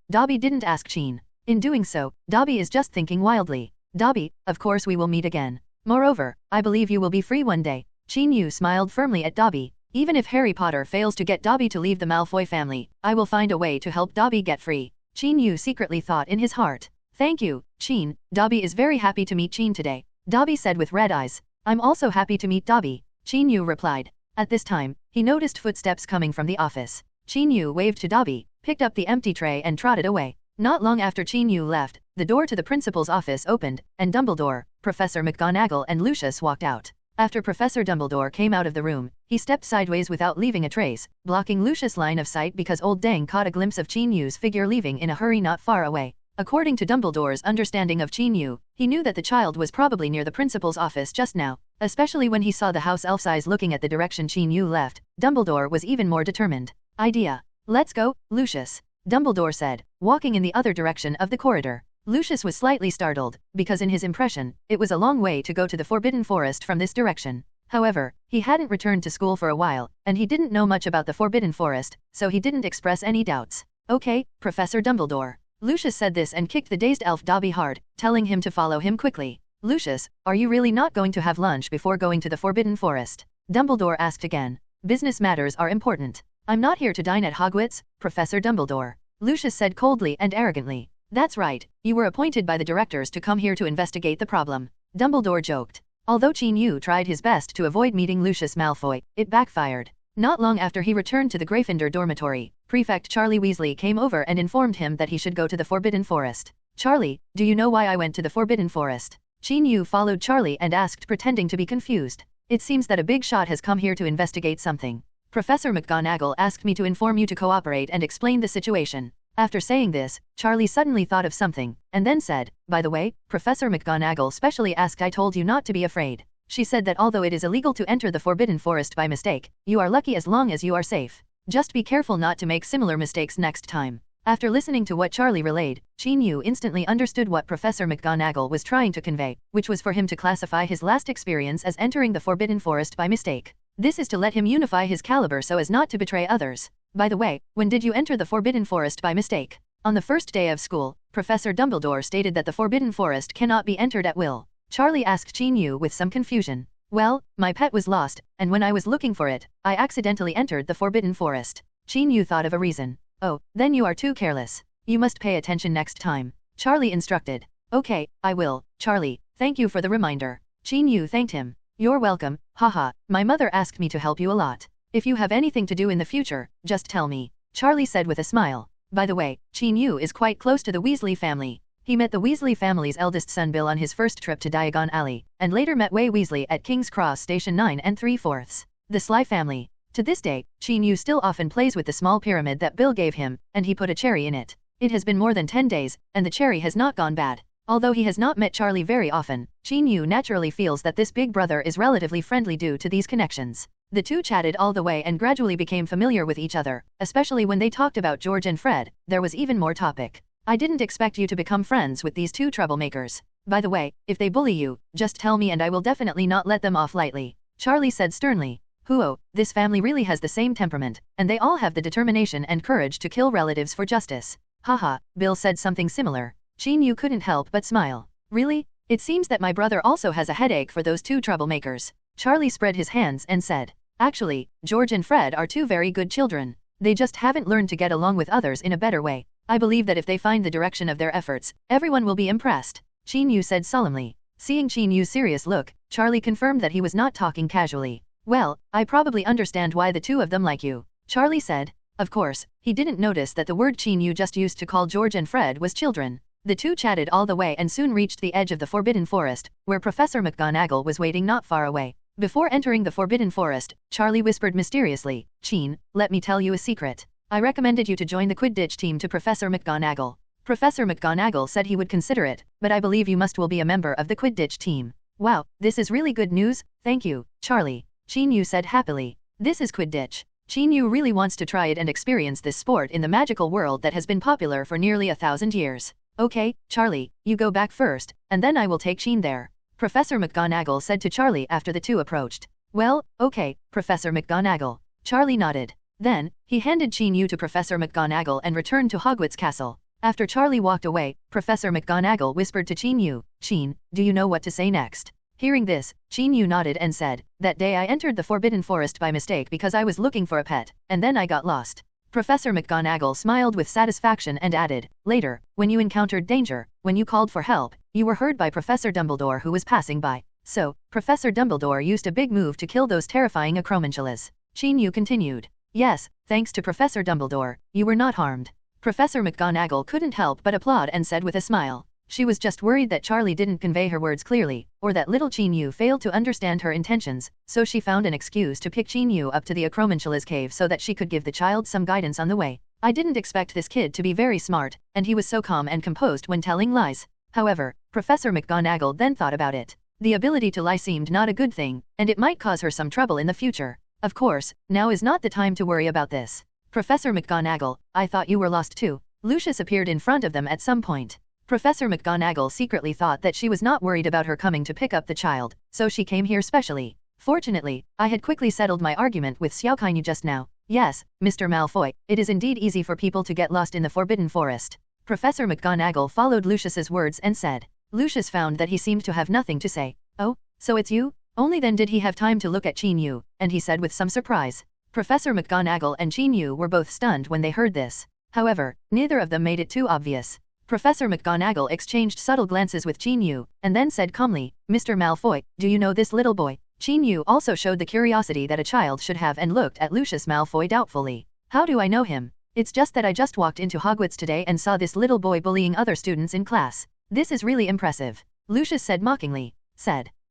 Dobby didn't ask Chin. In doing so, Dobby is just thinking wildly. Dobby, of course we will meet again. Moreover, I believe you will be free one day. Chin-Yu smiled firmly at Dobby. Even if Harry Potter fails to get Dobby to leave the Malfoy family, I will find a way to help Dobby get free. Chin-Yu secretly thought in his heart. Thank you, Chin. Dobby is very happy to meet Chin today. Dobby said with red eyes. I'm also happy to meet Dobby. Chin-Yu replied. At this time, he noticed footsteps coming from the office. Chin-Yu waved to Dobby, picked up the empty tray and trotted away. Not long after Chin-Yu left, the door to the principal's office opened, and Dumbledore, Professor McGonagall and Lucius walked out. After Professor Dumbledore came out of the room, he stepped sideways without leaving a trace, blocking Lucius' line of sight because Old Dang caught a glimpse of Chin-Yu's figure leaving in a hurry not far away. According to Dumbledore's understanding of Chin-Yu, he knew that the child was probably near the principal's office just now, especially when he saw the house elf's eyes looking at the direction Chin-Yu left. Dumbledore was even more determined. Idea. Let's go, Lucius. Dumbledore said, walking in the other direction of the corridor. Lucius was slightly startled, because in his impression, it was a long way to go to the Forbidden Forest from this direction. However, he hadn't returned to school for a while, and he didn't know much about the Forbidden Forest, so he didn't express any doubts. Okay, Professor Dumbledore. Lucius said this and kicked the dazed elf Dobby hard, telling him to follow him quickly. Lucius, are you really not going to have lunch before going to the Forbidden Forest? Dumbledore asked again. Business matters are important. I'm not here to dine at Hogwarts, Professor Dumbledore. Lucius said coldly and arrogantly. That's right, you were appointed by the directors to come here to investigate the problem. Dumbledore joked. Although Chin-Yu tried his best to avoid meeting Lucius Malfoy, it backfired. Not long after he returned to the Gryffindor dormitory, Prefect Charlie Weasley came over and informed him that he should go to the Forbidden Forest. Charlie, do you know why I went to the Forbidden Forest? Chin-Yu followed Charlie and asked, pretending to be confused. It seems that a big shot has come here to investigate something. Professor McGonagall asked me to inform you to cooperate and explain the situation. After saying this, Charlie suddenly thought of something, and then said, by the way, Professor McGonagall specially asked I told you not to be afraid. She said that although it is illegal to enter the Forbidden Forest by mistake, you are lucky as long as you are safe. Just be careful not to make similar mistakes next time. After listening to what Charlie relayed, Chin-Yu instantly understood what Professor McGonagall was trying to convey, which was for him to classify his last experience as entering the Forbidden Forest by mistake. This is to let him unify his caliber so as not to betray others. By the way, when did you enter the Forbidden Forest by mistake? On the first day of school, Professor Dumbledore stated that the Forbidden Forest cannot be entered at will. Charlie asked Chin-Yu with some confusion. Well, my pet was lost, and when I was looking for it, I accidentally entered the Forbidden Forest. Chin-Yu thought of a reason. Oh, then you are too careless. You must pay attention next time. Charlie instructed. Okay, I will, Charlie, thank you for the reminder. Chin-Yu thanked him. You're welcome, haha, my mother asked me to help you a lot. If you have anything to do in the future, just tell me. Charlie said with a smile. By the way, Chin-Yu is quite close to the Weasley family. He met the Weasley family's eldest son Bill on his first trip to Diagon Alley, and later met Way Weasley at King's Cross Station 9 3/4. The Sly family. To this day, Chin-Yu still often plays with the small pyramid that Bill gave him, and he put a cherry in it. It has been more than 10 days, and the cherry has not gone bad. Although he has not met Charlie very often, Chin-Yu naturally feels that this big brother is relatively friendly due to these connections. The two chatted all the way and gradually became familiar with each other, especially when they talked about George and Fred. There was even more topic. I didn't expect you to become friends with these two troublemakers. By the way, if they bully you, just tell me and I will definitely not let them off lightly. Charlie said sternly. Huo, this family really has the same temperament, and they all have the determination and courage to kill relatives for justice. Haha, Bill said something similar. Chin-Yu couldn't help but smile. Really? It seems that my brother also has a headache for those two troublemakers. Charlie spread his hands and said. Actually, George and Fred are two very good children. They just haven't learned to get along with others in a better way. I believe that if they find the direction of their efforts, everyone will be impressed. Chin-Yu said solemnly. Seeing Chin-Yu's serious look, Charlie confirmed that he was not talking casually. Well, I probably understand why the two of them like you, Charlie said. Of course, he didn't notice that the word Chinyu just used to call George and Fred was children. The two chatted all the way and soon reached the edge of the Forbidden Forest, where Professor McGonagall was waiting not far away. Before entering the Forbidden Forest, Charlie whispered mysteriously, "Chin, let me tell you a secret. I recommended you to join the Quidditch team to Professor McGonagall. Professor McGonagall said he would consider it, but I believe you will be a member of the Quidditch team." Wow, this is really good news, thank you, Charlie, Chinyu said happily. This is Quidditch. Chinyu really wants to try it and experience this sport in the magical world that has been popular for nearly 1,000 years. Okay, Charlie, you go back first, and then I will take Chin there, Professor McGonagall said to Charlie after the two approached. Well, okay, Professor McGonagall. Charlie nodded. Then, he handed Chinyu to Professor McGonagall and returned to Hogwarts Castle. After Charlie walked away, Professor McGonagall whispered to Chinyu, "Chin, do you know what to say next?" Hearing this, Chinyu nodded and said, "That day I entered the Forbidden Forest by mistake because I was looking for a pet, and then I got lost." Professor McGonagall smiled with satisfaction and added, "Later, when you encountered danger, when you called for help, you were heard by Professor Dumbledore who was passing by. So, Professor Dumbledore used a big move to kill those terrifying acromantulas." Chinyu continued. "Yes, thanks to Professor Dumbledore, you were not harmed." Professor McGonagall couldn't help but applaud and said with a smile. She was just worried that Charlie didn't convey her words clearly, or that little Chinyu failed to understand her intentions, so she found an excuse to pick Chinyu up to the acromantula's cave so that she could give the child some guidance on the way. I didn't expect this kid to be very smart, and he was so calm and composed when telling lies. However, Professor McGonagall then thought about it. The ability to lie seemed not a good thing, and it might cause her some trouble in the future. Of course, now is not the time to worry about this. Professor McGonagall, I thought you were lost too. Lucius appeared in front of them at some point. Professor McGonagall secretly thought that she was not worried about her coming to pick up the child, so she came here specially. Fortunately, I had quickly settled my argument with Xiao Kainu just now. Yes, Mr. Malfoy, it is indeed easy for people to get lost in the Forbidden Forest. Professor McGonagall followed Lucius's words and said. Lucius found that he seemed to have nothing to say. Oh, so it's you? Only then did he have time to look at Chinyu, and he said with some surprise. Professor McGonagall and Chinyu were both stunned when they heard this. However, neither of them made it too obvious. Professor McGonagall exchanged subtle glances with Chinyu, and then said calmly, Mr. Malfoy, do you know this little boy? Chinyu also showed the curiosity that a child should have and looked at Lucius Malfoy doubtfully. How do I know him? It's just that I just walked into Hogwarts today and saw this little boy bullying other students in class. This is really impressive. Lucius said mockingly.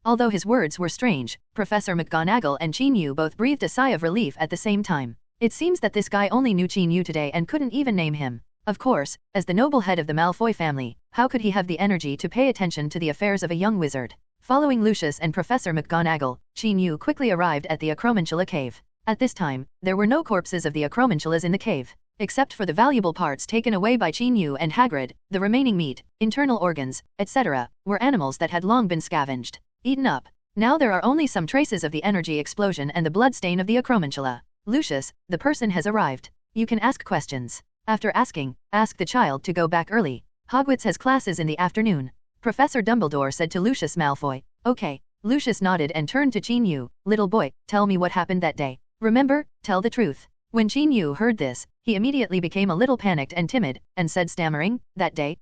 Although his words were strange, Professor McGonagall and Chinyu both breathed a sigh of relief at the same time. It seems that this guy only knew Chinyu today and couldn't even name him. Of course, as the noble head of the Malfoy family, how could he have the energy to pay attention to the affairs of a young wizard? Following Lucius and Professor McGonagall, Chinyu quickly arrived at the acromantula cave. At this time, there were no corpses of the acromantulas in the cave. Except for the valuable parts taken away by Chinyu and Hagrid, the remaining meat, internal organs, etc., were animals that had long been scavenged, eaten up. Now there are only some traces of the energy explosion and the blood stain of the acromantula. Lucius, the person has arrived. You can ask questions. After asking, ask the child to go back early. Hogwarts has classes in the afternoon. Professor Dumbledore said to Lucius Malfoy. Okay. Lucius nodded and turned to Chinyu. Little boy, tell me what happened that day. Remember, tell the truth. When Chinyu heard this, he immediately became a little panicked and timid, and said stammering, that day,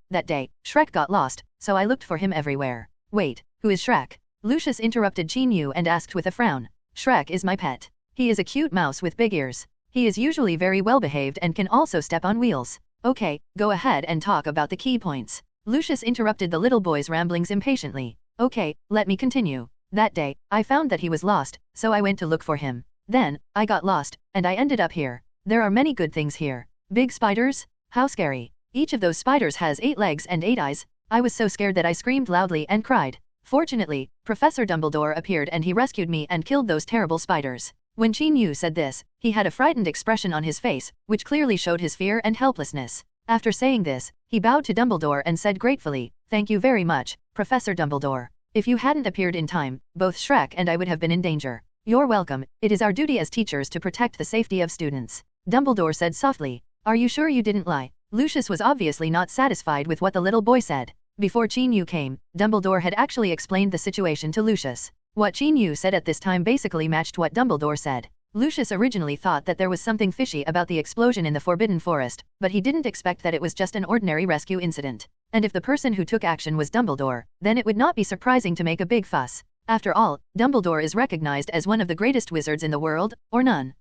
Shrek got lost, so I looked for him everywhere. Wait, who is Shrek? Lucius interrupted Chinyu and asked with a frown. Shrek is my pet. He is a cute mouse with big ears. He is usually very well behaved and can also step on wheels. Okay, go ahead and talk about the key points. Lucius interrupted the little boy's ramblings impatiently. Okay, let me continue. That day, I found that he was lost, so I went to look for him. Then, I got lost, and I ended up here. There are many good things here. Big spiders? How scary. Each of those spiders has 8 legs and 8 eyes. I was so scared that I screamed loudly and cried. Fortunately, Professor Dumbledore appeared and he rescued me and killed those terrible spiders. When Chinyu said this, he had a frightened expression on his face, which clearly showed his fear and helplessness. After saying this, he bowed to Dumbledore and said gratefully, Thank you very much, Professor Dumbledore. If you hadn't appeared in time, both Shrek and I would have been in danger. You're welcome, it is our duty as teachers to protect the safety of students. Dumbledore said softly. Are you sure you didn't lie? Lucius was obviously not satisfied with what the little boy said. Before Chinyu came, Dumbledore had actually explained the situation to Lucius. What Chinyu said at this time basically matched what Dumbledore said. Lucius originally thought that there was something fishy about the explosion in the Forbidden Forest, but he didn't expect that it was just an ordinary rescue incident. And if the person who took action was Dumbledore, then it would not be surprising to make a big fuss. After all, Dumbledore is recognized as one of the greatest wizards in the world, or none.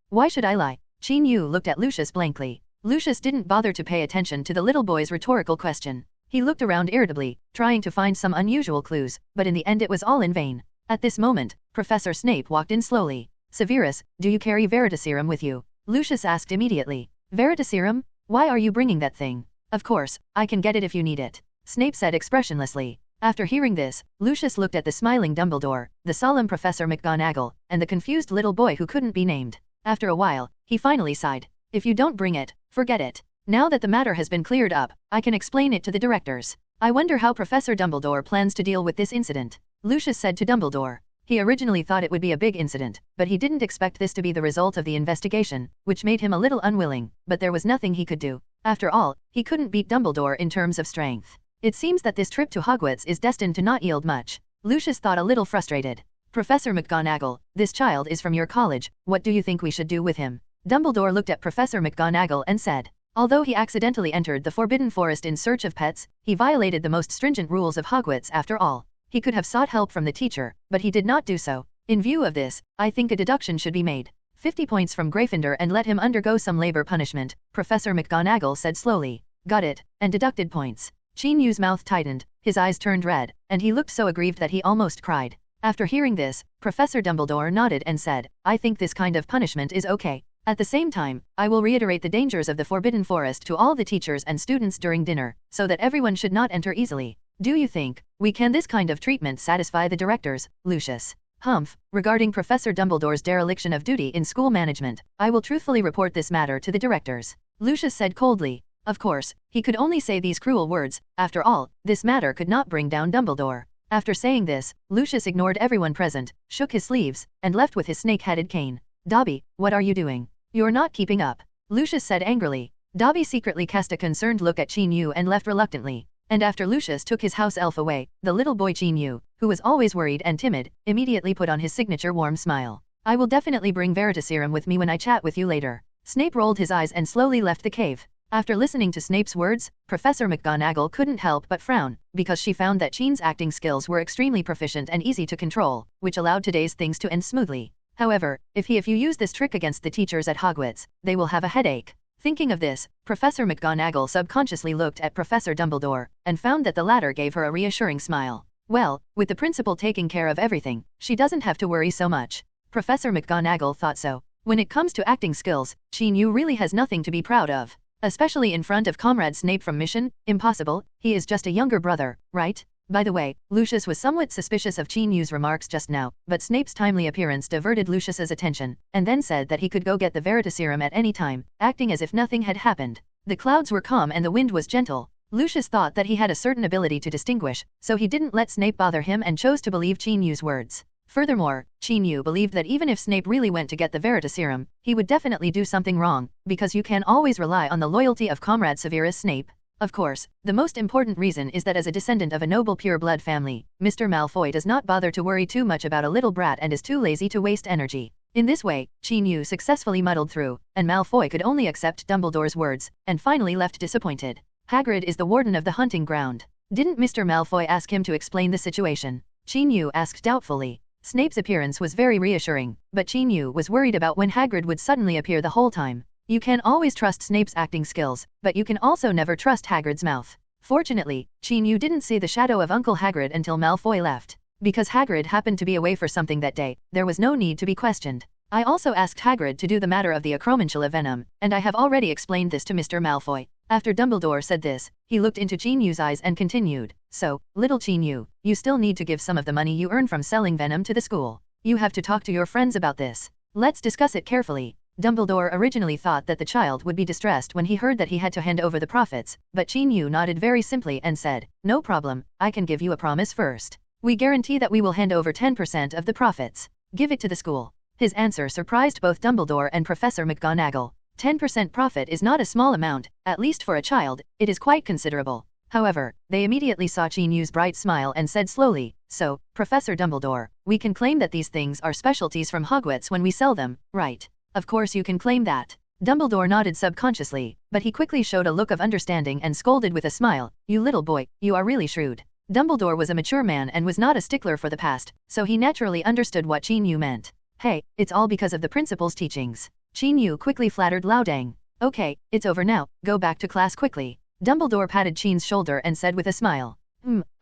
Why should I lie? Qin Yu looked at Lucius blankly. Lucius didn't bother to pay attention to the little boy's rhetorical question. He looked around irritably, trying to find some unusual clues, but in the end it was all in vain. At this moment, Professor Snape walked in slowly. Severus, do you carry Veritaserum with you? Lucius asked immediately. Veritaserum? Why are you bringing that thing? Of course, I can get it if you need it, Snape said expressionlessly. After hearing this, Lucius looked at the smiling Dumbledore, the solemn Professor McGonagall, and the confused little boy who couldn't be named. After a while, he finally sighed. If you don't bring it, forget it. Now that the matter has been cleared up, I can explain it to the directors. I wonder how Professor Dumbledore plans to deal with this incident, Lucius said to Dumbledore. He originally thought it would be a big incident, but he didn't expect this to be the result of the investigation, which made him a little unwilling, but there was nothing he could do. After all, he couldn't beat Dumbledore in terms of strength. It seems that this trip to Hogwarts is destined to not yield much. Lucius thought a little frustrated. Professor McGonagall, this child is from your college, what do you think we should do with him? Dumbledore looked at Professor McGonagall and said. Although he accidentally entered the Forbidden Forest in search of pets, he violated the most stringent rules of Hogwarts after all. He could have sought help from the teacher, but he did not do so. In view of this, I think a deduction should be made. 50 points from Gryffindor and let him undergo some labor punishment, Professor McGonagall said slowly. Got it, and deducted points. Qin Yu's mouth tightened, his eyes turned red, and he looked so aggrieved that he almost cried. After hearing this, Professor Dumbledore nodded and said, I think this kind of punishment is okay. At the same time, I will reiterate the dangers of the Forbidden Forest to all the teachers and students during dinner, so that everyone should not enter easily. Do you think we can this kind of treatment satisfy the directors, Lucius? Humph, regarding Professor Dumbledore's dereliction of duty in school management, I will truthfully report this matter to the directors, Lucius said coldly. Of course, he could only say these cruel words, after all, this matter could not bring down Dumbledore. After saying this, Lucius ignored everyone present, shook his sleeves, and left with his snake-headed cane. Dobby, what are you doing? You're not keeping up, Lucius said angrily. Dobby secretly cast a concerned look at Qin Yu and left reluctantly. And after Lucius took his house elf away, the little boy Qin Yu, who was always worried and timid, immediately put on his signature warm smile. I will definitely bring Veritaserum with me when I chat with you later. Snape rolled his eyes and slowly left the cave. After listening to Snape's words, Professor McGonagall couldn't help but frown, because she found that Qin's acting skills were extremely proficient and easy to control, which allowed today's things to end smoothly. However, if you use this trick against the teachers at Hogwarts, they will have a headache. Thinking of this, Professor McGonagall subconsciously looked at Professor Dumbledore, and found that the latter gave her a reassuring smile. Well, with the principal taking care of everything, she doesn't have to worry so much. Professor McGonagall thought so. When it comes to acting skills, Qin Yu really has nothing to be proud of. Especially in front of Comrade Snape from Mission Impossible, he is just a younger brother, right? By the way, Lucius was somewhat suspicious of Qin Yu's remarks just now, but Snape's timely appearance diverted Lucius's attention, and then said that he could go get the Veritaserum at any time, acting as if nothing had happened. The clouds were calm and the wind was gentle. Lucius thought that he had a certain ability to distinguish, so he didn't let Snape bother him and chose to believe Qin Yu's words. Furthermore, Qin Yu believed that even if Snape really went to get the Veritaserum, he would definitely do something wrong, because you can always rely on the loyalty of Comrade Severus Snape. Of course, the most important reason is that as a descendant of a noble pure-blood family, Mr. Malfoy does not bother to worry too much about a little brat and is too lazy to waste energy. In this way, Qin Yu successfully muddled through, and Malfoy could only accept Dumbledore's words, and finally left disappointed. Hagrid is the warden of the hunting ground. Didn't Mr. Malfoy ask him to explain the situation? Qin Yu asked doubtfully. Snape's appearance was very reassuring, but Qin Yu was worried about when Hagrid would suddenly appear the whole time. You can always trust Snape's acting skills, but you can also never trust Hagrid's mouth. Fortunately, Qin Yu didn't see the shadow of Uncle Hagrid until Malfoy left. Because Hagrid happened to be away for something that day, there was no need to be questioned. I also asked Hagrid to do the matter of the acromantula venom, and I have already explained this to Mr. Malfoy. After Dumbledore said this, he looked into Qin Yu's eyes and continued, So, little Qin Yu, you still need to give some of the money you earn from selling venom to the school. You have to talk to your friends about this. Let's discuss it carefully. Dumbledore originally thought that the child would be distressed when he heard that he had to hand over the profits, but Qin Yu nodded very simply and said, No problem, I can give you a promise first. We guarantee that we will hand over 10% of the profits. Give it to the school. His answer surprised both Dumbledore and Professor McGonagall. 10% profit is not a small amount, at least for a child, it is quite considerable. However, they immediately saw Qin Yu's bright smile and said slowly, So, Professor Dumbledore, we can claim that these things are specialties from Hogwarts when we sell them, right? Of course you can claim that. Dumbledore nodded subconsciously, but he quickly showed a look of understanding and scolded with a smile, You little boy, you are really shrewd. Dumbledore was a mature man and was not a stickler for the past, so he naturally understood what Qin Yu meant. Hey, it's all because of the principal's teachings. Qin Yu quickly flattered Lao Deng. Okay, it's over now, go back to class quickly. Dumbledore patted Qin's shoulder and said with a smile.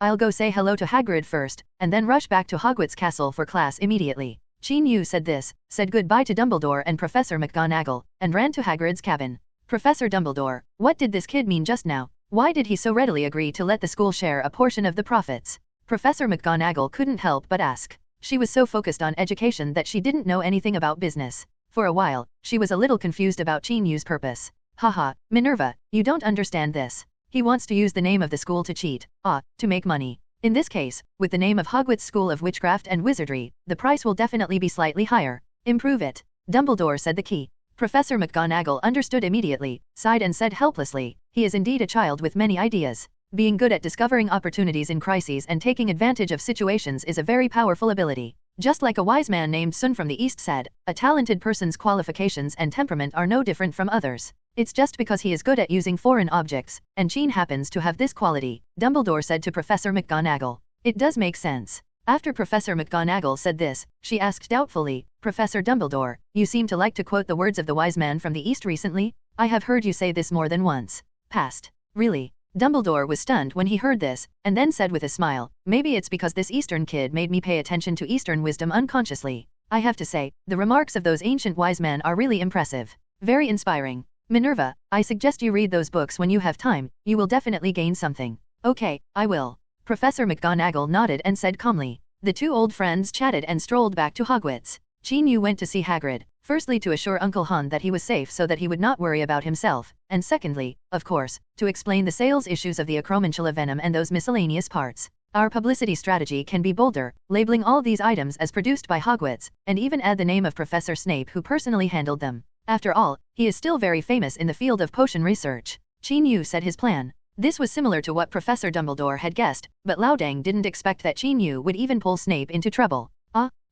I'll go say hello to Hagrid first, and then rush back to Hogwarts Castle for class immediately. Qin Yu said this, said goodbye to Dumbledore and Professor McGonagall, and ran to Hagrid's cabin. Professor Dumbledore, what did this kid mean just now? Why did he so readily agree to let the school share a portion of the profits? Professor McGonagall couldn't help but ask. She was so focused on education that she didn't know anything about business. For a while, she was a little confused about Qin Yu's purpose. Haha, Minerva, you don't understand this. He wants to use the name of the school to cheat, to make money. In this case, with the name of Hogwarts School of Witchcraft and Wizardry, the price will definitely be slightly higher. Improve it. Dumbledore said the key. Professor McGonagall understood immediately, sighed and said helplessly, he is indeed a child with many ideas. Being good at discovering opportunities in crises and taking advantage of situations is a very powerful ability. Just like a wise man named Sun from the East said, a talented person's qualifications and temperament are no different from others. It's just because he is good at using foreign objects, and Qin happens to have this quality, Dumbledore said to Professor McGonagall. It does make sense. After Professor McGonagall said this, she asked doubtfully, Professor Dumbledore, you seem to like to quote the words of the wise man from the East recently? I have heard you say this more than once. Past. Really? Dumbledore was stunned when he heard this, and then said with a smile, maybe it's because this Eastern kid made me pay attention to Eastern wisdom unconsciously. I have to say, the remarks of those ancient wise men are really impressive. Very inspiring. Minerva, I suggest you read those books when you have time, you will definitely gain something. Okay, I will. Professor McGonagall nodded and said calmly. The two old friends chatted and strolled back to Hogwarts. Qin Yu went to see Hagrid, firstly to assure Uncle Han that he was safe so that he would not worry about himself, and secondly, of course, to explain the sales issues of the acromantula venom and those miscellaneous parts. Our publicity strategy can be bolder, labeling all these items as produced by Hogwarts, and even add the name of Professor Snape who personally handled them. After all, he is still very famous in the field of potion research. Qin Yu said his plan. This was similar to what Professor Dumbledore had guessed, but Lao Deng didn't expect that Qin Yu would even pull Snape into trouble.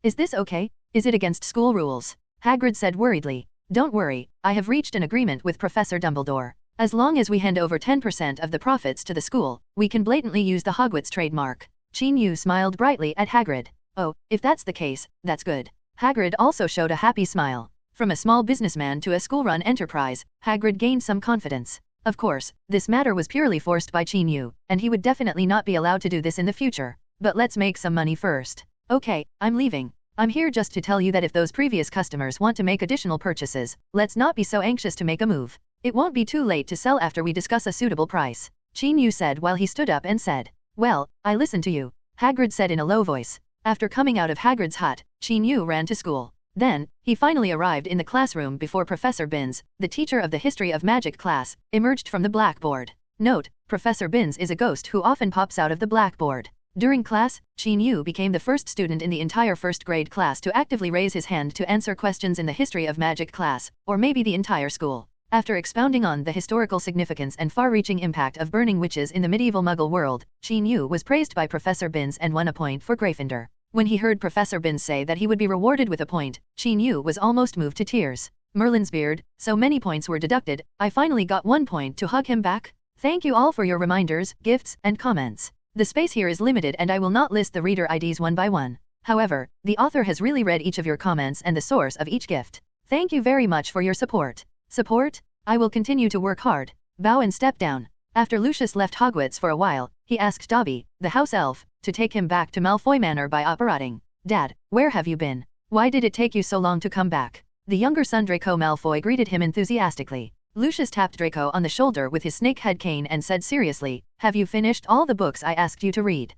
Is this okay? Is it against school rules? Hagrid said worriedly. Don't worry, I have reached an agreement with Professor Dumbledore. As long as we hand over 10% of the profits to the school, we can blatantly use the Hogwarts trademark. Qin Yu smiled brightly at Hagrid. Oh, if that's the case, that's good. Hagrid also showed a happy smile. From a small businessman to a school-run enterprise, Hagrid gained some confidence. Of course, this matter was purely forced by Qin Yu, and he would definitely not be allowed to do this in the future. But let's make some money first. Okay, I'm leaving. I'm here just to tell you that if those previous customers want to make additional purchases, let's not be so anxious to make a move. It won't be too late to sell after we discuss a suitable price. Qin Yu said while he stood up and said. Well, I listen to you. Hagrid said in a low voice. After coming out of Hagrid's hut, Qin Yu ran to school. Then, he finally arrived in the classroom before Professor Binns, the teacher of the History of Magic class, emerged from the blackboard. Note, Professor Binns is a ghost who often pops out of the blackboard. During class, Qin Yu became the first student in the entire first grade class to actively raise his hand to answer questions in the History of Magic class, or maybe the entire school. After expounding on the historical significance and far-reaching impact of burning witches in the medieval Muggle world, Qin Yu was praised by Professor Binns and won a point for Gryffindor. When he heard Professor Binns say that he would be rewarded with a point, Qin Yu was almost moved to tears. Merlin's beard, so many points were deducted, I finally got 1 point to hug him back. Thank you all for your reminders, gifts, and comments. The space here is limited and I will not list the reader IDs one by one. However, the author has really read each of your comments and the source of each gift. Thank you very much for your support. Support? I will continue to work hard. Bow and step down. After Lucius left Hogwarts for a while, he asked Dobby, the house elf, to take him back to Malfoy Manor by operating. Dad, where have you been? Why did it take you so long to come back? The younger son Draco Malfoy greeted him enthusiastically. Lucius tapped Draco on the shoulder with his snakehead cane and said seriously, have you finished all the books I asked you to read?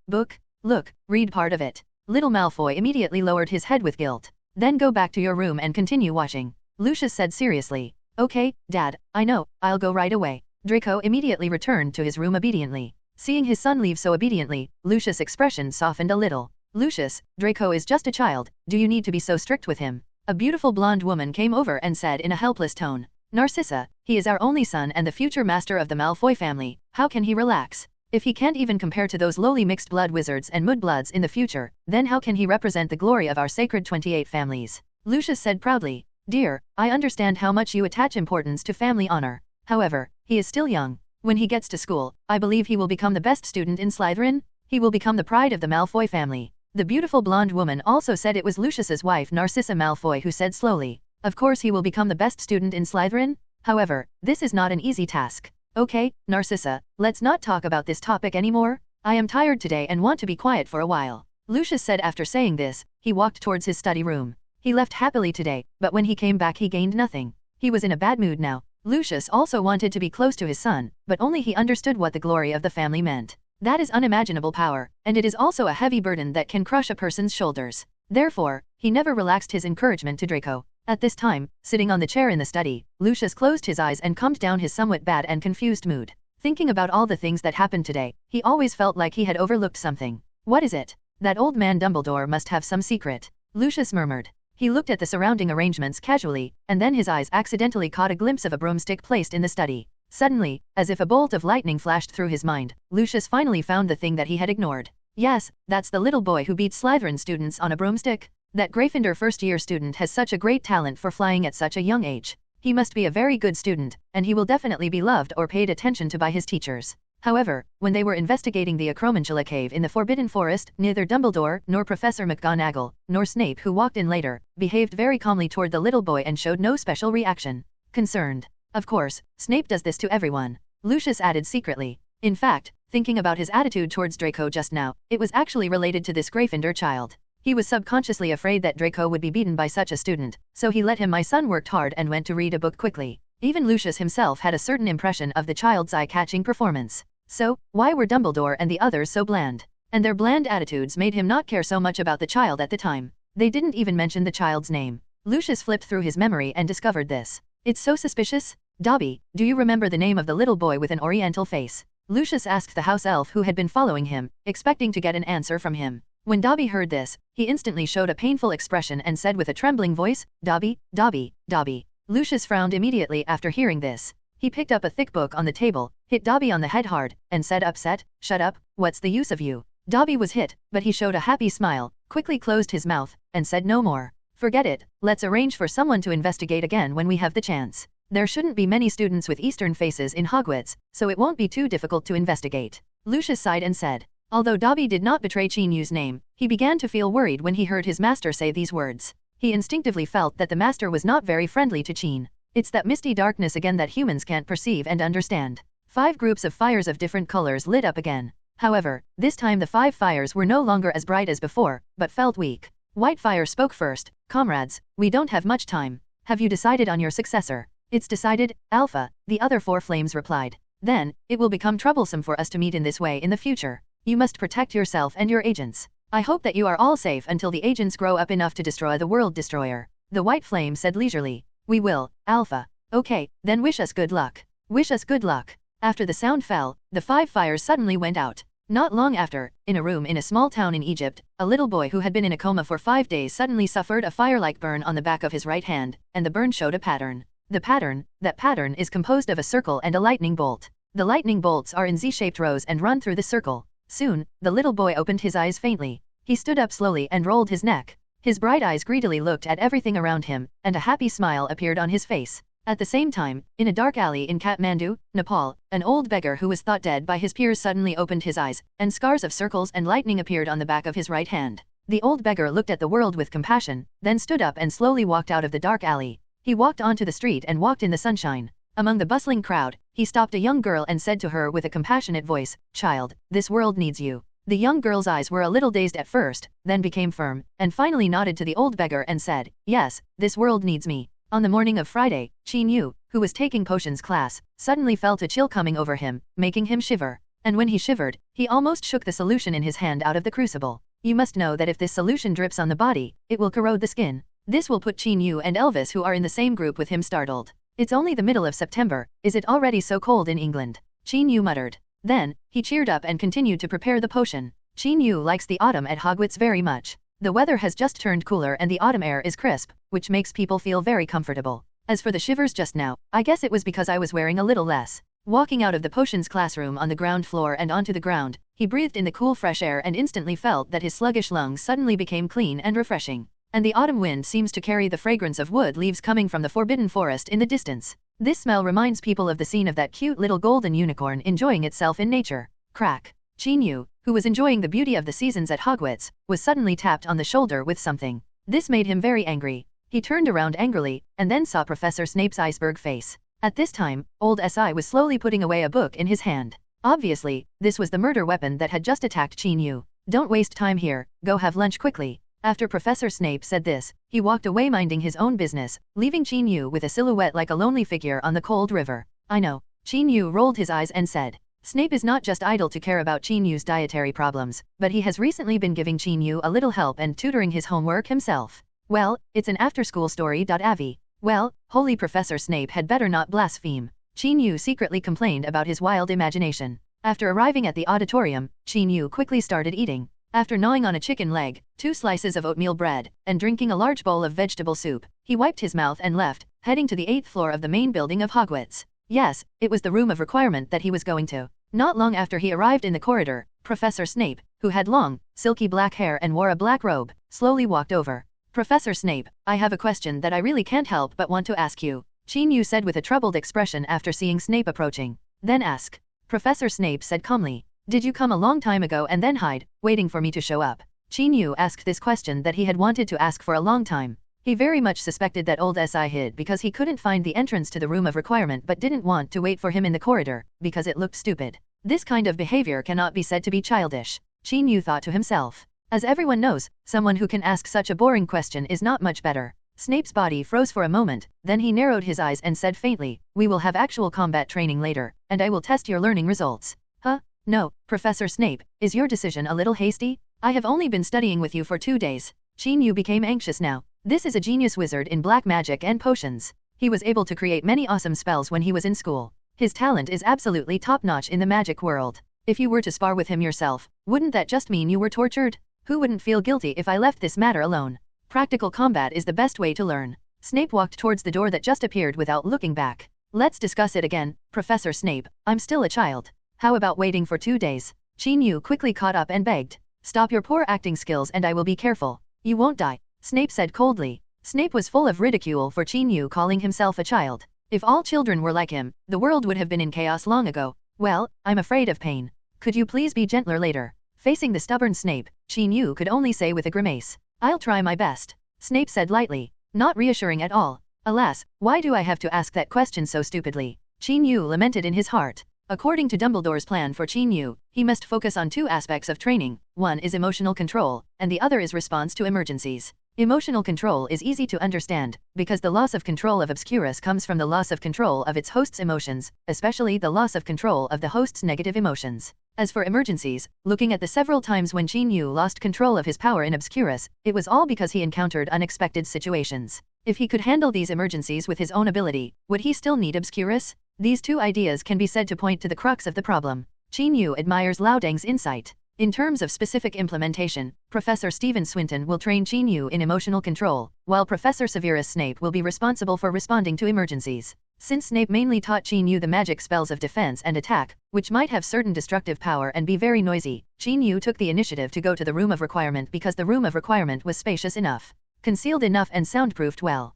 Book? Look, read part of it. Little Malfoy immediately lowered his head with guilt. Then go back to your room and continue washing. Lucius said seriously. Okay, Dad, I know, I'll go right away. Draco immediately returned to his room obediently. Seeing his son leave so obediently, Lucius' expression softened a little. Lucius, Draco is just a child, do you need to be so strict with him? A beautiful blonde woman came over and said in a helpless tone. Narcissa, he is our only son and the future master of the Malfoy family, how can he relax? If he can't even compare to those lowly mixed blood wizards and mudbloods in the future, then how can he represent the glory of our sacred 28 families? Lucius said proudly. Dear, I understand how much you attach importance to family honor. However, he is still young. When he gets to school, I believe he will become the best student in Slytherin. He will become the pride of the Malfoy family. The beautiful blonde woman also said it was Lucius's wife Narcissa Malfoy who said slowly. Of course he will become the best student in Slytherin. However, this is not an easy task. Okay, Narcissa, let's not talk about this topic anymore. I am tired today and want to be quiet for a while. Lucius said after saying this, he walked towards his study room. He left happily today, but when he came back he gained nothing. He was in a bad mood now. Lucius also wanted to be close to his son, but only he understood what the glory of the family meant. That is unimaginable power, and it is also a heavy burden that can crush a person's shoulders. Therefore, he never relaxed his encouragement to Draco. At this time, sitting on the chair in the study, Lucius closed his eyes and calmed down his somewhat bad and confused mood. Thinking about all the things that happened today, he always felt like he had overlooked something. What is it? That old man Dumbledore must have some secret. Lucius murmured. He looked at the surrounding arrangements casually, and then his eyes accidentally caught a glimpse of a broomstick placed in the study. Suddenly, as if a bolt of lightning flashed through his mind, Lucius finally found the thing that he had ignored. Yes, that's the little boy who beat Slytherin students on a broomstick. That Gryffindor first-year student has such a great talent for flying at such a young age. He must be a very good student, and he will definitely be loved or paid attention to by his teachers. However, when they were investigating the Acromantula cave in the Forbidden Forest, neither Dumbledore, nor Professor McGonagall, nor Snape who walked in later, behaved very calmly toward the little boy and showed no special reaction. Concerned. Of course, Snape does this to everyone. Lucius added secretly. In fact, thinking about his attitude towards Draco just now, it was actually related to this Gryffindor child. He was subconsciously afraid that Draco would be beaten by such a student, so he let him. My son worked hard and went to read a book quickly. Even Lucius himself had a certain impression of the child's eye-catching performance. So, why were Dumbledore and the others so bland? And their bland attitudes made him not care so much about the child at the time. They didn't even mention the child's name. Lucius flipped through his memory and discovered this. It's so suspicious. Dobby, do you remember the name of the little boy with an oriental face? Lucius asked the house elf who had been following him, expecting to get an answer from him. When Dobby heard this, he instantly showed a painful expression and said with a trembling voice, Dobby, Dobby, Dobby. Lucius frowned immediately after hearing this. He picked up a thick book on the table, hit Dobby on the head hard, and said upset, shut up, what's the use of you? Dobby was hit, but he showed a happy smile, quickly closed his mouth, and said no more. Forget it, let's arrange for someone to investigate again when we have the chance. There shouldn't be many students with Eastern faces in Hogwarts, so it won't be too difficult to investigate. Lucius sighed and said. Although Dobby did not betray Chin-Yu's name, he began to feel worried when he heard his master say these words. He instinctively felt that the master was not very friendly to Chin. It's that misty darkness again that humans can't perceive and understand. 5 groups of fires of different colors lit up again. However, this time the 5 fires were no longer as bright as before, but felt weak. White fire spoke first. Comrades, we don't have much time. Have you decided on your successor? It's decided, Alpha, the other 4 flames replied. Then, it will become troublesome for us to meet in this way in the future. You must protect yourself and your agents. I hope that you are all safe until the agents grow up enough to destroy the World Destroyer. The white flame said leisurely. We will, Alpha. Okay, then wish us good luck. Wish us good luck. After the sound fell, the 5 fires suddenly went out. Not long after, in a room in a small town in Egypt, a little boy who had been in a coma for 5 days suddenly suffered a fire-like burn on the back of his right hand, and the burn showed a pattern. That pattern is composed of a circle and a lightning bolt. The lightning bolts are in Z-shaped rows and run through the circle. Soon, the little boy opened his eyes faintly. He stood up slowly and rolled his neck. His bright eyes greedily looked at everything around him, and a happy smile appeared on his face. At the same time, in a dark alley in Kathmandu, Nepal, an old beggar who was thought dead by his peers suddenly opened his eyes, and scars of circles and lightning appeared on the back of his right hand. The old beggar looked at the world with compassion, then stood up and slowly walked out of the dark alley. He walked onto the street and walked in the sunshine. Among the bustling crowd, he stopped a young girl and said to her with a compassionate voice, "Child, this world needs you." The young girl's eyes were a little dazed at first, then became firm, and finally nodded to the old beggar and said, "Yes, this world needs me." On the morning of Friday, Chin-Yu, who was taking potions class, suddenly felt a chill coming over him, making him shiver. And when he shivered, he almost shook the solution in his hand out of the crucible. You must know that if this solution drips on the body, it will corrode the skin. This will put Chin-Yu and Elvis, who are in the same group with him, startled. It's only the middle of September, is it already so cold in England? Chin-Yu muttered. Then, he cheered up and continued to prepare the potion. Chin-Yu likes the autumn at Hogwarts very much. The weather has just turned cooler and the autumn air is crisp, which makes people feel very comfortable. As for the shivers just now, I guess it was because I was wearing a little less. Walking out of the potions classroom on the ground floor and onto the ground, he breathed in the cool fresh air and instantly felt that his sluggish lungs suddenly became clean and refreshing. And the autumn wind seems to carry the fragrance of wood leaves coming from the Forbidden Forest in the distance. This smell reminds people of the scene of that cute little golden unicorn enjoying itself in nature. Crack. Chin-Yu, who was enjoying the beauty of the seasons at Hogwarts, was suddenly tapped on the shoulder with something. This made him very angry. He turned around angrily, and then saw Professor Snape's iceberg face. At this time, old Si was slowly putting away a book in his hand. Obviously, this was the murder weapon that had just attacked Chin-Yu. Don't waste time here, go have lunch quickly. After Professor Snape said this, he walked away minding his own business, leaving Chin-Yu with a silhouette like a lonely figure on the cold river. I know. Chin-Yu rolled his eyes and said. Snape is not just idle to care about Chin-Yu's dietary problems, but he has recently been giving Chin-Yu a little help and tutoring his homework himself. Well, it's an after-school story. Avi. Well, holy Professor Snape had better not blaspheme. Chin-Yu secretly complained about his wild imagination. After arriving at the auditorium, Chin-Yu quickly started eating. After gnawing on a chicken leg, 2 slices of oatmeal bread, and drinking a large bowl of vegetable soup, he wiped his mouth and left, heading to the 8th floor of the main building of Hogwarts. Yes, it was the room of requirement that he was going to. Not long after he arrived in the corridor, Professor Snape, who had long, silky black hair and wore a black robe, slowly walked over. Professor Snape, I have a question that I really can't help but want to ask you, Chin-Yu said with a troubled expression after seeing Snape approaching. Then ask. Professor Snape said calmly. Did you come a long time ago and then hide, waiting for me to show up? Chin-Yu asked this question that he had wanted to ask for a long time. He very much suspected that old Si hid because he couldn't find the entrance to the room of requirement but didn't want to wait for him in the corridor, because it looked stupid. This kind of behavior cannot be said to be childish, Chin-Yu thought to himself. As everyone knows, someone who can ask such a boring question is not much better. Snape's body froze for a moment, then he narrowed his eyes and said faintly, we will have actual combat training later, and I will test your learning results. Huh? No, Professor Snape, is your decision a little hasty? I have only been studying with you for 2 days. Chin-Yu became anxious now. This is a genius wizard in black magic and potions. He was able to create many awesome spells when he was in school. His talent is absolutely top-notch in the magic world. If you were to spar with him yourself, wouldn't that just mean you were tortured? Who wouldn't feel guilty if I left this matter alone? Practical combat is the best way to learn. Snape walked towards the door that just appeared without looking back. Let's discuss it again, Professor Snape, I'm still a child. How about waiting for 2 days? Chin-Yu quickly caught up and begged. Stop your poor acting skills and I will be careful. You won't die, Snape said coldly. Snape was full of ridicule for Chin-Yu calling himself a child. If all children were like him, the world would have been in chaos long ago. Well, I'm afraid of pain. Could you please be gentler later? Facing the stubborn Snape, Chin-Yu could only say with a grimace. I'll try my best, Snape said lightly, not reassuring at all. Alas, why do I have to ask that question so stupidly? Chin-Yu lamented in his heart. According to Dumbledore's plan for Chin-Yu, he must focus on 2 aspects of training. One is emotional control, and the other is response to emergencies. Emotional control is easy to understand, because the loss of control of Obscurus comes from the loss of control of its host's emotions, especially the loss of control of the host's negative emotions. As for emergencies, looking at the several times when Chin-Yu lost control of his power in Obscurus, it was all because he encountered unexpected situations. If he could handle these emergencies with his own ability, would he still need Obscurus? These 2 ideas can be said to point to the crux of the problem. Chin-Yu admires Loudang's insight. In terms of specific implementation, Professor Stephen Swinton will train Chin-Yu in emotional control, while Professor Severus Snape will be responsible for responding to emergencies. Since Snape mainly taught Chin-Yu the magic spells of defense and attack, which might have certain destructive power and be very noisy, Chin-Yu took the initiative to go to the room of requirement because the room of requirement was spacious enough, concealed enough and soundproofed well.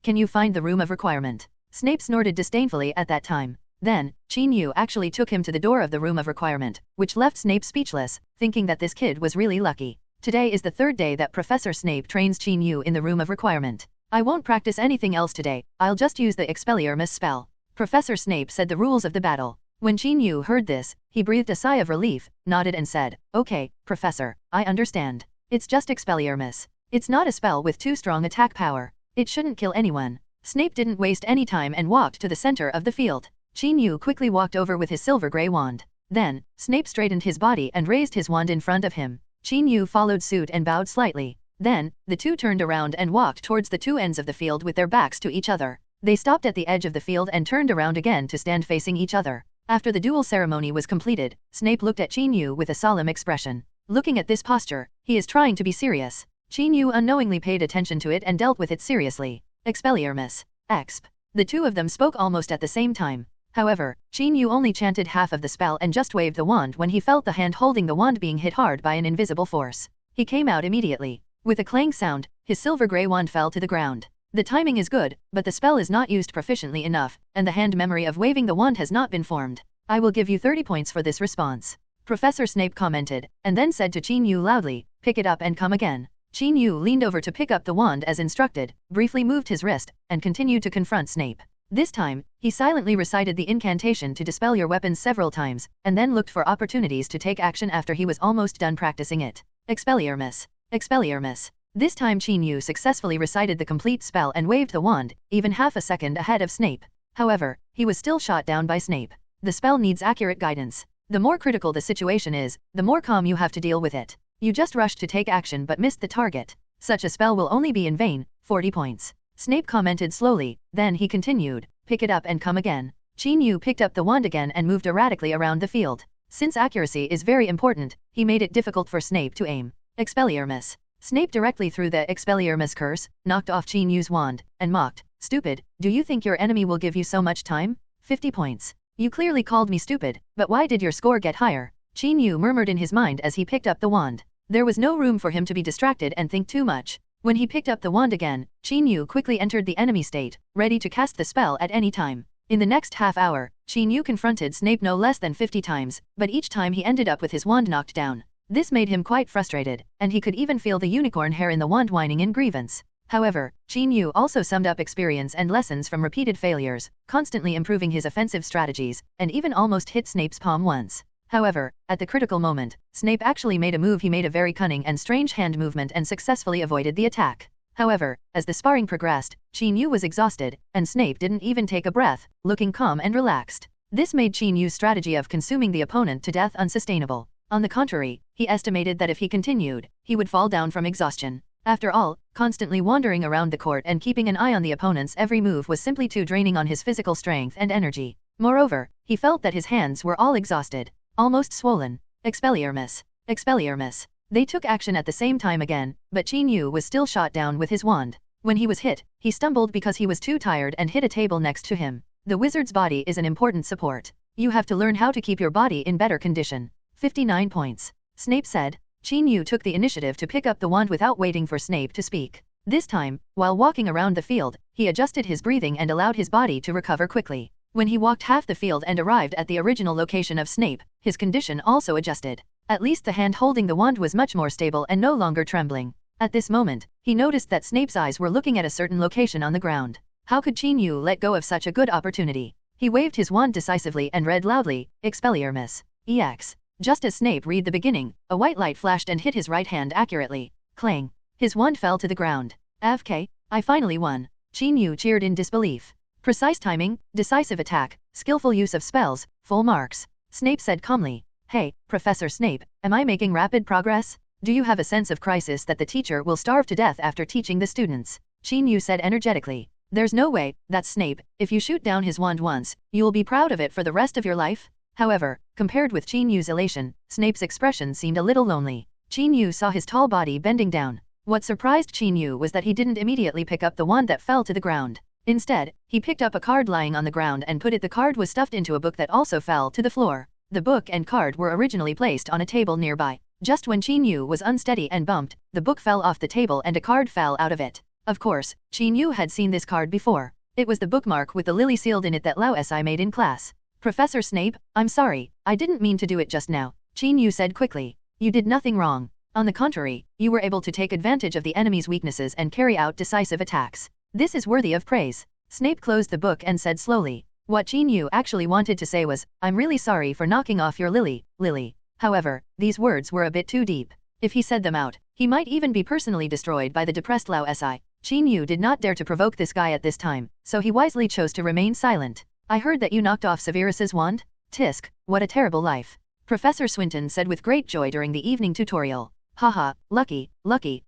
Can you find the room of requirement? Snape snorted disdainfully at that time. Then, Chin-Yu actually took him to the door of the room of requirement, which left Snape speechless, thinking that this kid was really lucky. Today is the 3rd day that Professor Snape trains Chin-Yu in the room of requirement. I won't practice anything else today, I'll just use the Expelliarmus spell. Professor Snape said the rules of the battle. When Chin-Yu heard this, he breathed a sigh of relief, nodded and said, okay, Professor, I understand. It's just Expelliarmus. It's not a spell with too strong attack power. It shouldn't kill anyone. Snape didn't waste any time and walked to the center of the field. Chin-Yu quickly walked over with his silver-gray wand. Then, Snape straightened his body and raised his wand in front of him. Chin-Yu followed suit and bowed slightly. Then, the 2 turned around and walked towards the 2 ends of the field with their backs to each other. They stopped at the edge of the field and turned around again to stand facing each other. After the duel ceremony was completed, Snape looked at Chin-Yu with a solemn expression. Looking at this posture, he is trying to be serious. Chin-Yu unknowingly paid attention to it and dealt with it seriously. Expelliarmus. Exp. The 2 of them spoke almost at the same time. However, Chin-Yu only chanted half of the spell and just waved the wand when he felt the hand holding the wand being hit hard by an invisible force. He came out immediately. With a clang sound, his silver-gray wand fell to the ground. The timing is good, but the spell is not used proficiently enough, and the hand memory of waving the wand has not been formed. I will give you 30 points for this response. Professor Snape commented, and then said to Qin Yu loudly, pick it up and come again. Qin Yu leaned over to pick up the wand as instructed, briefly moved his wrist, and continued to confront Snape. This time, he silently recited the incantation to dispel your weapons several times, and then looked for opportunities to take action after he was almost done practicing it. Expelliarmus. Expelliarmus. This time Qin Yu successfully recited the complete spell and waved the wand, even half a second ahead of Snape. However, he was still shot down by Snape. The spell needs accurate guidance. The more critical the situation is, the more calm you have to deal with it. You just rushed to take action but missed the target. Such a spell will only be in vain. 40 points. Snape commented slowly, then he continued, pick it up and come again. Qin Yu picked up the wand again and moved erratically around the field. Since accuracy is very important, he made it difficult for Snape to aim. Expelliarmus. Snape directly threw the Expelliarmus curse, knocked off Qin Yu's wand, and mocked, stupid, do you think your enemy will give you so much time? 50 points. You clearly called me stupid, but why did your score get higher? Qin Yu murmured in his mind as he picked up the wand. There was no room for him to be distracted and think too much. When he picked up the wand again, Qin Yu quickly entered the enemy state, ready to cast the spell at any time. In the next half hour, Qin Yu confronted Snape no less than 50 times, but each time he ended up with his wand knocked down. This made him quite frustrated, and he could even feel the unicorn hair in the wand whining in grievance. However, Qin Yu also summed up experience and lessons from repeated failures, constantly improving his offensive strategies, and even almost hit Snape's palm once. However, at the critical moment, Snape actually made a move. He made a very cunning and strange hand movement and successfully avoided the attack. However, as the sparring progressed, Qin Yu was exhausted, and Snape didn't even take a breath, looking calm and relaxed. This made Qin Yu's strategy of consuming the opponent to death unsustainable. On the contrary, he estimated that if he continued, he would fall down from exhaustion. After all, constantly wandering around the court and keeping an eye on the opponent's every move was simply too draining on his physical strength and energy. Moreover, he felt that his hands were all exhausted. Almost swollen. Expelliarmus. Expelliarmus. They took action at the same time again, but Qin Yu was still shot down with his wand. When he was hit, he stumbled because he was too tired and hit a table next to him. The wizard's body is an important support. You have to learn how to keep your body in better condition. 59 points. Snape said. Qin Yu took the initiative to pick up the wand without waiting for Snape to speak. This time, while walking around the field, he adjusted his breathing and allowed his body to recover quickly. When he walked half the field and arrived at the original location of Snape, his condition also adjusted. At least the hand holding the wand was much more stable and no longer trembling. At this moment, he noticed that Snape's eyes were looking at a certain location on the ground. How could Qin Yu let go of such a good opportunity? He waved his wand decisively and read loudly, Expelliarmus. EX. Just as Snape read the beginning, a white light flashed and hit his right hand accurately. Clang. His wand fell to the ground. AFK, I finally won. Qin Yu cheered in disbelief. Precise timing, decisive attack, skillful use of spells, full marks. Snape said calmly. Hey, Professor Snape, am I making rapid progress? Do you have a sense of crisis that the teacher will starve to death after teaching the students? Qin Yu said energetically. There's no way, that's Snape. If you shoot down his wand once, you will be proud of it for the rest of your life? However, compared with Qin Yu's elation, Snape's expression seemed a little lonely. Qin Yu saw his tall body bending down. What surprised Qin Yu was that he didn't immediately pick up the wand that fell to the ground. Instead, he picked up a card lying on the ground and put it. The card was stuffed into a book that also fell to the floor. The book and card were originally placed on a table nearby. Just when Qin Yu was unsteady and bumped, the book fell off the table and a card fell out of it. Of course, Qin Yu had seen this card before. It was the bookmark with the lily sealed in it that Lao Si made in class. Professor Snape, I'm sorry, I didn't mean to do it just now, Qin Yu said quickly. You did nothing wrong. On the contrary, you were able to take advantage of the enemy's weaknesses and carry out decisive attacks. This is worthy of praise. Snape closed the book and said slowly. What Qin Yu actually wanted to say was, I'm really sorry for knocking off your lily. However, these words were a bit too deep. If he said them out, he might even be personally destroyed by the depressed Lao Si. Qin Yu did not dare to provoke this guy at this time, so he wisely chose to remain silent. I heard that you knocked off Severus's wand? Tisk, what a terrible life. Professor Swinton said with great joy during the evening tutorial. Haha, lucky.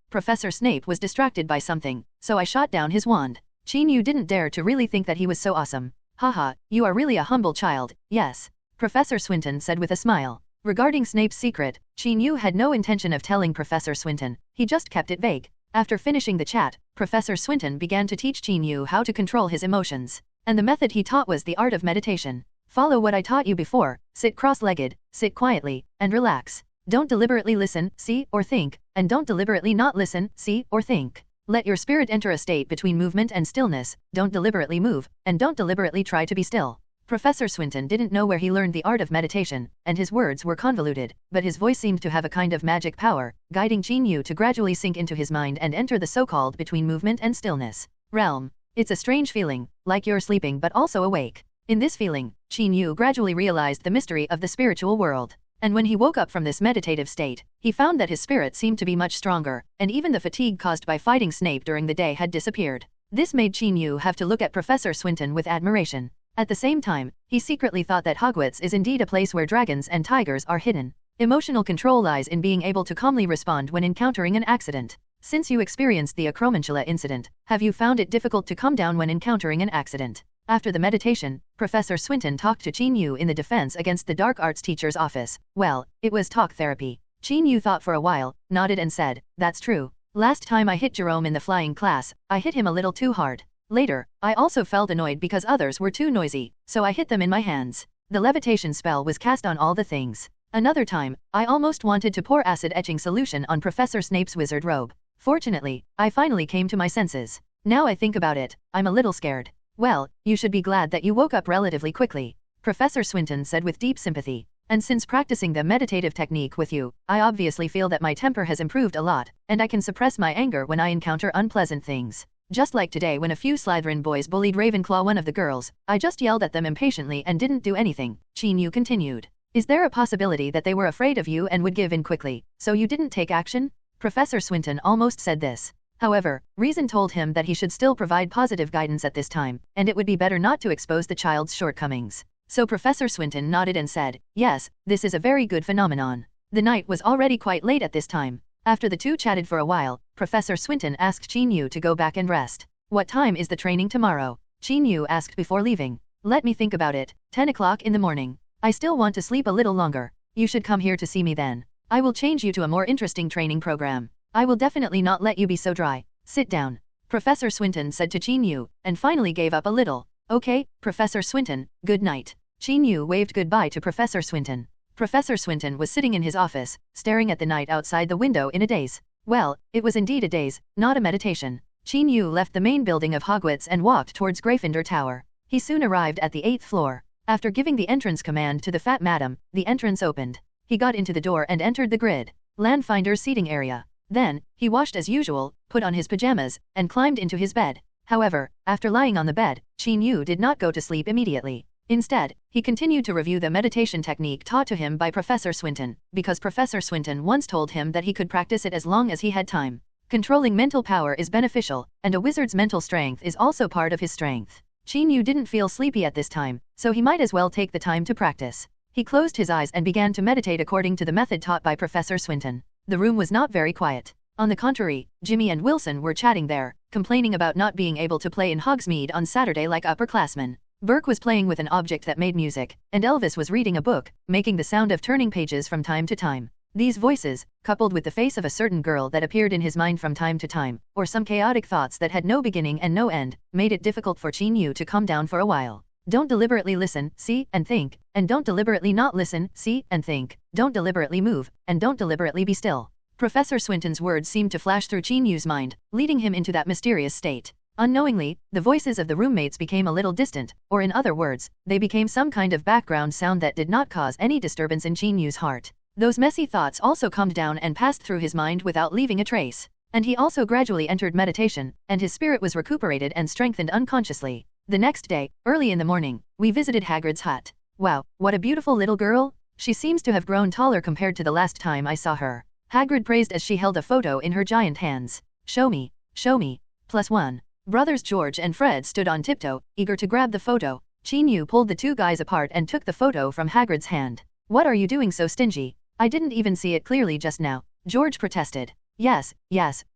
Professor Snape was distracted by something, so I shot down his wand. Qin Yu didn't dare to really think that he was so awesome. Haha, you are really a humble child, yes. Professor Swinton said with a smile. Regarding Snape's secret, Qin Yu had no intention of telling Professor Swinton, he just kept it vague. After finishing the chat, Professor Swinton began to teach Qin Yu how to control his emotions. And the method he taught was the art of meditation. Follow what I taught you before, sit cross-legged, sit quietly, and relax. Don't deliberately listen, see, or think, and don't deliberately not listen, see, or think. Let your spirit enter a state between movement and stillness, don't deliberately move, and don't deliberately try to be still. Professor Swinton didn't know where he learned the art of meditation, and his words were convoluted, but his voice seemed to have a kind of magic power, guiding Qin to gradually sink into his mind and enter the so-called between movement and stillness realm. It's a strange feeling, like you're sleeping but also awake. In this feeling, Qin gradually realized the mystery of the spiritual world. And when he woke up from this meditative state, he found that his spirit seemed to be much stronger, and even the fatigue caused by fighting Snape during the day had disappeared. This made Qin have to look at Professor Swinton with admiration. At the same time, he secretly thought that Hogwarts is indeed a place where dragons and tigers are hidden. Emotional control lies in being able to calmly respond when encountering an accident. Since you experienced the acromantula incident, have you found it difficult to calm down when encountering an accident? After the meditation, Professor Swinton talked to Qin in the defense against the dark arts teacher's office. Well, it was talk therapy. Qin thought for a while, nodded and said, "That's true. Last time I hit Jerome in the flying class, I hit him a little too hard. Later, I also felt annoyed because others were too noisy, so I hit them in my hands. The levitation spell was cast on all the things. Another time, I almost wanted to pour acid etching solution on Professor Snape's wizard robe. Fortunately, I finally came to my senses. Now I think about it, I'm a little scared." "Well, you should be glad that you woke up relatively quickly," Professor Swinton said with deep sympathy. "And since practicing the meditative technique with you, I obviously feel that my temper has improved a lot, and I can suppress my anger when I encounter unpleasant things. Just like today when a few Slytherin boys bullied Ravenclaw, one of the girls, I just yelled at them impatiently and didn't do anything," Qin continued. "Is there a possibility that they were afraid of you and would give in quickly, so you didn't take action?" Professor Swinton almost said this. However, reason told him that he should still provide positive guidance at this time, and it would be better not to expose the child's shortcomings. So Professor Swinton nodded and said, "Yes, this is a very good phenomenon." The night was already quite late at this time. After the two chatted for a while, Professor Swinton asked Qin to go back and rest. "What time is the training tomorrow?" Qin asked before leaving. "Let me think about it. 10 o'clock in the morning. I still want to sleep a little longer. You should come here to see me then. I will change you to a more interesting training program. I will definitely not let you be so dry. Sit down," Professor Swinton said to Qin and finally gave up a little. "Okay, Professor Swinton, good night." Qin waved goodbye to Professor Swinton. Professor Swinton was sitting in his office, staring at the night outside the window in a daze. Well, it was indeed a daze, not a meditation. Qin left the main building of Hogwarts and walked towards Gryffindor Tower. He soon arrived at the 8th floor. After giving the entrance command to the fat madam, the entrance opened. He got into the door and entered the grid Landfinder's seating area. Then, he washed as usual, put on his pajamas, and climbed into his bed. However, after lying on the bed, Qin did not go to sleep immediately. Instead, he continued to review the meditation technique taught to him by Professor Swinton, because Professor Swinton once told him that he could practice it as long as he had time. Controlling mental power is beneficial, and a wizard's mental strength is also part of his strength. Qin didn't feel sleepy at this time, so he might as well take the time to practice. He closed his eyes and began to meditate according to the method taught by Professor Swinton. The room was not very quiet. On the contrary, Jimmy and Wilson were chatting there, complaining about not being able to play in Hogsmeade on Saturday like upperclassmen. Burke was playing with an object that made music, and Elvis was reading a book, making the sound of turning pages from time to time. These voices, coupled with the face of a certain girl that appeared in his mind from time to time, or some chaotic thoughts that had no beginning and no end, made it difficult for Qin to calm down for a while. Don't deliberately listen, see, and think, and don't deliberately not listen, see, and think, don't deliberately move, and don't deliberately be still. Professor Swinton's words seemed to flash through Qin's mind, leading him into that mysterious state. Unknowingly, the voices of the roommates became a little distant, or in other words, they became some kind of background sound that did not cause any disturbance in Qin's heart. Those messy thoughts also calmed down and passed through his mind without leaving a trace. And he also gradually entered meditation, and his spirit was recuperated and strengthened unconsciously. The next day, early in the morning, we visited Hagrid's hut. Wow, what a beautiful little girl! She seems to have grown taller compared to the last time I saw her. Hagrid praised as she held a photo in her giant hands. Show me, +1. Brothers George and Fred stood on tiptoe, eager to grab the photo. Qin pulled the two guys apart and took the photo from Hagrid's hand. What are you doing so stingy? I didn't even see it clearly just now, George protested. Yes,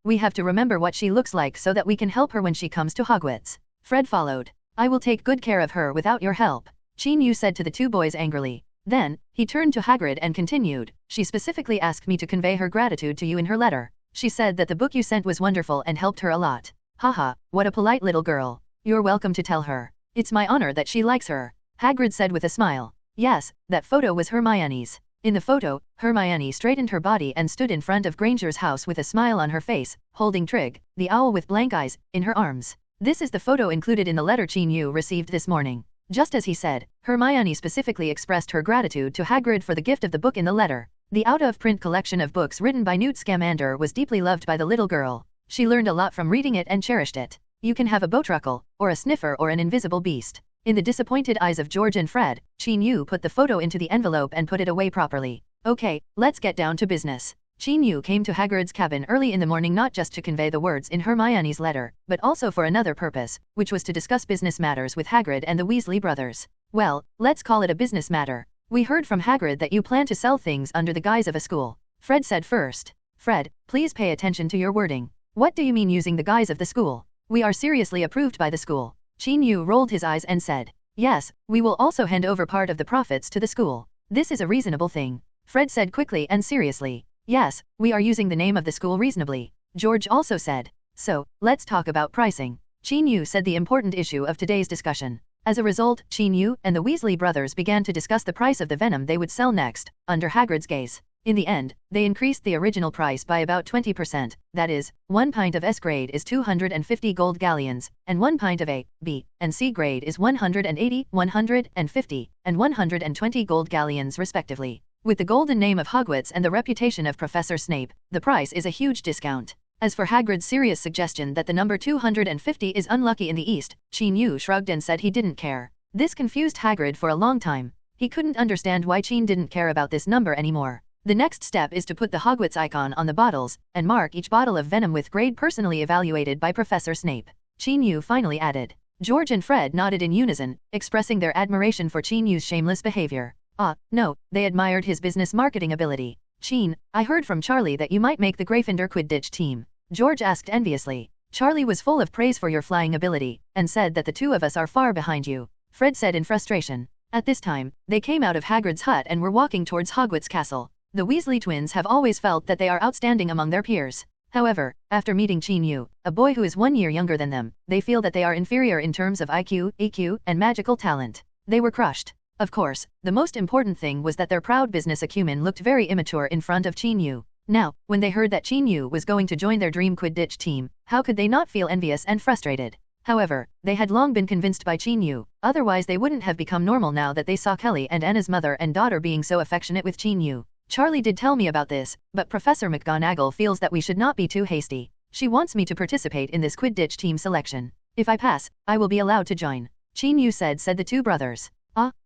we have to remember what she looks like so that we can help her when she comes to Hogwarts. Fred followed. I will take good care of her without your help, Qin said to the two boys angrily. Then, he turned to Hagrid and continued, she specifically asked me to convey her gratitude to you in her letter. She said that the book you sent was wonderful and helped her a lot. Haha, what a polite little girl. You're welcome to tell her. It's my honor that she likes her, Hagrid said with a smile. Yes, that photo was Hermione's. In the photo, Hermione straightened her body and stood in front of Granger's house with a smile on her face, holding Trig, the owl with blank eyes, in her arms. This is the photo included in the letter Chin-Yu received this morning. Just as he said, Hermione specifically expressed her gratitude to Hagrid for the gift of the book in the letter. The out-of-print collection of books written by Newt Scamander was deeply loved by the little girl. She learned a lot from reading it and cherished it. You can have a bowtruckle, or a sniffer or an invisible beast. In the disappointed eyes of George and Fred, Chin-Yu put the photo into the envelope and put it away properly. Okay, let's get down to business. Chin-Yu came to Hagrid's cabin early in the morning not just to convey the words in Hermione's letter, but also for another purpose, which was to discuss business matters with Hagrid and the Weasley brothers. Well, let's call it a business matter. We heard from Hagrid that you plan to sell things under the guise of a school. Fred said first. Fred, please pay attention to your wording. What do you mean using the guise of the school? We are seriously approved by the school. Chin-Yu rolled his eyes and said, yes, we will also hand over part of the profits to the school. This is a reasonable thing. Fred said quickly and seriously. Yes, we are using the name of the school reasonably. George also said. So, let's talk about pricing. Chin-Yu said the important issue of today's discussion. As a result, Chin-Yu and the Weasley brothers began to discuss the price of the venom they would sell next, under Hagrid's gaze. In the end, they increased the original price by about 20%, that is, 1 pint of S grade is 250 gold galleons, and 1 pint of A, B, and C grade is 180, 150, and 120 gold galleons respectively. With the golden name of Hogwarts and the reputation of Professor Snape, the price is a huge discount. As for Hagrid's serious suggestion that the number 250 is unlucky in the East, Chin-Yu shrugged and said he didn't care. This confused Hagrid for a long time. He couldn't understand why Chin didn't care about this number anymore. The next step is to put the Hogwarts icon on the bottles, and mark each bottle of venom with grade personally evaluated by Professor Snape. Chin-Yu finally added. George and Fred nodded in unison, expressing their admiration for Chin-Yu's shameless behavior. No, they admired his business marketing ability. Chin, I heard from Charlie that you might make the Gryffindor Quidditch team. George asked enviously. Charlie was full of praise for your flying ability, and said that the two of us are far behind you. Fred said in frustration. At this time, they came out of Hagrid's hut and were walking towards Hogwarts Castle. The Weasley twins have always felt that they are outstanding among their peers. However, after meeting Chin-Yu, a boy who is 1 year younger than them, they feel that they are inferior in terms of IQ, EQ, and magical talent. They were crushed. Of course, the most important thing was that their proud business acumen looked very immature in front of Chin-Yu. Now, when they heard that Chin-Yu was going to join their dream Quidditch team, how could they not feel envious and frustrated? However, they had long been convinced by Chin-Yu, otherwise they wouldn't have become normal now that they saw Kelly and Anna's mother and daughter being so affectionate with Chin-Yu. Charlie did tell me about this, but Professor McGonagall feels that we should not be too hasty. She wants me to participate in this Quidditch team selection. If I pass, I will be allowed to join. Chin-Yu said the two brothers.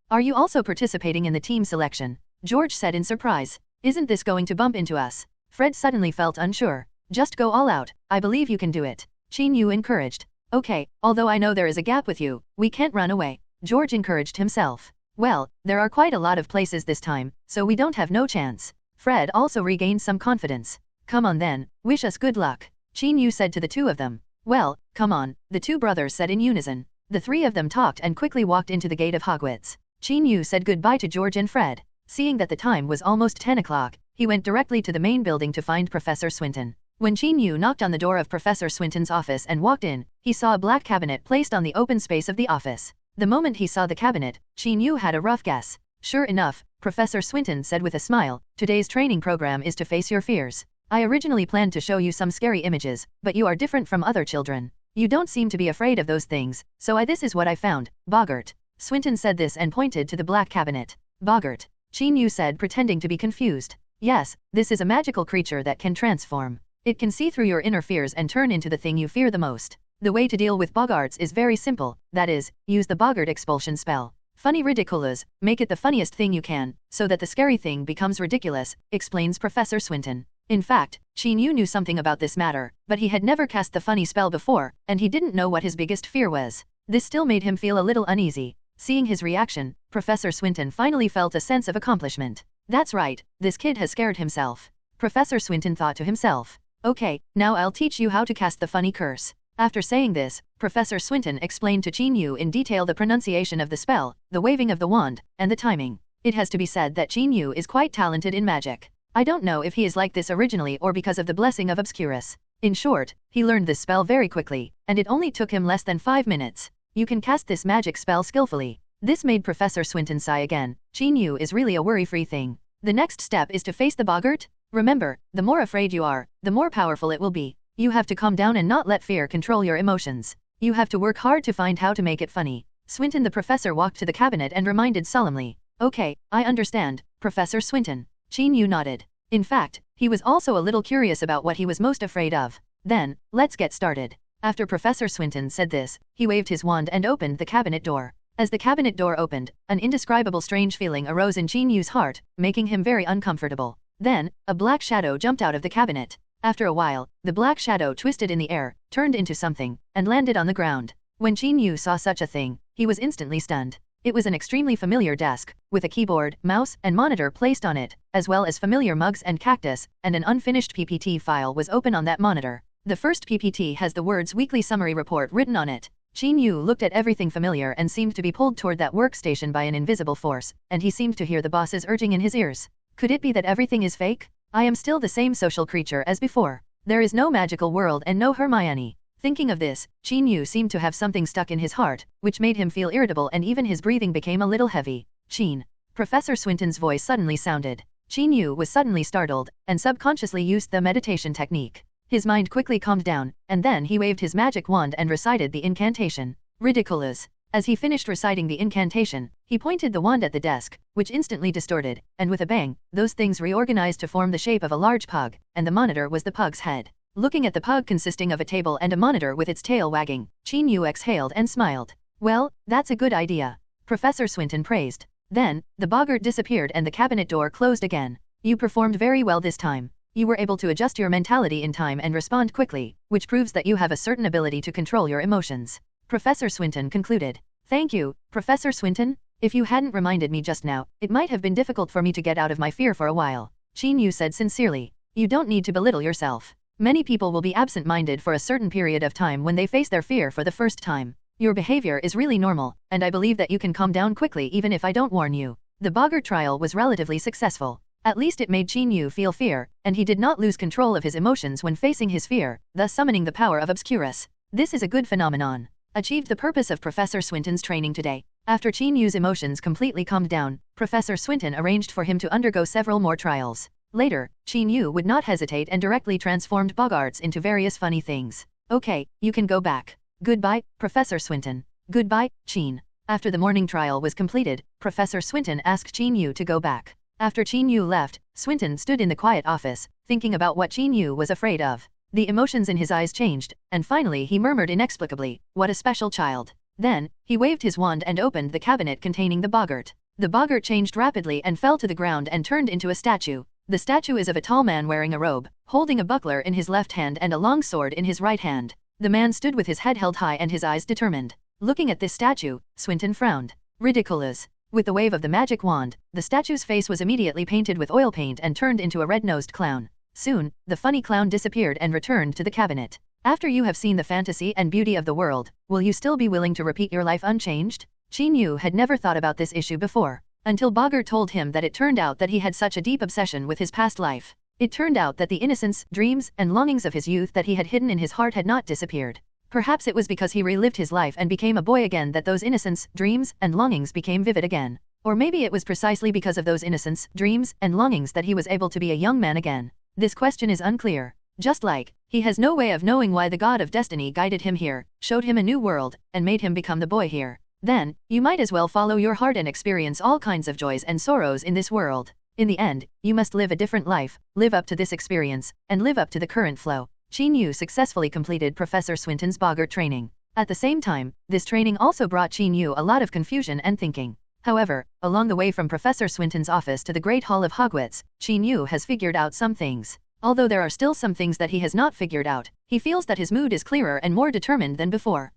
Are you also participating in the team selection? George said in surprise. Isn't this going to bump into us? Fred suddenly felt unsure. Just go all out, I believe you can do it. Chin-Yu encouraged. Okay, although I know there is a gap with you, we can't run away. George encouraged himself. Well, there are quite a lot of places this time, so we don't have no chance. Fred also regained some confidence. Come on then, wish us good luck. Chin-Yu said to the two of them. Well, come on, the two brothers said in unison. The three of them talked and quickly walked into the gate of Hogwarts. Chin-Yu said goodbye to George and Fred. Seeing that the time was almost 10 o'clock, he went directly to the main building to find Professor Swinton. When Chin-Yu knocked on the door of Professor Swinton's office and walked in, he saw a black cabinet placed on the open space of the office. The moment he saw the cabinet, Chin-Yu had a rough guess. Sure enough, Professor Swinton said with a smile, today's training program is to face your fears. I originally planned to show you some scary images, but you are different from other children. You don't seem to be afraid of those things, so this is what I found, Boggart. Swinton said this and pointed to the black cabinet. Boggart. Chin-Yu said pretending to be confused. Yes, this is a magical creature that can transform. It can see through your inner fears and turn into the thing you fear the most. The way to deal with Boggarts is very simple, that is, use the Boggart expulsion spell. Funny ridiculous, make it the funniest thing you can, so that the scary thing becomes ridiculous, explains Professor Swinton. In fact, Chin-Yu knew something about this matter, but he had never cast the funny spell before, and he didn't know what his biggest fear was. This still made him feel a little uneasy. Seeing his reaction, Professor Swinton finally felt a sense of accomplishment. That's right, this kid has scared himself. Professor Swinton thought to himself. Okay, now I'll teach you how to cast the funny curse. After saying this, Professor Swinton explained to Chin-Yu in detail the pronunciation of the spell, the waving of the wand, and the timing. It has to be said that Chin-Yu is quite talented in magic. I don't know if he is like this originally or because of the blessing of Obscurus. In short, he learned this spell very quickly, and it only took him less than 5 minutes. You can cast this magic spell skillfully. This made Professor Swinton sigh again. Chin-Yu is really a worry-free thing. The next step is to face the boggart. Remember, the more afraid you are, the more powerful it will be. You have to calm down and not let fear control your emotions. You have to work hard to find how to make it funny. Swinton the professor walked to the cabinet and reminded solemnly. Okay, I understand, Professor Swinton. Chin Yu nodded. In fact, he was also a little curious about what he was most afraid of. Then, let's get started. After Professor Swinton said this, he waved his wand and opened the cabinet door. As the cabinet door opened, an indescribable strange feeling arose in Chin Yu's heart, making him very uncomfortable. Then, a black shadow jumped out of the cabinet. After a while, the black shadow twisted in the air, turned into something, and landed on the ground. When Chin Yu saw such a thing, he was instantly stunned. It was an extremely familiar desk, with a keyboard, mouse, and monitor placed on it, as well as familiar mugs and cactus, and an unfinished PPT file was open on that monitor. The first PPT has the words Weekly Summary Report written on it. Chin Yu looked at everything familiar and seemed to be pulled toward that workstation by an invisible force, and he seemed to hear the boss's urging in his ears. Could it be that everything is fake? I am still the same social creature as before. There is no magical world and no Hermione. Thinking of this, Chin Yu seemed to have something stuck in his heart, which made him feel irritable and even his breathing became a little heavy. Chin. Professor Swinton's voice suddenly sounded. Chin Yu was suddenly startled, and subconsciously used the meditation technique. His mind quickly calmed down, and then he waved his magic wand and recited the incantation. Ridiculous. As he finished reciting the incantation, he pointed the wand at the desk, which instantly distorted, and with a bang, those things reorganized to form the shape of a large pug, and the monitor was the pug's head. Looking at the pug consisting of a table and a monitor with its tail wagging, Chin Yu exhaled and smiled. Well, that's a good idea. Professor Swinton praised. Then, the boggart disappeared and the cabinet door closed again. You performed very well this time. You were able to adjust your mentality in time and respond quickly, which proves that you have a certain ability to control your emotions. Professor Swinton concluded. Thank you, Professor Swinton. If you hadn't reminded me just now, it might have been difficult for me to get out of my fear for a while. Chin Yu said sincerely. You don't need to belittle yourself. Many people will be absent-minded for a certain period of time when they face their fear for the first time. Your behavior is really normal, and I believe that you can calm down quickly even if I don't warn you. The boggart trial was relatively successful. At least it made Chin Yu feel fear, and he did not lose control of his emotions when facing his fear, thus summoning the power of Obscurus. This is a good phenomenon. Achieved the purpose of Professor Swinton's training today. After Chin Yu's emotions completely calmed down, Professor Swinton arranged for him to undergo several more trials. Later, Chin Yu would not hesitate and directly transformed boggarts into various funny things. Okay, you can go back. Goodbye, Professor Swinton. Goodbye, Chin. After the morning trial was completed, Professor Swinton asked Chin Yu to go back. After Chin Yu left, Swinton stood in the quiet office, thinking about what Chin Yu was afraid of. The emotions in his eyes changed, and finally he murmured inexplicably, "What a special child." Then, he waved his wand and opened the cabinet containing the boggart. The boggart changed rapidly and fell to the ground and turned into a statue. The statue is of a tall man wearing a robe, holding a buckler in his left hand and a long sword in his right hand. The man stood with his head held high and his eyes determined. Looking at this statue, Swinton frowned. Ridiculous. With the wave of the magic wand, the statue's face was immediately painted with oil paint and turned into a red-nosed clown. Soon, the funny clown disappeared and returned to the cabinet. After you have seen the fantasy and beauty of the world, will you still be willing to repeat your life unchanged? Chin Yu had never thought about this issue before, until Boggart told him that it turned out that he had such a deep obsession with his past life. It turned out that the innocence, dreams, and longings of his youth that he had hidden in his heart had not disappeared. Perhaps it was because he relived his life and became a boy again that those innocence, dreams, and longings became vivid again. Or maybe it was precisely because of those innocence, dreams, and longings that he was able to be a young man again. This question is unclear. Just like, he has no way of knowing why the god of destiny guided him here, showed him a new world, and made him become the boy here. Then, you might as well follow your heart and experience all kinds of joys and sorrows in this world. In the end, you must live a different life, live up to this experience, and live up to the current flow. Chin Yu successfully completed Professor Swinton's Boggart training. At the same time, this training also brought Chin Yu a lot of confusion and thinking. However, along the way from Professor Swinton's office to the Great Hall of Hogwarts, Chin Yu has figured out some things. Although there are still some things that he has not figured out, he feels that his mood is clearer and more determined than before.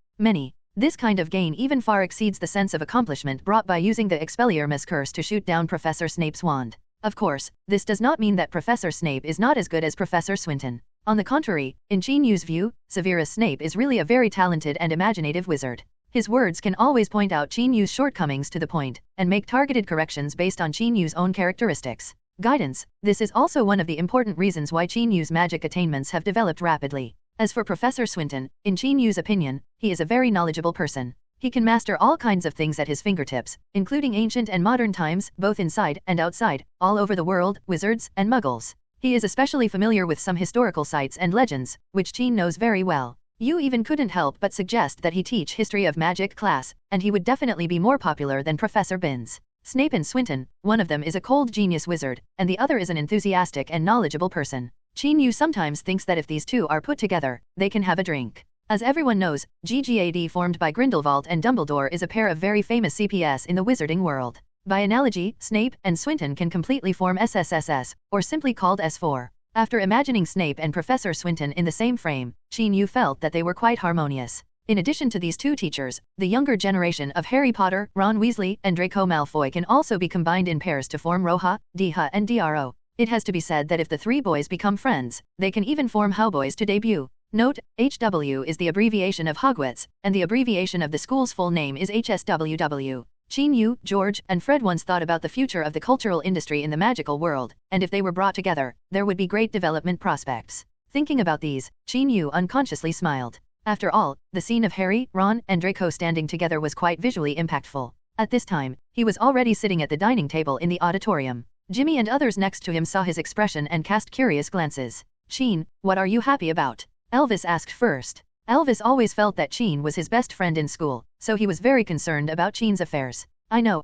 This kind of gain even far exceeds the sense of accomplishment brought by using the Expelliarmus curse to shoot down Professor Snape's wand. Of course, this does not mean that Professor Snape is not as good as Professor Swinton. On the contrary, in Chin Yu's view, Severus Snape is really a very talented and imaginative wizard. His words can always point out Chin Yu's shortcomings to the point, and make targeted corrections based on Chin Yu's own characteristics. Guidance. This is also one of the important reasons why Chin Yu's magic attainments have developed rapidly. As for Professor Swinton, in Chin Yu's opinion, he is a very knowledgeable person. He can master all kinds of things at his fingertips, including ancient and modern times, both inside and outside, all over the world, wizards and muggles. He is especially familiar with some historical sites and legends, which Chin knows very well. You even couldn't help but suggest that he teach history of magic class, and he would definitely be more popular than Professor Binns. Snape and Swinton, one of them is a cold genius wizard, and the other is an enthusiastic and knowledgeable person. Chin Yu sometimes thinks that if these two are put together, they can have a drink. As everyone knows, GGAD formed by Grindelwald and Dumbledore is a pair of very famous CPS in the wizarding world. By analogy, Snape and Swinton can completely form SSSS, or simply called S4. After imagining Snape and Professor Swinton in the same frame, Chin Yu felt that they were quite harmonious. In addition to these two teachers, the younger generation of Harry Potter, Ron Weasley, and Draco Malfoy can also be combined in pairs to form Roha, Diha and Dro. It has to be said that if the three boys become friends, they can even form Howboys to debut. Note, HW is the abbreviation of Hogwarts, and the abbreviation of the school's full name is HSWW. Chin Yu, George, and Fred once thought about the future of the cultural industry in the magical world, and if they were brought together, there would be great development prospects. Thinking about these, Chin Yu unconsciously smiled. After all, the scene of Harry, Ron, and Draco standing together was quite visually impactful. At this time, he was already sitting at the dining table in the auditorium. Jimmy and others next to him saw his expression and cast curious glances. Chin, what are you happy about? Elvis asked first. Elvis always felt that Chin was his best friend in school, so he was very concerned about Chin's affairs. I know.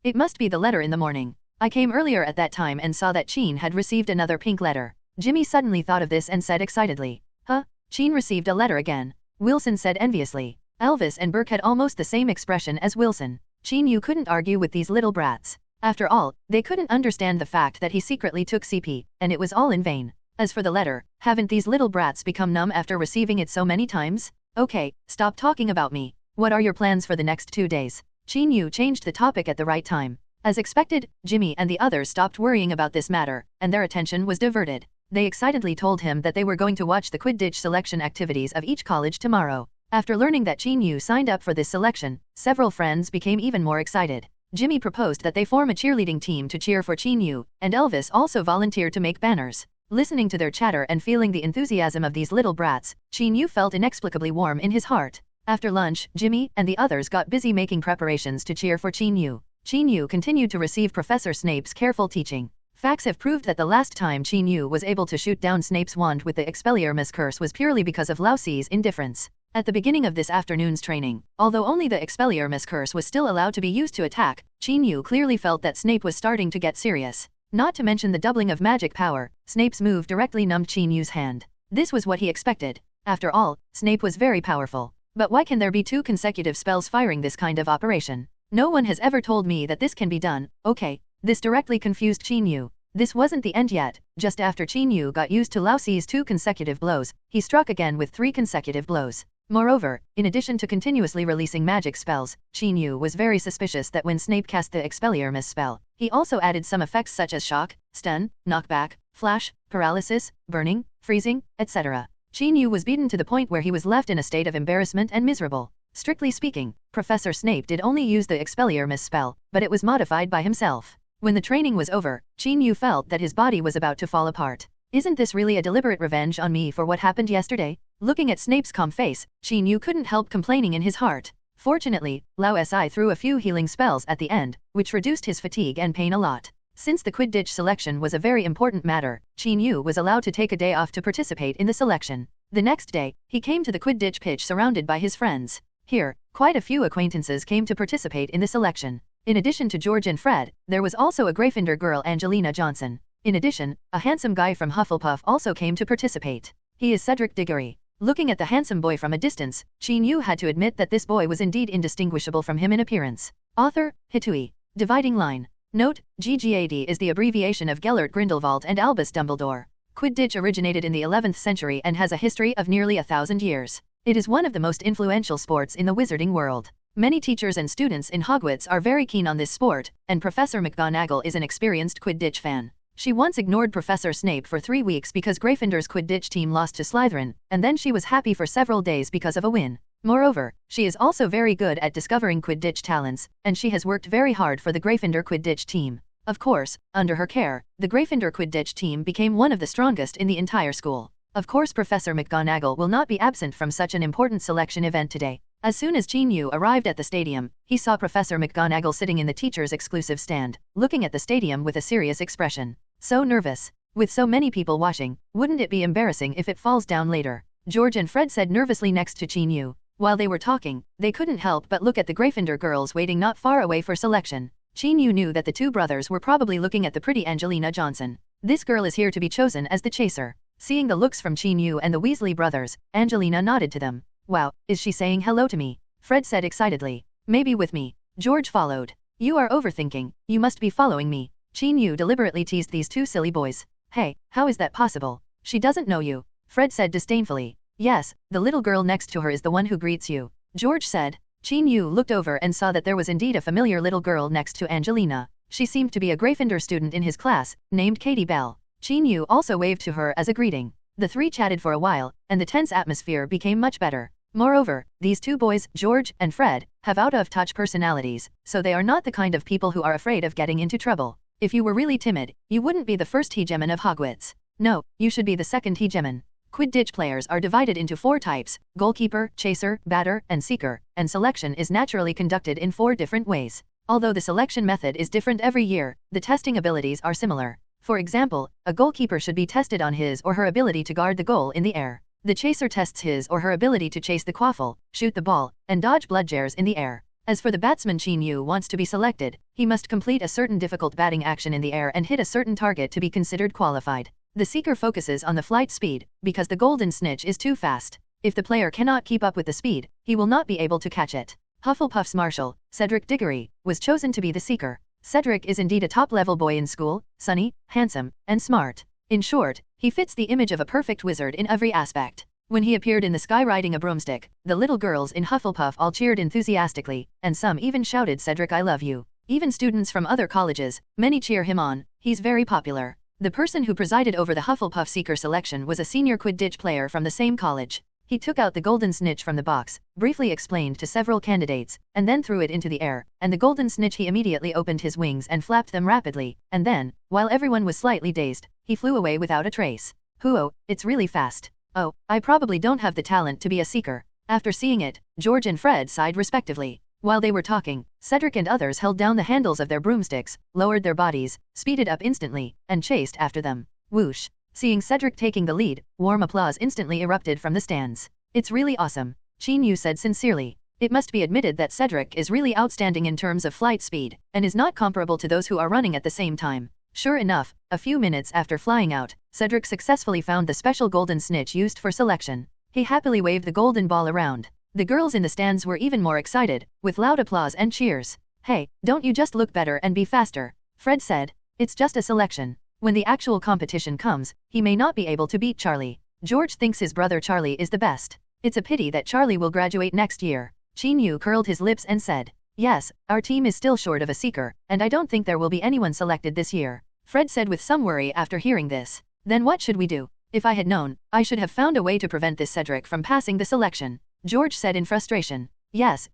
It must be the letter in the morning. I came earlier at that time and saw that Chin had received another pink letter. Jimmy suddenly thought of this and said excitedly. Huh? Chin received a letter again. Wilson said enviously. Elvis and Burke had almost the same expression as Wilson. Chin Yu couldn't argue with these little brats. After all, they couldn't understand the fact that he secretly took CP, and it was all in vain. As for the letter, haven't these little brats become numb after receiving it so many times? Okay, stop talking about me. What are your plans for the next 2 days? Chin Yu changed the topic at the right time. As expected, Jimmy and the others stopped worrying about this matter, and their attention was diverted. They excitedly told him that they were going to watch the Quidditch selection activities of each college tomorrow. After learning that Chin Yu signed up for this selection, several friends became even more excited. Jimmy proposed that they form a cheerleading team to cheer for Chin Yu, and Elvis also volunteered to make banners. Listening to their chatter and feeling the enthusiasm of these little brats, Chin Yu felt inexplicably warm in his heart. After lunch, Jimmy and the others got busy making preparations to cheer for Chin Yu. Chin Yu continued to receive Professor Snape's careful teaching. Facts have proved that the last time Chin Yu was able to shoot down Snape's wand with the Expelliarmus curse was purely because of Lao Si's indifference. At the beginning of this afternoon's training, although only the Expelliarmus curse was still allowed to be used to attack, Chin Yu clearly felt that Snape was starting to get serious. Not to mention the doubling of magic power, Snape's move directly numbed Chin Yu's hand. This was what he expected. After all, Snape was very powerful. But why can there be 2 consecutive spells firing this kind of operation? No one has ever told me that this can be done. Okay. This directly confused Chin Yu. This wasn't the end yet. Just after Chin Yu got used to Lao Si's 2 consecutive blows, he struck again with 3 consecutive blows. Moreover, in addition to continuously releasing magic spells, Chin Yu was very suspicious that when Snape cast the Expelliarmus spell, he also added some effects such as shock, stun, knockback, flash, paralysis, burning, freezing, etc. Chin Yu was beaten to the point where he was left in a state of embarrassment and miserable. Strictly speaking, Professor Snape did only use the Expelliarmus spell, but it was modified by himself. When the training was over, Chin Yu felt that his body was about to fall apart. Isn't this really a deliberate revenge on me for what happened yesterday? Looking at Snape's calm face, Chin Yu couldn't help complaining in his heart. Fortunately, Lao Si threw a few healing spells at the end, which reduced his fatigue and pain a lot. Since the Quidditch selection was a very important matter, Chin Yu was allowed to take a day off to participate in the selection. The next day, he came to the Quidditch pitch surrounded by his friends. Here, quite a few acquaintances came to participate in the selection. In addition to George and Fred, there was also a Gryffindor girl, Angelina Johnson. In addition, a handsome guy from Hufflepuff also came to participate. He is Cedric Diggory. Looking at the handsome boy from a distance, Chin Yu had to admit that this boy was indeed indistinguishable from him in appearance. Author, Hitui. Dividing line. Note, GGAD is the abbreviation of Gellert Grindelwald and Albus Dumbledore. Quidditch originated in the 11th century and has a history of nearly 1,000 years. It is one of the most influential sports in the wizarding world. Many teachers and students in Hogwarts are very keen on this sport, and Professor McGonagall is an experienced Quidditch fan. She once ignored Professor Snape for 3 weeks because Gryffindor's Quidditch team lost to Slytherin, and then she was happy for several days because of a win. Moreover, she is also very good at discovering Quidditch talents, and she has worked very hard for the Gryffindor Quidditch team. Of course, under her care, the Gryffindor Quidditch team became one of the strongest in the entire school. Of course, Professor McGonagall will not be absent from such an important selection event today. As soon as Qin Yu arrived at the stadium, he saw Professor McGonagall sitting in the teacher's exclusive stand, looking at the stadium with a serious expression. So nervous. With so many people watching, wouldn't it be embarrassing if it falls down later? George and Fred said nervously next to Qin Yu. While they were talking, they couldn't help but look at the Gryffindor girls waiting not far away for selection. Qin Yu knew that the two brothers were probably looking at the pretty Angelina Johnson. This girl is here to be chosen as the chaser. Seeing the looks from Qin Yu and the Weasley brothers, Angelina nodded to them. Wow, is she saying hello to me? Fred said excitedly. Maybe with me. George followed. You are overthinking, you must be following me. Qin Yu deliberately teased these two silly boys. Hey, how is that possible? She doesn't know you. Fred said disdainfully. Yes, the little girl next to her is the one who greets you. George said. Qin Yu looked over and saw that there was indeed a familiar little girl next to Angelina. She seemed to be a Gryffindor student in his class, named Katie Bell. Qin Yu also waved to her as a greeting. The three chatted for a while, and the tense atmosphere became much better. Moreover, these two boys, George and Fred, have out-of-touch personalities, so they are not the kind of people who are afraid of getting into trouble. If you were really timid, you wouldn't be the first hegemon of Hogwarts. No, you should be the second hegemon. Quidditch players are divided into 4 types: goalkeeper, chaser, batter, and seeker, and selection is naturally conducted in 4 different ways. Although the selection method is different every year, the testing abilities are similar. For example, a goalkeeper should be tested on his or her ability to guard the goal in the air. The chaser tests his or her ability to chase the quaffle, shoot the ball, and dodge bludgers in the air. As for the batsman Qin Yu wants to be selected, he must complete a certain difficult batting action in the air and hit a certain target to be considered qualified. The seeker focuses on the flight speed, because the golden snitch is too fast. If the player cannot keep up with the speed, he will not be able to catch it. Hufflepuff's Marshal, Cedric Diggory, was chosen to be the seeker. Cedric is indeed a top-level boy in school, sunny, handsome, and smart. In short, he fits the image of a perfect wizard in every aspect. When he appeared in the sky riding a broomstick, the little girls in Hufflepuff all cheered enthusiastically, and some even shouted, "Cedric, I love you." Even students from other colleges, many cheer him on. He's very popular. The person who presided over the Hufflepuff seeker selection was a senior Quidditch player from the same college. He took out the golden snitch from the box, briefly explained to several candidates, and then threw it into the air, and the golden snitch he immediately opened his wings and flapped them rapidly, and then, while everyone was slightly dazed, he flew away without a trace. Whoa, it's really fast. Oh, I probably don't have the talent to be a seeker. After seeing it, George and Fred sighed respectively. While they were talking, Cedric and others held down the handles of their broomsticks, lowered their bodies, speeded up instantly, and chased after them. Whoosh! Seeing Cedric taking the lead, warm applause instantly erupted from the stands. It's really awesome, Qin Yu said sincerely. It must be admitted that Cedric is really outstanding in terms of flight speed, and is not comparable to those who are running at the same time. Sure enough, a few minutes after flying out, Cedric successfully found the special golden snitch used for selection. He happily waved the golden ball around. The girls in the stands were even more excited, with loud applause and cheers. Hey, don't you just look better and be faster? Fred said. It's just a selection. When the actual competition comes, he may not be able to beat Charlie. George thinks his brother Charlie is the best. It's a pity that Charlie will graduate next year. Qin Yu curled his lips and said. Yes, our team is still short of a seeker, and I don't think there will be anyone selected this year. Fred said with some worry after hearing this. Then what should we do? If I had known, I should have found a way to prevent this Cedric from passing the selection. George said in frustration. Yes,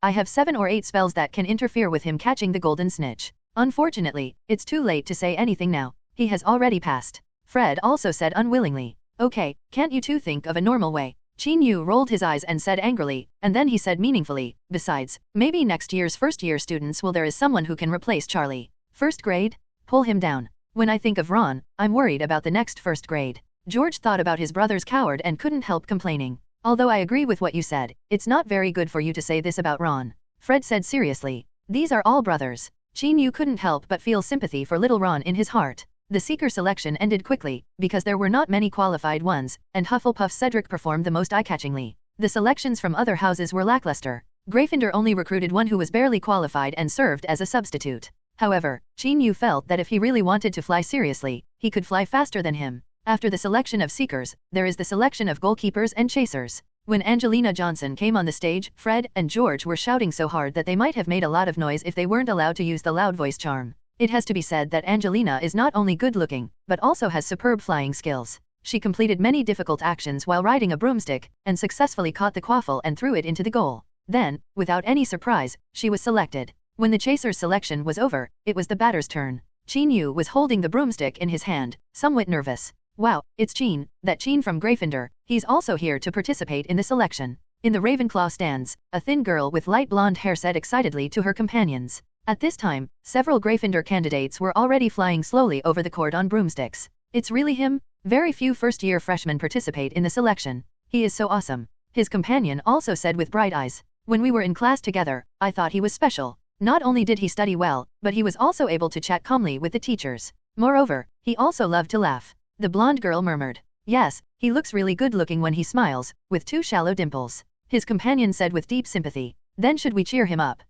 I have 7 or 8 spells that can interfere with him catching the golden snitch. Unfortunately, it's too late to say anything now. He has already passed. Fred also said unwillingly. Okay, can't you two think of a normal way? Qin Yu rolled his eyes and said angrily, and then he said meaningfully, besides, maybe next year's first-year students will there is someone who can replace Charlie. First grade? Pull him down. When I think of Ron, I'm worried about the next first grade. George thought about his brother's coward and couldn't help complaining. Although I agree with what you said, it's not very good for you to say this about Ron. Fred said seriously. These are all brothers. Qin Yu couldn't help but feel sympathy for little Ron in his heart. The seeker selection ended quickly, because there were not many qualified ones, and Hufflepuff's Cedric performed the most eye-catchingly. The selections from other houses were lackluster. Gryffindor only recruited one who was barely qualified and served as a substitute. However, Qin Yu felt that if he really wanted to fly seriously, he could fly faster than him. After the selection of seekers, there is the selection of goalkeepers and chasers. When Angelina Johnson came on the stage, Fred and George were shouting so hard that they might have made a lot of noise if they weren't allowed to use the loud voice charm. It has to be said that Angelina is not only good-looking, but also has superb flying skills. She completed many difficult actions while riding a broomstick, and successfully caught the quaffle and threw it into the goal. Then, without any surprise, she was selected. When the chaser's selection was over, it was the batter's turn. Qin Yu was holding the broomstick in his hand, somewhat nervous. Wow, it's Qin, that Qin from Gryffindor, he's also here to participate in the selection. In the Ravenclaw stands, a thin girl with light blonde hair said excitedly to her companions. At this time, several Gryffindor candidates were already flying slowly over the court on broomsticks. It's really him? Very few first-year freshmen participate in the selection. He is so awesome. His companion also said with bright eyes. When we were in class together, I thought he was special. Not only did he study well, but he was also able to chat calmly with the teachers. Moreover, he also loved to laugh. The blonde girl murmured. Yes, he looks really good-looking when he smiles, with 2 shallow dimples. His companion said with deep sympathy. Then should we cheer him up?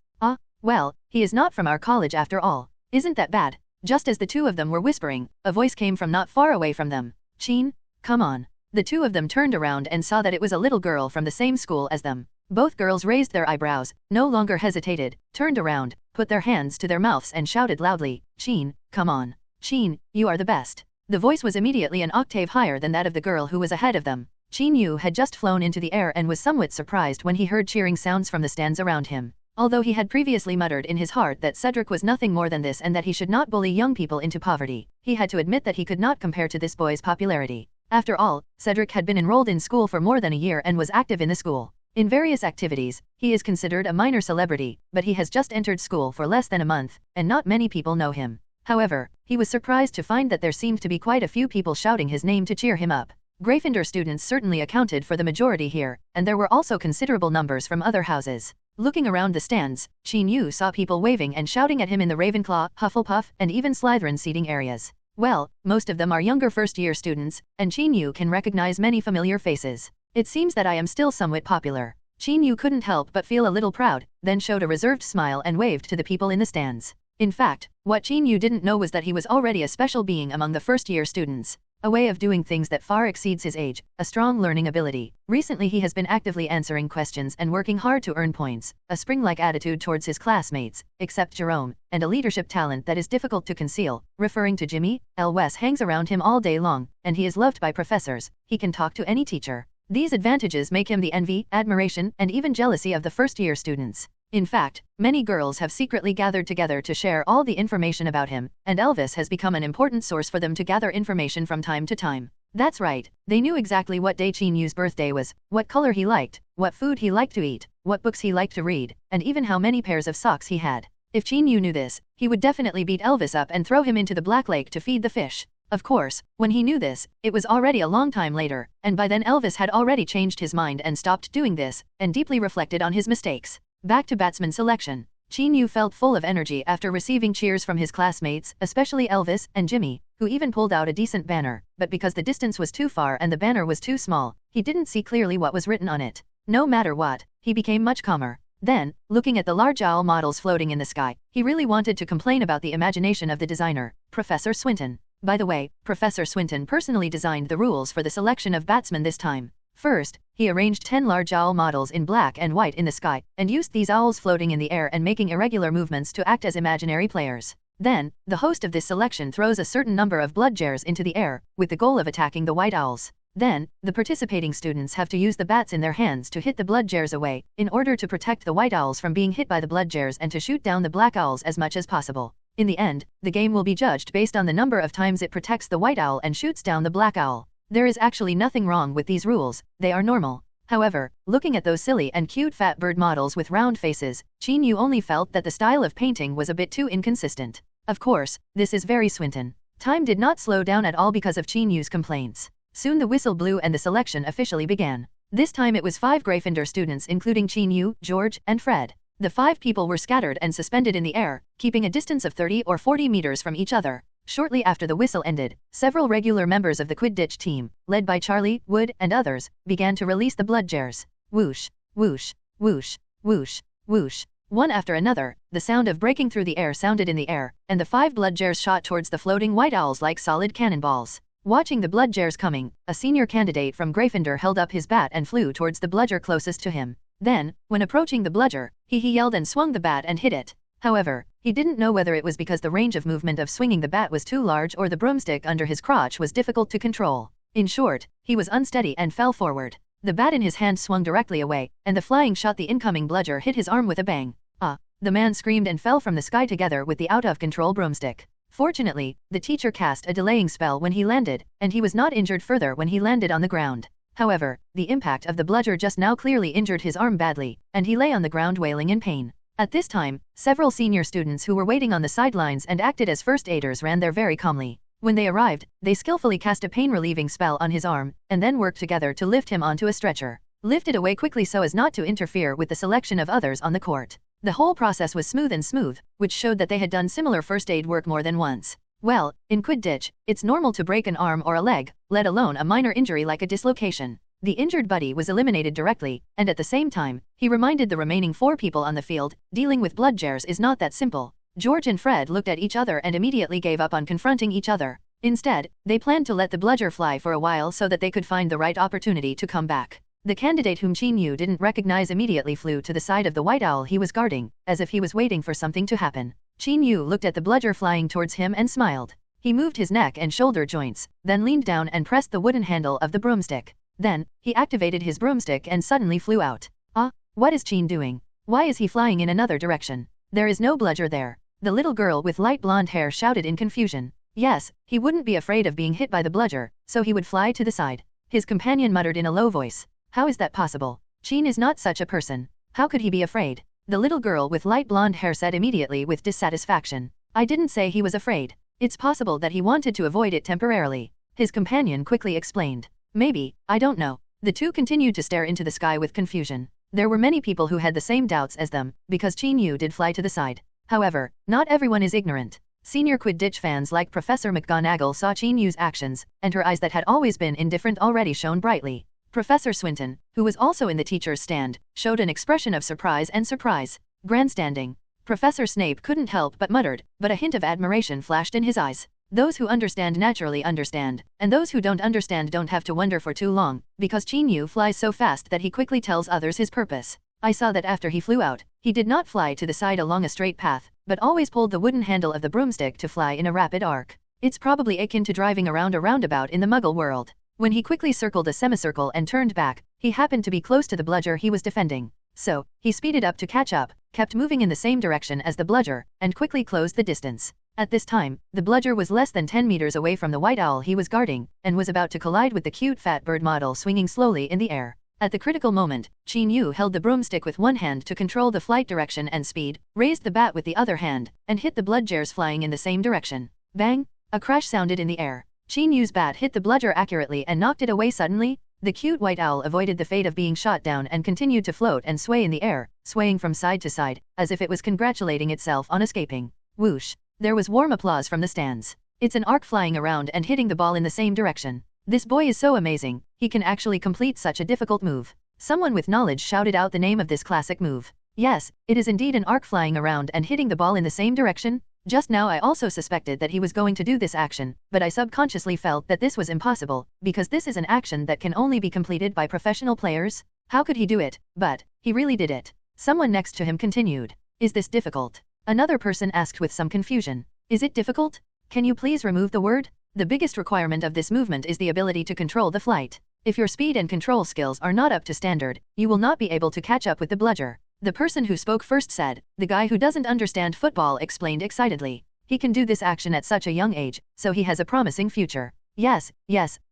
Well, he is not from our college after all. Isn't that bad? Just as the two of them were whispering, a voice came from not far away from them. Chin, come on. The two of them turned around and saw that it was a little girl from the same school as them. Both girls raised their eyebrows, no longer hesitated, turned around, put their hands to their mouths and shouted loudly, Chin, come on. Chin, you are the best. The voice was immediately an octave higher than that of the girl who was ahead of them. Chin Yu had just flown into the air and was somewhat surprised when he heard cheering sounds from the stands around him. Although he had previously muttered in his heart that Cedric was nothing more than this and that he should not bully young people into poverty, he had to admit that he could not compare to this boy's popularity. After all, Cedric had been enrolled in school for more than a year and was active in the school. In various activities, he is considered a minor celebrity, but he has just entered school for less than a month, and not many people know him. However, he was surprised to find that there seemed to be quite a few people shouting his name to cheer him up. Gryffindor students certainly accounted for the majority here, and there were also considerable numbers from other houses. Looking around the stands, Chin Yu saw people waving and shouting at him in the Ravenclaw, Hufflepuff, and even Slytherin seating areas. Well, most of them are younger first-year students, and Chin Yu can recognize many familiar faces. It seems that I am still somewhat popular. Chin Yu couldn't help but feel a little proud, then showed a reserved smile and waved to the people in the stands. In fact, what Chin Yu didn't know was that he was already a special being among the first-year students. A way of doing things that far exceeds his age, a strong learning ability. Recently he has been actively answering questions and working hard to earn points, a spring-like attitude towards his classmates, except Jerome, and a leadership talent that is difficult to conceal. Referring to Jimmy, Wes hangs around him all day long, and he is loved by professors. He can talk to any teacher. These advantages make him the envy, admiration, and even jealousy of the first-year students. In fact, many girls have secretly gathered together to share all the information about him, and Elvis has become an important source for them to gather information from time to time. That's right, they knew exactly what day Chin Yu's birthday was, what color he liked, what food he liked to eat, what books he liked to read, and even how many pairs of socks he had. If Chin Yu knew this, he would definitely beat Elvis up and throw him into the Black Lake to feed the fish. Of course, when he knew this, it was already a long time later, and by then Elvis had already changed his mind and stopped doing this, and deeply reflected on his mistakes. Back to batsman selection. Chin Yu felt full of energy after receiving cheers from his classmates, especially Elvis and Jimmy, who even pulled out a decent banner, but because the distance was too far and the banner was too small, he didn't see clearly what was written on it. No matter what, he became much calmer. Then, looking at the large owl models floating in the sky, he really wanted to complain about the imagination of the designer, Professor Swinton. By the way, Professor Swinton personally designed the rules for the selection of batsmen this time. First, he arranged 10 large owl models in black and white in the sky, and used these owls floating in the air and making irregular movements to act as imaginary players. Then, the host of this selection throws a certain number of blood jars into the air, with the goal of attacking the white owls. Then, the participating students have to use the bats in their hands to hit the blood jars away, in order to protect the white owls from being hit by the blood jars and to shoot down the black owls as much as possible. In the end, the game will be judged based on the number of times it protects the white owl and shoots down the black owl. There is actually nothing wrong with these rules, they are normal. However, looking at those silly and cute fat bird models with round faces, Chin Yu only felt that the style of painting was a bit too inconsistent. Of course, this is very Swinton. Time did not slow down at all because of Chin Yu's complaints. Soon the whistle blew and the selection officially began. This time it was 5 Gryffindor students including Chin Yu, George, and Fred. The 5 people were scattered and suspended in the air, keeping a distance of 30 or 40 meters from each other. Shortly after the whistle ended, several regular members of the Quidditch team, led by Charlie, Wood, and others, began to release the blood jars. Whoosh, whoosh, whoosh, whoosh, whoosh. One after another, the sound of breaking through the air sounded in the air, and the 5 blood jars shot towards the floating white owls like solid cannonballs. Watching the blood jars coming, a senior candidate from Gryffindor held up his bat and flew towards the bludger closest to him. Then, when approaching the bludger, he yelled and swung the bat and hit it. However, he didn't know whether it was because the range of movement of swinging the bat was too large or the broomstick under his crotch was difficult to control. In short, he was unsteady and fell forward. The bat in his hand swung directly away, and the flying shot the incoming bludger hit his arm with a bang. Ah! The man screamed and fell from the sky together with the out-of-control broomstick. Fortunately, the teacher cast a delaying spell when he landed, and he was not injured further when he landed on the ground. However, the impact of the bludger just now clearly injured his arm badly, and he lay on the ground wailing in pain. At this time, several senior students who were waiting on the sidelines and acted as first aiders ran there very calmly. When they arrived, they skillfully cast a pain-relieving spell on his arm, and then worked together to lift him onto a stretcher. Lifted away quickly so as not to interfere with the selection of others on the court. The whole process was smooth, which showed that they had done similar first aid work more than once. Well, in Quidditch, it's normal to break an arm or a leg, let alone a minor injury like a dislocation. The injured buddy was eliminated directly, and at the same time, he reminded the remaining 4 people on the field, dealing with bludgers is not that simple. George and Fred looked at each other and immediately gave up on confronting each other. Instead, they planned to let the bludger fly for a while so that they could find the right opportunity to come back. The candidate whom Qin Yu didn't recognize immediately flew to the side of the white owl he was guarding, as if he was waiting for something to happen. Qin Yu looked at the bludger flying towards him and smiled. He moved his neck and shoulder joints, then leaned down and pressed the wooden handle of the broomstick. Then, he activated his broomstick and suddenly flew out. Ah, what is Qin doing? Why is he flying in another direction? There is no bludger there. The little girl with light blonde hair shouted in confusion. Yes, he wouldn't be afraid of being hit by the bludger, so he would fly to the side. His companion muttered in a low voice. How is that possible? Qin is not such a person. How could he be afraid? The little girl with light blonde hair said immediately with dissatisfaction. I didn't say he was afraid. It's possible that he wanted to avoid it temporarily. His companion quickly explained. Maybe, I don't know. The two continued to stare into the sky with confusion. There were many people who had the same doubts as them, because Qin Yu did fly to the side. However, not everyone is ignorant. Senior Quidditch fans like Professor McGonagall saw Qin Yu's actions, and her eyes that had always been indifferent already shone brightly. Professor Swinton, who was also in the teacher's stand, showed an expression of surprise and surprise. Grandstanding. Professor Snape couldn't help but muttered, but a hint of admiration flashed in his eyes. Those who understand naturally understand, and those who don't understand don't have to wonder for too long, because Qin Yu flies so fast that he quickly tells others his purpose. I saw that after he flew out, he did not fly to the side along a straight path, but always pulled the wooden handle of the broomstick to fly in a rapid arc. It's probably akin to driving around a roundabout in the Muggle world. When he quickly circled a semicircle and turned back, he happened to be close to the bludger he was defending. So, he speeded up to catch up, kept moving in the same direction as the bludger, and quickly closed the distance. At this time, the bludger was less than 10 meters away from the white owl he was guarding, and was about to collide with the cute fat bird model swinging slowly in the air. At the critical moment, Qin Yu held the broomstick with one hand to control the flight direction and speed, raised the bat with the other hand, and hit the bludgers flying in the same direction. Bang! A crash sounded in the air. Qin Yu's bat hit the bludger accurately and knocked it away suddenly. The cute white owl avoided the fate of being shot down and continued to float and sway in the air, swaying from side to side, as if it was congratulating itself on escaping. Whoosh! There was warm applause from the stands. It's an arc flying around and hitting the ball in the same direction. This boy is so amazing, he can actually complete such a difficult move. Someone with knowledge shouted out the name of this classic move. Yes, it is indeed an arc flying around and hitting the ball in the same direction. Just now I also suspected that he was going to do this action, but I subconsciously felt that this was impossible, because this is an action that can only be completed by professional players. How could he do it? But, he really did it. Someone next to him continued. Is this difficult? Another person asked with some confusion. Is it difficult? Can you please remove the word? The biggest requirement of this movement is the ability to control the flight. If your speed and control skills are not up to standard, you will not be able to catch up with the bludger. The person who spoke first said. The guy who doesn't understand football explained excitedly. He can do this action at such a young age, so he has a promising future. Yes,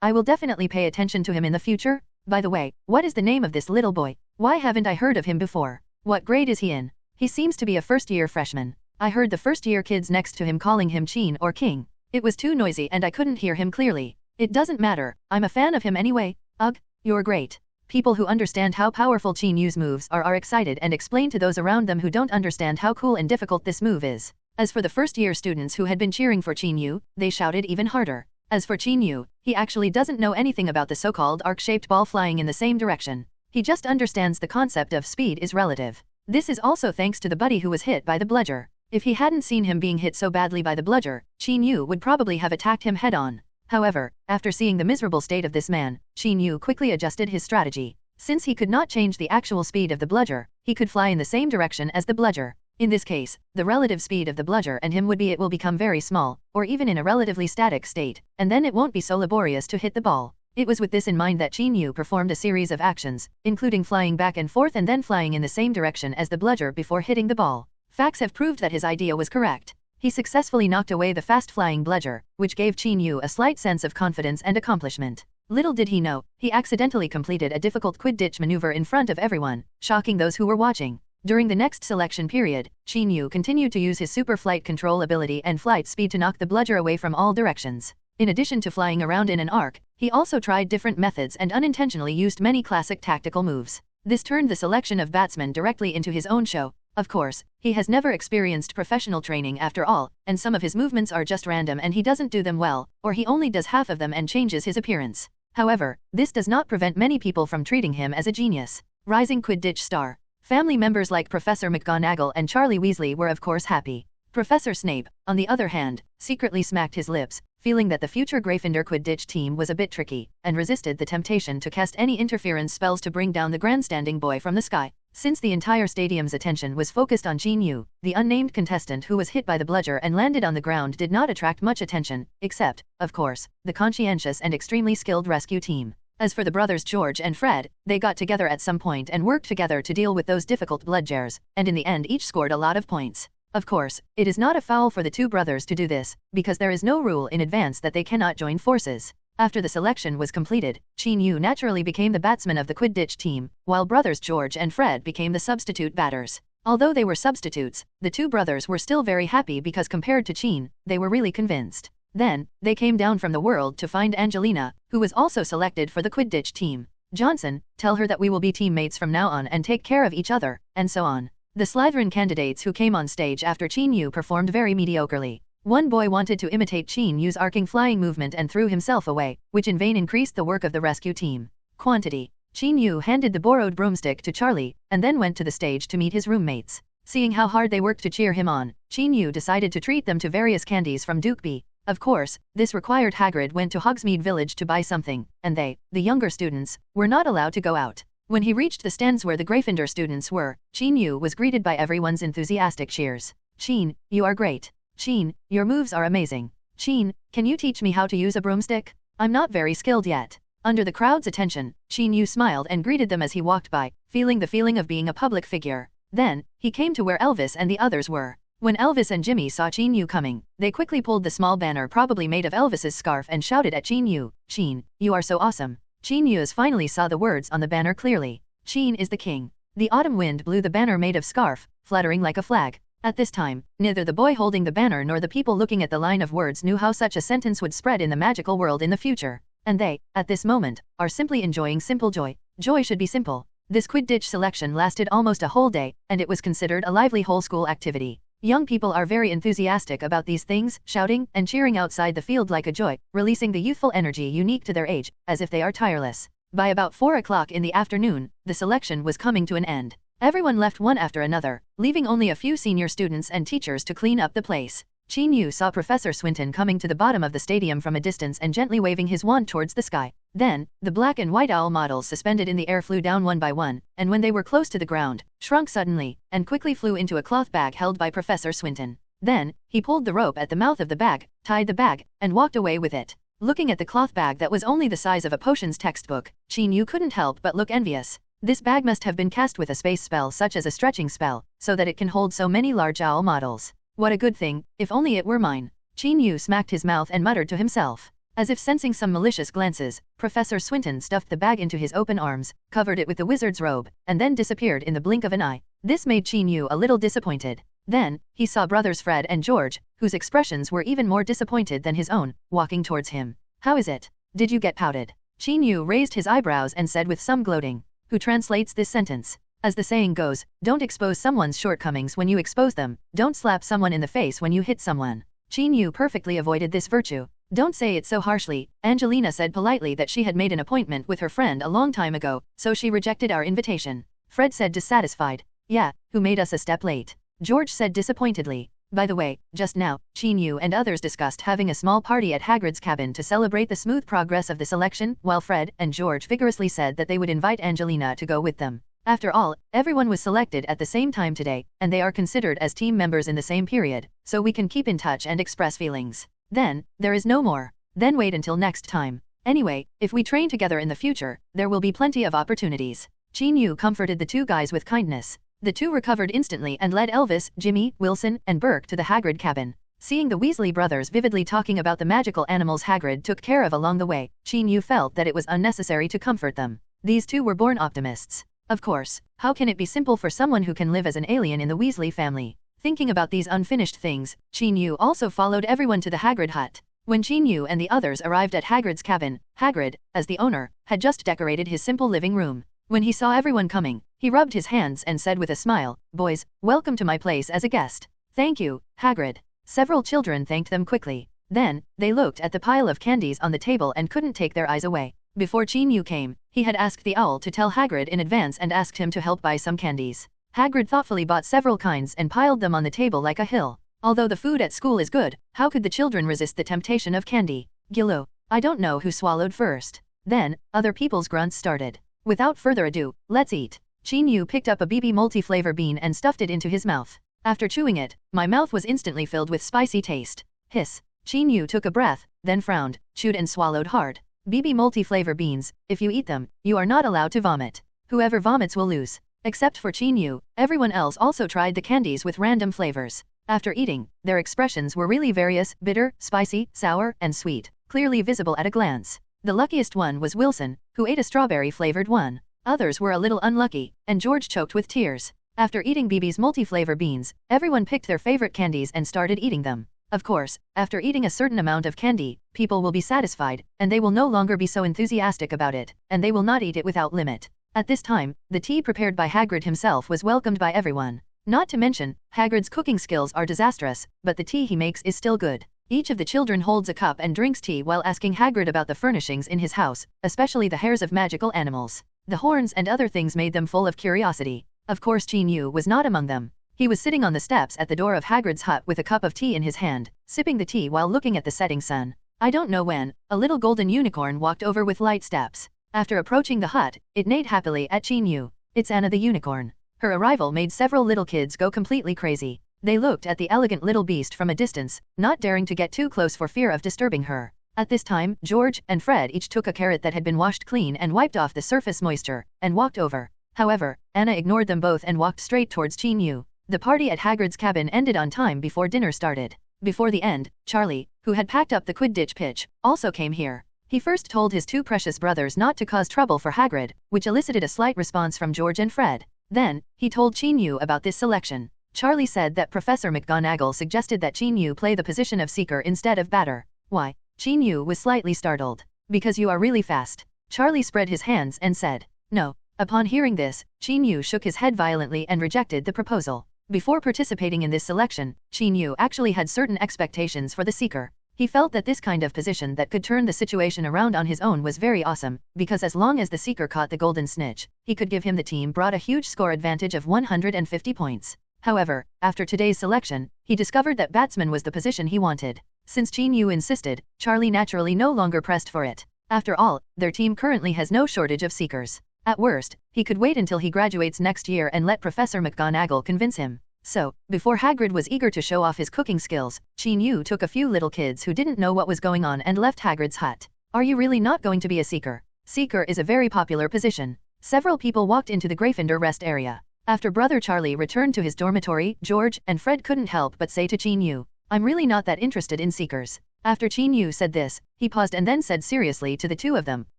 I will definitely pay attention to him in the future. By the way, what is the name of this little boy? Why haven't I heard of him before? What grade is he in? He seems to be a first-year freshman. I heard the first-year kids next to him calling him Qin or King. It was too noisy and I couldn't hear him clearly. It doesn't matter, I'm a fan of him anyway. Ugh, you're great. People who understand how powerful Qin Yu's moves are excited and explain to those around them who don't understand how cool and difficult this move is. As for the first-year students who had been cheering for Qin Yu, they shouted even harder. As for Qin Yu, he actually doesn't know anything about the so-called arc-shaped ball flying in the same direction. He just understands the concept of speed is relative. This is also thanks to the buddy who was hit by the bludger. If he hadn't seen him being hit so badly by the bludger, Qin Yu would probably have attacked him head-on. However, after seeing the miserable state of this man, Qin Yu quickly adjusted his strategy. Since he could not change the actual speed of the bludger, he could fly in the same direction as the bludger. In this case, the relative speed of the bludger and him it will become very small, or even in a relatively static state, and then it won't be so laborious to hit the ball. It was with this in mind that Qin Yu performed a series of actions, including flying back and forth and then flying in the same direction as the bludger before hitting the ball. Facts have proved that his idea was correct. He successfully knocked away the fast-flying bludger, which gave Qin Yu a slight sense of confidence and accomplishment. Little did he know, he accidentally completed a difficult Quidditch maneuver in front of everyone, shocking those who were watching. During the next selection period, Qin Yu continued to use his super flight control ability and flight speed to knock the bludger away from all directions. In addition to flying around in an arc, he also tried different methods and unintentionally used many classic tactical moves. This turned the selection of batsmen directly into his own show. Of course, he has never experienced professional training after all, and some of his movements are just random and he doesn't do them well, or he only does half of them and changes his appearance. However, this does not prevent many people from treating him as a genius. Rising Quidditch star. Family members like Professor McGonagall and Charlie Weasley were of course happy. Professor Snape, on the other hand, secretly smacked his lips, feeling that the future Gryffindor Quidditch team was a bit tricky, and resisted the temptation to cast any interference spells to bring down the grandstanding boy from the sky. Since the entire stadium's attention was focused on Qin Yu, the unnamed contestant who was hit by the bludger and landed on the ground did not attract much attention, except, of course, the conscientious and extremely skilled rescue team. As for the brothers George and Fred, they got together at some point and worked together to deal with those difficult bludgers, and in the end each scored a lot of points. Of course, it is not a foul for the two brothers to do this, because there is no rule in advance that they cannot join forces. After the selection was completed, Qin Yu naturally became the batsman of the Quidditch team, while brothers George and Fred became the substitute batters. Although they were substitutes, the two brothers were still very happy because compared to Qin, they were really convinced. Then, they came down from the world to find Angelina, who was also selected for the Quidditch team. Johnson, tell her that we will be teammates from now on and take care of each other, and so on. The Slytherin candidates who came on stage after Qin Yu performed very mediocrely. One boy wanted to imitate Qin Yu's arcing flying movement and threw himself away, which in vain increased the work of the rescue team. Quantity. Qin Yu handed the borrowed broomstick to Charlie, and then went to the stage to meet his roommates. Seeing how hard they worked to cheer him on, Qin Yu decided to treat them to various candies from Dukeby. Of course, this required Hagrid went to Hogsmeade Village to buy something, and they, the younger students, were not allowed to go out. When he reached the stands where the Gryffindor students were, Qin Yu was greeted by everyone's enthusiastic cheers. Qin, you are great. Qin, your moves are amazing. Qin, can you teach me how to use a broomstick? I'm not very skilled yet. Under the crowd's attention, Qin Yu smiled and greeted them as he walked by, feeling the feeling of being a public figure. Then, he came to where Elvis and the others were. When Elvis and Jimmy saw Qin Yu coming, they quickly pulled the small banner probably made of Elvis's scarf and shouted at Qin Yu, Qin, you are so awesome. Qin Yu finally saw the words on the banner clearly. Qin is the king. The autumn wind blew the banner made of scarf, fluttering like a flag. At this time, neither the boy holding the banner nor the people looking at the line of words knew how such a sentence would spread in the magical world in the future. And they, at this moment, are simply enjoying simple joy. Joy should be simple. This Quidditch selection lasted almost a whole day, and it was considered a lively whole school activity. Young people are very enthusiastic about these things, shouting and cheering outside the field like a joy, releasing the youthful energy unique to their age, as if they are tireless. By about 4 o'clock in the afternoon, the selection was coming to an end. Everyone left one after another, leaving only a few senior students and teachers to clean up the place. Qin Yu saw Professor Swinton coming to the bottom of the stadium from a distance and gently waving his wand towards the sky. Then, the black and white owl models suspended in the air flew down one by one, and when they were close to the ground, shrunk suddenly, and quickly flew into a cloth bag held by Professor Swinton. Then, he pulled the rope at the mouth of the bag, tied the bag, and walked away with it. Looking at the cloth bag that was only the size of a potions textbook, Qin Yu couldn't help but look envious. This bag must have been cast with a space spell such as a stretching spell, so that it can hold so many large owl models. What a good thing, if only it were mine. Qin Yu smacked his mouth and muttered to himself. As if sensing some malicious glances, Professor Swinton stuffed the bag into his open arms, covered it with the wizard's robe, and then disappeared in the blink of an eye. This made Qin Yu a little disappointed. Then, he saw brothers Fred and George, whose expressions were even more disappointed than his own, walking towards him. How is it? Did you get pouted? Qin Yu raised his eyebrows and said with some gloating. Who translates this sentence? As the saying goes, don't expose someone's shortcomings when you expose them, don't slap someone in the face when you hit someone. Qin Yu perfectly avoided this virtue. Don't say it so harshly. Angelina said politely that she had made an appointment with her friend a long time ago, so she rejected our invitation. Fred said dissatisfied. Yeah, who made us a step late? George said disappointedly. By the way, just now, Qin Yu and others discussed having a small party at Hagrid's cabin to celebrate the smooth progress of the selection, while Fred and George vigorously said that they would invite Angelina to go with them. After all, everyone was selected at the same time today, and they are considered as team members in the same period, so we can keep in touch and express feelings. Then, there is no more. Then wait until next time. Anyway, if we train together in the future, there will be plenty of opportunities. Qin Yu comforted the two guys with kindness. The two recovered instantly and led Elvis, Jimmy, Wilson, and Burke to the Hagrid cabin. Seeing the Weasley brothers vividly talking about the magical animals Hagrid took care of along the way, Chin-Yu felt that it was unnecessary to comfort them. These two were born optimists. Of course, how can it be simple for someone who can live as an alien in the Weasley family? Thinking about these unfinished things, Chin-Yu also followed everyone to the Hagrid hut. When Chin-Yu and the others arrived at Hagrid's cabin, Hagrid, as the owner, had just decorated his simple living room. When he saw everyone coming, he rubbed his hands and said with a smile, "Boys, welcome to my place as a guest." "Thank you, Hagrid." Several children thanked them quickly. Then, they looked at the pile of candies on the table and couldn't take their eyes away. Before Chin-Yu came, he had asked the owl to tell Hagrid in advance and asked him to help buy some candies. Hagrid thoughtfully bought several kinds and piled them on the table like a hill. Although the food at school is good, how could the children resist the temptation of candy? Gillo. I don't know who swallowed first. Then, other people's grunts started. Without further ado, let's eat. Chin-Yu picked up a BB multi-flavor bean and stuffed it into his mouth. After chewing it, my mouth was instantly filled with spicy taste. Hiss. Chin-Yu took a breath, then frowned, chewed and swallowed hard. BB multi-flavor beans, if you eat them, you are not allowed to vomit. Whoever vomits will lose. Except for Chin-Yu, everyone else also tried the candies with random flavors. After eating, their expressions were really various, bitter, spicy, sour, and sweet, clearly visible at a glance. The luckiest one was Wilson, who ate a strawberry-flavored one. Others were a little unlucky, and George choked with tears. After eating BB's multi-flavor beans, everyone picked their favorite candies and started eating them. Of course, after eating a certain amount of candy, people will be satisfied, and they will no longer be so enthusiastic about it, and they will not eat it without limit. At this time, the tea prepared by Hagrid himself was welcomed by everyone. Not to mention, Hagrid's cooking skills are disastrous, but the tea he makes is still good. Each of the children holds a cup and drinks tea while asking Hagrid about the furnishings in his house, especially the hairs of magical animals. The horns and other things made them full of curiosity. Of course Chin-Yu was not among them. He was sitting on the steps at the door of Hagrid's hut with a cup of tea in his hand, sipping the tea while looking at the setting sun. I don't know when, a little golden unicorn walked over with light steps. After approaching the hut, it neighed happily at Chin-Yu. It's Anna the unicorn. Her arrival made several little kids go completely crazy. They looked at the elegant little beast from a distance, not daring to get too close for fear of disturbing her. At this time, George and Fred each took a carrot that had been washed clean and wiped off the surface moisture, and walked over. However, Anna ignored them both and walked straight towards Chin-Yu. The party at Hagrid's cabin ended on time before dinner started. Before the end, Charlie, who had packed up the Quidditch pitch, also came here. He first told his two precious brothers not to cause trouble for Hagrid, which elicited a slight response from George and Fred. Then, he told Chin-Yu about this selection. Charlie said that Professor McGonagall suggested that Chin-Yu play the position of seeker instead of batter. Why? Chin-Yu was slightly startled. Because you are really fast. Charlie spread his hands and said, "No." Upon hearing this, Chin-Yu shook his head violently and rejected the proposal. Before participating in this selection, Chin-Yu actually had certain expectations for the seeker. He felt that this kind of position that could turn the situation around on his own was very awesome, because as long as the seeker caught the golden snitch, he could give him the team brought a huge score advantage of 150 points. However, after today's selection, he discovered that batsman was the position he wanted. Since Chin-Yu insisted, Charlie naturally no longer pressed for it. After all, their team currently has no shortage of seekers. At worst, he could wait until he graduates next year and let Professor McGonagall convince him. So, before Hagrid was eager to show off his cooking skills, Chin-Yu took a few little kids who didn't know what was going on and left Hagrid's hut. Are you really not going to be a seeker? Seeker is a very popular position. Several people walked into the Gryffindor rest area. After Brother Charlie returned to his dormitory, George and Fred couldn't help but say to Chin-Yu, "I'm really not that interested in seekers." After Chin-Yu said this, he paused and then said seriously to the two of them,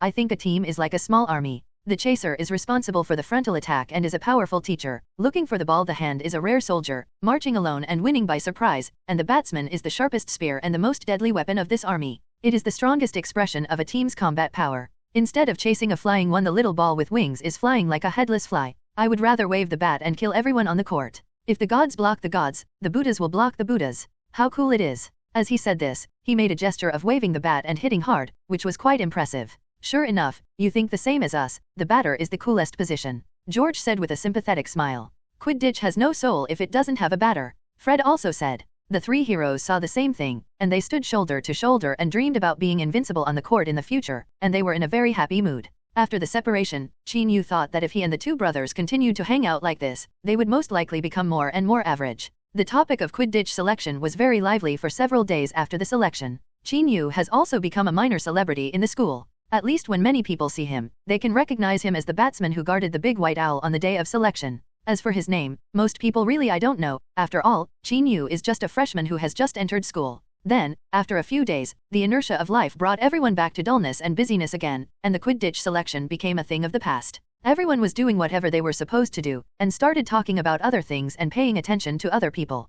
"I think a team is like a small army. The chaser is responsible for the frontal attack and is a powerful teacher. Looking for the ball, the hand is a rare soldier, marching alone and winning by surprise, and the batsman is the sharpest spear and the most deadly weapon of this army. It is the strongest expression of a team's combat power. Instead of chasing a flying one, the little ball with wings is flying like a headless fly. I would rather wave the bat and kill everyone on the court. If the gods block the gods, the Buddhas will block the Buddhas. How cool it is." As he said this, he made a gesture of waving the bat and hitting hard, which was quite impressive. "Sure enough, you think the same as us, the batter is the coolest position," George said with a sympathetic smile. "Quidditch has no soul if it doesn't have a batter," Fred also said. The three heroes saw the same thing, and they stood shoulder to shoulder and dreamed about being invincible on the court in the future, and they were in a very happy mood. After the separation, Chin-Yu thought that if he and the two brothers continued to hang out like this, they would most likely become more and more average. The topic of Quidditch selection was very lively for several days after the selection. Chin-Yu has also become a minor celebrity in the school. At least when many people see him, they can recognize him as the batsman who guarded the big white owl on the day of selection. As for his name, most people really I don't know. After all, Qin Yu is just a freshman who has just entered school. Then, after a few days, the inertia of life brought everyone back to dullness and busyness again, and the Quidditch selection became a thing of the past. Everyone was doing whatever they were supposed to do, and started talking about other things and paying attention to other people.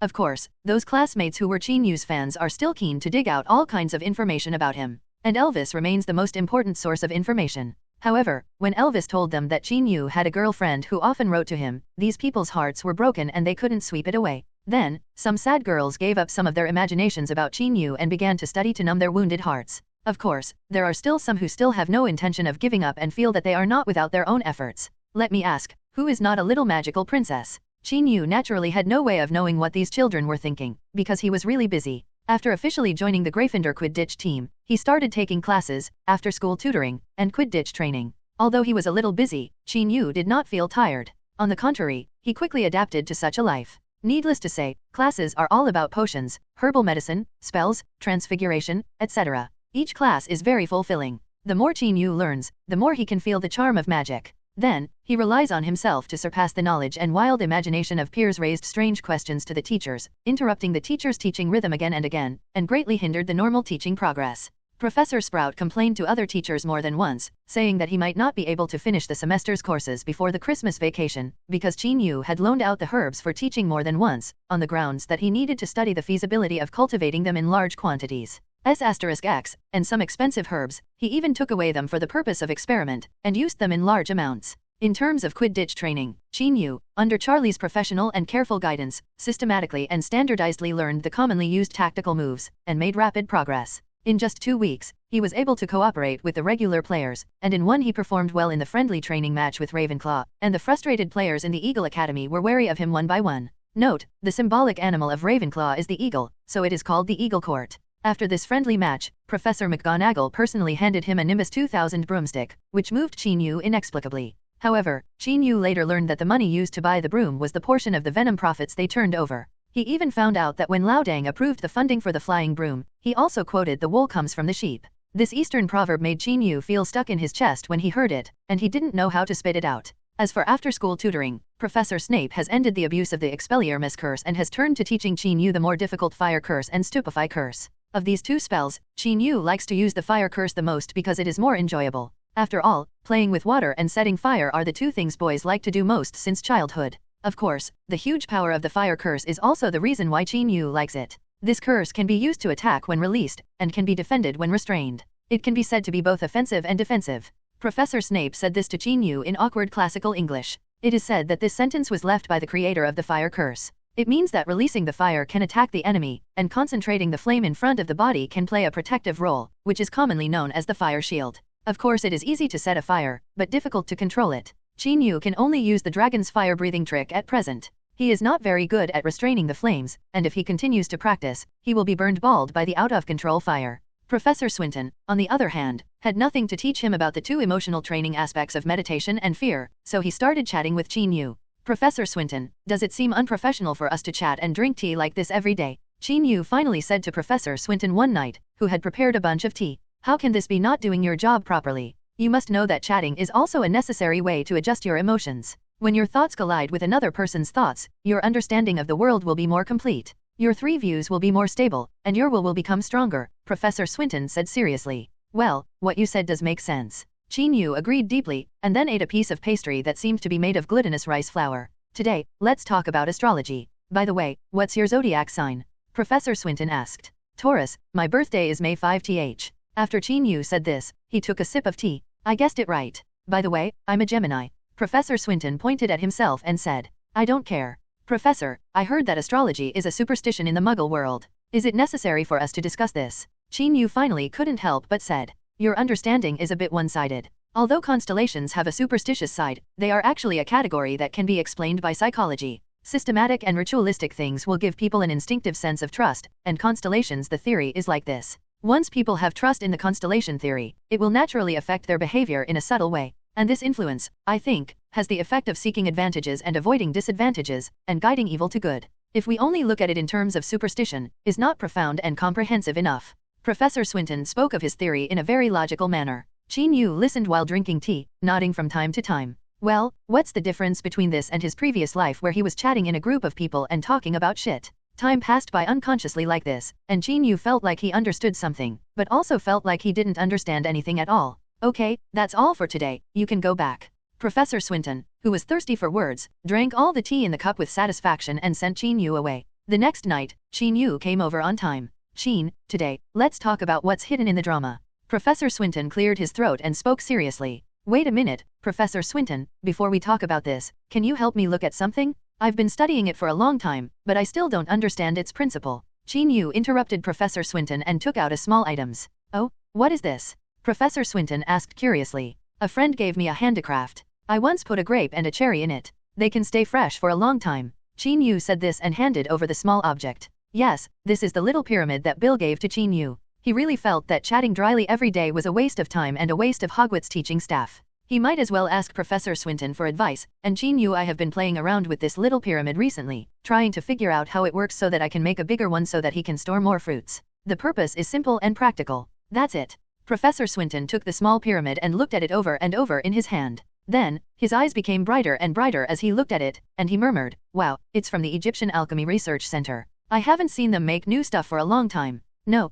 Of course, those classmates who were Qin Yu's fans are still keen to dig out all kinds of information about him. And Elvis remains the most important source of information. However, when Elvis told them that Qin Yu had a girlfriend who often wrote to him, these people's hearts were broken and they couldn't sweep it away. Then, some sad girls gave up some of their imaginations about Qin Yu and began to study to numb their wounded hearts. Of course, there are still some who still have no intention of giving up and feel that they are not without their own efforts. Let me ask, who is not a little magical princess? Qin Yu naturally had no way of knowing what these children were thinking, because he was really busy. After officially joining the Gryffindor Quidditch team, he started taking classes, after-school tutoring, and Quidditch training. Although he was a little busy, Qin Yu did not feel tired. On the contrary, he quickly adapted to such a life. Needless to say, classes are all about potions, herbal medicine, spells, transfiguration, etc. Each class is very fulfilling. The more Qin Yu learns, the more he can feel the charm of magic. Then, he relies on himself to surpass the knowledge and wild imagination of peers raised strange questions to the teachers, interrupting the teacher's teaching rhythm again and again, and greatly hindered the normal teaching progress. Professor Sprout complained to other teachers more than once, saying that he might not be able to finish the semester's courses before the Christmas vacation, because Qin Yu had loaned out the herbs for teaching more than once, on the grounds that he needed to study the feasibility of cultivating them in large quantities. X, and some expensive herbs, he even took away them for the purpose of experiment, and used them in large amounts. In terms of Quidditch training, Qin Yu, under Charlie's professional and careful guidance, systematically and standardizedly learned the commonly used tactical moves, and made rapid progress. In just 2 weeks, he was able to cooperate with the regular players, and in one he performed well in the friendly training match with Ravenclaw, and the frustrated players in the Eagle Academy were wary of him one by one. Note, the symbolic animal of Ravenclaw is the eagle, so it is called the Eagle Court. After this friendly match, Professor McGonagall personally handed him a Nimbus 2000 broomstick, which moved Qin Yu inexplicably. However, Qin Yu later learned that the money used to buy the broom was the portion of the venom profits they turned over. He even found out that when Lao Dang approved the funding for the flying broom, he also quoted "the wool comes from the sheep." This Eastern proverb made Qin Yu feel stuck in his chest when he heard it, and he didn't know how to spit it out. As for after-school tutoring, Professor Snape has ended the abuse of the Expelliarmus curse and has turned to teaching Qin Yu the more difficult Fire Curse and Stupefy Curse. Of these two spells, Qin Yu likes to use the Fire Curse the most because it is more enjoyable. After all, playing with water and setting fire are the two things boys like to do most since childhood. Of course, the huge power of the Fire Curse is also the reason why Qin Yu likes it. This curse can be used to attack when released, and can be defended when restrained. It can be said to be both offensive and defensive. Professor Snape said this to Qin Yu in awkward classical English. It is said that this sentence was left by the creator of the Fire Curse. It means that releasing the fire can attack the enemy, and concentrating the flame in front of the body can play a protective role, which is commonly known as the fire shield. Of course it is easy to set a fire, but difficult to control it. Qin Yu can only use the dragon's fire-breathing trick at present. He is not very good at restraining the flames, and if he continues to practice, he will be burned bald by the out-of-control fire. Professor Swinton, on the other hand, had nothing to teach him about the two emotional training aspects of meditation and fear, so he started chatting with Qin Yu. "Professor Swinton, does it seem unprofessional for us to chat and drink tea like this every day?" Qin Yu finally said to Professor Swinton one night, who had prepared a bunch of tea. "How can this be not doing your job properly? You must know that chatting is also a necessary way to adjust your emotions. When your thoughts collide with another person's thoughts, your understanding of the world will be more complete. Your three views will be more stable, and your will become stronger," Professor Swinton said seriously. "Well, what you said does make sense." Qin Yu agreed deeply, and then ate a piece of pastry that seemed to be made of glutinous rice flour. "Today, let's talk about astrology. By the way, what's your zodiac sign?" Professor Swinton asked. "Taurus, my birthday is May 5th. After Qin Yu said this, he took a sip of tea. "I guessed it right. By the way, I'm a Gemini." Professor Swinton pointed at himself and said, "I don't care. Professor, I heard that astrology is a superstition in the Muggle world. Is it necessary for us to discuss this?" Qin Yu finally couldn't help but said, "Your understanding is a bit one-sided. Although constellations have a superstitious side, they are actually a category that can be explained by psychology. Systematic and ritualistic things will give people an instinctive sense of trust, and constellations the theory is like this. Once people have trust in the constellation theory, it will naturally affect their behavior in a subtle way. And this influence, I think, has the effect of seeking advantages and avoiding disadvantages, and guiding evil to good. If we only look at it in terms of superstition, is not profound and comprehensive enough." Professor Swinton spoke of his theory in a very logical manner. Qin Yu listened while drinking tea, nodding from time to time. Well, what's the difference between this and his previous life where he was chatting in a group of people and talking about shit? Time passed by unconsciously like this, and Qin Yu felt like he understood something, but also felt like he didn't understand anything at all. Okay, that's all for today, you can go back. Professor Swinton, who was thirsty for words, drank all the tea in the cup with satisfaction and sent Qin Yu away. The next night, Qin Yu came over on time. Qin, today, let's talk about what's hidden in the drama. Professor Swinton cleared his throat and spoke seriously. Wait a minute, Professor Swinton, before we talk about this, can you help me look at something? I've been studying it for a long time, but I still don't understand its principle. Qin Yu interrupted Professor Swinton and took out a small items. Oh, what is this? Professor Swinton asked curiously. A friend gave me a handicraft. I once put a grape and a cherry in it. They can stay fresh for a long time. Qin Yu said this and handed over the small object. Yes, this is the little pyramid that Bill gave to Qin Yu. He really felt that chatting dryly every day was a waste of time and a waste of Hogwarts teaching staff. He might as well ask Professor Swinton for advice, and Qin Yu, I have been playing around with this little pyramid recently, trying to figure out how it works so that I can make a bigger one so that he can store more fruits. The purpose is simple and practical. That's it. Professor Swinton took the small pyramid and looked at it over and over in his hand. Then, his eyes became brighter and brighter as he looked at it, and he murmured, wow, it's from the Egyptian Alchemy Research Center. I haven't seen them make new stuff for a long time. No,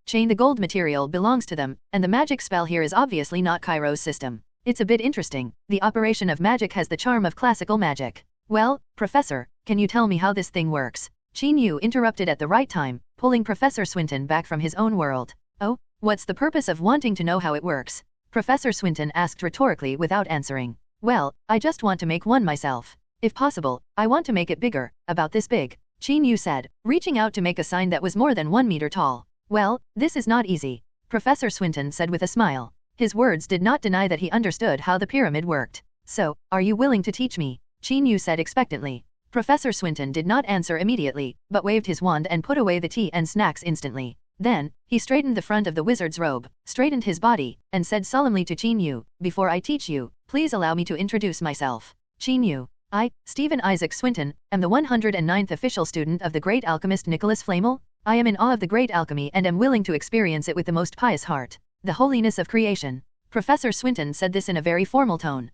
Chain, the gold material belongs to them, and the magic spell here is obviously not Cairo's system. It's a bit interesting. The operation of magic has the charm of classical magic. Well, Professor, can you tell me how this thing works? Qin Yu interrupted at the right time, pulling Professor Swinton back from his own world. Oh, what's the purpose of wanting to know how it works? Professor Swinton asked rhetorically without answering. Well, I just want to make one myself. If possible, I want to make it bigger, about this big. Qin Yu said, reaching out to make a sign that was more than 1 meter tall. Well, this is not easy. Professor Swinton said with a smile. His words did not deny that he understood how the pyramid worked. So, are you willing to teach me? Qin Yu said expectantly. Professor Swinton did not answer immediately, but waved his wand and put away the tea and snacks instantly. Then, he straightened the front of the wizard's robe, straightened his body, and said solemnly to Qin Yu, before I teach you, please allow me to introduce myself. Qin Yu. I, Stephen Isaac Swinton, am the 109th official student of the great alchemist Nicholas Flamel. I am in awe of the great alchemy and am willing to experience it with the most pious heart. The holiness of creation. Professor Swinton said this in a very formal tone.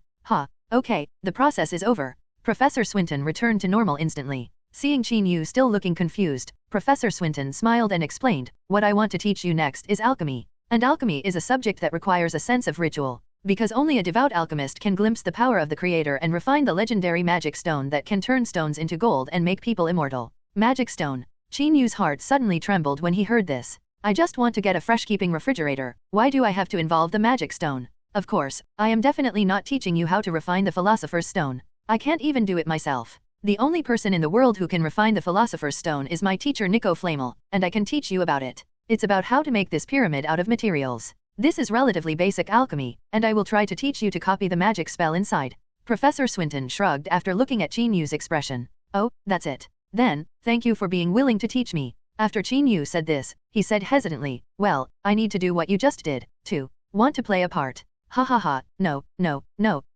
Okay, the process is over. Professor Swinton returned to normal instantly. Seeing Qin Yu still looking confused, Professor Swinton smiled and explained, what I want to teach you next is alchemy. And alchemy is a subject that requires a sense of ritual. Because only a devout alchemist can glimpse the power of the creator and refine the legendary magic stone that can turn stones into gold and make people immortal. Magic stone. Qin Yu's heart suddenly trembled when he heard this. I just want to get a fresh-keeping refrigerator. Why do I have to involve the magic stone? Of course, I am definitely not teaching you how to refine the philosopher's stone. I can't even do it myself. The only person in the world who can refine the philosopher's stone is my teacher Nico Flamel, and I can teach you about it. It's about how to make this pyramid out of materials. This is relatively basic alchemy, and I will try to teach you to copy the magic spell inside. Professor Swinton shrugged after looking at Qin Yu's expression. Oh, that's it. Then, thank you for being willing to teach me. After Qin Yu said this, he said hesitantly, well, I need to do what you just did, too. Want to play a part? No,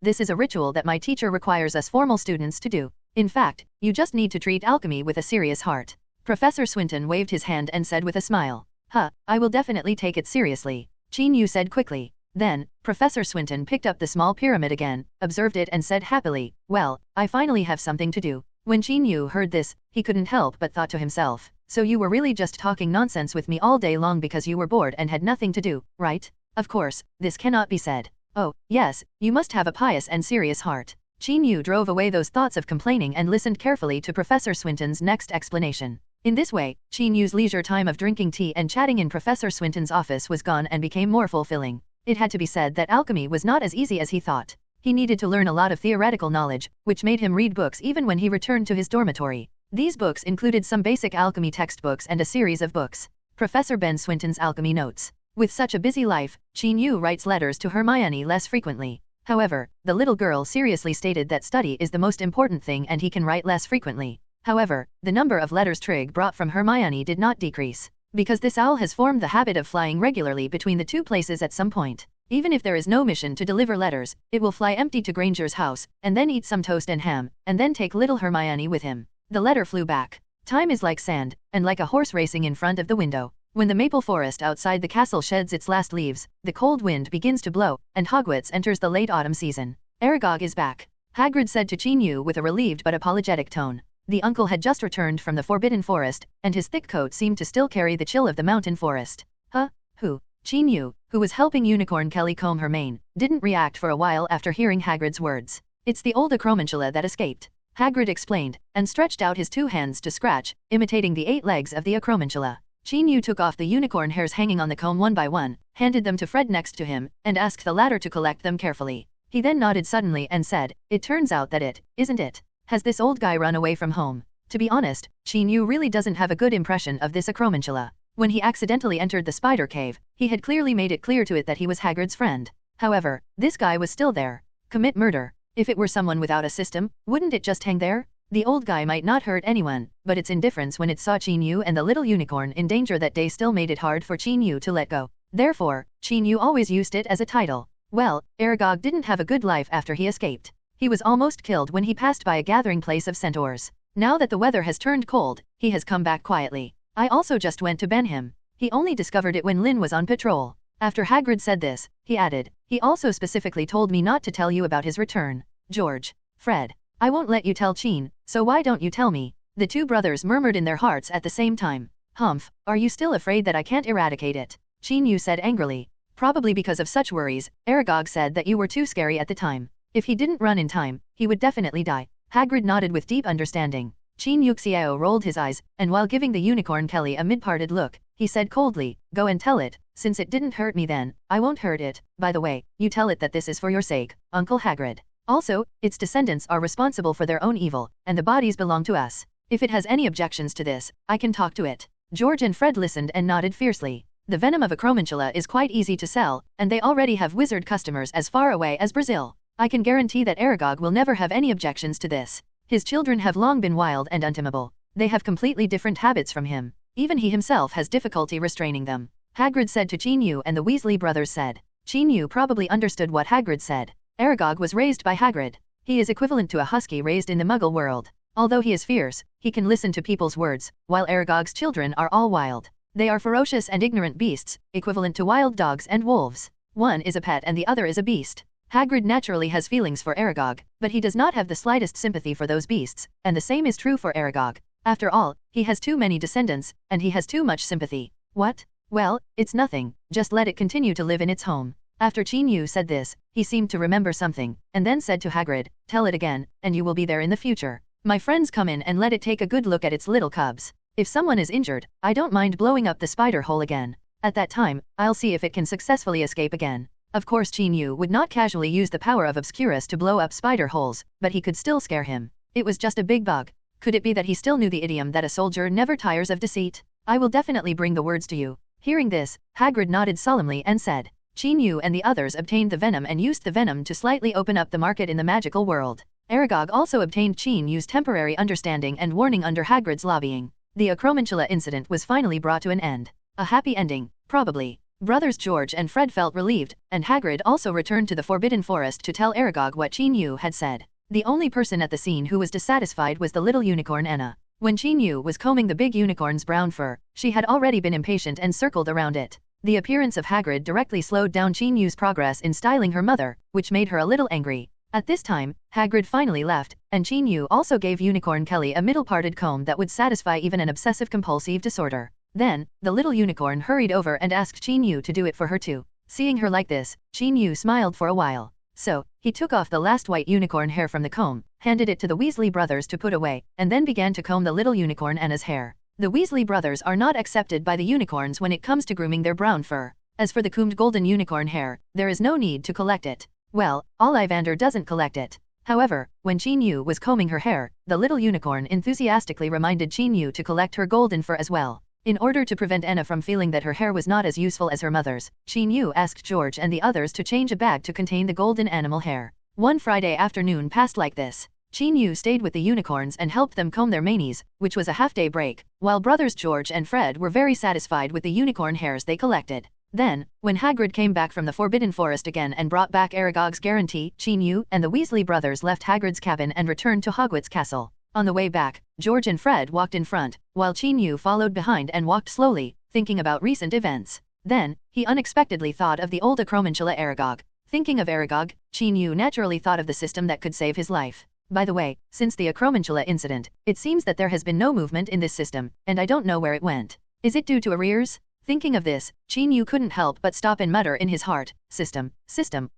this is a ritual that my teacher requires us formal students to do. In fact, you just need to treat alchemy with a serious heart. Professor Swinton waved his hand and said with a smile. I will definitely take it seriously. Qin Yu said quickly. Then, Professor Swinton picked up the small pyramid again, observed it and said happily, well, I finally have something to do. When Qin Yu heard this, he couldn't help but thought to himself, so you were really just talking nonsense with me all day long because you were bored and had nothing to do, right? Of course, this cannot be said. Oh, yes, you must have a pious and serious heart. Qin Yu drove away those thoughts of complaining and listened carefully to Professor Swinton's next explanation. In this way, Qin Yu's leisure time of drinking tea and chatting in Professor Swinton's office was gone and became more fulfilling. It had to be said that alchemy was not as easy as he thought. He needed to learn a lot of theoretical knowledge, which made him read books even when he returned to his dormitory. These books included some basic alchemy textbooks and a series of books. Professor Ben Swinton's Alchemy Notes. With such a busy life, Qin Yu writes letters to Hermione less frequently. However, the little girl seriously stated that study is the most important thing and he can write less frequently. However, the number of letters Trig brought from Hermione did not decrease. Because this owl has formed the habit of flying regularly between the two places at some point. Even if there is no mission to deliver letters, it will fly empty to Granger's house, and then eat some toast and ham, and then take little Hermione with him. The letter flew back. Time is like sand, and like a horse racing in front of the window. When the maple forest outside the castle sheds its last leaves, the cold wind begins to blow, and Hogwarts enters the late autumn season. Aragog is back, Hagrid said to Chinyu with a relieved but apologetic tone. The uncle had just returned from the Forbidden Forest, and his thick coat seemed to still carry the chill of the mountain forest. Huh? Who? Chinyu, who was helping Unicorn Kelly comb her mane, didn't react for a while after hearing Hagrid's words. It's the old acromantula that escaped, Hagrid explained, and stretched out his 2 hands to scratch, imitating the 8 legs of the acromantula. Chinyu took off the unicorn hairs hanging on the comb one by one, handed them to Fred next to him, and asked the latter to collect them carefully. He then nodded suddenly and said, "It turns out that isn't it? Has this old guy run away from home?" To be honest, Chinyu really doesn't have a good impression of this acromantula. When he accidentally entered the spider cave, he had clearly made it clear to it that he was Hagrid's friend. However, this guy was still there. Commit murder. If it were someone without a system, wouldn't it just hang there? The old guy might not hurt anyone, but its indifference when it saw Chinyu and the little unicorn in danger that day still made it hard for Chinyu to let go. Therefore, Chinyu always used it as a title. Well, Aragog didn't have a good life after he escaped. He was almost killed when he passed by a gathering place of centaurs. Now that the weather has turned cold, he has come back quietly. I also just went to ban him. He only discovered it when Lynn was on patrol. After Hagrid said this, he added, he also specifically told me not to tell you about his return. George. Fred. I won't let you tell Chin, so why don't you tell me? The 2 brothers murmured in their hearts at the same time. Humph, are you still afraid that I can't eradicate it? Chinyu said angrily. Probably because of such worries, Aragog said that you were too scary at the time. If he didn't run in time, he would definitely die. Hagrid nodded with deep understanding. Chin Yuxiao rolled his eyes, and while giving the unicorn Kelly a mid-parted look, he said coldly, "Go and tell it, since it didn't hurt me then, I won't hurt it. By the way, you tell it that this is for your sake, Uncle Hagrid. Also, its descendants are responsible for their own evil, and the bodies belong to us. If it has any objections to this, I can talk to it." George and Fred listened and nodded fiercely. The venom of acromantula is quite easy to sell, and they already have wizard customers as far away as Brazil. I can guarantee that Aragog will never have any objections to this. His children have long been wild and untamable. They have completely different habits from him. Even he himself has difficulty restraining them. Hagrid said to Chinyu, and the Weasley brothers said. Chinyu probably understood what Hagrid said. Aragog was raised by Hagrid. He is equivalent to a husky raised in the Muggle world. Although he is fierce, he can listen to people's words, while Aragog's children are all wild. They are ferocious and ignorant beasts, equivalent to wild dogs and wolves. One is a pet and the other is a beast. Hagrid naturally has feelings for Aragog, but he does not have the slightest sympathy for those beasts, and the same is true for Aragog. After all, he has too many descendants, and he has too much sympathy. What? Well, it's nothing, just let it continue to live in its home. After Chinyu said this, he seemed to remember something, and then said to Hagrid, "Tell it again, and you will be there in the future. My friends come in and let it take a good look at its little cubs. If someone is injured, I don't mind blowing up the spider hole again. At that time, I'll see if it can successfully escape again." Of course Chinyu would not casually use the power of Obscurus to blow up spider holes, but he could still scare him. It was just a big bug. Could it be that he still knew the idiom that a soldier never tires of deceit? I will definitely bring the words to you. Hearing this, Hagrid nodded solemnly and said. Chinyu and the others obtained the venom and used the venom to slightly open up the market in the magical world. Aragog also obtained Chinyu's temporary understanding and warning under Hagrid's lobbying. The acromantula incident was finally brought to an end. A happy ending, probably. Brothers George and Fred felt relieved, and Hagrid also returned to the Forbidden Forest to tell Aragog what Chinyu had said. The only person at the scene who was dissatisfied was the little unicorn Anna. When Chinyu was combing the big unicorn's brown fur, she had already been impatient and circled around it. The appearance of Hagrid directly slowed down Chinyu's progress in styling her mother, which made her a little angry. At this time, Hagrid finally left, and Chinyu also gave Unicorn Kelly a middle-parted comb that would satisfy even an obsessive-compulsive disorder. Then, the little unicorn hurried over and asked Chinyu to do it for her too. Seeing her like this, Chinyu smiled for a while. So, he took off the last white unicorn hair from the comb, handed it to the Weasley brothers to put away, and then began to comb the little unicorn Anna's hair. The Weasley brothers are not accepted by the unicorns when it comes to grooming their brown fur. As for the combed golden unicorn hair, there is no need to collect it. Well, Ollivander doesn't collect it. However, when Chinyu was combing her hair, the little unicorn enthusiastically reminded Chinyu to collect her golden fur as well. In order to prevent Anna from feeling that her hair was not as useful as her mother's, Chinyu asked George and the others to change a bag to contain the golden animal hair. One Friday afternoon passed like this. Chinyu stayed with the unicorns and helped them comb their manes, which was a half-day break, while brothers George and Fred were very satisfied with the unicorn hairs they collected. Then, when Hagrid came back from the Forbidden Forest again and brought back Aragog's guarantee, Chinyu and the Weasley brothers left Hagrid's cabin and returned to Hogwarts Castle. On the way back, George and Fred walked in front, while Chinyu followed behind and walked slowly, thinking about recent events. Then, he unexpectedly thought of the old acromantula Aragog. Thinking of Aragog, Qin Yu naturally thought of the system that could save his life. By the way, since the acromantula incident, it seems that there has been no movement in this system, and I don't know where it went. Is it due to arrears? Thinking of this, Qin Yu couldn't help but stop and mutter in his heart, System,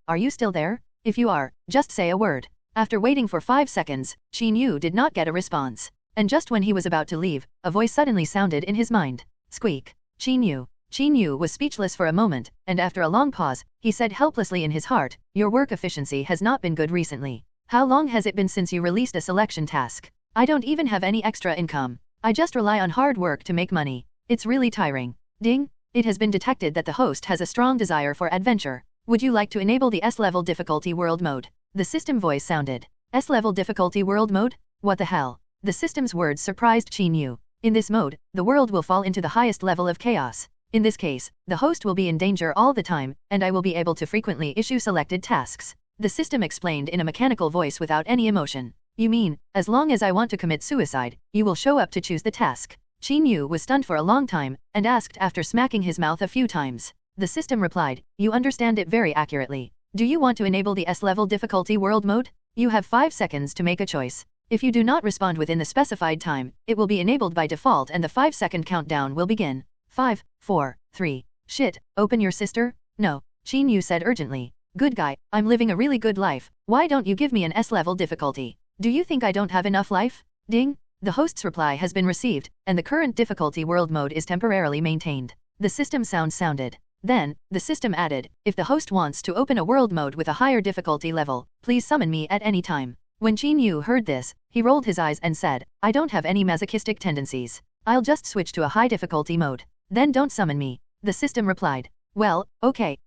are you still there? If you are, just say a word. After waiting for 5 seconds, Qin Yu did not get a response. And just when he was about to leave, a voice suddenly sounded in his mind. Squeak. Qin Yu. Qin Yu was speechless for a moment, and after a long pause, he said helplessly in his heart, your work efficiency has not been good recently. How long has it been since you released a selection task? I don't even have any extra income. I just rely on hard work to make money. It's really tiring. Ding! It has been detected that the host has a strong desire for adventure. Would you like to enable the S-level difficulty world mode? The system voice sounded. S-level difficulty world mode? What the hell? The system's words surprised Qin Yu. In this mode, the world will fall into the highest level of chaos. In this case, the host will be in danger all the time, and I will be able to frequently issue selected tasks. The system explained in a mechanical voice without any emotion. You mean, as long as I want to commit suicide, you will show up to choose the task? Qin Yu was stunned for a long time, and asked after smacking his mouth a few times. The system replied, you understand it very accurately. Do you want to enable the S-level difficulty world mode? You have 5 seconds to make a choice. If you do not respond within the specified time, it will be enabled by default and the 5-second countdown will begin. 5, 4, 3. Shit, open your sister? No, Qin Yu said urgently. Good guy, I'm living a really good life. Why don't you give me an S-level difficulty? Do you think I don't have enough life? Ding! The host's reply has been received, and the current difficulty world mode is temporarily maintained. The system sound sounded. Then, the system added, if the host wants to open a world mode with a higher difficulty level, please summon me at any time. When Qin Yu heard this, he rolled his eyes and said, I don't have any masochistic tendencies. I'll just switch to a high difficulty mode. Then don't summon me. The system replied. Well, okay,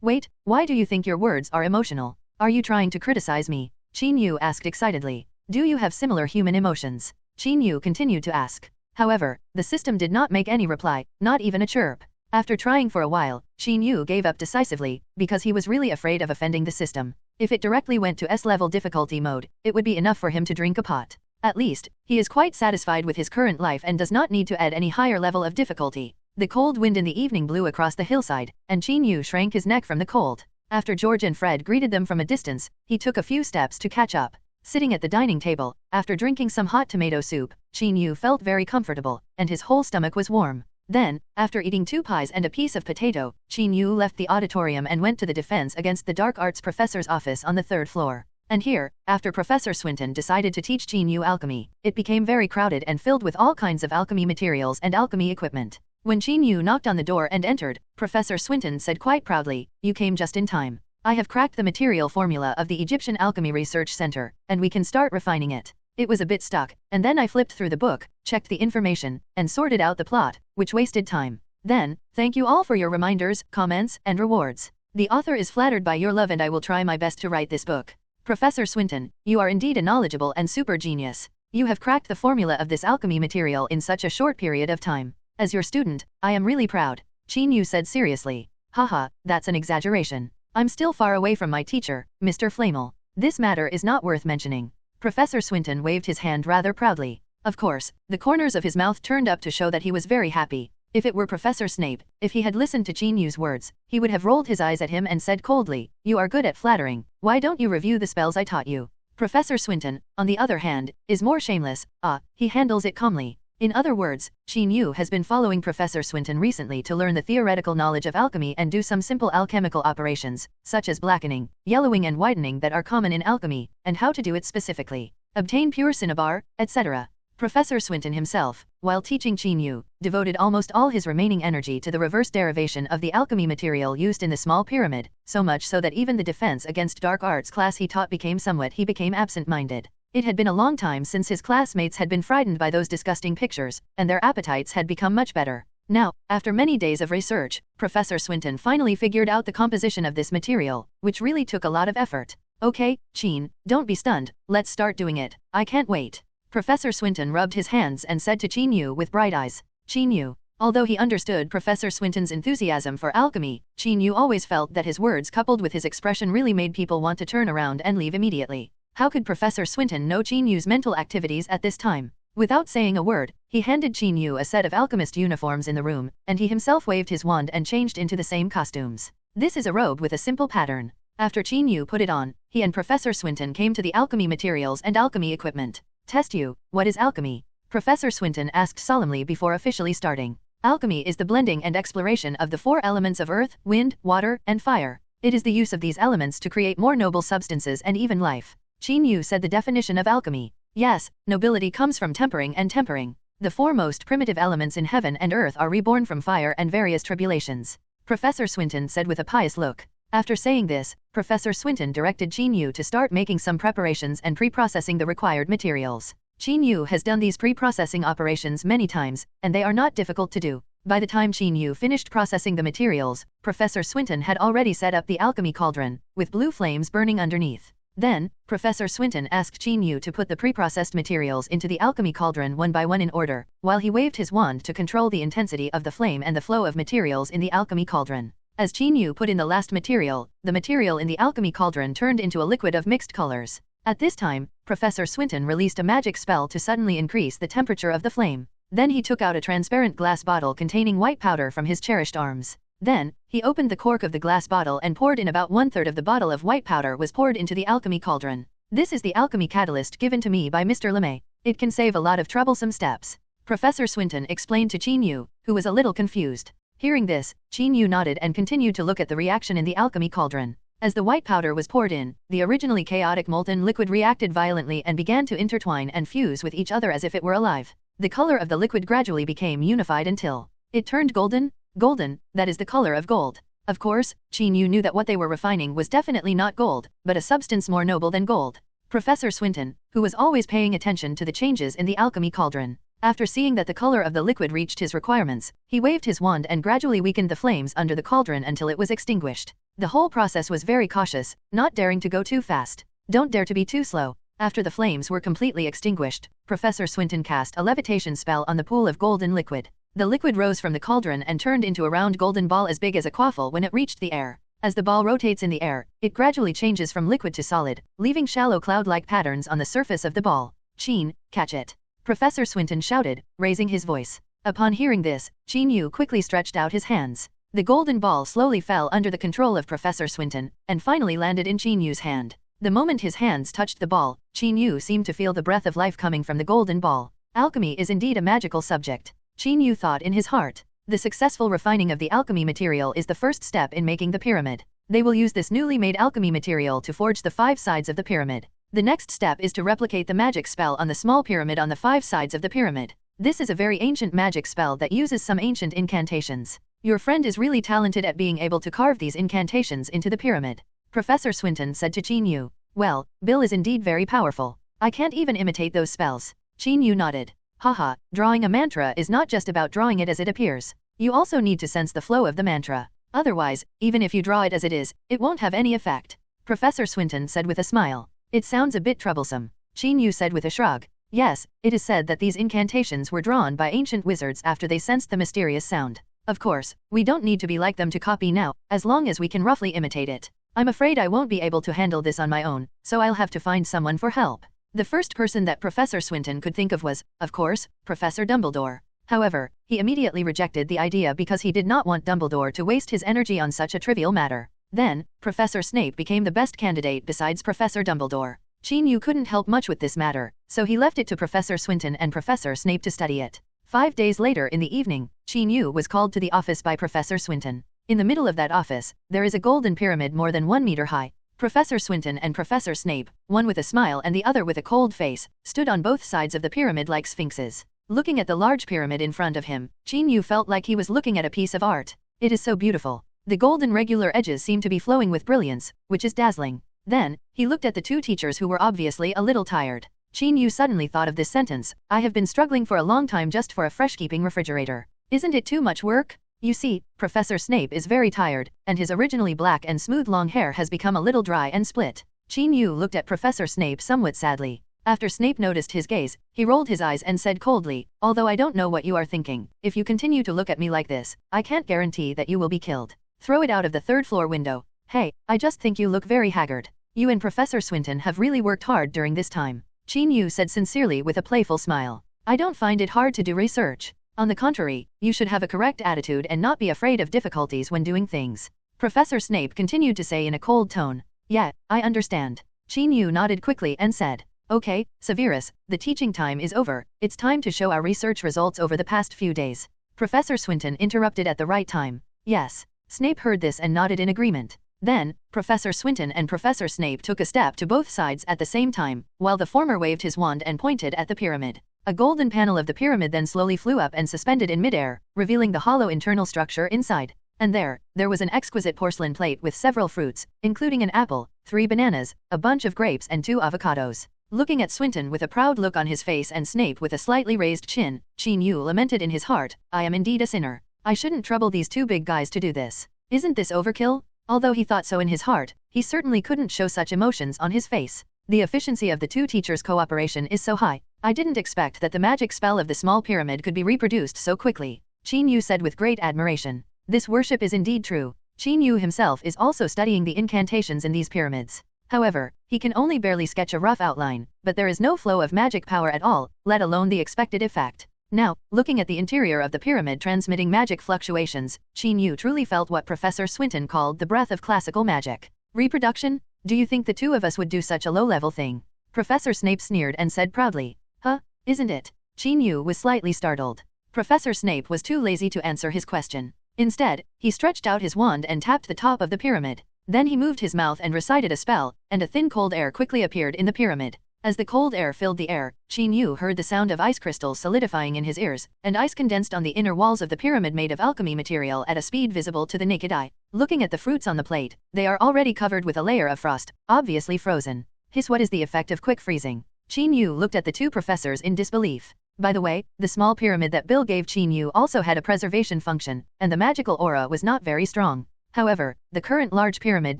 wait, why do you think your words are emotional? Are you trying to criticize me? Qin Yu asked excitedly. Do you have similar human emotions? Qin Yu continued to ask. However, the system did not make any reply, not even a chirp. After trying for a while, Qin Yu gave up decisively, because he was really afraid of offending the system. If it directly went to S-level difficulty mode, it would be enough for him to drink a pot. At least, he is quite satisfied with his current life and does not need to add any higher level of difficulty. The cold wind in the evening blew across the hillside, and Qin Yu shrank his neck from the cold. After George and Fred greeted them from a distance, he took a few steps to catch up. Sitting at the dining table, after drinking some hot tomato soup, Qin Yu felt very comfortable, and his whole stomach was warm. Then, after eating 2 pies and a piece of potato, Qin Yu left the auditorium and went to the Defense Against the Dark Arts professor's office on the 3rd floor. And here, after Professor Swinton decided to teach Qin Yu alchemy, it became very crowded and filled with all kinds of alchemy materials and alchemy equipment. When Qin Yu knocked on the door and entered, Professor Swinton said quite proudly, you came just in time. I have cracked the material formula of the Egyptian Alchemy Research Center, and we can start refining it. It was a bit stuck, and then I flipped through the book, checked the information, and sorted out the plot, which wasted time. Then, thank you all for your reminders, comments, and rewards. The author is flattered by your love and I will try my best to write this book. Professor Swinton, you are indeed a knowledgeable and super genius. You have cracked the formula of this alchemy material in such a short period of time. As your student, I am really proud. Qin Yu said seriously. Haha, that's an exaggeration. I'm still far away from my teacher, Mr. Flamel. This matter is not worth mentioning. Professor Swinton waved his hand rather proudly. Of course, the corners of his mouth turned up to show that he was very happy. If it were Professor Snape, if he had listened to Qin Yu's words, he would have rolled his eyes at him and said coldly, you are good at flattering, why don't you review the spells I taught you? Professor Swinton, on the other hand, is more shameless, he handles it calmly. In other words, Qin Yu has been following Professor Swinton recently to learn the theoretical knowledge of alchemy and do some simple alchemical operations, such as blackening, yellowing and whitening that are common in alchemy, and how to do it specifically. Obtain pure cinnabar, etc. Professor Swinton himself, while teaching Qin Yu, devoted almost all his remaining energy to the reverse derivation of the alchemy material used in the small pyramid, so much so that even the Defense Against Dark Arts class he taught became absent-minded. It had been a long time since his classmates had been frightened by those disgusting pictures, and their appetites had become much better. Now, after many days of research, Professor Swinton finally figured out the composition of this material, which really took a lot of effort. Okay, Qin, don't be stunned, let's start doing it. I can't wait. Professor Swinton rubbed his hands and said to Qin Yu with bright eyes. Qin Yu. Although he understood Professor Swinton's enthusiasm for alchemy, Qin Yu always felt that his words coupled with his expression really made people want to turn around and leave immediately. How could Professor Swinton know Qin Yu's mental activities at this time? Without saying a word, he handed Qin Yu a set of alchemist uniforms in the room, and he himself waved his wand and changed into the same costumes. This is a robe with a simple pattern. After Qin Yu put it on, he and Professor Swinton came to the alchemy materials and alchemy equipment. Test you, what is alchemy? Professor Swinton asked solemnly before officially starting. Alchemy is the blending and exploration of the 4 elements of earth, wind, water, and fire. It is the use of these elements to create more noble substances and even life. Qin Yu said the definition of alchemy. Yes, nobility comes from tempering and tempering. The 4 most primitive elements in heaven and earth are reborn from fire and various tribulations. Professor Swinton said with a pious look. After saying this, Professor Swinton directed Qin Yu to start making some preparations and pre-processing the required materials. Qin Yu has done these pre-processing operations many times, and they are not difficult to do. By the time Qin Yu finished processing the materials, Professor Swinton had already set up the alchemy cauldron, with blue flames burning underneath. Then, Professor Swinton asked Qin Yu to put the pre-processed materials into the alchemy cauldron one by one in order, while he waved his wand to control the intensity of the flame and the flow of materials in the alchemy cauldron. As Qin Yu put in the last material, the material in the alchemy cauldron turned into a liquid of mixed colors. At this time, Professor Swinton released a magic spell to suddenly increase the temperature of the flame. Then he took out a transparent glass bottle containing white powder from his cherished arms. Then, he opened the cork of the glass bottle and poured in about 1/3 of the bottle of white powder was poured into the alchemy cauldron. This is the alchemy catalyst given to me by Mr. LeMay. It can save a lot of troublesome steps. Professor Swinton explained to Qin Yu, who was a little confused. Hearing this, Qin Yu nodded and continued to look at the reaction in the alchemy cauldron. As the white powder was poured in, the originally chaotic molten liquid reacted violently and began to intertwine and fuse with each other as if it were alive. The color of the liquid gradually became unified until it turned golden. Golden, that is the color of gold. Of course, Qin Yu knew that what they were refining was definitely not gold, but a substance more noble than gold. Professor Swinton, who was always paying attention to the changes in the alchemy cauldron, after seeing that the color of the liquid reached his requirements, he waved his wand and gradually weakened the flames under the cauldron until it was extinguished. The whole process was very cautious, not daring to go too fast. Don't dare to be too slow. After the flames were completely extinguished, Professor Swinton cast a levitation spell on the pool of golden liquid. The liquid rose from the cauldron and turned into a round golden ball as big as a quaffle when it reached the air. As the ball rotates in the air, it gradually changes from liquid to solid, leaving shallow cloud-like patterns on the surface of the ball. Qin, catch it! Professor Swinton shouted, raising his voice. Upon hearing this, Qin Yu quickly stretched out his hands. The golden ball slowly fell under the control of Professor Swinton, and finally landed in Qin Yu's hand. The moment his hands touched the ball, Qin Yu seemed to feel the breath of life coming from the golden ball. Alchemy is indeed a magical subject. Qin Yu thought in his heart. The successful refining of the alchemy material is the first step in making the pyramid. They will use this newly made alchemy material to forge the 5 sides of the pyramid. The next step is to replicate the magic spell on the small pyramid on the 5 sides of the pyramid. This is a very ancient magic spell that uses some ancient incantations. Your friend is really talented at being able to carve these incantations into the pyramid. Professor Swinton said to Qin Yu. Well, Bill is indeed very powerful. I can't even imitate those spells. Qin Yu nodded. Haha, drawing a mantra is not just about drawing it as it appears. You also need to sense the flow of the mantra. Otherwise, even if you draw it as it is, it won't have any effect. Professor Swinton said with a smile. It sounds a bit troublesome. Qin Yu said with a shrug. Yes, it is said that these incantations were drawn by ancient wizards after they sensed the mysterious sound. Of course, we don't need to be like them to copy now, as long as we can roughly imitate it. I'm afraid I won't be able to handle this on my own, so I'll have to find someone for help. The first person that Professor Swinton could think of was, of course, Professor Dumbledore. However, he immediately rejected the idea because he did not want Dumbledore to waste his energy on such a trivial matter. Then, Professor Snape became the best candidate besides Professor Dumbledore. Qin Yu couldn't help much with this matter, so he left it to Professor Swinton and Professor Snape to study it. 5 days later in the evening, Qin Yu was called to the office by Professor Swinton. In the middle of that office, there is a golden pyramid more than 1 meter high. Professor Swinton and Professor Snape, one with a smile and the other with a cold face, stood on both sides of the pyramid like sphinxes. Looking at the large pyramid in front of him, Qin Yu felt like he was looking at a piece of art. It is so beautiful. The golden regular edges seem to be flowing with brilliance, which is dazzling. Then, he looked at the 2 teachers who were obviously a little tired. Qin Yu suddenly thought of this sentence, I have been struggling for a long time just for a fresh-keeping refrigerator. Isn't it too much work? You see, Professor Snape is very tired, and his originally black and smooth long hair has become a little dry and split. Qin Yu looked at Professor Snape somewhat sadly. After Snape noticed his gaze, he rolled his eyes and said coldly, although I don't know what you are thinking, if you continue to look at me like this, I can't guarantee that you will be killed. Throw it out of the 3rd floor window. Hey, I just think you look very haggard. You and Professor Swinton have really worked hard during this time. Qin Yu said sincerely with a playful smile. I don't find it hard to do research. On the contrary, you should have a correct attitude and not be afraid of difficulties when doing things. Professor Snape continued to say in a cold tone. Yeah, I understand. Qin Yu nodded quickly and said, okay, Severus, the teaching time is over, it's time to show our research results over the past few days. Professor Swinton interrupted at the right time. Yes. Snape heard this and nodded in agreement. Then, Professor Swinton and Professor Snape took a step to both sides at the same time, while the former waved his wand and pointed at the pyramid. A golden panel of the pyramid then slowly flew up and suspended in midair, revealing the hollow internal structure inside. And there was an exquisite porcelain plate with several fruits, including an apple, 3 bananas, a bunch of grapes and 2 avocados. Looking at Swinton with a proud look on his face and Snape with a slightly raised chin, Qin Yu lamented in his heart, I am indeed a sinner. I shouldn't trouble these 2 big guys to do this. Isn't this overkill? Although he thought so in his heart, he certainly couldn't show such emotions on his face. The efficiency of the 2 teachers' cooperation is so high. I didn't expect that the magic spell of the small pyramid could be reproduced so quickly. Qin Yu said with great admiration. This worship is indeed true. Qin Yu himself is also studying the incantations in these pyramids. However, he can only barely sketch a rough outline, but there is no flow of magic power at all, let alone the expected effect. Now, looking at the interior of the pyramid transmitting magic fluctuations, Qin Yu truly felt what Professor Swinton called the breath of classical magic. Reproduction? Do you think the 2 of us would do such a low-level thing? Professor Snape sneered and said proudly. Huh? Isn't it? Qin Yu was slightly startled. Professor Snape was too lazy to answer his question. Instead, he stretched out his wand and tapped the top of the pyramid. Then he moved his mouth and recited a spell, and a thin cold air quickly appeared in the pyramid. As the cold air filled the air, Qin Yu heard the sound of ice crystals solidifying in his ears, and ice condensed on the inner walls of the pyramid made of alchemy material at a speed visible to the naked eye. Looking at the fruits on the plate, they are already covered with a layer of frost, obviously frozen. What is the effect of quick freezing? Qin Yu looked at the 2 professors in disbelief. By the way, the small pyramid that Bill gave Qin Yu also had a preservation function, and the magical aura was not very strong. However, the current large pyramid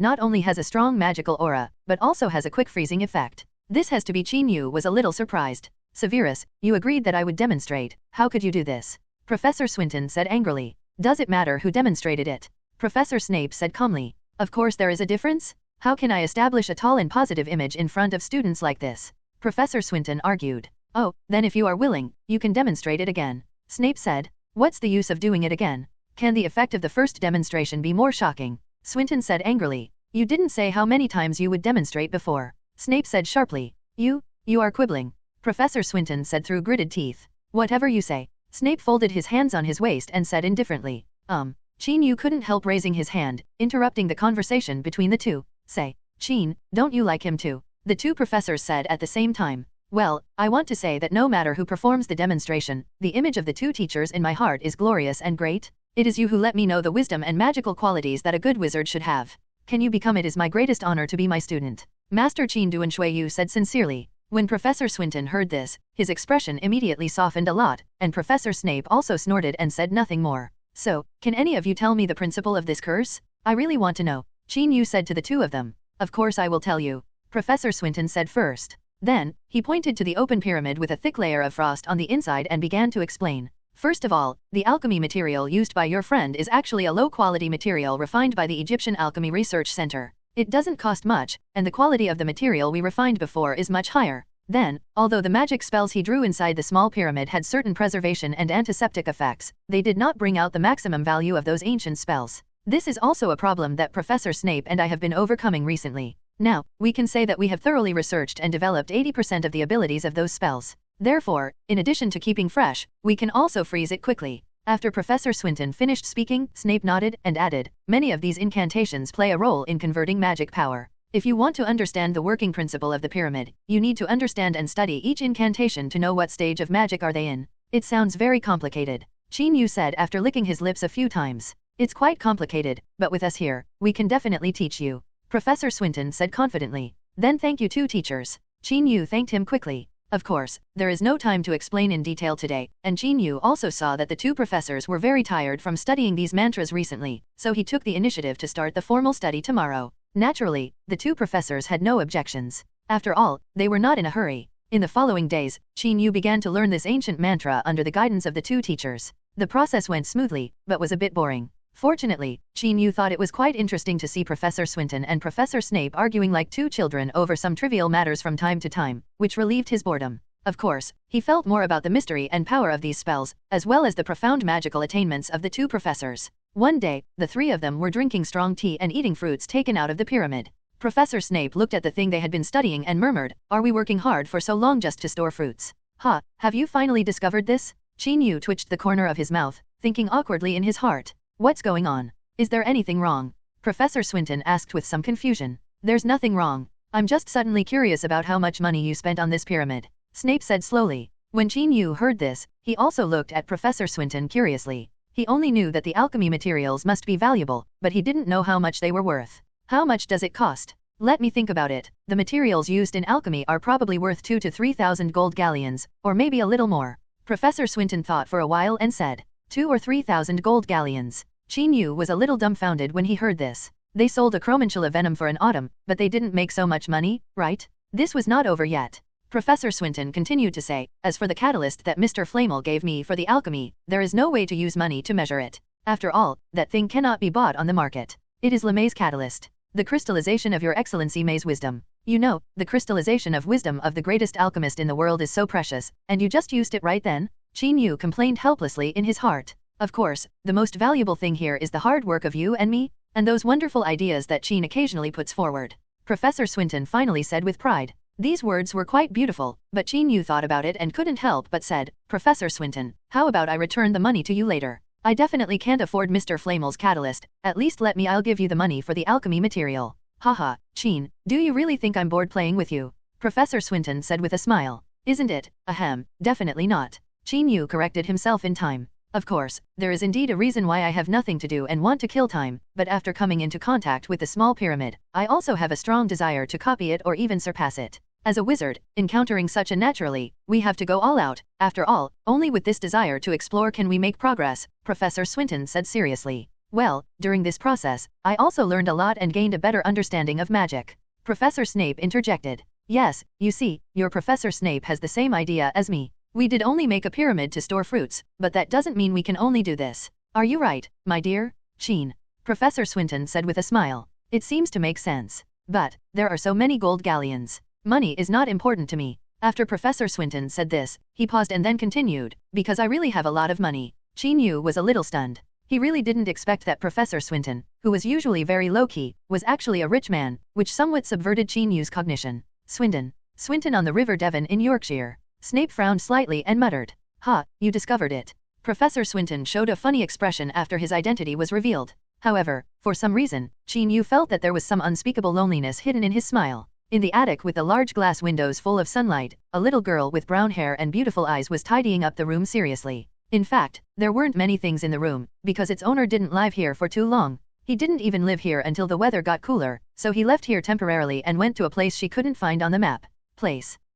not only has a strong magical aura, but also has a quick freezing effect. This has to be Qin Yu was a little surprised. Severus, you agreed that I would demonstrate. How could you do this? Professor Swinton said angrily. Does it matter who demonstrated it? Professor Snape said calmly. Of course there is a difference. How can I establish a tall and positive image in front of students like this? Professor Swinton argued. Oh, then if you are willing, you can demonstrate it again. Snape said. What's the use of doing it again? Can the effect of the first demonstration be more shocking? Swinton said angrily. You didn't say how many times you would demonstrate before. Snape said sharply. You are quibbling. Professor Swinton said through gritted teeth. Whatever you say. Snape folded his hands on his waist and said indifferently. Qin Yu couldn't help raising his hand, interrupting the conversation between the 2. Say, Qin, don't you like him too? The 2 professors said at the same time. Well, I want to say that no matter who performs the demonstration, the image of the 2 teachers in my heart is glorious and great. It is you who let me know the wisdom and magical qualities that a good wizard should have. Can you become it is my greatest honor to be my student. Master Qin Duanshui said sincerely. When Professor Swinton heard this, his expression immediately softened a lot, and Professor Snape also snorted and said nothing more. So, can any of you tell me the principle of this curse? I really want to know. Qin Yu said to the 2 of them. Of course I will tell you. Professor Swinton said first. Then, he pointed to the open pyramid with a thick layer of frost on the inside and began to explain. First of all, the alchemy material used by your friend is actually a low-quality material refined by the Egyptian Alchemy Research Center. It doesn't cost much, and the quality of the material we refined before is much higher. Then, although the magic spells he drew inside the small pyramid had certain preservation and antiseptic effects, they did not bring out the maximum value of those ancient spells. This is also a problem that Professor Snape and I have been overcoming recently. Now, we can say that we have thoroughly researched and developed 80% of the abilities of those spells. Therefore, in addition to keeping fresh, we can also freeze it quickly. After Professor Swinton finished speaking, Snape nodded and added, many of these incantations play a role in converting magic power. If you want to understand the working principle of the pyramid, you need to understand and study each incantation to know what stage of magic are they in. It sounds very complicated. Qin Yu said after licking his lips a few times. It's quite complicated, but with us here, we can definitely teach you. Professor Swinton said confidently. Then thank you 2 teachers. Qin Yu thanked him quickly. Of course, there is no time to explain in detail today, and Qin Yu also saw that the 2 professors were very tired from studying these mantras recently, so he took the initiative to start the formal study tomorrow. Naturally, the 2 professors had no objections. After all, they were not in a hurry. In the following days, Qin Yu began to learn this ancient mantra under the guidance of the 2 teachers. The process went smoothly, but was a bit boring. Fortunately, Qin Yu thought it was quite interesting to see Professor Swinton and Professor Snape arguing like 2 children over some trivial matters from time to time, which relieved his boredom. Of course, he felt more about the mystery and power of these spells, as well as the profound magical attainments of the 2 professors. One day, the 3 of them were drinking strong tea and eating fruits taken out of the pyramid. Professor Snape looked at the thing they had been studying and murmured, "Are we working hard for so long just to store fruits? Ha, have you finally discovered this?" Qin Yu twitched the corner of his mouth, thinking awkwardly in his heart. What's going on? Is there anything wrong? Professor Swinton asked with some confusion. There's nothing wrong. I'm just suddenly curious about how much money you spent on this pyramid, Snape said slowly. When Qin Yu heard this, he also looked at Professor Swinton curiously. He only knew that the alchemy materials must be valuable, but he didn't know how much they were worth. How much does it cost? Let me think about it. The materials used in alchemy are probably worth 2,000 to 3,000 gold galleons, or maybe a little more. Professor Swinton thought for a while and said, 2,000 or 3,000 gold galleons. Qin Yu was a little dumbfounded when he heard this. They sold a Chromantula venom for an autumn, but they didn't make so much money, right? This was not over yet. Professor Swinton continued to say, as for the catalyst that Mr. Flamel gave me for the alchemy, there is no way to use money to measure it. After all, that thing cannot be bought on the market. It is LeMay's catalyst. The crystallization of your excellency May's wisdom. You know, the crystallization of wisdom of the greatest alchemist in the world is so precious, and you just used it right then? Qin Yu complained helplessly in his heart. Of course, the most valuable thing here is the hard work of you and me, and those wonderful ideas that Qin occasionally puts forward. Professor Swinton finally said with pride. These words were quite beautiful, but Qin Yu thought about it and couldn't help but said, Professor Swinton, how about I return the money to you later? I definitely can't afford Mr. Flamel's catalyst, at least I'll give you the money for the alchemy material. Haha, Qin, do you really think I'm bored playing with you? Professor Swinton said with a smile. Isn't it? Ahem, definitely not. Qin Yu corrected himself in time. Of course, there is indeed a reason why I have nothing to do and want to kill time, but after coming into contact with the small pyramid, I also have a strong desire to copy it or even surpass it. As a wizard, encountering such a naturally, we have to go all out. After all, only with this desire to explore can we make progress, Professor Swinton said seriously. Well, during this process, I also learned a lot and gained a better understanding of magic. Professor Snape interjected. Yes, you see, your Professor Snape has the same idea as me. We did only make a pyramid to store fruits, but that doesn't mean we can only do this. Are you right, my dear? Qin. Professor Swinton said with a smile. It seems to make sense. But, there are so many gold galleons. Money is not important to me. After Professor Swinton said this, he paused and then continued, because I really have a lot of money. Qin Yu was a little stunned. He really didn't expect that Professor Swinton, who was usually very low-key, was actually a rich man, which somewhat subverted Qin Yu's cognition. Swinton on the River Devon in Yorkshire. Snape frowned slightly and muttered. Ha, you discovered it. Professor Swinton showed a funny expression after his identity was revealed. However, for some reason, Qin Yu felt that there was some unspeakable loneliness hidden in his smile. In the attic with the large glass windows full of sunlight, a little girl with brown hair and beautiful eyes was tidying up the room seriously. In fact, there weren't many things in the room, because its owner didn't live here for too long. He didn't even live here until the weather got cooler, so he left here temporarily and went to a place she couldn't find on the map.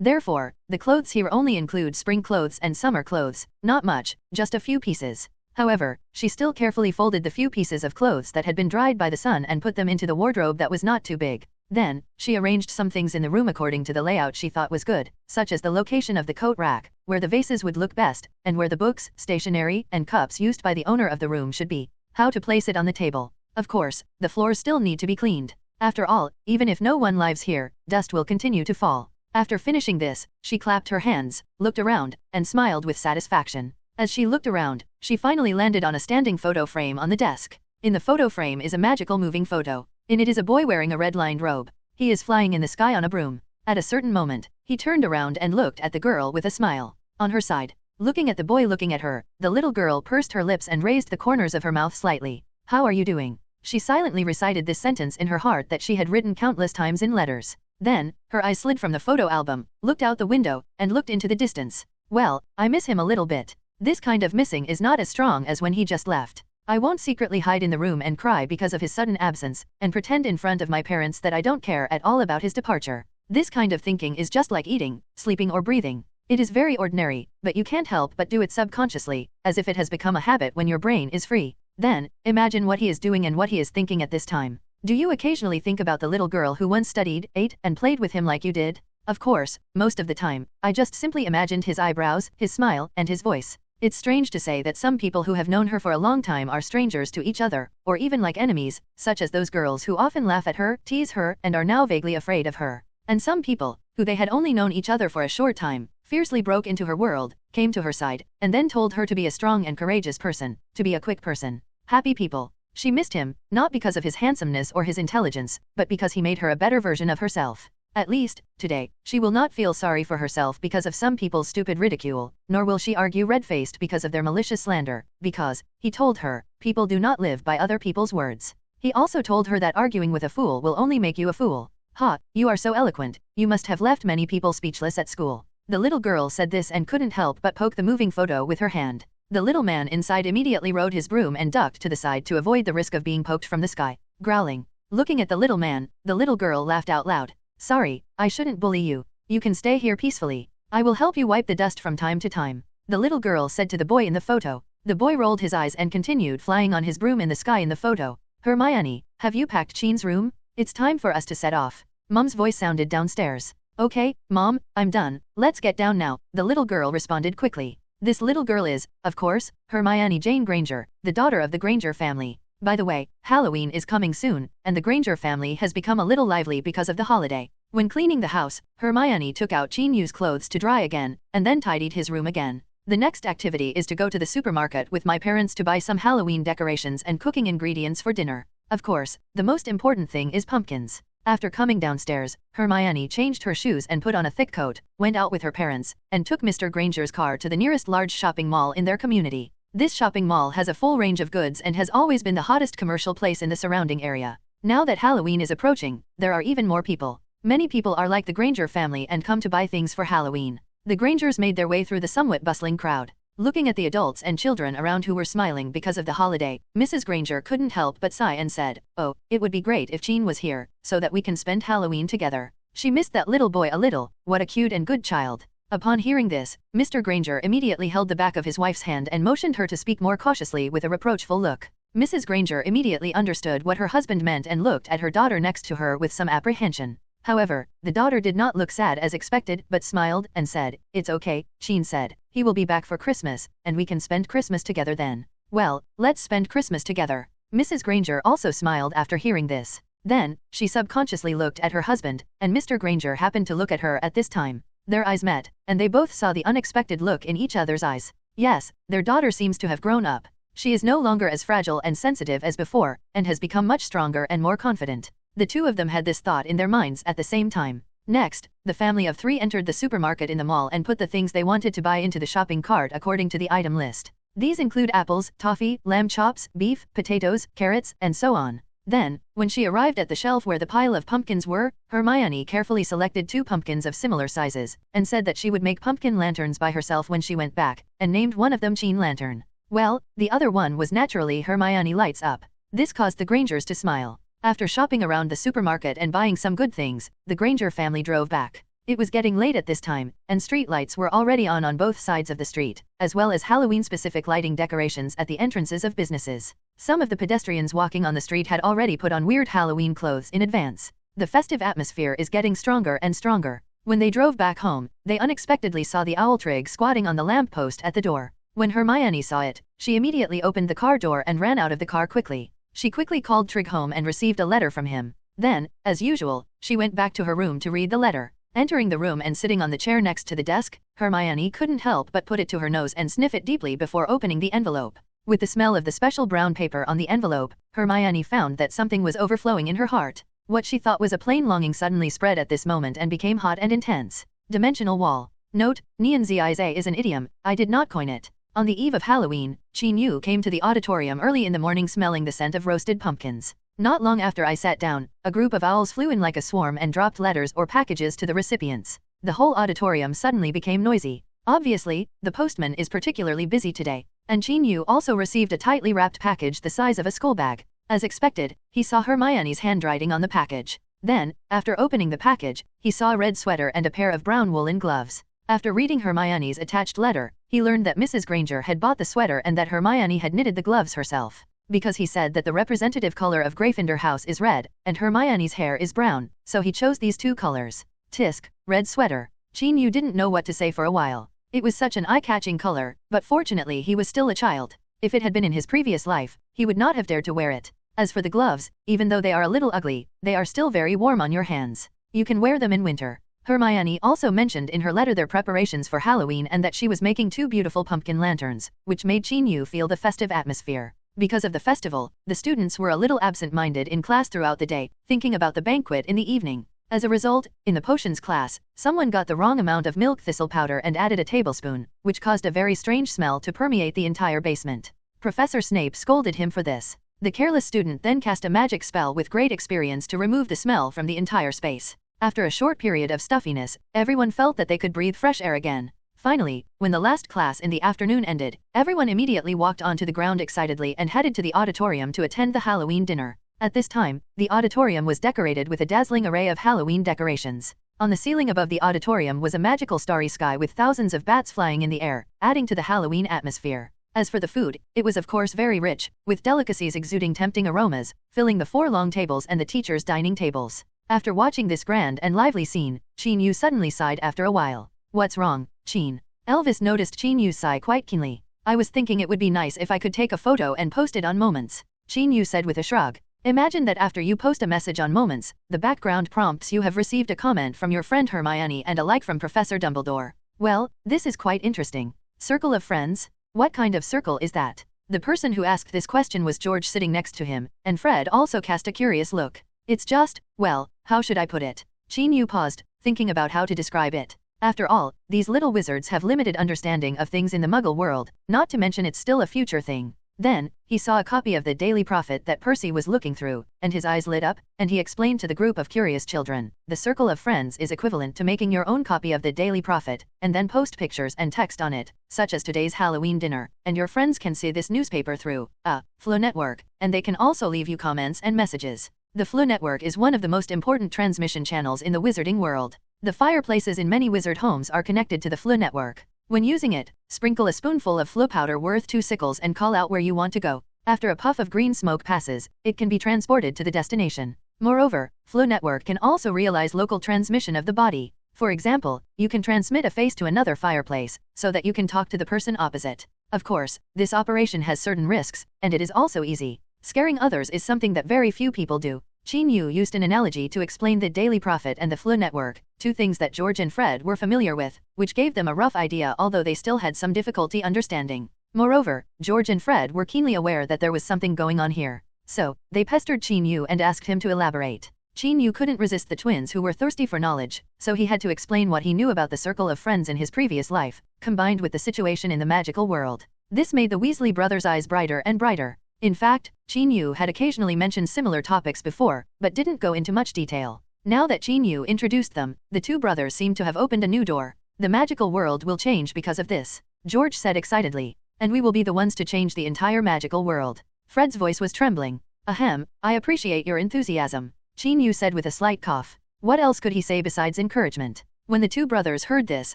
Therefore, the clothes here only include spring clothes and summer clothes, not much, just a few pieces. However, she still carefully folded the few pieces of clothes that had been dried by the sun and put them into the wardrobe that was not too big. Then, she arranged some things in the room according to the layout she thought was good, such as the location of the coat rack, where the vases would look best, and where the books, stationery, and cups used by the owner of the room should be. How to place it on the table. Of course, the floors still need to be cleaned. After all, even if no one lives here, dust will continue to fall. After finishing this, she clapped her hands, looked around, and smiled with satisfaction. As she looked around, she finally landed on a standing photo frame on the desk. In the photo frame is a magical moving photo. In it is a boy wearing a red-lined robe. He is flying in the sky on a broom. At a certain moment, he turned around and looked at the girl with a smile. On her side, looking at the boy looking at her, the little girl pursed her lips and raised the corners of her mouth slightly. How are you doing? She silently recited this sentence in her heart that she had written countless times in letters. Then, her eyes slid from the photo album, looked out the window, and looked into the distance. Well, I miss him a little bit. This kind of missing is not as strong as when he just left. I won't secretly hide in the room and cry because of his sudden absence, and pretend in front of my parents that I don't care at all about his departure. This kind of thinking is just like eating, sleeping or breathing. It is very ordinary, but you can't help but do it subconsciously, as if it has become a habit when your brain is free. Then, imagine what he is doing and what he is thinking at this time. Do you occasionally think about the little girl who once studied, ate, and played with him like you did? Of course, most of the time, I just simply imagined his eyebrows, his smile, and his voice. It's strange to say that some people who have known her for a long time are strangers to each other, or even like enemies, such as those girls who often laugh at her, tease her, and are now vaguely afraid of her. And some people, who they had only known each other for a short time, fiercely broke into her world, came to her side, and then told her to be a strong and courageous person, to be a quick person. Happy people. She missed him, not because of his handsomeness or his intelligence, but because he made her a better version of herself. At least, today, she will not feel sorry for herself because of some people's stupid ridicule, nor will she argue red-faced because of their malicious slander, because, he told her, people do not live by other people's words. He also told her that arguing with a fool will only make you a fool. Ha, you are so eloquent, you must have left many people speechless at school. The little girl said this and couldn't help but poke the moving photo with her hand. The little man inside immediately rode his broom and ducked to the side to avoid the risk of being poked from the sky, growling. Looking at the little man, the little girl laughed out loud. Sorry, I shouldn't bully you. You can stay here peacefully. I will help you wipe the dust from time to time. The little girl said to the boy in the photo. The boy rolled his eyes and continued flying on his broom in the sky in the photo. Hermione, have you packed Chin's room? It's time for us to set off. Mom's voice sounded downstairs. Okay, Mom, I'm done. Let's get down now, the little girl responded quickly. This little girl is, of course, Hermione Jane Granger, the daughter of the Granger family. By the way, Halloween is coming soon, and the Granger family has become a little lively because of the holiday. When cleaning the house, Hermione took out Chin Yu's clothes to dry again, and then tidied his room again. The next activity is to go to the supermarket with my parents to buy some Halloween decorations and cooking ingredients for dinner. Of course, the most important thing is pumpkins. After coming downstairs, Hermione changed her shoes and put on a thick coat, went out with her parents, and took Mr. Granger's car to the nearest large shopping mall in their community. This shopping mall has a full range of goods and has always been the hottest commercial place in the surrounding area. Now that Halloween is approaching, there are even more people. Many people are like the Granger family and come to buy things for Halloween. The Grangers made their way through the somewhat bustling crowd. Looking at the adults and children around who were smiling because of the holiday, Mrs. Granger couldn't help but sigh and said, "Oh, it would be great if Chin was here, so that we can spend Halloween together." She missed that little boy a little. What a cute and good child. Upon hearing this, Mr. Granger immediately held the back of his wife's hand and motioned her to speak more cautiously with a reproachful look. Mrs. Granger immediately understood what her husband meant and looked at her daughter next to her with some apprehension. However, the daughter did not look sad as expected but smiled and said, "It's okay," Chin said. "He will be back for Christmas, and we can spend Christmas together then." "Well, let's spend Christmas together." Mrs. Granger also smiled after hearing this. Then, she subconsciously looked at her husband, and Mr. Granger happened to look at her at this time. Their eyes met, and they both saw the unexpected look in each other's eyes. Yes, their daughter seems to have grown up. She is no longer as fragile and sensitive as before, and has become much stronger and more confident. The two of them had this thought in their minds at the same time. Next, the family of three entered the supermarket in the mall and put the things they wanted to buy into the shopping cart according to the item list. These include apples, toffee, lamb chops, beef, potatoes, carrots, and so on. Then, when she arrived at the shelf where the pile of pumpkins were, Hermione carefully selected 2 pumpkins of similar sizes, and said that she would make pumpkin lanterns by herself when she went back, and named one of them Chin Lantern. Well, the other one was naturally Hermione Lights Up. This caused the Grangers to smile. After shopping around the supermarket and buying some good things, the Granger family drove back. It was getting late at this time, and street lights were already on both sides of the street, as well as Halloween-specific lighting decorations at the entrances of businesses. Some of the pedestrians walking on the street had already put on weird Halloween clothes in advance. The festive atmosphere is getting stronger and stronger. When they drove back home, they unexpectedly saw the owl Trig squatting on the lamppost at the door. When Hermione saw it, she immediately opened the car door and ran out of the car quickly. She quickly called Trig home and received a letter from him. Then, as usual, she went back to her room to read the letter. Entering the room and sitting on the chair next to the desk, Hermione couldn't help but put it to her nose and sniff it deeply before opening the envelope. With the smell of the special brown paper on the envelope, Hermione found that something was overflowing in her heart. What she thought was a plain longing suddenly spread at this moment and became hot and intense. Dimensional wall. Note, Nianzize is an idiom, I did not coin it. On the eve of Halloween, Chin Yu came to the auditorium early in the morning smelling the scent of roasted pumpkins. Not long after I sat down, a group of owls flew in like a swarm and dropped letters or packages to the recipients. The whole auditorium suddenly became noisy. Obviously, the postman is particularly busy today. And Chin Yu also received a tightly wrapped package the size of a school bag. As expected, he saw Hermione's handwriting on the package. Then, after opening the package, he saw a red sweater and a pair of brown woolen gloves. After reading Hermione's attached letter, he learned that Mrs. Granger had bought the sweater and that Hermione had knitted the gloves herself. Because he said that the representative color of Gryffindor house is red, and Hermione's hair is brown, so he chose these 2 colors. Tisk, red sweater. Chin Yu didn't know what to say for a while. It was such an eye-catching color, but fortunately he was still a child. If it had been in his previous life, he would not have dared to wear it. As for the gloves, even though they are a little ugly, they are still very warm on your hands. You can wear them in winter. Hermione also mentioned in her letter their preparations for Halloween and that she was making 2 beautiful pumpkin lanterns, which made Chin Yu feel the festive atmosphere. Because of the festival, the students were a little absent-minded in class throughout the day, thinking about the banquet in the evening. As a result, in the potions class, someone got the wrong amount of milk thistle powder and added a tablespoon, which caused a very strange smell to permeate the entire basement. Professor Snape scolded him for this. The careless student then cast a magic spell with great experience to remove the smell from the entire space. After a short period of stuffiness, everyone felt that they could breathe fresh air again. Finally, when the last class in the afternoon ended, everyone immediately walked onto the ground excitedly and headed to the auditorium to attend the Halloween dinner. At this time, the auditorium was decorated with a dazzling array of Halloween decorations. On the ceiling above the auditorium was a magical starry sky with thousands of bats flying in the air, adding to the Halloween atmosphere. As for the food, it was of course very rich, with delicacies exuding tempting aromas, filling the 4 long tables and the teachers' dining tables. After watching this grand and lively scene, Qin Yu suddenly sighed after a while. What's wrong, Qin? Elvis noticed Qin Yu's sigh quite keenly. I was thinking it would be nice if I could take a photo and post it on Moments. Qin Yu said with a shrug. Imagine that after you post a message on Moments, the background prompts you have received a comment from your friend Hermione and a like from Professor Dumbledore. Well, this is quite interesting. Circle of friends? What kind of circle is that? The person who asked this question was George sitting next to him, and Fred also cast a curious look. It's just, well, how should I put it? Qin Yu paused, thinking about how to describe it. After all, these little wizards have limited understanding of things in the Muggle world, not to mention it's still a future thing. Then, he saw a copy of the Daily Prophet that Percy was looking through, and his eyes lit up, and he explained to the group of curious children, the circle of friends is equivalent to making your own copy of the Daily Prophet, and then post pictures and text on it, such as today's Halloween dinner, and your friends can see this newspaper through a Flow network, and they can also leave you comments and messages. The Flow network is one of the most important transmission channels in the wizarding world. The fireplaces in many wizard homes are connected to the Flow network. When using it, sprinkle a spoonful of Flow powder worth 2 sickles and call out where you want to go. After a puff of green smoke passes, it can be transported to the destination. Moreover, Flow network can also realize local transmission of the body. For example, you can transmit a face to another fireplace, so that you can talk to the person opposite. Of course, this operation has certain risks, and it is also easy. Scaring others is something that very few people do. Qin Yu used an analogy to explain the Daily Prophet and the Flow network, 2 things that George and Fred were familiar with, which gave them a rough idea although they still had some difficulty understanding. Moreover, George and Fred were keenly aware that there was something going on here. So, they pestered Qin Yu and asked him to elaborate. Qin Yu couldn't resist the twins who were thirsty for knowledge, so he had to explain what he knew about the circle of friends in his previous life, combined with the situation in the magical world. This made the Weasley brothers' eyes brighter and brighter. In fact, Qin Yu had occasionally mentioned similar topics before, but didn't go into much detail. Now that Qin Yu introduced them, the 2 brothers seemed to have opened a new door. The magical world will change because of this, George said excitedly. And we will be the ones to change the entire magical world. Fred's voice was trembling. Ahem, I appreciate your enthusiasm, Qin Yu said with a slight cough. What else could he say besides encouragement? When the 2 brothers heard this,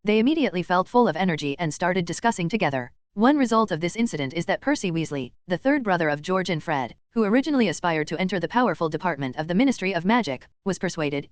they immediately felt full of energy and started discussing together. One result of this incident is that Percy Weasley, the 3rd brother of George and Fred, who originally aspired to enter the powerful department of the Ministry of Magic, was persuaded,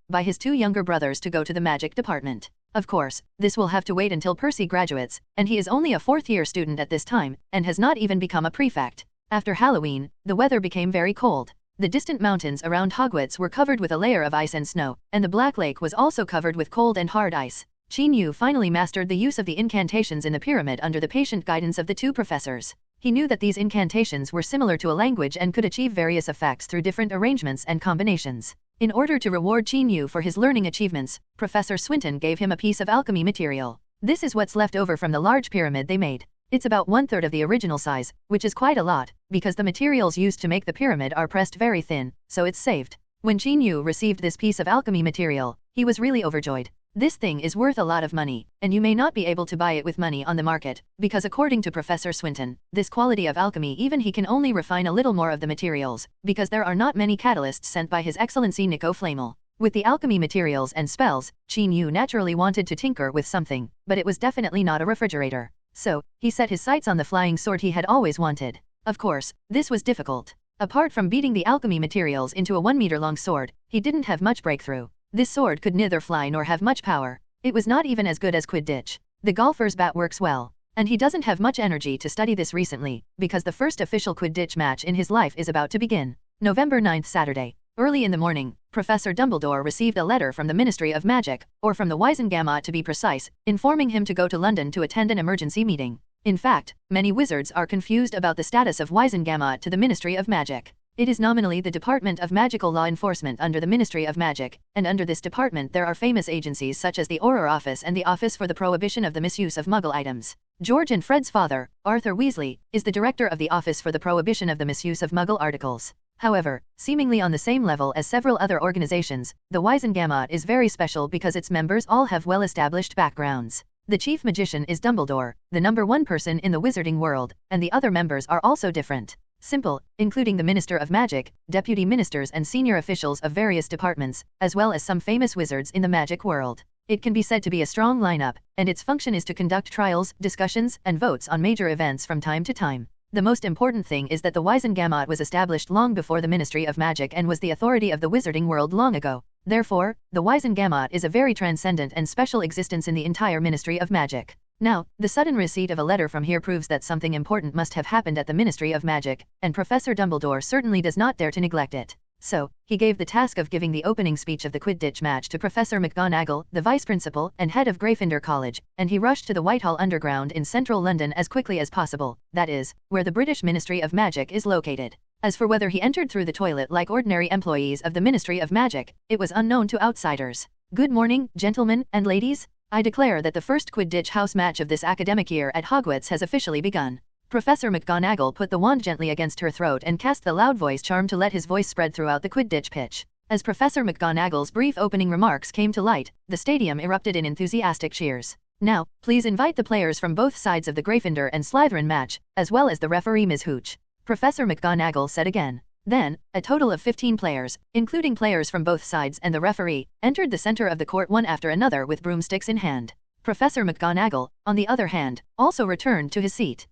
by his 2 younger brothers to go to the magic department. Of course, this will have to wait until Percy graduates, and he is only a 4th-year student at this time, and has not even become a prefect. After Halloween, the weather became very cold. The distant mountains around Hogwarts were covered with a layer of ice and snow, and the Black Lake was also covered with cold and hard ice. Qin Yu finally mastered the use of the incantations in the pyramid under the patient guidance of the 2 professors. He knew that these incantations were similar to a language and could achieve various effects through different arrangements and combinations. In order to reward Qin Yu for his learning achievements, Professor Swinton gave him a piece of alchemy material. This is what's left over from the large pyramid they made. It's about 1/3 of the original size, which is quite a lot, because the materials used to make the pyramid are pressed very thin, so it's saved. When Qin Yu received this piece of alchemy material, he was really overjoyed. This thing is worth a lot of money, and you may not be able to buy it with money on the market, because according to Professor Swinton, this quality of alchemy even he can only refine a little more of the materials, because there are not many catalysts sent by His Excellency Nico Flamel. With the alchemy materials and spells, Qin Yu naturally wanted to tinker with something, but it was definitely not a refrigerator. So, he set his sights on the flying sword he had always wanted. Of course, this was difficult. Apart from beating the alchemy materials into a 1-meter-long sword, he didn't have much breakthrough. This sword could neither fly nor have much power. It was not even as good as Quidditch. The golfer's bat works well, and he doesn't have much energy to study this recently, because the first official Quidditch match in his life is about to begin. November 9th, Saturday. Early in the morning, Professor Dumbledore received a letter from the Ministry of Magic, or from the Wizengamot to be precise, informing him to go to London to attend an emergency meeting. In fact, many wizards are confused about the status of Wizengamot to the Ministry of Magic. It is nominally the Department of Magical Law Enforcement under the Ministry of Magic, and under this department there are famous agencies such as the Auror Office and the Office for the Prohibition of the Misuse of Muggle Items. George and Fred's father, Arthur Weasley, is the director of the Office for the Prohibition of the Misuse of Muggle Articles. However, seemingly on the same level as several other organizations, the Wizengamot is very special because its members all have well-established backgrounds. The chief magician is Dumbledore, the #1 person in the wizarding world, and the other members are also different. Simple, including the Minister of Magic, deputy ministers and senior officials of various departments, as well as some famous wizards in the magic world. It can be said to be a strong lineup, and its function is to conduct trials, discussions, and votes on major events from time to time. The most important thing is that the Wizengamot was established long before the Ministry of Magic and was the authority of the wizarding world long ago. Therefore, the Wizengamot is a very transcendent and special existence in the entire Ministry of Magic. Now, the sudden receipt of a letter from here proves that something important must have happened at the Ministry of Magic, and Professor Dumbledore certainly does not dare to neglect it. So, he gave the task of giving the opening speech of the Quidditch match to Professor McGonagall, the Vice Principal and head of Gryffindor College, and he rushed to the Whitehall Underground in central London as quickly as possible, that is, where the British Ministry of Magic is located. As for whether he entered through the toilet like ordinary employees of the Ministry of Magic, it was unknown to outsiders. Good morning, gentlemen and ladies. I declare that the first Quidditch house match of this academic year at Hogwarts has officially begun. Professor McGonagall put the wand gently against her throat and cast the loud voice charm to let his voice spread throughout the Quidditch pitch. As Professor McGonagall's brief opening remarks came to light, the stadium erupted in enthusiastic cheers. Now, please invite the players from both sides of the Gryffindor and Slytherin match, as well as the referee Ms. Hooch. Professor McGonagall said again. Then, a total of 15 players, including players from both sides and the referee, entered the center of the court one after another with broomsticks in hand. Professor McGonagall, on the other hand, also returned to his seat.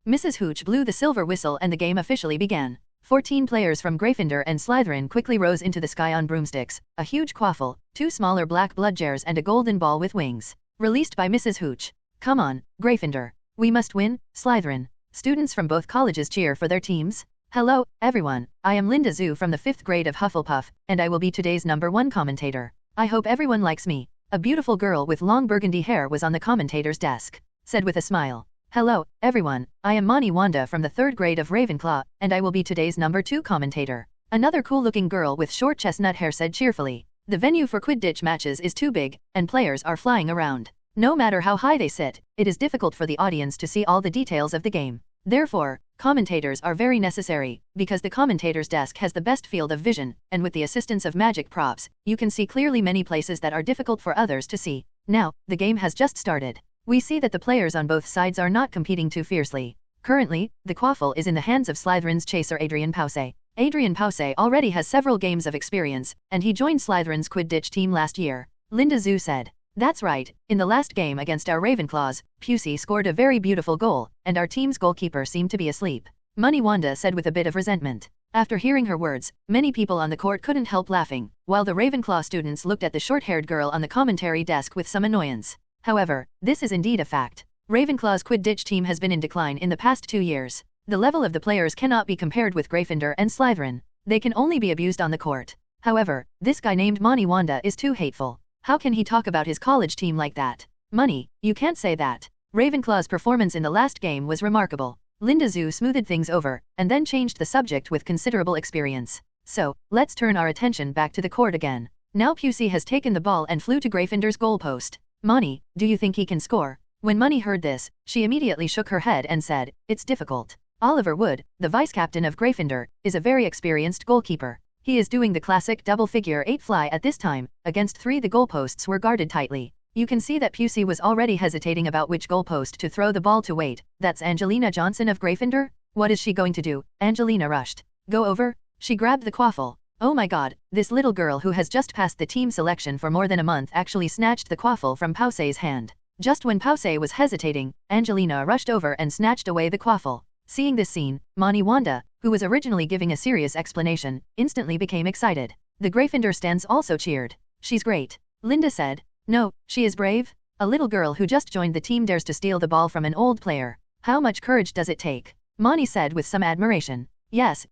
Mrs. Hooch blew the silver whistle and the game officially began. 14 players from Gryffindor and Slytherin quickly rose into the sky on broomsticks, a huge quaffle, 2 smaller black bludgers and a golden ball with wings. Released by Mrs. Hooch. Come on, Gryffindor. We must win, Slytherin. Students from both colleges cheer for their teams. Hello, everyone. I am Linda Zhu from the 5th grade of Hufflepuff, and I will be today's #1 commentator. I hope everyone likes me. A beautiful girl with long burgundy hair was on the commentator's desk. Said with a smile. Hello, everyone. I am Mani Wanda from the 3rd grade of Ravenclaw, and I will be today's #2 commentator. Another cool-looking girl with short chestnut hair said cheerfully. The venue for Quidditch matches is too big, and players are flying around. No matter how high they sit, it is difficult for the audience to see all the details of the game. Therefore, commentators are very necessary, because the commentator's desk has the best field of vision, and with the assistance of magic props, you can see clearly many places that are difficult for others to see. Now, the game has just started. We see that the players on both sides are not competing too fiercely. Currently, the quaffle is in the hands of Slytherin's chaser Adrian Poussey. Adrian Poussey already has several games of experience, and he joined Slytherin's Quidditch team last year. Linda Zhu said. That's right, in the last game against our Ravenclaws, Poussey scored a very beautiful goal, and our team's goalkeeper seemed to be asleep. Mani Wanda said with a bit of resentment. After hearing her words, many people on the court couldn't help laughing, while the Ravenclaw students looked at the short-haired girl on the commentary desk with some annoyance. However, this is indeed a fact. Ravenclaw's Quidditch team has been in decline in the past 2 years. The level of the players cannot be compared with Gryffindor and Slytherin. They can only be abused on the court. However, this guy named Mani Wanda is too hateful. How can he talk about his college team like that? Money, you can't say that. Ravenclaw's performance in the last game was remarkable. Linda Zhu smoothed things over, and then changed the subject with considerable experience. So, let's turn our attention back to the court again. Now Poussey has taken the ball and flew to Gryffindor's goalpost. Mani, do you think he can score? When Mani heard this, she immediately shook her head and said, it's difficult. Oliver Wood, the vice-captain of Gryffindor, is a very experienced goalkeeper. He is doing the classic double figure 8 fly at this time. Against 3 the goalposts were guarded tightly. You can see that Poussey was already hesitating about which goalpost to throw the ball to. Wait, that's Angelina Johnson of Gryffindor? What is she going to do? Angelina rushed. Go over? She grabbed the quaffle. Oh my god, this little girl who has just passed the team selection for more than a month actually snatched the quaffle from Poussey's hand. Just when Poussey was hesitating, Angelina rushed over and snatched away the quaffle. Seeing this scene, Mani Wanda, who was originally giving a serious explanation, instantly became excited. The Gryffindor stands also cheered. She's great. Linda said. No, she is brave. A little girl who just joined the team dares to steal the ball from an old player. How much courage does it take? Mani said with some admiration. Yes.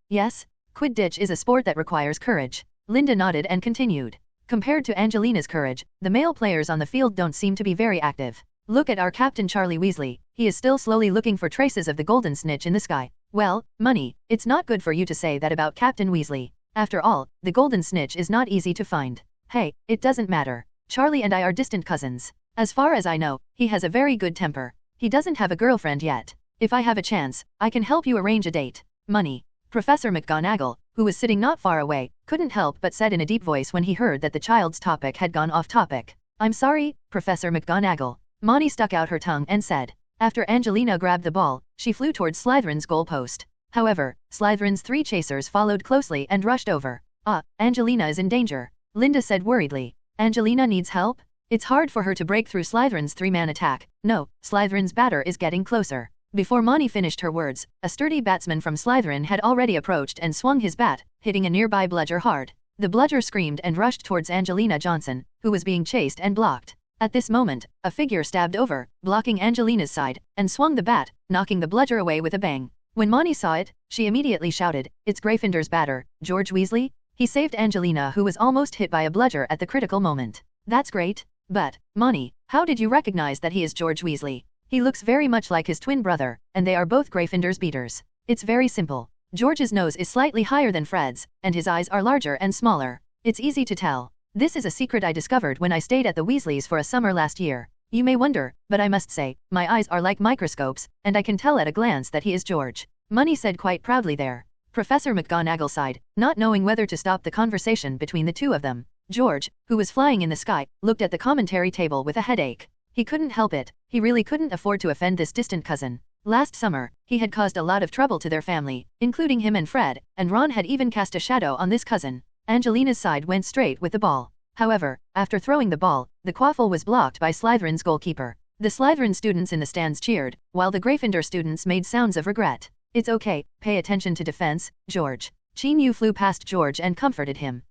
Quidditch is a sport that requires courage. Linda nodded and continued. Compared to Angelina's courage, the male players on the field don't seem to be very active. Look at our captain Charlie Weasley. he is still slowly looking for traces of the golden snitch in the sky. Well, money, it's not good for you to say that about Captain Weasley. After all, the golden snitch is not easy to find. Hey, it doesn't matter. Charlie and I are distant cousins. As far as I know, he has a very good temper. He doesn't have a girlfriend yet. If I have a chance, I can help you arrange a date. Money. Professor McGonagall, who was sitting not far away, couldn't help but said in a deep voice when he heard that the child's topic had gone off topic. I'm sorry, Professor McGonagall. Monty stuck out her tongue and said. After Angelina grabbed the ball, she flew towards Slytherin's goalpost. However, Slytherin's 3 chasers followed closely and rushed over. Ah, Angelina is in danger. Linda said worriedly. Angelina needs help? It's hard for her to break through Slytherin's 3-man attack. No, Slytherin's batter is getting closer. Before Monty finished her words, a sturdy batsman from Slytherin had already approached and swung his bat, hitting a nearby bludger hard. The bludger screamed and rushed towards Angelina Johnson, who was being chased and blocked. At this moment, a figure stabbed over, blocking Angelina's side, and swung the bat, knocking the bludger away with a bang. When Monty saw it, she immediately shouted, "It's Gryffindor's batter, George Weasley?" He saved Angelina, who was almost hit by a bludger at the critical moment. That's great. But, Monty, how did you recognize that he is George Weasley? He looks very much like his twin brother, and they are both Gryffindor's beaters. It's very simple. George's nose is slightly higher than Fred's, and his eyes are larger and smaller. It's easy to tell. This is a secret I discovered when I stayed at the Weasleys for a summer last year. You may wonder, but I must say, my eyes are like microscopes, and I can tell at a glance that he is George. Money said quite proudly there. Professor McGonagall sighed, not knowing whether to stop the conversation between the two of them. George, who was flying in the sky, looked at the commentary table with a headache. He couldn't help it. He really couldn't afford to offend this distant cousin. Last summer, he had caused a lot of trouble to their family, including him and Fred, and Ron had even cast a shadow on this cousin. Angelina's side went straight with the ball. However, after throwing the ball, the quaffle was blocked by Slytherin's goalkeeper. The Slytherin students in the stands cheered, while the Gryffindor students made sounds of regret. It's okay, pay attention to defense, George. Chin Yu flew past George and comforted him.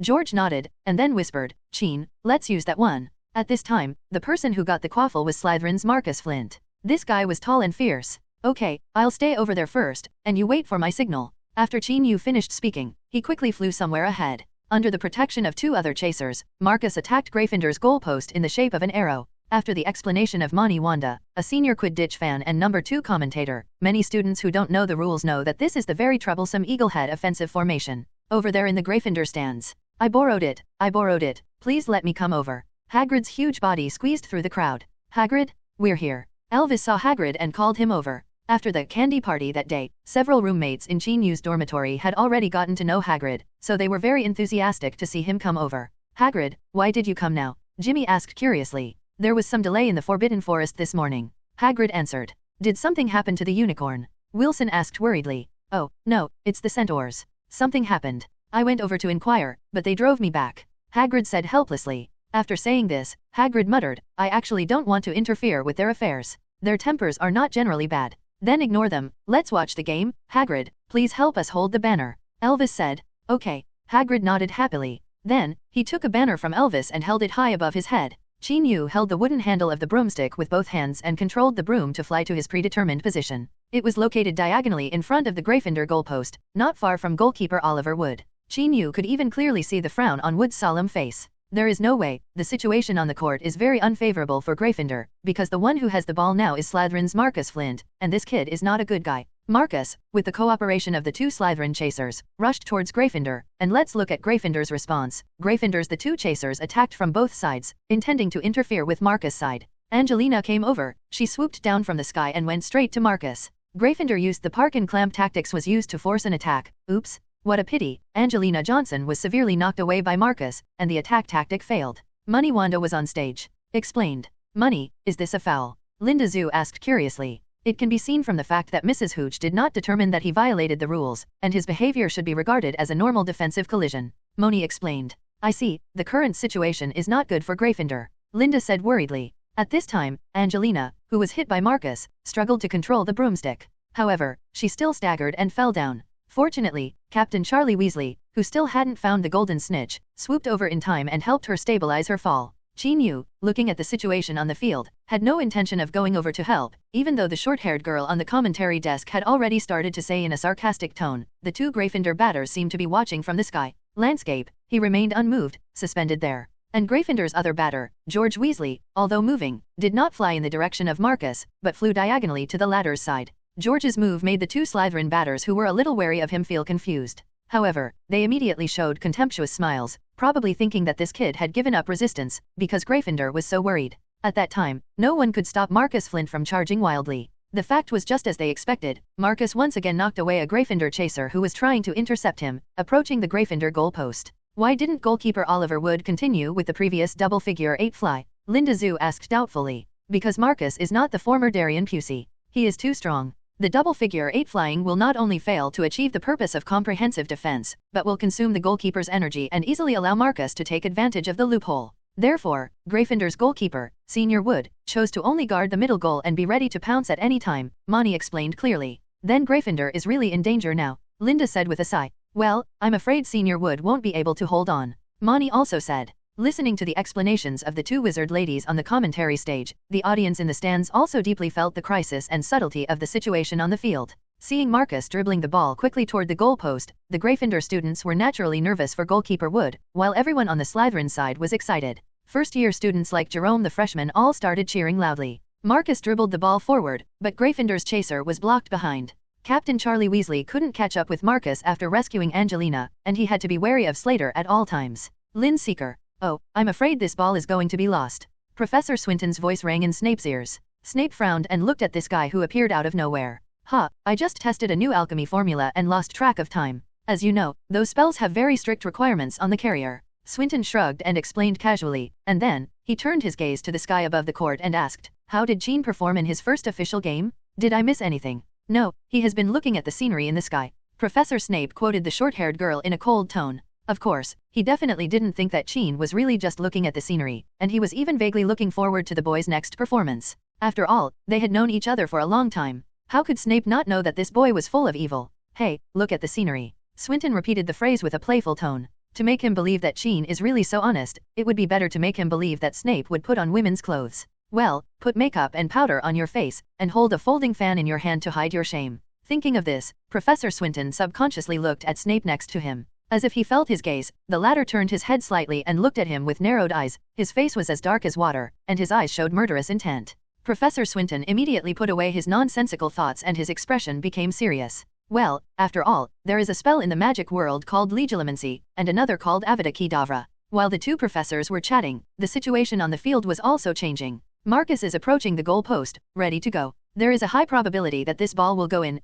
George nodded, and then whispered, Chin, let's use that one. At this time, the person who got the quaffle was Slytherin's Marcus Flint. This guy was tall and fierce. Okay, I'll stay over there first, and you wait for my signal. After Chin Yu finished speaking, he quickly flew somewhere ahead. Under the protection of 2 other chasers, Marcus attacked Gryffindor's goalpost in the shape of an arrow. After the explanation of Mani Wanda, a senior Quidditch fan and number 2 commentator, many students who don't know the rules know that this is the very troublesome eaglehead offensive formation. Over there in the Gryffindor stands. I borrowed it, please let me come over. Hagrid's huge body squeezed through the crowd. Hagrid, we're here. Elvis saw Hagrid and called him over. After the candy party that day, several roommates in Chin Yu's dormitory had already gotten to know Hagrid, so they were very enthusiastic to see him come over. Hagrid, why did you come now? Jimmy asked curiously. There was some delay in the Forbidden Forest this morning. Hagrid answered. Did something happen to the unicorn? Wilson asked worriedly. Oh, no, it's the centaurs. Something happened. I went over to inquire, but they drove me back. Hagrid said helplessly. After saying this, Hagrid muttered, I actually don't want to interfere with their affairs. Their tempers are not generally bad. Then ignore them, let's watch the game. Hagrid, please help us hold the banner. Elvis said. Okay. Hagrid nodded happily. Then, he took a banner from Elvis and held it high above his head. Chin Yu held the wooden handle of the broomstick with both hands and controlled the broom to fly to his predetermined position. It was located diagonally in front of the Gryffindor goalpost, not far from goalkeeper Oliver Wood. Chin Yu could even clearly see the frown on Wood's solemn face. There is no way. The situation on the court is very unfavorable for Gryffindor, because the one who has the ball now is Slytherin's Marcus Flint, and this kid is not a good guy. Marcus, with the cooperation of the 2 Slytherin chasers, rushed towards Gryffindor, and let's look at Gryffindor's response. Gryffindor's the 2 chasers attacked from both sides, intending to interfere with Marcus' side. Angelina came over, she swooped down from the sky and went straight to Marcus. Gryffindor used the park and clamp tactics was used to force an attack. Oops. What a pity. Angelina Johnson was severely knocked away by Marcus, and the attack tactic failed. Money Wanda was on stage. Explained. Money, is this a foul? Linda Zhu asked curiously. It can be seen from the fact that Mrs. Hooch did not determine that he violated the rules, and his behavior should be regarded as a normal defensive collision. Moni explained. I see, the current situation is not good for Gryffindor. Linda said worriedly. At this time, Angelina, who was hit by Marcus, struggled to control the broomstick. However, she still staggered and fell down. Fortunately, Captain Charlie Weasley, who still hadn't found the golden snitch, swooped over in time and helped her stabilize her fall. Chin Yu, looking at the situation on the field, had no intention of going over to help, even though the short-haired girl on the commentary desk had already started to say in a sarcastic tone, the 2 Gryffindor batters seemed to be watching from the sky landscape. He remained unmoved, suspended there. And Gryffindor's other batter, George Weasley, although moving, did not fly in the direction of Marcus, but flew diagonally to the latter's side. George's move made the two Slytherin batters who were a little wary of him feel confused. However, they immediately showed contemptuous smiles, probably thinking that this kid had given up resistance, because Gryffindor was so worried. At that time, no one could stop Marcus Flint from charging wildly. The fact was just as they expected. Marcus once again knocked away a Gryffindor chaser who was trying to intercept him, approaching the Gryffindor goalpost. Why didn't goalkeeper Oliver Wood continue with the previous double figure 8 fly? Linda Zhu asked doubtfully. Because Marcus is not the former Darian Pusey. He is too strong. The double figure 8 flying will not only fail to achieve the purpose of comprehensive defense, but will consume the goalkeeper's energy and easily allow Marcus to take advantage of the loophole. Therefore, Gryffindor's goalkeeper, Senior Wood, chose to only guard the middle goal and be ready to pounce at any time, Moni explained clearly. Then Gryffindor is really in danger now, Linda said with a sigh. Well, I'm afraid Senior Wood won't be able to hold on, Moni also said. Listening to the explanations of the two wizard ladies on the commentary stage, the audience in the stands also deeply felt the crisis and subtlety of the situation on the field. Seeing Marcus dribbling the ball quickly toward the goalpost, the Gryffindor students were naturally nervous for goalkeeper Wood, while everyone on the Slytherin side was excited. First-year students like Jerome the freshman all started cheering loudly. Marcus dribbled the ball forward, but Gryffindor's chaser was blocked behind. Captain Charlie Weasley couldn't catch up with Marcus after rescuing Angelina, and he had to be wary of Slater at all times. Lynn Seeker. Oh, I'm afraid this ball is going to be lost. Professor Swinton's voice rang in Snape's ears. Snape frowned and looked at this guy who appeared out of nowhere. I just tested a new alchemy formula and lost track of time. As you know, those spells have very strict requirements on the carrier. Swinton shrugged and explained casually, and then, he turned his gaze to the sky above the court and asked, how did Jean perform in his first official game? Did I miss anything? No, he has been looking at the scenery in the sky. Professor Snape quoted the short-haired girl in a cold tone. Of course, he definitely didn't think that Jean was really just looking at the scenery, and he was even vaguely looking forward to the boy's next performance. After all, they had known each other for a long time. How could Snape not know that this boy was full of evil? Hey, look at the scenery. Swinton repeated the phrase with a playful tone. To make him believe that Jean is really so honest, it would be better to make him believe that Snape would put on women's clothes. Well, put makeup and powder on your face, and hold a folding fan in your hand to hide your shame. Thinking of this, Professor Swinton subconsciously looked at Snape next to him. As if he felt his gaze, the latter turned his head slightly and looked at him with narrowed eyes. His face was as dark as water, and his eyes showed murderous intent. Professor Swinton immediately put away his nonsensical thoughts and his expression became serious. Well, after all, there is a spell in the magic world called Legilimency, and another called Avada Kedavra. While the two professors were chatting, the situation on the field was also changing. Marcus is approaching the goal post, ready to go. There is a high probability that this ball will go in.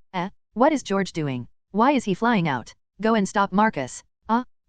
What is George doing? Why is he flying out? Go and stop Marcus.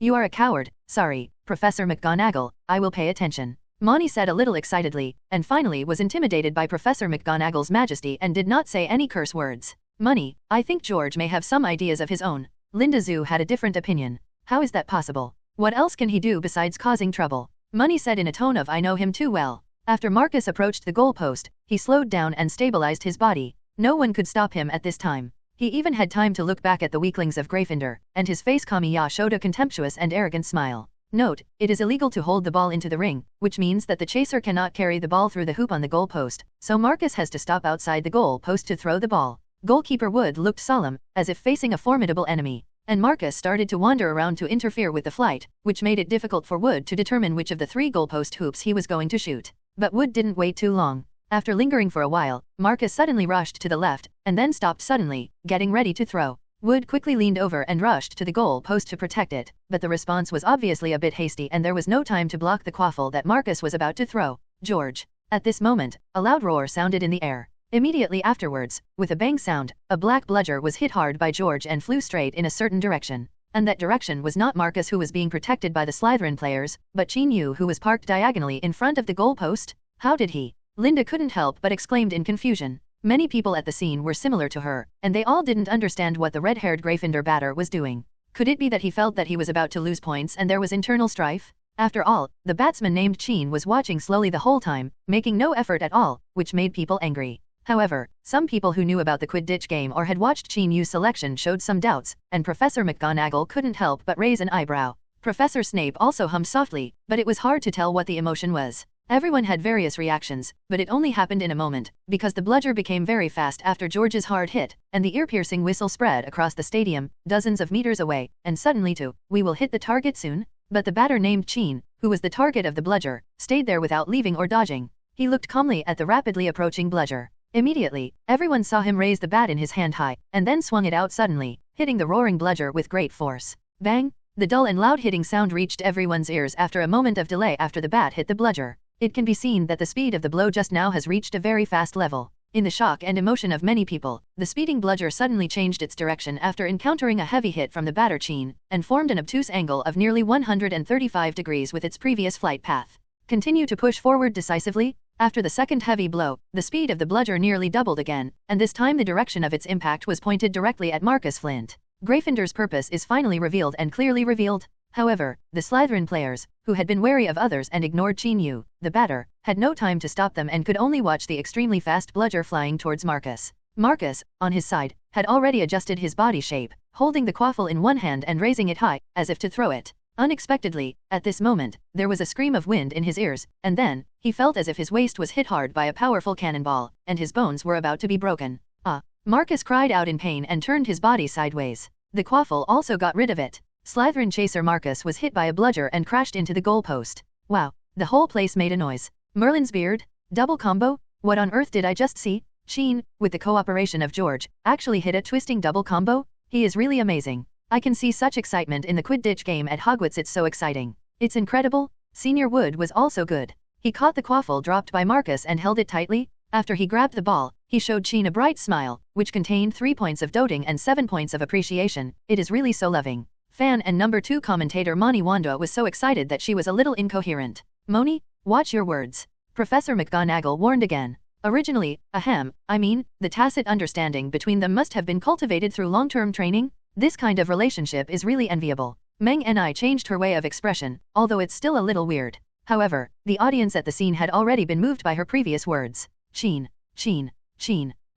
You are a coward. Sorry, Professor McGonagall, I will pay attention. Moni said a little excitedly, and finally was intimidated by Professor McGonagall's majesty and did not say any curse words. Money, I think George may have some ideas of his own. Linda Zhu had a different opinion. How is that possible? What else can he do besides causing trouble? Money said in a tone of I know him too well. After Marcus approached the goalpost, he slowed down and stabilized his body. No one could stop him at this time. He even had time to look back at the weaklings of Gryffindor, and his face Kamiya showed a contemptuous and arrogant smile. Note, it is illegal to hold the ball into the ring, which means that the chaser cannot carry the ball through the hoop on the goalpost, so Marcus has to stop outside the goalpost to throw the ball. Goalkeeper Wood looked solemn, as if facing a formidable enemy, and Marcus started to wander around to interfere with the flight, which made it difficult for Wood to determine which of the three goalpost hoops he was going to shoot. But Wood didn't wait too long. After lingering for a while, Marcus suddenly rushed to the left, and then stopped suddenly, getting ready to throw. Wood quickly leaned over and rushed to the goal post to protect it, but the response was obviously a bit hasty and there was no time to block the quaffle that Marcus was about to throw. George. At this moment, a loud roar sounded in the air. Immediately afterwards, with a bang sound, a black bludger was hit hard by George and flew straight in a certain direction. And that direction was not Marcus who was being protected by the Slytherin players, but Chin Yu who was parked diagonally in front of the goal post. How did he? Linda couldn't help but exclaimed in confusion. Many people at the scene were similar to her, and they all didn't understand what the red-haired Gryffindor batter was doing. Could it be that he felt that he was about to lose points and there was internal strife? After all, the batsman named Chin was watching slowly the whole time, making no effort at all, which made people angry. However, some people who knew about the Quidditch game or had watched Chin Yu's selection showed some doubts, and Professor McGonagall couldn't help but raise an eyebrow. Professor Snape also hummed softly, but it was hard to tell what the emotion was. Everyone had various reactions, but it only happened in a moment, because the bludger became very fast after George's hard hit, and the ear-piercing whistle spread across the stadium, dozens of meters away, and suddenly too, we will hit the target soon? But the batter named Chin, who was the target of the bludger, stayed there without leaving or dodging. He looked calmly at the rapidly approaching bludger. Immediately, everyone saw him raise the bat in his hand high, and then swung it out suddenly, hitting the roaring bludger with great force. Bang! The dull and loud hitting sound reached everyone's ears after a moment of delay after the bat hit the bludger. It can be seen that the speed of the blow just now has reached a very fast level. In the shock and emotion of many people, the speeding bludger suddenly changed its direction after encountering a heavy hit from the batter Chin, and formed an obtuse angle of nearly 135 degrees with its previous flight path. Continue to push forward decisively. After the second heavy blow, the speed of the bludger nearly doubled again, and this time the direction of its impact was pointed directly at Marcus Flint. Gryffindor's purpose is finally revealed and clearly revealed. However, the Slytherin players, who had been wary of others and ignored Chin Yu, the batter, had no time to stop them and could only watch the extremely fast bludger flying towards Marcus. Marcus, on his side, had already adjusted his body shape, holding the quaffle in one hand and raising it high, as if to throw it. Unexpectedly, at this moment, there was a scream of wind in his ears, and then, he felt as if his waist was hit hard by a powerful cannonball, and his bones were about to be broken. Ah! Marcus cried out in pain and turned his body sideways. The quaffle also got rid of it. Slytherin chaser Marcus was hit by a bludger and crashed into the goalpost. Wow! The whole place made a noise. Merlin's beard? Double combo? What on earth did I just see? Chin, with the cooperation of George, actually hit a twisting double combo? He is really amazing. I can see such excitement in the Quidditch game at Hogwarts. It's so exciting. It's incredible. Senior Wood was also good. He caught the quaffle dropped by Marcus and held it tightly. After he grabbed the ball, he showed Chin a bright smile, which contained 3 points of doting and 7 points of appreciation. It is really so loving. Fan and number 2 commentator Moni Wanda was so excited that she was a little incoherent. Moni, watch your words. Professor McGonagall warned again. Originally, the tacit understanding between them must have been cultivated through long-term training. This kind of relationship is really enviable. Meng Ni changed her way of expression, although it's still a little weird. However, the audience at the scene had already been moved by her previous words. Chin,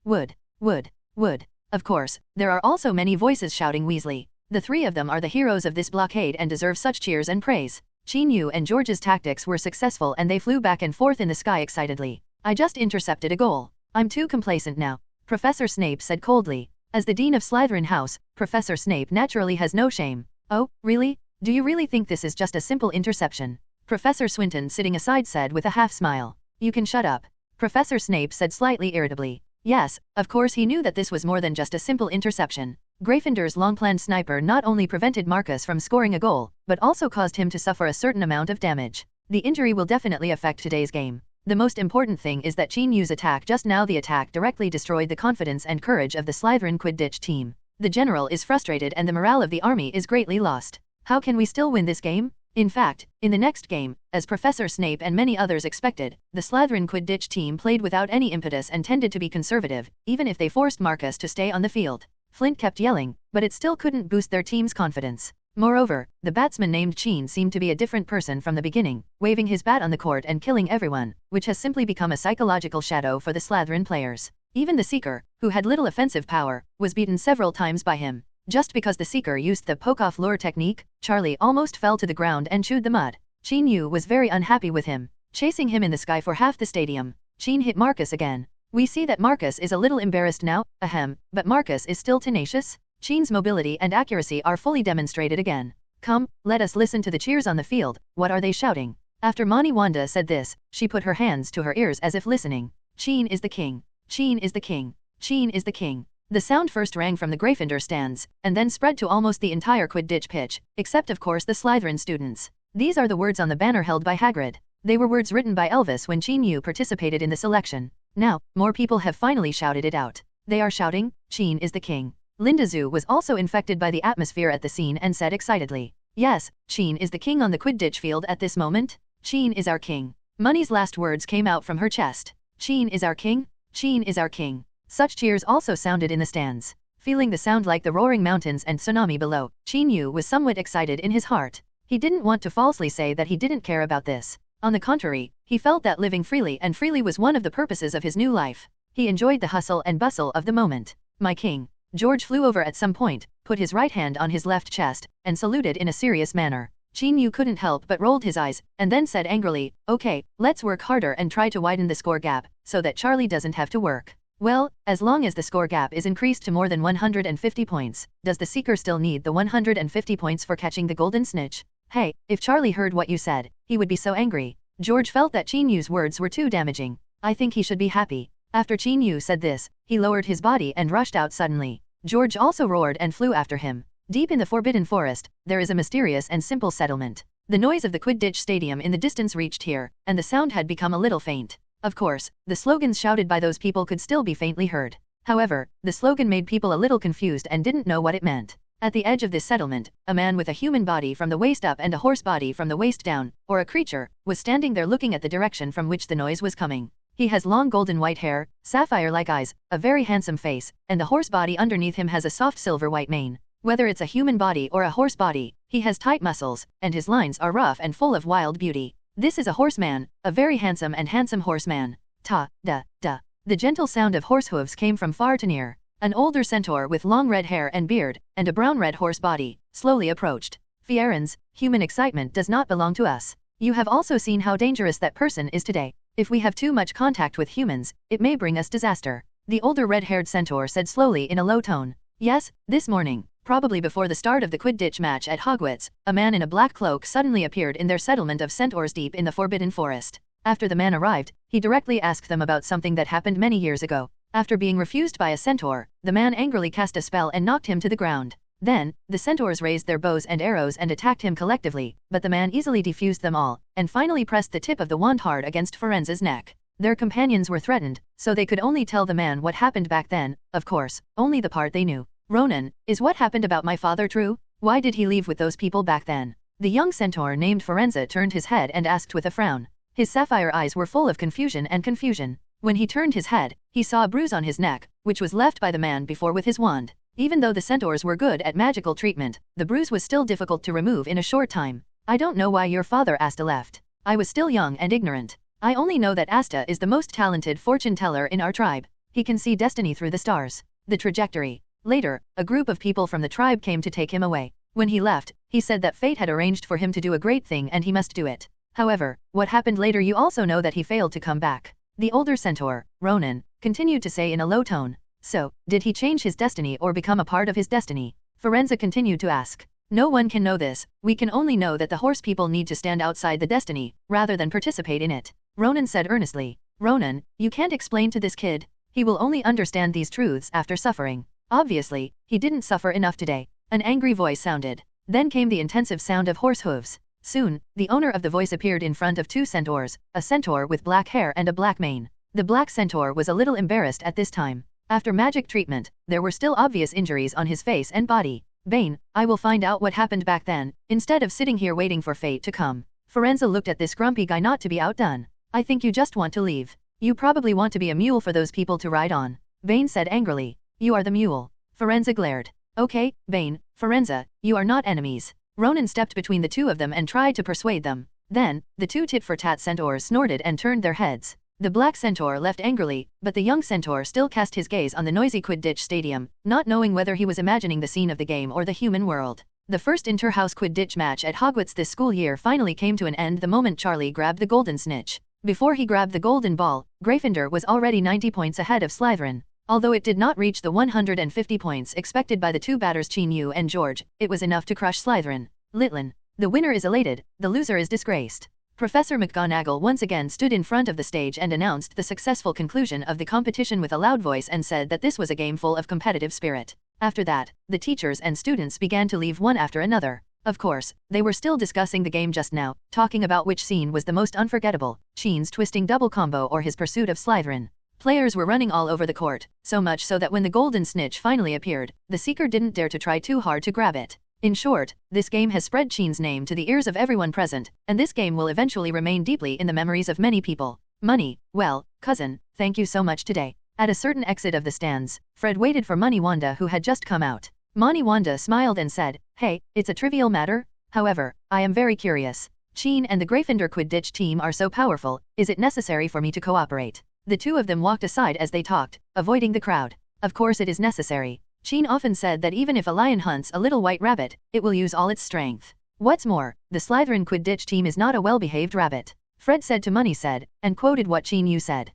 Wood. Of course, there are also many voices shouting Weasley. The 3 of them are the heroes of this blockade and deserve such cheers and praise. Chin Yu and George's tactics were successful and they flew back and forth in the sky excitedly. I just intercepted a goal. I'm too complacent now, Professor Snape said coldly. As the Dean of Slytherin House, Professor Snape naturally has no shame. Oh, really? Do you really think this is just a simple interception? Professor Swinton sitting aside said with a half-smile. You can shut up. Professor Snape said slightly irritably. Yes, of course he knew that this was more than just a simple interception. Gryffindor's long-planned sniper not only prevented Marcus from scoring a goal, but also caused him to suffer a certain amount of damage. The injury will definitely affect today's game. The most important thing is that Chin Yu's attack just now the attack directly destroyed the confidence and courage of the Slytherin Quidditch team. The general is frustrated and the morale of the army is greatly lost. How can we still win this game? In fact, in the next game, as Professor Snape and many others expected, the Slytherin Quidditch team played without any impetus and tended to be conservative, even if they forced Marcus to stay on the field. Flint kept yelling, but it still couldn't boost their team's confidence. Moreover, the batsman named Chin seemed to be a different person from the beginning, waving his bat on the court and killing everyone, which has simply become a psychological shadow for the Slytherin players. Even the Seeker, who had little offensive power, was beaten several times by him. Just because the Seeker used the poke-off lure technique, Charlie almost fell to the ground and chewed the mud. Chin Yu was very unhappy with him, chasing him in the sky for half the stadium. Chin hit Marcus again. We see that Marcus is a little embarrassed now, but Marcus is still tenacious. Chin's mobility and accuracy are fully demonstrated again. Come, let us listen to the cheers on the field. What are they shouting? After Moni Wanda said this, she put her hands to her ears as if listening. Chin is the king. Chin is the king. Chin is the king. The sound first rang from the Gryffindor stands, and then spread to almost the entire Quidditch pitch, except of course the Slytherin students. These are the words on the banner held by Hagrid. They were words written by Elvis when Chin Yu participated in the selection. Now, more people have finally shouted it out. They are shouting, Chin is the king. Linda Zhu was also infected by the atmosphere at the scene and said excitedly, yes, Chin is the king on the Quidditch field at this moment. Chin is our king. Money's last words came out from her chest. Chin is our king. Chin is our king. Such cheers also sounded in the stands. Feeling the sound like the roaring mountains and tsunami below, Chin Yu was somewhat excited in his heart. He didn't want to falsely say that he didn't care about this. On the contrary, he felt that living freely and freely was one of the purposes of his new life. He enjoyed the hustle and bustle of the moment. My king. George flew over at some point, put his right hand on his left chest, and saluted in a serious manner. Chin Yu couldn't help but rolled his eyes, and then said angrily, okay, let's work harder and try to widen the score gap, so that Charlie doesn't have to work. Well, as long as the score gap is increased to more than 150 points, does the Seeker still need the 150 points for catching the golden snitch? Hey, if Charlie heard what you said, he would be so angry. George felt that Qin Yu's words were too damaging. I think he should be happy. After Qin Yu said this, he lowered his body and rushed out suddenly. George also roared and flew after him. Deep in the Forbidden Forest, there is a mysterious and simple settlement. The noise of the Quidditch Stadium in the distance reached here, and the sound had become a little faint. Of course, the slogans shouted by those people could still be faintly heard. However, the slogan made people a little confused and didn't know what it meant. At the edge of this settlement, a man with a human body from the waist up and a horse body from the waist down, or a creature, was standing there looking at the direction from which the noise was coming. He has long golden white hair, sapphire-like eyes, a very handsome face, and the horse body underneath him has a soft silver white mane. Whether it's a human body or a horse body, he has tight muscles, and his lines are rough and full of wild beauty. This is a horseman, a very handsome horseman. Ta-da-da. The gentle sound of horse hooves came from far to near. An older centaur with long red hair and beard, and a brown-red horse body, slowly approached. Fierans, human excitement does not belong to us. You have also seen how dangerous that person is today. If we have too much contact with humans, it may bring us disaster. The older red-haired centaur said slowly in a low tone. Yes, this morning, probably before the start of the Quidditch match at Hogwarts, a man in a black cloak suddenly appeared in their settlement of centaurs deep in the Forbidden Forest. After the man arrived, he directly asked them about something that happened many years ago. After being refused by a centaur, the man angrily cast a spell and knocked him to the ground. Then, the centaurs raised their bows and arrows and attacked him collectively, but the man easily defused them all, and finally pressed the tip of the wand hard against Firenze's neck. Their companions were threatened, so they could only tell the man what happened back then, of course, only the part they knew. Ronan, is what happened about my father true? Why did he leave with those people back then? The young centaur named Firenze turned his head and asked with a frown. His sapphire eyes were full of confusion. When he turned his head, he saw a bruise on his neck, which was left by the man before with his wand. Even though the centaurs were good at magical treatment, the bruise was still difficult to remove in a short time. I don't know why your father Asta left. I was still young and ignorant. I only know that Asta is the most talented fortune teller in our tribe. He can see destiny through the stars. The trajectory. Later, a group of people from the tribe came to take him away. When he left, he said that fate had arranged for him to do a great thing and he must do it. However, what happened later you also know that he failed to come back. The older centaur, Ronan, continued to say in a low tone. So, did he change his destiny or become a part of his destiny? Firenze continued to ask. No one can know this, we can only know that the horse people need to stand outside the destiny, rather than participate in it. Ronan said earnestly. Ronan, you can't explain to this kid. He will only understand these truths after suffering. Obviously, he didn't suffer enough today. An angry voice sounded. Then came the intensive sound of horse hooves. Soon, the owner of the voice appeared in front of two centaurs, a centaur with black hair and a black mane. The black centaur was a little embarrassed at this time. After magic treatment, there were still obvious injuries on his face and body. Bane, I will find out what happened back then, instead of sitting here waiting for fate to come. Firenze looked at this grumpy guy not to be outdone. I think you just want to leave. You probably want to be a mule for those people to ride on. Bane said angrily. You are the mule. Firenze glared. Okay, Bane, Firenze, you are not enemies. Ronan stepped between the two of them and tried to persuade them. Then, the two tit-for-tat centaurs snorted and turned their heads. The black centaur left angrily, but the young centaur still cast his gaze on the noisy Quidditch stadium, not knowing whether he was imagining the scene of the game or the human world. The first inter-house Quidditch match at Hogwarts this school year finally came to an end the moment Charlie grabbed the golden snitch. Before he grabbed the golden ball, Gryffindor was already 90 points ahead of Slytherin. Although it did not reach the 150 points expected by the two batters Qin Yu and George, it was enough to crush Slytherin. Litlin. The winner is elated, the loser is disgraced. Professor McGonagall once again stood in front of the stage and announced the successful conclusion of the competition with a loud voice and said that this was a game full of competitive spirit. After that, the teachers and students began to leave one after another. Of course, they were still discussing the game just now, talking about which scene was the most unforgettable, Sheen's twisting double combo or his pursuit of Slytherin. Players were running all over the court, so much so that when the golden snitch finally appeared, the seeker didn't dare to try too hard to grab it. In short, this game has spread Sheen's name to the ears of everyone present, and this game will eventually remain deeply in the memories of many people. Money, well, cousin, thank you so much today. At a certain exit of the stands, Fred waited for Money Wanda who had just come out. Money Wanda smiled and said, hey, it's a trivial matter. However, I am very curious. Sheen and the Gryffindor Quidditch team are so powerful, is it necessary for me to cooperate? The two of them walked aside as they talked, avoiding the crowd. Of course it is necessary. Sheen often said that even if a lion hunts a little white rabbit, it will use all its strength. What's more, the Slytherin Quidditch team is not a well-behaved rabbit. Fred said to Money said, and quoted what Qin Yu said.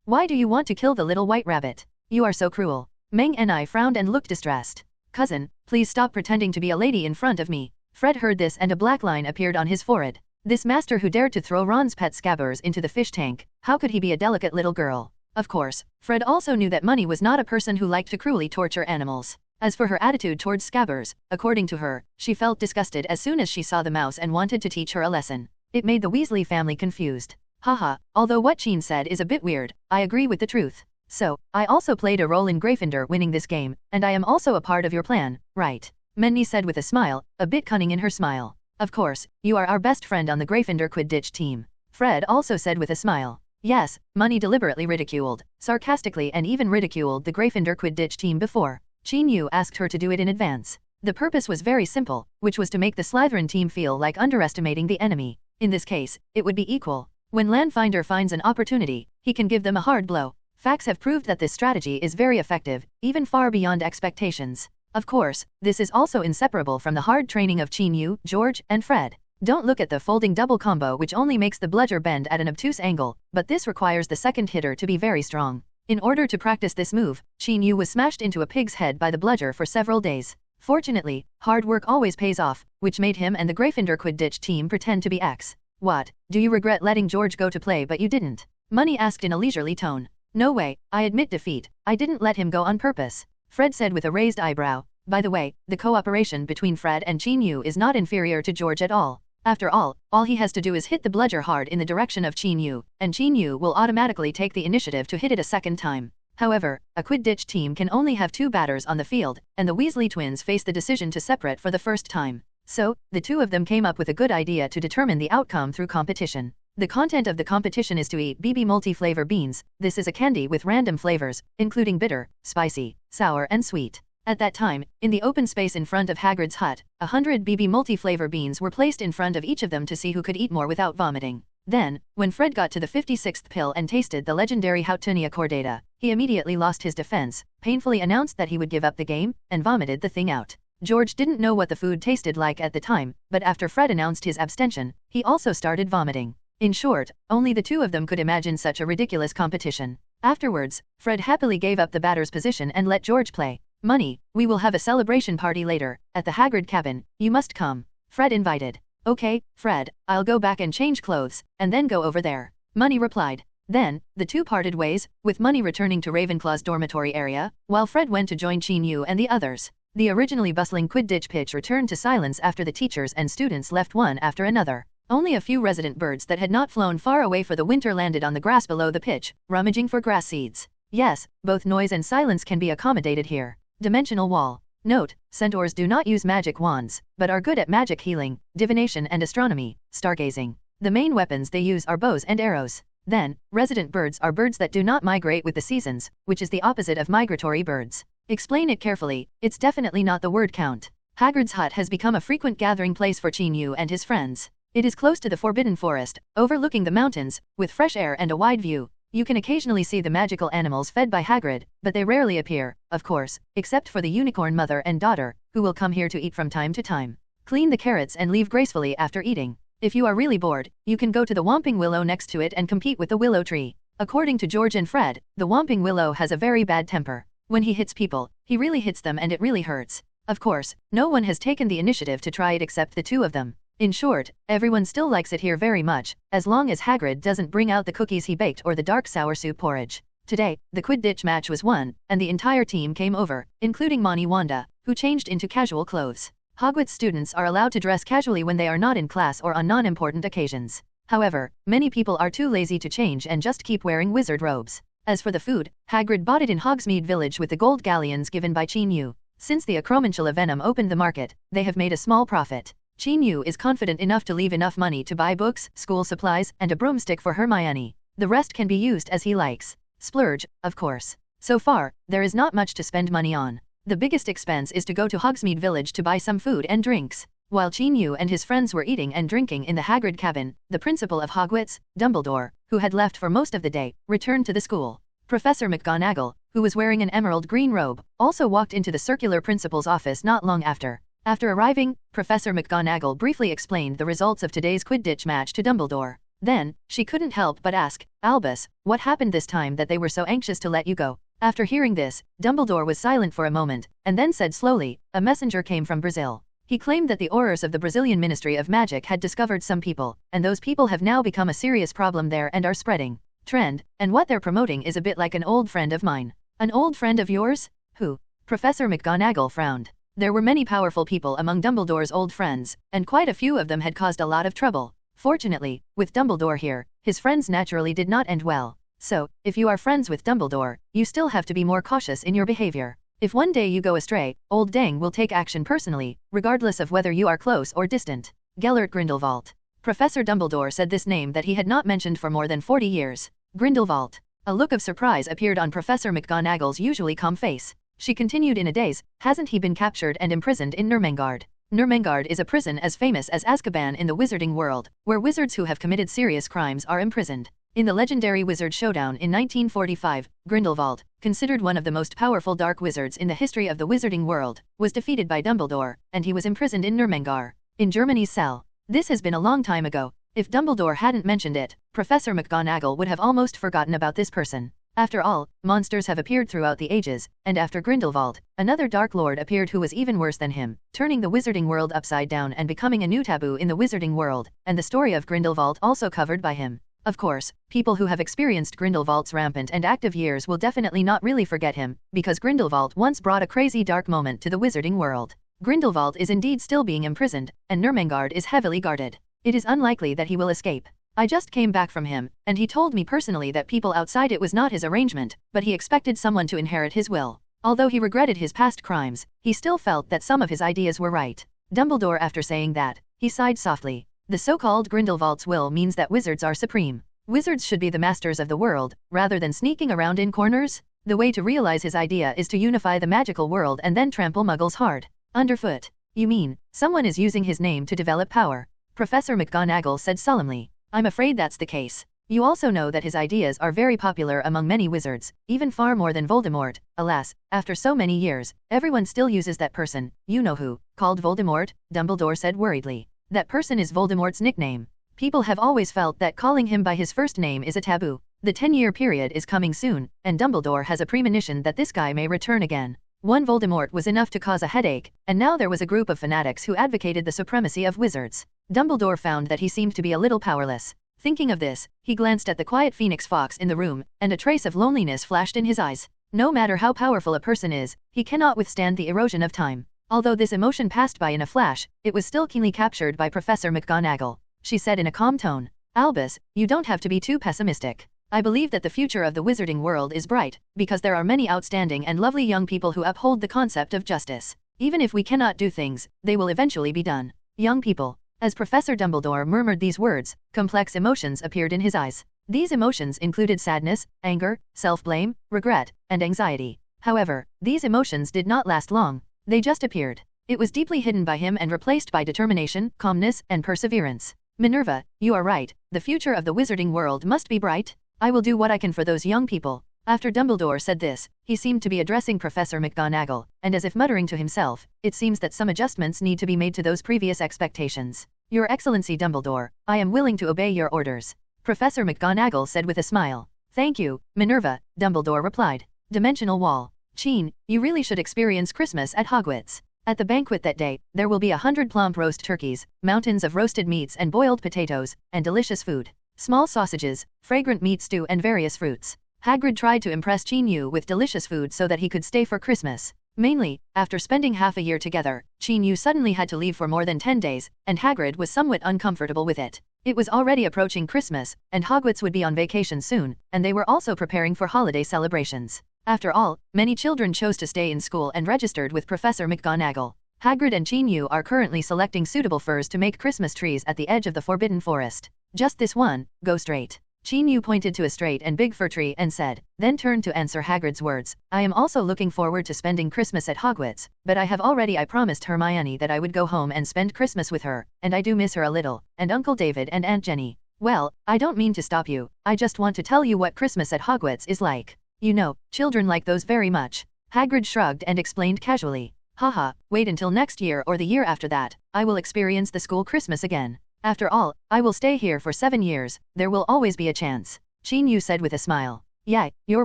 Why do you want to kill the little white rabbit? You are so cruel. Meng and I frowned and looked distressed. Cousin, please stop pretending to be a lady in front of me. Fred heard this and a black line appeared on his forehead. This master who dared to throw Ron's pet Scabbers into the fish tank, how could he be a delicate little girl? Of course, Fred also knew that Money was not a person who liked to cruelly torture animals. As for her attitude towards Scabbers, according to her, she felt disgusted as soon as she saw the mouse and wanted to teach her a lesson. It made the Weasley family confused. Haha, although what Chin said is a bit weird, I agree with the truth. So, I also played a role in Gryffindor winning this game, and I am also a part of your plan, right? Minnie said with a smile, a bit cunning in her smile. Of course, you are our best friend on the Gryffindor Quidditch team. Fred also said with a smile. Yes, Money deliberately ridiculed, sarcastically and even ridiculed the Gryffindor Quidditch team before. Chin Yu asked her to do it in advance. The purpose was very simple, which was to make the Slytherin team feel like underestimating the enemy. In this case, it would be equal. When Landfinder finds an opportunity, he can give them a hard blow. Facts have proved that this strategy is very effective, even far beyond expectations. Of course, this is also inseparable from the hard training of Chin Yu, George, and Fred. Don't look at the folding double combo which only makes the bludger bend at an obtuse angle, but this requires the second hitter to be very strong. In order to practice this move, Chin Yu was smashed into a pig's head by the bludger for several days. Fortunately, hard work always pays off, which made him and the Gryffindor Quidditch team pretend to be X. What, do you regret letting George go to play but you didn't? Money asked in a leisurely tone. No way, I admit defeat, I didn't let him go on purpose. Fred said with a raised eyebrow. By the way, the cooperation between Fred and Chin Yu is not inferior to George at all. After all he has to do is hit the bludger hard in the direction of Chin Yu, and Chin Yu will automatically take the initiative to hit it a second time. However, a Quidditch team can only have 2 batters on the field, and the Weasley twins face the decision to separate for the first time. So, the two of them came up with a good idea to determine the outcome through competition. The content of the competition is to eat BB multi-flavor beans. This is a candy with random flavors, including bitter, spicy, sour and sweet. At that time, in the open space in front of Hagrid's hut, 100 BB multi-flavor beans were placed in front of each of them to see who could eat more without vomiting. Then, when Fred got to the 56th pill and tasted the legendary Houtunia Chordata, he immediately lost his defense, painfully announced that he would give up the game, and vomited the thing out. George didn't know what the food tasted like at the time, but after Fred announced his abstention, he also started vomiting. In short, only the two of them could imagine such a ridiculous competition. Afterwards, Fred happily gave up the batter's position and let George play. Money, we will have a celebration party later, at the Hagrid cabin, you must come. Fred invited. Okay, Fred, I'll go back and change clothes, and then go over there. Money replied. Then, the two parted ways, with Money returning to Ravenclaw's dormitory area, while Fred went to join Chin Yu and the others. The originally bustling Quidditch pitch returned to silence after the teachers and students left one after another. Only a few resident birds that had not flown far away for the winter landed on the grass below the pitch, rummaging for grass seeds. Yes, both noise and silence can be accommodated here. Dimensional wall. Note, centaurs do not use magic wands, but are good at magic healing, divination and astronomy, stargazing. The main weapons they use are bows and arrows. Then, resident birds are birds that do not migrate with the seasons, which is the opposite of migratory birds. Explain it carefully, it's definitely not the word count. Hagrid's hut has become a frequent gathering place for Chin Yu and his friends. It is close to the Forbidden Forest, overlooking the mountains, with fresh air and a wide view. You can occasionally see the magical animals fed by Hagrid, but they rarely appear, of course, except for the unicorn mother and daughter, who will come here to eat from time to time. Clean the carrots and leave gracefully after eating. If you are really bored, you can go to the Whomping Willow next to it and compete with the willow tree. According to George and Fred, the Whomping Willow has a very bad temper. When he hits people, he really hits them and it really hurts. Of course, no one has taken the initiative to try it except the two of them. In short, everyone still likes it here very much, as long as Hagrid doesn't bring out the cookies he baked or the dark sour soup porridge. Today, the Quidditch match was won, and the entire team came over, including Moni Wanda, who changed into casual clothes. Hogwarts students are allowed to dress casually when they are not in class or on non-important occasions. However, many people are too lazy to change and just keep wearing wizard robes. As for the food, Hagrid bought it in Hogsmeade Village with the gold galleons given by Chin Yu. Since the Acromantula venom opened the market, they have made a small profit. Chin Yu is confident enough to leave enough money to buy books, school supplies, and a broomstick for Hermione. The rest can be used as he likes. Splurge, of course. So far, there is not much to spend money on. The biggest expense is to go to Hogsmeade Village to buy some food and drinks. While Chin Yu and his friends were eating and drinking in the Hagrid cabin, the principal of Hogwarts, Dumbledore, who had left for most of the day, returned to the school. Professor McGonagall, who was wearing an emerald green robe, also walked into the circular principal's office not long after. After arriving, Professor McGonagall briefly explained the results of today's Quidditch match to Dumbledore. Then, she couldn't help but ask, Albus, what happened this time that they were so anxious to let you go? After hearing this, Dumbledore was silent for a moment, and then said slowly, a messenger came from Brazil. He claimed that the Aurors of the Brazilian Ministry of Magic had discovered some people, and those people have now become a serious problem there and are spreading trend, and what they're promoting is a bit like an old friend of mine. An old friend of yours? Who? Professor McGonagall frowned. There were many powerful people among Dumbledore's old friends, and quite a few of them had caused a lot of trouble. Fortunately, with Dumbledore here, his friends naturally did not end well. So, if you are friends with Dumbledore, you still have to be more cautious in your behavior. If one day you go astray, Old Dang will take action personally, regardless of whether you are close or distant. Gellert Grindelwald. Professor Dumbledore said this name that he had not mentioned for more than 40 years. Grindelwald. A look of surprise appeared on Professor McGonagall's usually calm face. She continued in a daze, hasn't he been captured and imprisoned in Nurmengard? Nurmengard is a prison as famous as Azkaban in the wizarding world, where wizards who have committed serious crimes are imprisoned. In the legendary Wizard Showdown in 1945, Grindelwald, considered one of the most powerful dark wizards in the history of the wizarding world, was defeated by Dumbledore, and he was imprisoned in Nurmengar, in Germany's cell. This has been a long time ago. If Dumbledore hadn't mentioned it, Professor McGonagall would have almost forgotten about this person. After all, monsters have appeared throughout the ages, and after Grindelwald, another Dark Lord appeared who was even worse than him, turning the wizarding world upside down and becoming a new taboo in the wizarding world, and the story of Grindelwald also covered by him. Of course, people who have experienced Grindelwald's rampant and active years will definitely not really forget him, because Grindelwald once brought a crazy dark moment to the wizarding world. Grindelwald is indeed still being imprisoned, and Nurmengard is heavily guarded. It is unlikely that he will escape. I just came back from him, and he told me personally that people outside it was not his arrangement, but he expected someone to inherit his will. Although he regretted his past crimes, he still felt that some of his ideas were right. Dumbledore, after saying that, he sighed softly. The so-called Grindelwald's will means that wizards are supreme. Wizards should be the masters of the world, rather than sneaking around in corners. The way to realize his idea is to unify the magical world and then trample muggles hard underfoot. You mean, someone is using his name to develop power? Professor McGonagall said solemnly. I'm afraid that's the case. You also know that his ideas are very popular among many wizards, even far more than Voldemort. Alas, after so many years, everyone still uses that person, you know who, called Voldemort, Dumbledore said worriedly. That person is Voldemort's nickname. People have always felt that calling him by his first name is a taboo. The 10-year period is coming soon, and Dumbledore has a premonition that this guy may return again. One Voldemort was enough to cause a headache, and now there was a group of fanatics who advocated the supremacy of wizards. Dumbledore found that he seemed to be a little powerless. Thinking of this, he glanced at the quiet Phoenix Fox in the room, and a trace of loneliness flashed in his eyes. No matter how powerful a person is, he cannot withstand the erosion of time. Although this emotion passed by in a flash, it was still keenly captured by Professor McGonagall. She said in a calm tone, Albus, you don't have to be too pessimistic. I believe that the future of the wizarding world is bright, because there are many outstanding and lovely young people who uphold the concept of justice. Even if we cannot do things, they will eventually be done. Young people. As Professor Dumbledore murmured these words, complex emotions appeared in his eyes. These emotions included sadness, anger, self-blame, regret, and anxiety. However, these emotions did not last long. They just appeared. It was deeply hidden by him and replaced by determination, calmness, and perseverance. Minerva, you are right, the future of the wizarding world must be bright. I will do what I can for those young people. After Dumbledore said this, he seemed to be addressing Professor McGonagall, and as if muttering to himself, it seems that some adjustments need to be made to those previous expectations. Your Excellency Dumbledore, I am willing to obey your orders. Professor McGonagall said with a smile. Thank you, Minerva, Dumbledore replied. Dimensional Wall. Chin, you really should experience Christmas at Hogwarts. At the banquet that day, there will be 100 plump roast turkeys, mountains of roasted meats and boiled potatoes, and delicious food. Small sausages, fragrant meat stew and various fruits. Hagrid tried to impress Chin Yu with delicious food so that he could stay for Christmas. Mainly, after spending half a year together, Chin Yu suddenly had to leave for more than 10 days, and Hagrid was somewhat uncomfortable with it. It was already approaching Christmas, and Hogwarts would be on vacation soon, and they were also preparing for holiday celebrations. After all, many children chose to stay in school and registered with Professor McGonagall. Hagrid and Chin Yu are currently selecting suitable furs to make Christmas trees at the edge of the Forbidden Forest. Just this one, go straight. Chin Yu pointed to a straight and big fir tree and said, then turned to answer Hagrid's words. I am also looking forward to spending Christmas at Hogwarts, but I promised Hermione that I would go home and spend Christmas with her, and I do miss her a little, and Uncle David and Aunt Jenny. Well, I don't mean to stop you, I just want to tell you what Christmas at Hogwarts is like. You know, children like those very much. Hagrid shrugged and explained casually. Haha, wait until next year or the year after that, I will experience the school Christmas again. After all, I will stay here for 7 years, there will always be a chance. Chin Yu said with a smile. Yeah, you're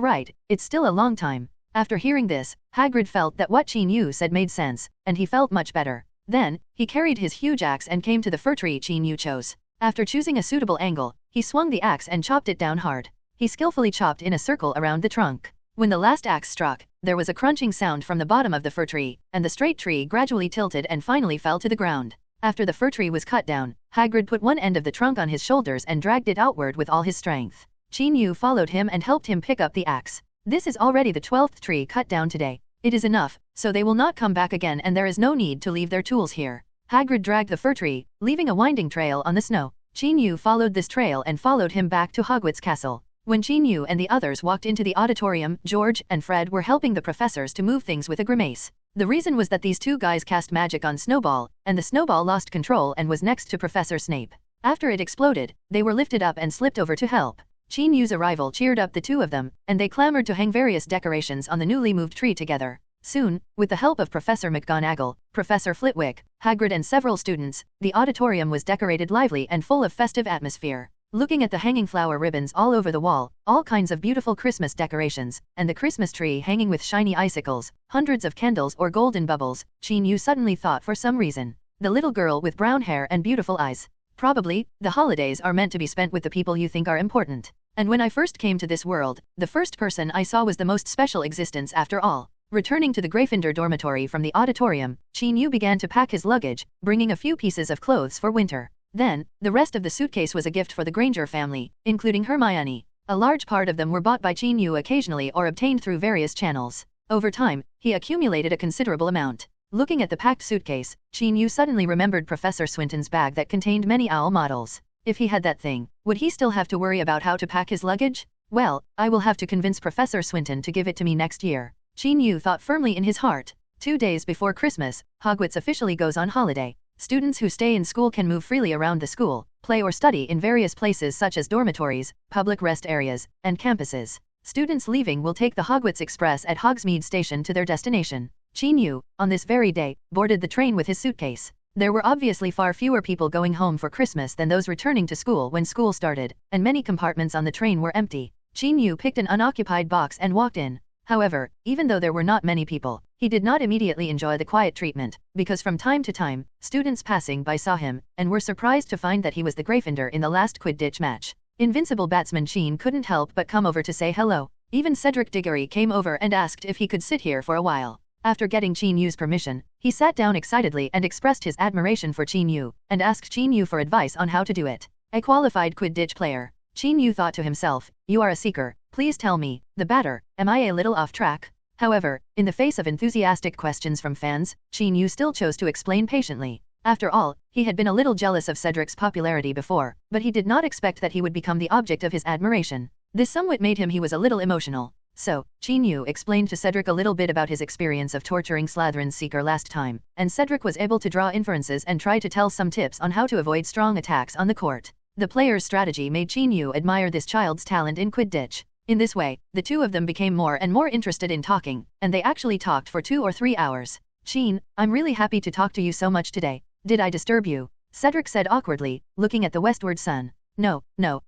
right, it's still a long time. After hearing this, Hagrid felt that what Chin Yu said made sense, and he felt much better. Then, he carried his huge axe and came to the fir tree Qin Yu chose. After choosing a suitable angle, he swung the axe and chopped it down hard. He skillfully chopped in a circle around the trunk. When the last axe struck, there was a crunching sound from the bottom of the fir tree, and the straight tree gradually tilted and finally fell to the ground. After the fir tree was cut down, Hagrid put one end of the trunk on his shoulders and dragged it outward with all his strength. Qin Yu followed him and helped him pick up the axe. This is already the 12th tree cut down today. It is enough, so they will not come back again and there is no need to leave their tools here. Hagrid dragged the fir tree, leaving a winding trail on the snow. Qin Yu followed this trail and followed him back to Hogwarts Castle. When Qin Yu and the others walked into the auditorium, George and Fred were helping the professors to move things with a grimace. The reason was that these two guys cast magic on Snowball, and the snowball lost control and was next to Professor Snape. After it exploded, they were lifted up and slipped over to help. Qin Yu's arrival cheered up the two of them, and they clamored to hang various decorations on the newly moved tree together. Soon, with the help of Professor McGonagall, Professor Flitwick, Hagrid and several students, the auditorium was decorated lively and full of festive atmosphere. Looking at the hanging flower ribbons all over the wall, all kinds of beautiful Christmas decorations, and the Christmas tree hanging with shiny icicles, hundreds of candles or golden bubbles, Qin Yu suddenly thought for some reason. The little girl with brown hair and beautiful eyes. Probably, the holidays are meant to be spent with the people you think are important. And when I first came to this world, the first person I saw was the most special existence after all. Returning to the Gryffindor dormitory from the auditorium, Qin Yu began to pack his luggage, bringing a few pieces of clothes for winter. Then, the rest of the suitcase was a gift for the Granger family, including Hermione. A large part of them were bought by Qin Yu occasionally or obtained through various channels. Over time, he accumulated a considerable amount. Looking at the packed suitcase, Qin Yu suddenly remembered Professor Swinton's bag that contained many owl models. If he had that thing, would he still have to worry about how to pack his luggage? Well, I will have to convince Professor Swinton to give it to me next year. Qin Yu thought firmly in his heart. 2 days before Christmas, Hogwarts officially goes on holiday. Students who stay in school can move freely around the school, play or study in various places such as dormitories, public rest areas, and campuses. Students leaving will take the Hogwarts Express at Hogsmeade Station to their destination. Qin Yu, on this very day, boarded the train with his suitcase. There were obviously far fewer people going home for Christmas than those returning to school when school started, and many compartments on the train were empty. Qin Yu picked an unoccupied box and walked in. However, even though there were not many people, he did not immediately enjoy the quiet treatment, because from time to time, students passing by saw him, and were surprised to find that he was the Gryffindor in the last Quidditch match. Invincible batsman Sheen couldn't help but come over to say hello. Even Cedric Diggory came over and asked if he could sit here for a while. After getting Qin Yu's permission, he sat down excitedly and expressed his admiration for Qin Yu, and asked Qin Yu for advice on how to do it. A qualified Quidditch player. Qin Yu thought to himself, you are a seeker, please tell me, the batter, am I a little off track? However, in the face of enthusiastic questions from fans, Qin Yu still chose to explain patiently. After all, he had been a little jealous of Cedric's popularity before, but he did not expect that he would become the object of his admiration. This somewhat made him he was a little emotional. So, Qin Yu explained to Cedric a little bit about his experience of torturing Slytherin's Seeker last time, and Cedric was able to draw inferences and try to tell some tips on how to avoid strong attacks on the court. The player's strategy made Qin Yu admire this child's talent in Quidditch. In this way, the two of them became more and more interested in talking, and they actually talked for 2 or 3 hours. Qin, I'm really happy to talk to you so much today. Did I disturb you? Cedric said awkwardly, looking at the westward sun. No,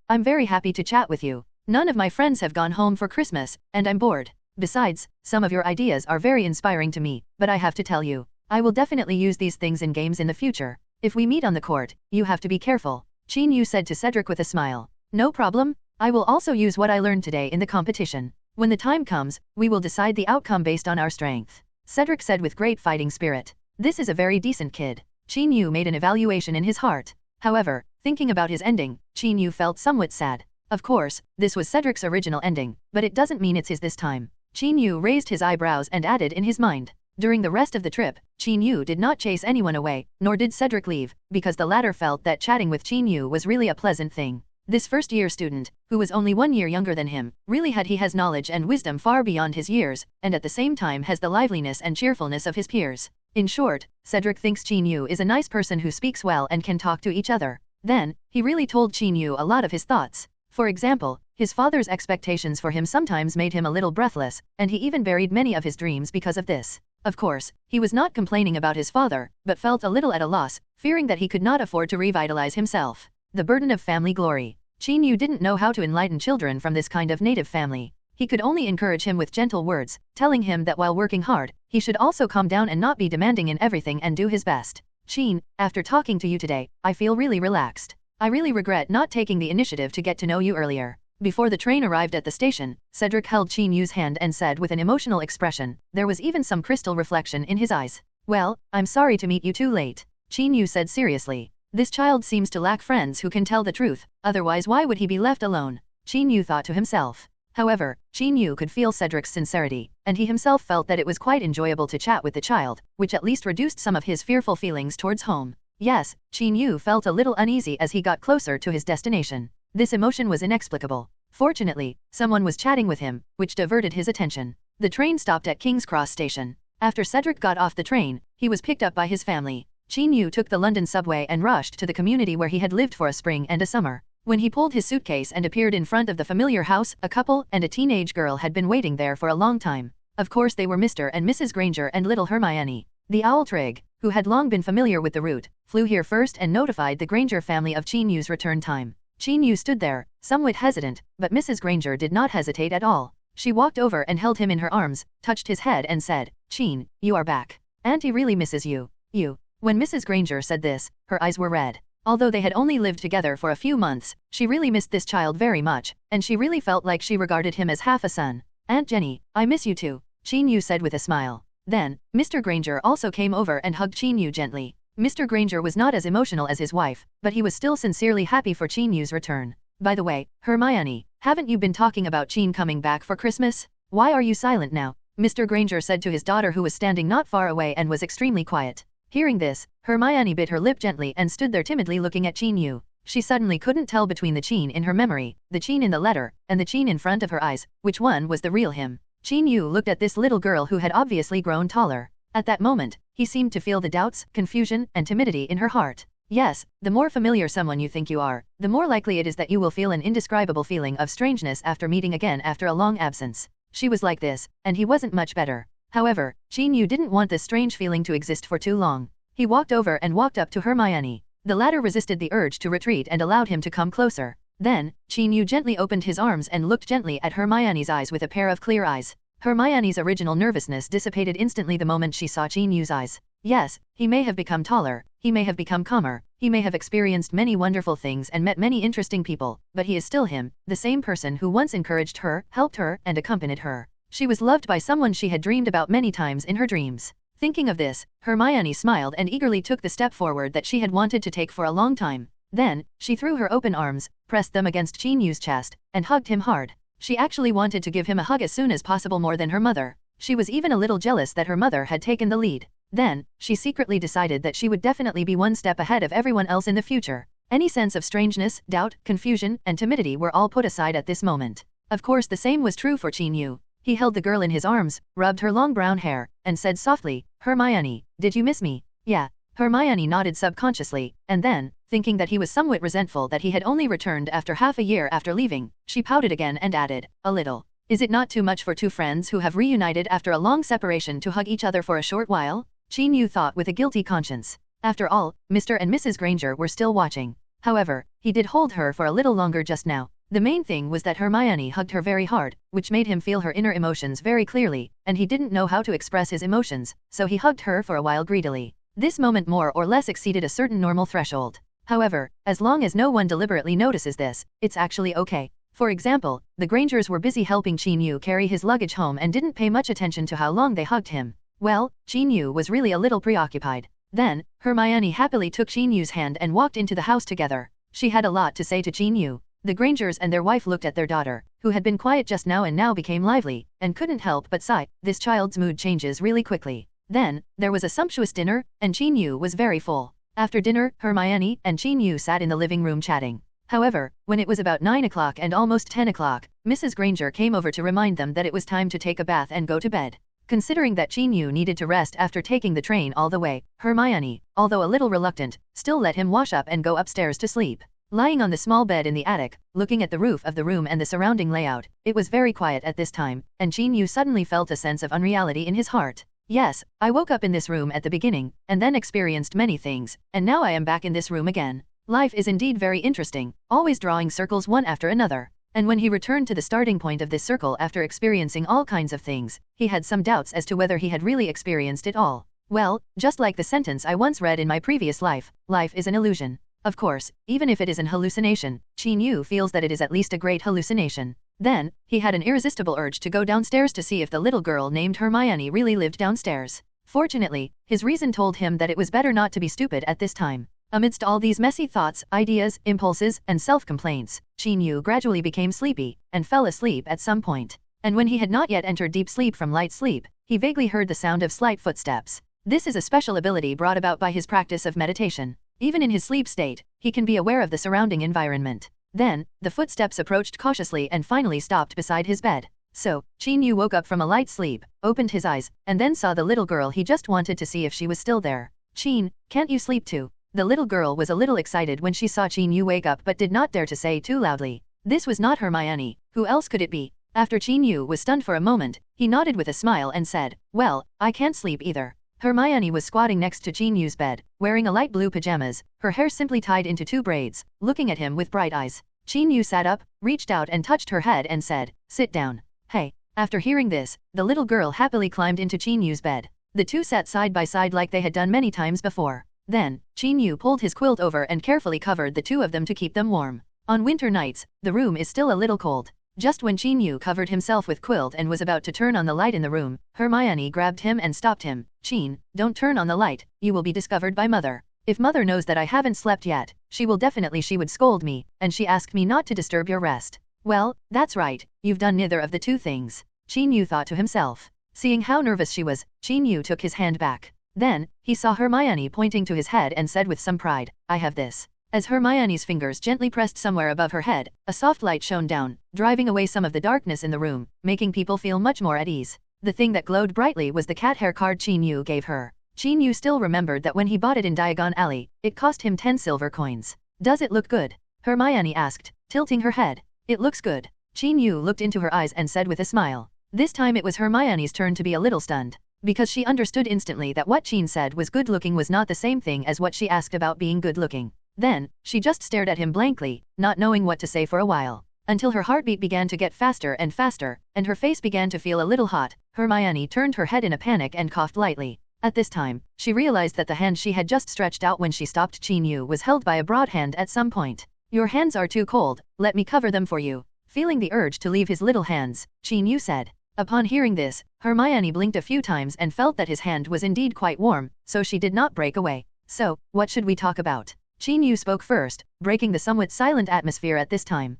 I'm very happy to chat with you. None of my friends have gone home for Christmas, and I'm bored. Besides, some of your ideas are very inspiring to me, but I have to tell you, I will definitely use these things in games in the future. If we meet on the court, you have to be careful. Qin Yu said to Cedric with a smile. No problem, I will also use what I learned today in the competition. When the time comes, we will decide the outcome based on our strength. Cedric said with great fighting spirit. This is a very decent kid. Qin Yu made an evaluation in his heart. However, thinking about his ending, Qin Yu felt somewhat sad. Of course, this was Cedric's original ending, but it doesn't mean it's his this time. Qin Yu raised his eyebrows and added in his mind. During the rest of the trip, Qin Yu did not chase anyone away, nor did Cedric leave, because the latter felt that chatting with Qin Yu was really a pleasant thing. This first-year student, who was only 1 year younger than him, really has knowledge and wisdom far beyond his years, and at the same time has the liveliness and cheerfulness of his peers. In short, Cedric thinks Qin Yu is a nice person who speaks well and can talk to each other. Then, he really told Qin Yu a lot of his thoughts. For example, his father's expectations for him sometimes made him a little breathless, and he even buried many of his dreams because of this. Of course, he was not complaining about his father, but felt a little at a loss, fearing that he could not afford to revitalize himself. The burden of family glory. Qin Yu didn't know how to enlighten children from this kind of native family. He could only encourage him with gentle words, telling him that while working hard, he should also calm down and not be demanding in everything and do his best. Chin, after talking to you today, I feel really relaxed. I really regret not taking the initiative to get to know you earlier. Before the train arrived at the station, Cedric held Chin Yu's hand and said with an emotional expression, there was even some crystal reflection in his eyes. Well, I'm sorry to meet you too late. Chin Yu said seriously. This child seems to lack friends who can tell the truth, otherwise why would he be left alone? Chin Yu thought to himself. However, Chin Yu could feel Cedric's sincerity, and he himself felt that it was quite enjoyable to chat with the child, which at least reduced some of his fearful feelings towards home. Yes, Chin Yu felt a little uneasy as he got closer to his destination. This emotion was inexplicable. Fortunately, someone was chatting with him, which diverted his attention. The train stopped at King's Cross station. After Cedric got off the train, he was picked up by his family. Chin Yu took the London subway and rushed to the community where he had lived for a spring and a summer. When he pulled his suitcase and appeared in front of the familiar house, a couple and a teenage girl had been waiting there for a long time. Of course they were Mr. and Mrs. Granger and little Hermione. The owl Trig, who had long been familiar with the route, flew here first and notified the Granger family of Chin Yu's return time. Chin Yu stood there, somewhat hesitant, but Mrs. Granger did not hesitate at all. She walked over and held him in her arms, touched his head and said, Chin, you are back. Auntie really misses you. You. When Mrs. Granger said this, her eyes were red. Although they had only lived together for a few months, she really missed this child very much, and she really felt like she regarded him as half a son. Aunt Jenny, I miss you too, Chin Yu said with a smile. Then, Mr. Granger also came over and hugged Chin Yu gently. Mr. Granger was not as emotional as his wife, but he was still sincerely happy for Chin Yu's return. By the way, Hermione, haven't you been talking about Chin coming back for Christmas? Why are you silent now? Mr. Granger said to his daughter who was standing not far away and was extremely quiet. Hearing this, Hermione bit her lip gently and stood there timidly looking at Chin Yu. She suddenly couldn't tell between the Chin in her memory, the Chin in the letter, and the Chin in front of her eyes, which one was the real him. Chin Yu looked at this little girl who had obviously grown taller. At that moment, he seemed to feel the doubts, confusion, and timidity in her heart. Yes, the more familiar someone you think you are, the more likely it is that you will feel an indescribable feeling of strangeness after meeting again after a long absence. She was like this, and he wasn't much better. However, Chin Yu didn't want this strange feeling to exist for too long. He walked over and walked up to Hermione. The latter resisted the urge to retreat and allowed him to come closer. Then, Chin Yu gently opened his arms and looked gently at Hermione's eyes with a pair of clear eyes. Hermione's original nervousness dissipated instantly the moment she saw Chin Yu's eyes. Yes, he may have become taller, he may have become calmer, he may have experienced many wonderful things and met many interesting people, but he is still him, the same person who once encouraged her, helped her, and accompanied her. She was loved by someone she had dreamed about many times in her dreams. Thinking of this, Hermione smiled and eagerly took the step forward that she had wanted to take for a long time. Then, she threw her open arms, pressed them against Chin Yu's chest, and hugged him hard. She actually wanted to give him a hug as soon as possible more than her mother. She was even a little jealous that her mother had taken the lead. Then, she secretly decided that she would definitely be one step ahead of everyone else in the future. Any sense of strangeness, doubt, confusion, and timidity were all put aside at this moment. Of course the same was true for Chin Yu. He held the girl in his arms, rubbed her long brown hair, and said softly, Hermione, did you miss me? Yeah. Hermione nodded subconsciously, and then, thinking that he was somewhat resentful that he had only returned after half a year after leaving, she pouted again and added, a little. Is it not too much for two friends who have reunited after a long separation to hug each other for a short while? Chin Yu thought with a guilty conscience. After all, Mr. and Mrs. Granger were still watching. However, he did hold her for a little longer just now. The main thing was that Hermione hugged her very hard, which made him feel her inner emotions very clearly, and he didn't know how to express his emotions, so he hugged her for a while greedily. This moment more or less exceeded a certain normal threshold. However, as long as no one deliberately notices this, it's actually okay. For example, the Grangers were busy helping Chin Yu carry his luggage home and didn't pay much attention to how long they hugged him. Well, Chin Yu was really a little preoccupied. Then, Hermione happily took Chin Yu's hand and walked into the house together. She had a lot to say to Chin Yu. The Grangers and their wife looked at their daughter, who had been quiet just now and now became lively, and couldn't help but sigh. This child's mood changes really quickly. Then, there was a sumptuous dinner, and Chin Yu was very full. After dinner, Hermione and Chin Yu sat in the living room chatting. However, when it was about 9 o'clock and almost 10 o'clock, Mrs. Granger came over to remind them that it was time to take a bath and go to bed. Considering that Chin Yu needed to rest after taking the train all the way, Hermione, although a little reluctant, still let him wash up and go upstairs to sleep. Lying on the small bed in the attic, looking at the roof of the room and the surrounding layout, it was very quiet at this time, and Chin Yu suddenly felt a sense of unreality in his heart. Yes, I woke up in this room at the beginning, and then experienced many things, and now I am back in this room again. Life is indeed very interesting, always drawing circles one after another. And when he returned to the starting point of this circle after experiencing all kinds of things, he had some doubts as to whether he had really experienced it all. Well, just like the sentence I once read in my previous life, life is an illusion. Of course, even if it is an hallucination, Qin Yu feels that it is at least a great hallucination. Then, he had an irresistible urge to go downstairs to see if the little girl named Hermione really lived downstairs. Fortunately, his reason told him that it was better not to be stupid at this time. Amidst all these messy thoughts, ideas, impulses, and self-complaints, Qin Yu gradually became sleepy, and fell asleep at some point. And when he had not yet entered deep sleep from light sleep, he vaguely heard the sound of slight footsteps. This is a special ability brought about by his practice of meditation. Even in his sleep state, he can be aware of the surrounding environment. Then, the footsteps approached cautiously and finally stopped beside his bed. So, Qin Yu woke up from a light sleep, opened his eyes, and then saw the little girl he just wanted to see if she was still there. Qin, can't you sleep too? The little girl was a little excited when she saw Qin Yu wake up but did not dare to say too loudly. This was not Hermione. Who else could it be? After Qin Yu was stunned for a moment, he nodded with a smile and said, "Well, I can't sleep either." Hermione was squatting next to Qin Yu's bed, wearing a light blue pajamas, her hair simply tied into 2 braids, looking at him with bright eyes. Qin Yu sat up, reached out and touched her head and said, "Sit down." "Hey." After hearing this, the little girl happily climbed into Qin Yu's bed. The two sat side by side like they had done many times before. Then, Qin Yu pulled his quilt over and carefully covered the two of them to keep them warm. On winter nights, the room is still a little cold. Just when Qin Yu covered himself with quilt and was about to turn on the light in the room, Hermione grabbed him and stopped him. "Qin, don't turn on the light, you will be discovered by Mother. If Mother knows that I haven't slept yet, she would scold me, and she asked me not to disturb your rest." Well, that's right, you've done neither of the two things, Qin Yu thought to himself. Seeing how nervous she was, Qin Yu took his hand back. Then, he saw Hermione pointing to his head and said with some pride, "I have this." As Hermione's fingers gently pressed somewhere above her head, a soft light shone down, driving away some of the darkness in the room, making people feel much more at ease. The thing that glowed brightly was the cat hair card Qin Yu gave her. Qin Yu still remembered that when he bought it in Diagon Alley, it cost him 10 silver coins. "Does it look good?" Hermione asked, tilting her head. "It looks good." Qin Yu looked into her eyes and said with a smile. This time it was Hermione's turn to be a little stunned, because she understood instantly that what Qin said was good looking was not the same thing as what she asked about being good looking. Then, she just stared at him blankly, not knowing what to say for a while, until her heartbeat began to get faster, and her face began to feel a little hot. Hermione turned her head in a panic and coughed lightly. At this time, she realized that the hand she had just stretched out when she stopped Qin Yu was held by a broad hand at some point. "Your hands are too cold, let me cover them for you." Feeling the urge to leave his little hands, Qin Yu said. Upon hearing this, Hermione blinked a few times and felt that his hand was indeed quite warm, so she did not break away. "So, what should we talk about?" Qin Yu spoke first, breaking the somewhat silent atmosphere at this time.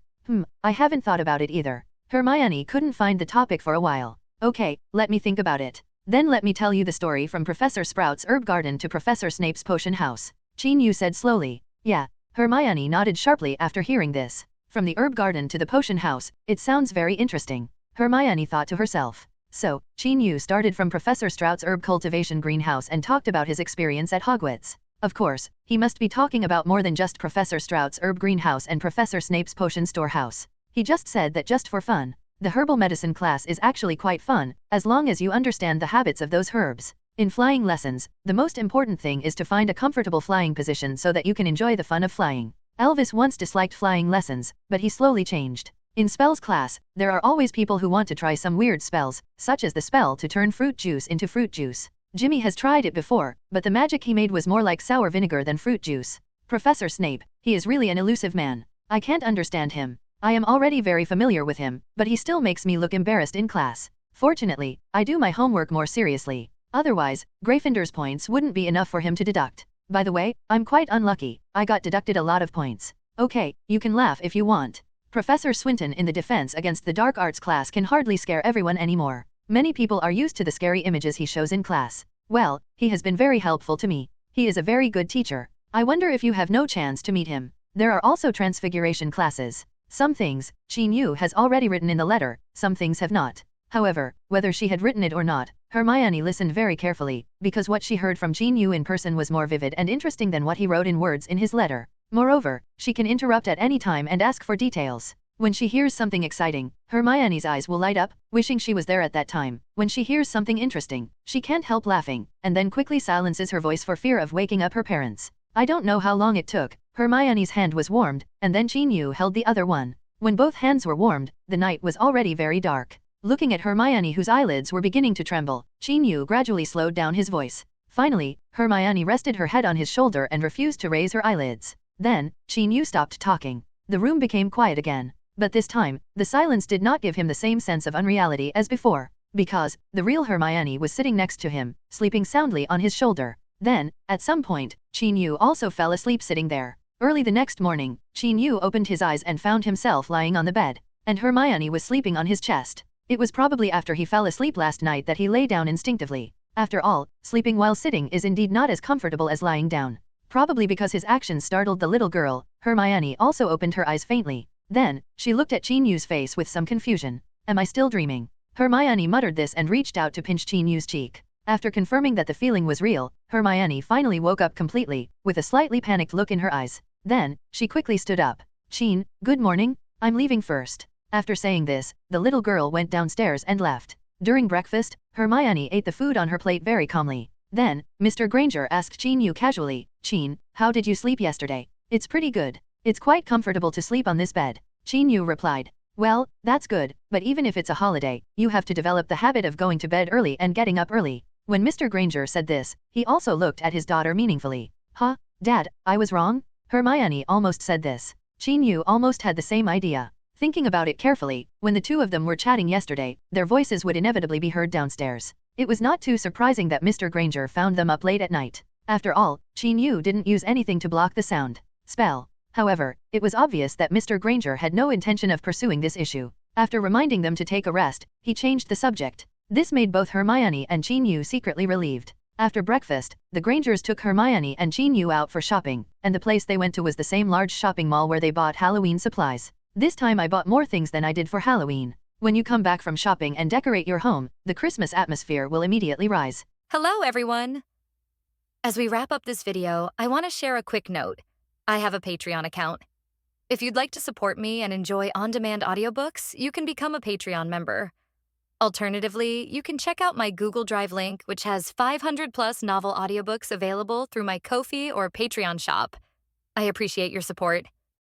I haven't thought about it either." Hermione couldn't find the topic for a while. "Okay, let me think about it. Then let me tell you the story from Professor Sprout's herb garden to Professor Snape's potion house," Qin Yu said slowly. "Yeah." Hermione nodded sharply after hearing this. From the herb garden to the potion house, it sounds very interesting, Hermione thought to herself. So, Qin Yu started from Professor Sprout's herb cultivation greenhouse and talked about his experience at Hogwarts. Of course, he must be talking about more than just Professor Sprout's herb greenhouse and Professor Snape's potion storehouse. He just said that just for fun. The herbal medicine class is actually quite fun, as long as you understand the habits of those herbs. In flying lessons, the most important thing is to find a comfortable flying position so that you can enjoy the fun of flying. Elvis once disliked flying lessons, but he slowly changed. In spells class, there are always people who want to try some weird spells, such as the spell to turn fruit juice into fruit juice. Jimmy has tried it before, but the magic he made was more like sour vinegar than fruit juice. Professor Snape, he is really an elusive man. I can't understand him. I am already very familiar with him, but he still makes me look embarrassed in class. Fortunately, I do my homework more seriously. Otherwise, Gryffindor's points wouldn't be enough for him to deduct. By the way, I'm quite unlucky. I got deducted a lot of points. Okay, you can laugh if you want. Professor Swinton in the Defense Against the Dark Arts class can hardly scare everyone anymore. Many people are used to the scary images he shows in class. Well, he has been very helpful to me. He is a very good teacher. I wonder if you have no chance to meet him. There are also transfiguration classes. Some things, Qin Yu has already written in the letter, some things have not. However, whether she had written it or not, Hermione listened very carefully, because what she heard from Qin Yu in person was more vivid and interesting than what he wrote in words in his letter. Moreover, she can interrupt at any time and ask for details. When she hears something exciting, Hermione's eyes will light up, wishing she was there at that time. When she hears something interesting, she can't help laughing, and then quickly silences her voice for fear of waking up her parents. I don't know how long it took. Hermione's hand was warmed, and then Qin Yu held the other one. When both hands were warmed, the night was already very dark. Looking at Hermione whose eyelids were beginning to tremble, Qin Yu gradually slowed down his voice. Finally, Hermione rested her head on his shoulder and refused to raise her eyelids. Then, Chin-Yu stopped talking. The room became quiet again. But this time, the silence did not give him the same sense of unreality as before, because the real Hermione was sitting next to him, sleeping soundly on his shoulder. Then, at some point, Chin-Yu also fell asleep sitting there. Early the next morning, Chin-Yu opened his eyes and found himself lying on the bed, and Hermione was sleeping on his chest. It was probably after he fell asleep last night that he lay down instinctively. After all, sleeping while sitting is indeed not as comfortable as lying down. Probably because his actions startled the little girl, Hermione also opened her eyes faintly. Then, she looked at Chin-Yu's face with some confusion. Am I still dreaming? Hermione muttered this and reached out to pinch Chin-Yu's cheek. After confirming that the feeling was real, Hermione finally woke up completely, with a slightly panicked look in her eyes. Then, she quickly stood up. Chin, good morning, I'm leaving first. After saying this, the little girl went downstairs and left. During breakfast, Hermione ate the food on her plate very calmly. Then, Mr. Granger asked Chin-Yu casually, Chin, how did you sleep yesterday? It's pretty good. It's quite comfortable to sleep on this bed. Chin-Yu replied. Well, that's good, but even if it's a holiday, you have to develop the habit of going to bed early and getting up early. When Mr. Granger said this, he also looked at his daughter meaningfully. Huh? Dad, I was wrong? Hermione almost said this. Chin-Yu almost had the same idea. Thinking about it carefully, when the two of them were chatting yesterday, their voices would inevitably be heard downstairs. It was not too surprising that Mr. Granger found them up late at night. After all, Chin-Yu didn't use anything to block the sound spell. However, it was obvious that Mr. Granger had no intention of pursuing this issue. After reminding them to take a rest, he changed the subject. This made both Hermione and Chin-Yu secretly relieved. After breakfast, the Grangers took Hermione and Chin-Yu out for shopping, and the place they went to was the same large shopping mall where they bought Halloween supplies. This time I bought more things than I did for Halloween. When you come back from shopping and decorate your home, the Christmas atmosphere will immediately rise. Hello, everyone! As we wrap up this video, I want to share a quick note. I have a Patreon account. If you'd like to support me and enjoy on-demand audiobooks, you can become a Patreon member. Alternatively, you can check out my Google Drive link, which has 500+ novel audiobooks available through my Ko-fi or Patreon shop. I appreciate your support.